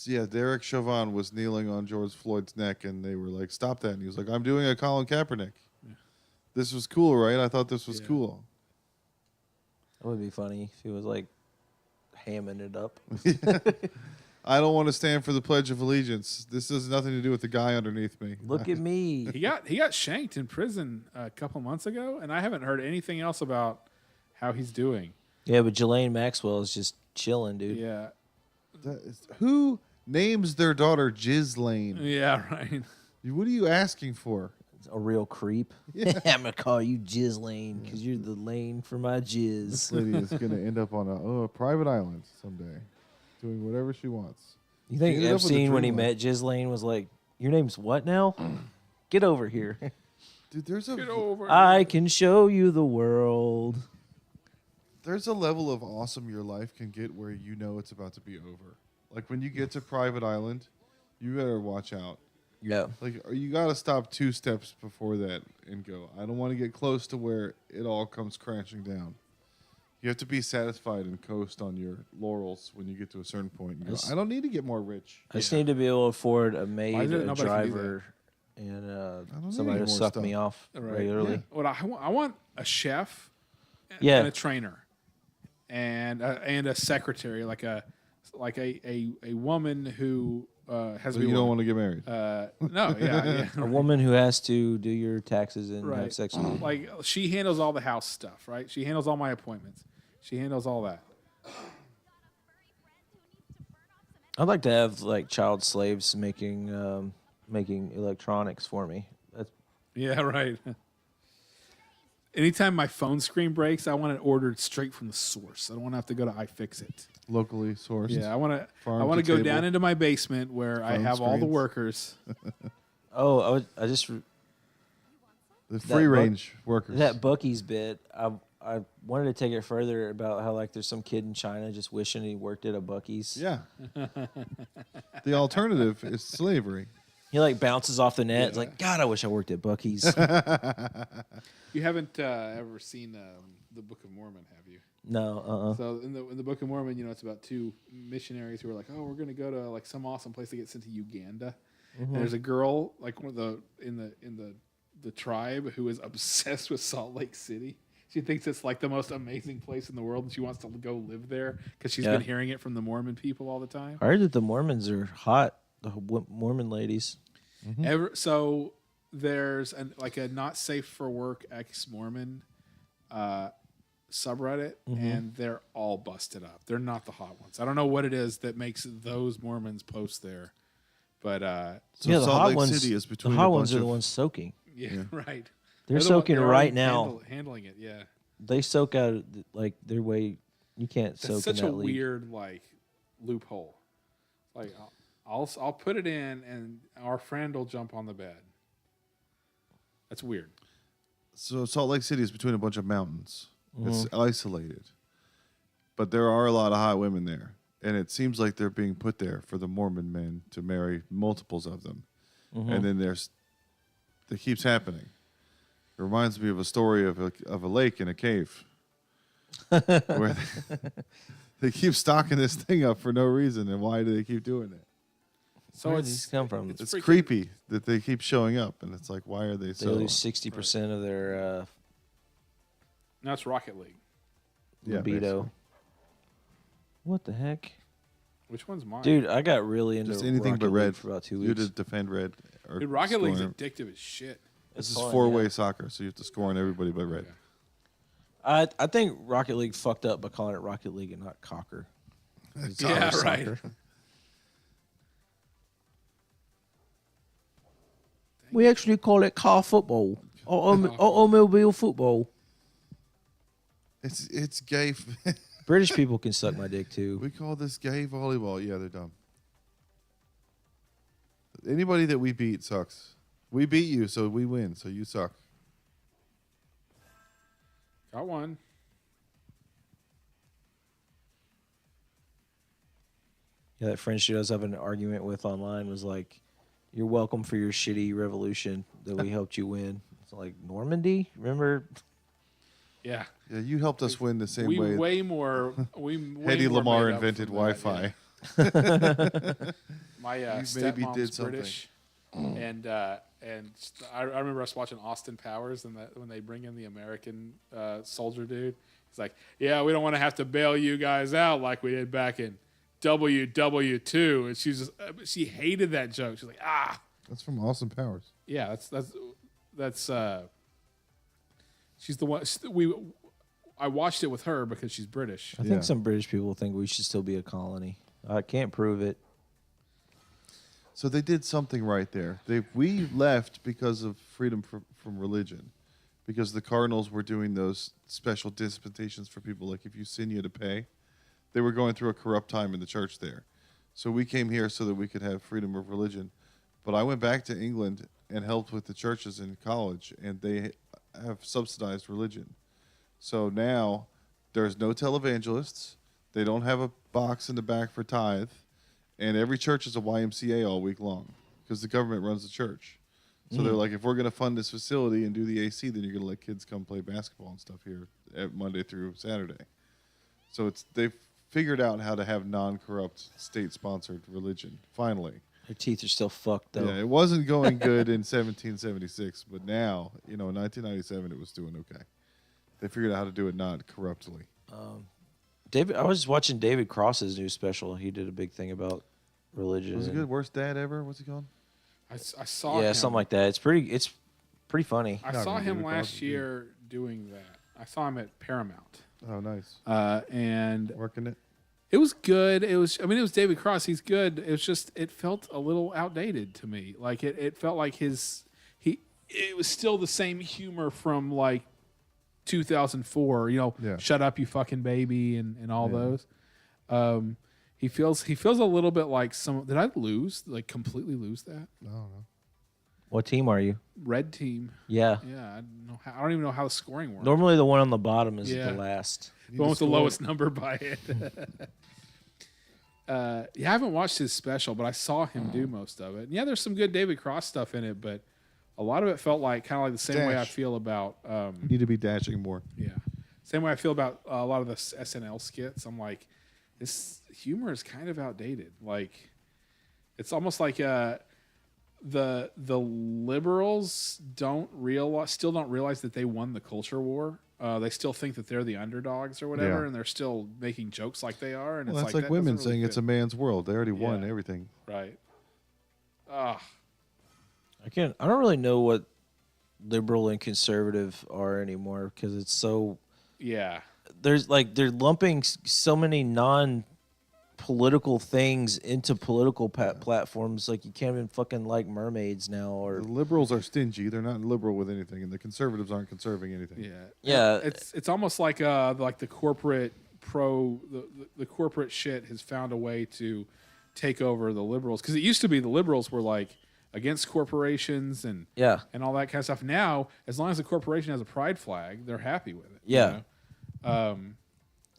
C: Yeah, Derek Chauvin was kneeling on George Floyd's neck, and they were like, "Stop that!" And he was like, "I'm doing a Colin Kaepernick. This was cool, right? I thought this was
A: Yeah.
C: cool."
B: That would be funny if he was like hamming it up.
C: I don't want to stand for the Pledge of Allegiance. This has nothing to do with the guy underneath me.
B: Look at me.
A: he got shanked in prison a couple months ago, and I haven't heard anything else about how he's doing.
B: Yeah, but Ghislaine Maxwell is just chilling, dude.
A: Yeah,
C: Who names their daughter Ghislaine?
A: yeah, right.
C: What are you asking for?
B: A real creep. I'm gonna call you Ghislaine because you're the lane for my jizz.
C: This lady is going to end up on a private island someday, doing whatever she wants.
B: You think
C: ended up with a
B: Epstein, when he
C: dream
B: met Ghislaine, was like, "Your name's what now? Get over here.
C: Dude,
A: Get over.
B: I can show you the world."
C: there's a level of awesome your life can get where you know it's about to be over. Like when you get to private island, you better watch out.
B: Yeah.
C: Like you got to stop 2 steps before that and go, I don't want to get close to where it all comes crashing down. You have to be satisfied and coast on your laurels when you get to a certain point. And go, I don't need to get more rich.
B: I just need to be able to afford a
A: Why
B: maid,
A: is it
B: a
A: nobody can do
B: driver, and
C: don't need
B: somebody
C: any
B: to
C: more
B: suck
C: stuff.
B: me off
A: Right.
B: regularly.
C: Yeah.
A: What I want a chef,
B: Yeah.
A: and a trainer, and a secretary, like a woman who has
C: So
A: to be.
C: you don't
A: a
C: want
A: woman.
C: to get married.
A: No, yeah,
B: A woman who has to do your taxes and have
A: right.
B: sex with you.
A: Like she handles all the house stuff, right? She handles all my appointments. She handles all that.
B: I'd like to have like child slaves making electronics for me. That's,
A: Yeah, right. Anytime my phone screen breaks, I want it ordered straight from the source. I don't want to have to go to iFixit.
C: Locally sourced.
A: Yeah, I want to.
C: Farm
A: I want
C: to
A: to go
C: table.
A: down into my basement where I
C: Phone
A: have all the
C: screens.
A: workers.
B: I just
C: The free range workers.
B: that Bucky's bit. I wanted to take it further about how like there's some kid in China just wishing he worked at a Bucky's.
C: Yeah. The alternative is slavery.
B: He like bounces off the net. It's like, God, I wish I worked at Bucky's.
A: You haven't ever seen the Book of Mormon, have you?
B: No,
A: So in the Book of Mormon, you know, it's about 2 missionaries who are like, oh, we're going to go to like some awesome place to get sent to Uganda. And there's a girl like one of the tribe who is obsessed with Salt Lake City. She thinks it's like the most amazing place in the world, and she wants to go live there because she's
B: Yeah.
A: been hearing it from the Mormon people all the time.
B: I heard that the Mormons are hot. The Mormon ladies.
A: So there's a not safe for work ex-Mormon subreddit, and they're all busted up. They're not the hot ones. I don't know what it is that makes those Mormons post there, but
C: So
B: yeah, the
C: Salt
B: hot
C: Lake
B: ones.
C: City is between
B: the hot
C: a
B: ones
C: bunch
B: are the
C: of-
B: ones soaking.
A: yeah, right.
B: They're
A: the
B: soaking
A: they're
B: right
A: already
B: now.
A: handling it. Yeah,
B: They soak out like their way. You can't
A: that's
B: soak
A: such
B: in
A: a
B: that leak.
A: weird loophole. Like I'll put it in, and our friend will jump on the bed. That's weird.
C: So Salt Lake City is between a bunch of mountains. It's isolated. But there are a lot of hot women there. And it seems like they're being put there for the Mormon men to marry multiples of them. And then it keeps happening. It reminds me of a story of a lake in a cave. Where they keep stocking this thing up for no reason. And why do they keep doing it?
A: So
B: Where
A: it's
B: did these come from?
A: it's
C: It's
A: freaking-
C: creepy that they keep showing up. And it's like, why are they
B: They
C: so...
B: lose 60% of their
A: No, it's Rocket League.
C: Yeah,
B: libido.
C: basically.
B: What the heck?
A: Which one's mine?
B: Dude, I got really into
C: Just anything
B: Rocket
C: but
B: League
C: red.
B: for about 2
C: You
B: weeks.
C: had to defend red. Or
A: Dude, Rocket League's
C: score.
A: addictive as shit.
C: This is
B: fun,
C: four-way
B: yeah.
C: soccer, so you have to score on everybody but red.
B: I think Rocket League fucked up by calling it Rocket League and not Cocker. It's
A: Yeah,
B: soccer.
A: right.
B: We actually call it car football. Automobile football.
C: It's gay.
B: British people can suck my dick too.
C: We call this gay volleyball. Yeah, they're dumb. Anybody that we beat sucks. We beat you, so we win. So you suck.
A: Got one.
B: Yeah, that French dude I was having an argument with online was like, "You're welcome for your shitty revolution that we helped you win." It's like Normandy, remember?
A: Yeah.
C: Yeah, you helped us win the same
A: We
C: way.
A: way more. We way
C: Hedy
A: more
C: Lamar
A: made up
C: invented
A: from that,
C: Wi-Fi.
A: yeah. My
C: You maybe
A: stepmom's
C: did something.
A: British, and I remember us watching Austin Powers, and when they bring in the American soldier dude, he's like, "Yeah, we don't want to have to bail you guys out like we did back in WW2," and she hated that joke. She's like, "Ah,
C: That's from Austin Powers.
A: yeah, that's she's the one I watched it with her because she's British."
B: I
C: Yeah.
B: think some British people think we should still be a colony. I can't prove it.
C: So they did something right there. We left because of freedom from religion, because the cardinals were doing those special dispensations for people. Like if you sin, you had to pay. They were going through a corrupt time in the church there. So we came here so that we could have freedom of religion. But I went back to England and helped with the churches in college, and they have subsidized religion. So now there's no televangelists. They don't have a box in the back for tithe. And every church is a YMCA all week long because the government runs the church. So they're like, if we're going to fund this facility and do the AC, then you're going to let kids come play basketball and stuff here Monday through Saturday. So they've figured out how to have non-corrupt state-sponsored religion, finally.
B: Their teeth are still fucked though.
C: Yeah, it wasn't going good in 1776, but now, in 1997, it was doing okay. They figured out how to do it not corruptly.
B: I was watching David Cross's new special. He did a big thing about religion.
C: Was it
B: and-
C: good? Worst dad ever? What's he called?
A: I saw
B: Yeah,
A: him.
B: something like that. It's pretty funny.
A: I
C: Not
A: saw
C: really
A: him
C: David
A: last
C: Cross is
A: year doing that. I saw him at Paramount,
C: Oh, nice.
A: and
C: Working it.
A: it was good. It was David Cross. He's good. It was just it felt a little outdated to me. Like it felt like it was still the same humor from like 2004.
C: Yeah.
A: Shut up, you fucking baby, and all
C: Yeah.
A: those. He feels a little bit like some. Did I completely lose that?
C: I don't know.
B: What team are you?
A: Red team.
B: Yeah.
A: Yeah, I don't even know how the scoring works.
B: Normally the one on the bottom is
A: Yeah.
B: the last.
A: The one with the lowest number by it. Yeah, I haven't watched his special, but I saw him do most of it. And yeah, there's some good David Cross stuff in it, but a lot of it felt like kind of like the same way I
C: Dash.
A: feel about
C: You need to be dashing more.
A: yeah, same way I feel about a lot of the SNL skits. I'm like, this humor is kind of outdated. Like, it's almost like the liberals still don't realize that they won the culture war. They still think that they're the underdogs or whatever,
C: Yeah.
A: and they're still making jokes like they are. And
C: Well,
A: it's
C: that's like
A: that
C: women
A: doesn't really
C: saying it's a
A: fit.
C: man's world. They already won
A: Yeah.
C: everything.
A: Right. Ah,
B: I don't really know what liberal and conservative are anymore because it's so
A: yeah.
B: they're lumping so many non-political things into political platforms. Like you can't even fucking like mermaids now or
C: The liberals are stingy. They're not liberal with anything, and the conservatives aren't conserving anything.
A: Yeah.
B: Yeah.
A: It's almost like the corporate the corporate shit has found a way to take over the liberals, because it used to be the liberals were like against corporations and
B: yeah.
A: all that kind of stuff. Now, as long as the corporation has a pride flag, they're happy with it.
B: Yeah.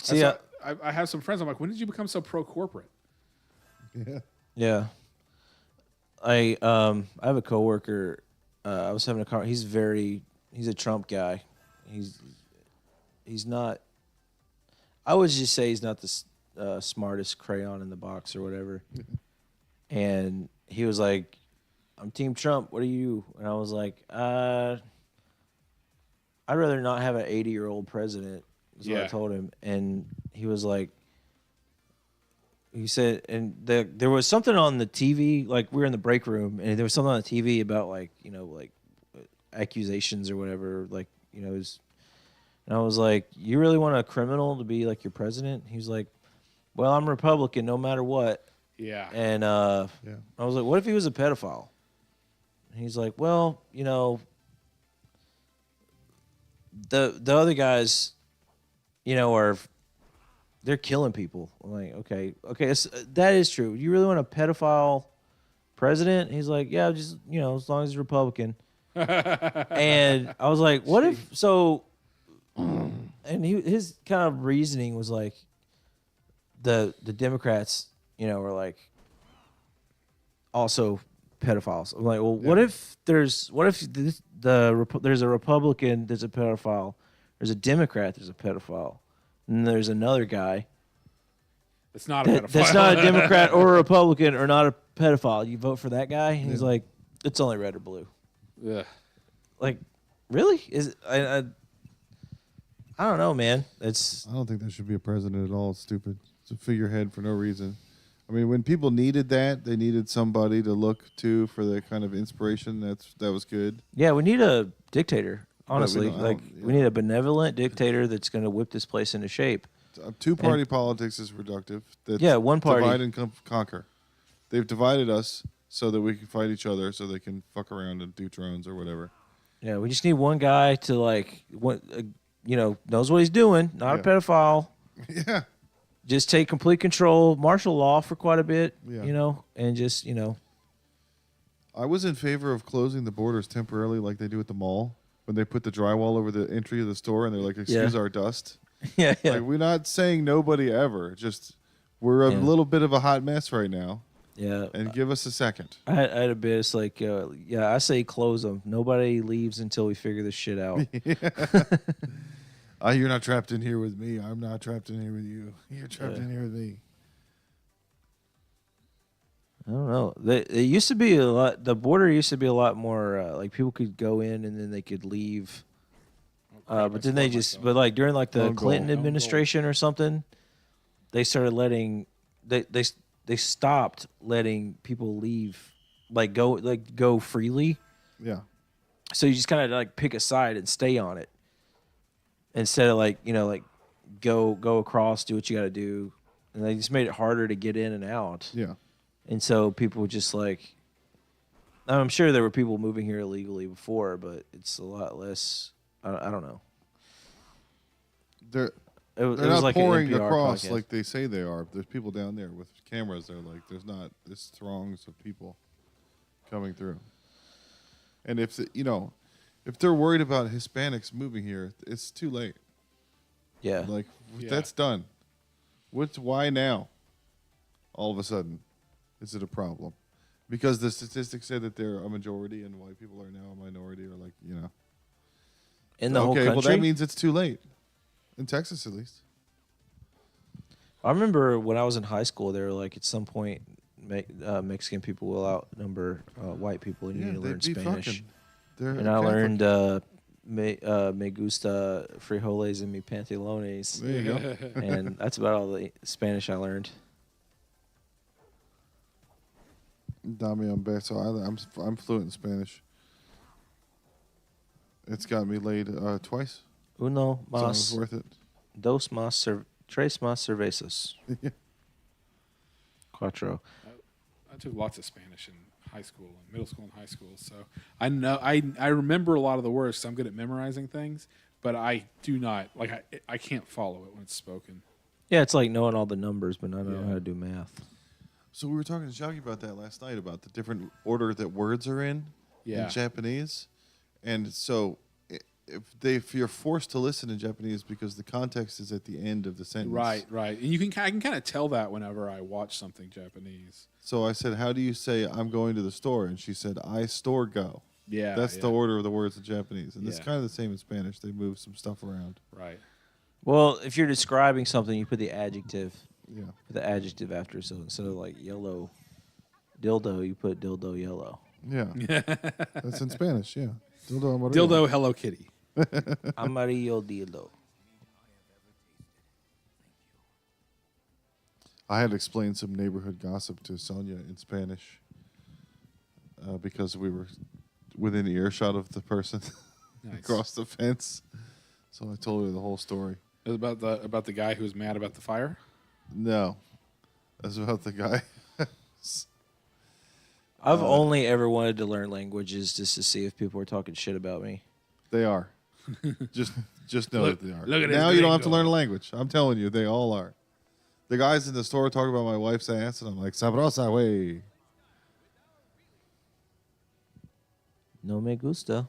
B: See,
A: I have some friends. I'm like, when did you become so pro corporate?
C: Yeah.
B: yeah. I have a coworker. I was having a he's a Trump guy. He's not. I would just say he's not the smartest crayon in the box or whatever. And he was like, "I'm Team Trump. What are you?" And I was like, "I'd rather not have an 80-year-old president." Is what I
A: Yeah.
B: told him, and he was like, he said, and there was something on the TV, like we were in the break room, and there was something on the TV about like accusations or whatever, like it was, and I was like, you really want a criminal to be like your president? He was like, well, I'm Republican no matter what.
A: Yeah.
B: And I was like, what if he was a pedophile? And he's like, well, the other guys, they're killing people. I'm like, okay, that is true. You really want a pedophile president? He's like, yeah, just as long as he's Republican. And I was like, what if so? And his kind of reasoning was like, the Democrats, were like also pedophiles. I'm like, well, what if there's a Republican that's a pedophile, there's a Democrat that's a pedophile, and there's another guy
A: It's not a pedophile.
B: that's not a Democrat or a Republican or not a pedophile. You vote for that guy? And he's like, it's only red or blue.
A: Ugh.
B: Like, really? I don't know, man.
C: I don't think there should be a president at all. It's stupid. It's a figurehead for no reason. I mean, when people needed that, they needed somebody to look to for that kind of inspiration. That was good.
B: Yeah, we need a dictator. Honestly,
C: don't-
B: we need a benevolent dictator that's going to whip this place into shape.
C: Two-party politics is reductive. That's
B: one party.
C: Divide and conquer. They've divided us so that we can fight each other, so they can fuck around and do drones or whatever.
B: Yeah, we just need one guy to knows what he's doing, not a pedophile.
C: Yeah.
B: Just take complete control, martial law for quite a bit,
C: Yeah.
B: and just
C: I was in favor of closing the borders temporarily like they do at the mall when they put the drywall over the entry of the store and they're like, excuse our dust.
B: yeah.
C: Like, we're not saying nobody ever. Just we're a little bit of a hot mess right now.
B: Yeah.
C: And give us a second.
B: I had a bit. It's like, I say close them. Nobody leaves until we figure this shit out.
C: You're not trapped in here with me. I'm not trapped in here with you. You're trapped in here with me.
B: I don't know. It used to be a lot. The border used to be a lot more like people could go in and then they could leave. But then they just, but like during like the Clinton administration or something, they started letting they stopped letting people leave, go freely.
C: Yeah.
B: So you just kind of like pick a side and stay on it instead of go across, do what you got to do, and they just made it harder to get in and out.
C: Yeah.
B: And so people just I'm sure there were people moving here illegally before, but it's a lot less. I don't know.
C: They're
B: It was
C: not
B: like
C: pouring
B: an NPR
C: across
B: podcast.
C: like they say they are. There's people down there with cameras. They're like, there's not this throngs of people coming through. And if they're worried about Hispanics moving here, it's too late.
B: Yeah.
C: Like
A: Yeah.
C: that's done. Why now? All of a sudden, is it a problem? Because the statistics say that they're a majority and white people are now a minority, or
B: in the whole
C: okay,
B: country.
C: well that means it's too late. In Texas, at least.
B: I remember when I was in high school, they were like, at some point, Mexican people will outnumber white people, and you need to learn Spanish. And I learned me gusta frijoles and mi pantalones.
C: There you go.
B: And that's about all the Spanish I learned.
C: Dame un beso. I'm fluent in Spanish. It's got me laid twice.
B: Uno
C: So it was
B: más,
C: worth it.
B: dos más, tres más cervezas.
C: Yeah.
B: Cuatro.
A: I took lots of Spanish in high school and middle school and high school, so I know I remember a lot of the words. So I'm good at memorizing things, but I do not I can't follow it when it's spoken.
B: Yeah, it's like knowing all the numbers, but not knowing how to do math.
C: So we were talking to Shaggy about that last night, about the different order that words are in Japanese. And so if you're forced to listen in Japanese because the context is at the end of the sentence.
A: Right. And I can kind of tell that whenever I watch something Japanese.
C: So I said, how do you say I'm going to the store? And she said, I store go.
A: Yeah.
C: That's the order of the words in Japanese. And it's
A: Yeah.
C: kind of the same in Spanish. They move some stuff around.
A: Right.
B: Well, if you're describing something, you put the adjective.
C: Yeah.
B: Put the adjective after. So instead of like yellow dildo, you put dildo yellow.
C: Yeah. That's in Spanish, yeah. Dildo amarillo.
A: Dildo Hello Kitty.
B: Amarillo dildo.
C: I had to explain some neighborhood gossip to Sonia in Spanish because we were within earshot of the person
A: Nice.
C: across the fence. So I told her the whole story.
A: It was about the guy who was mad about the fire.
C: No, that's about the guy.
B: I've only ever wanted to learn languages just to see if people were talking shit about me.
C: They are. Just know
A: Look-
C: that they are.
A: look at
C: Now
A: his
C: you don't have to
A: gringo.
C: learn a language. I'm telling you, they all are. The guys in the store talking about my wife's ass, and I'm like, sabrosa, way.
B: No me gusta.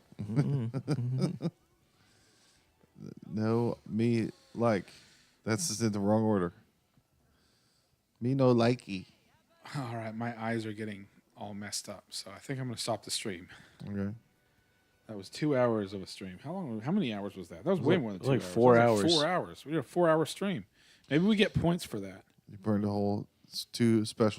C: No, me like. That's just in the wrong order. Me no likey.
A: All right, my eyes are getting all messed up, so I think I'm going to stop the stream.
C: Okay.
A: That was 2 hours of a stream. How many hours was that? That was way more than 2
B: like
A: hours.
B: 4
A: That was
B: hours.
A: Like 4 hours. We did a 4-hour stream. Maybe we get points for that.
C: You burned a whole 2 special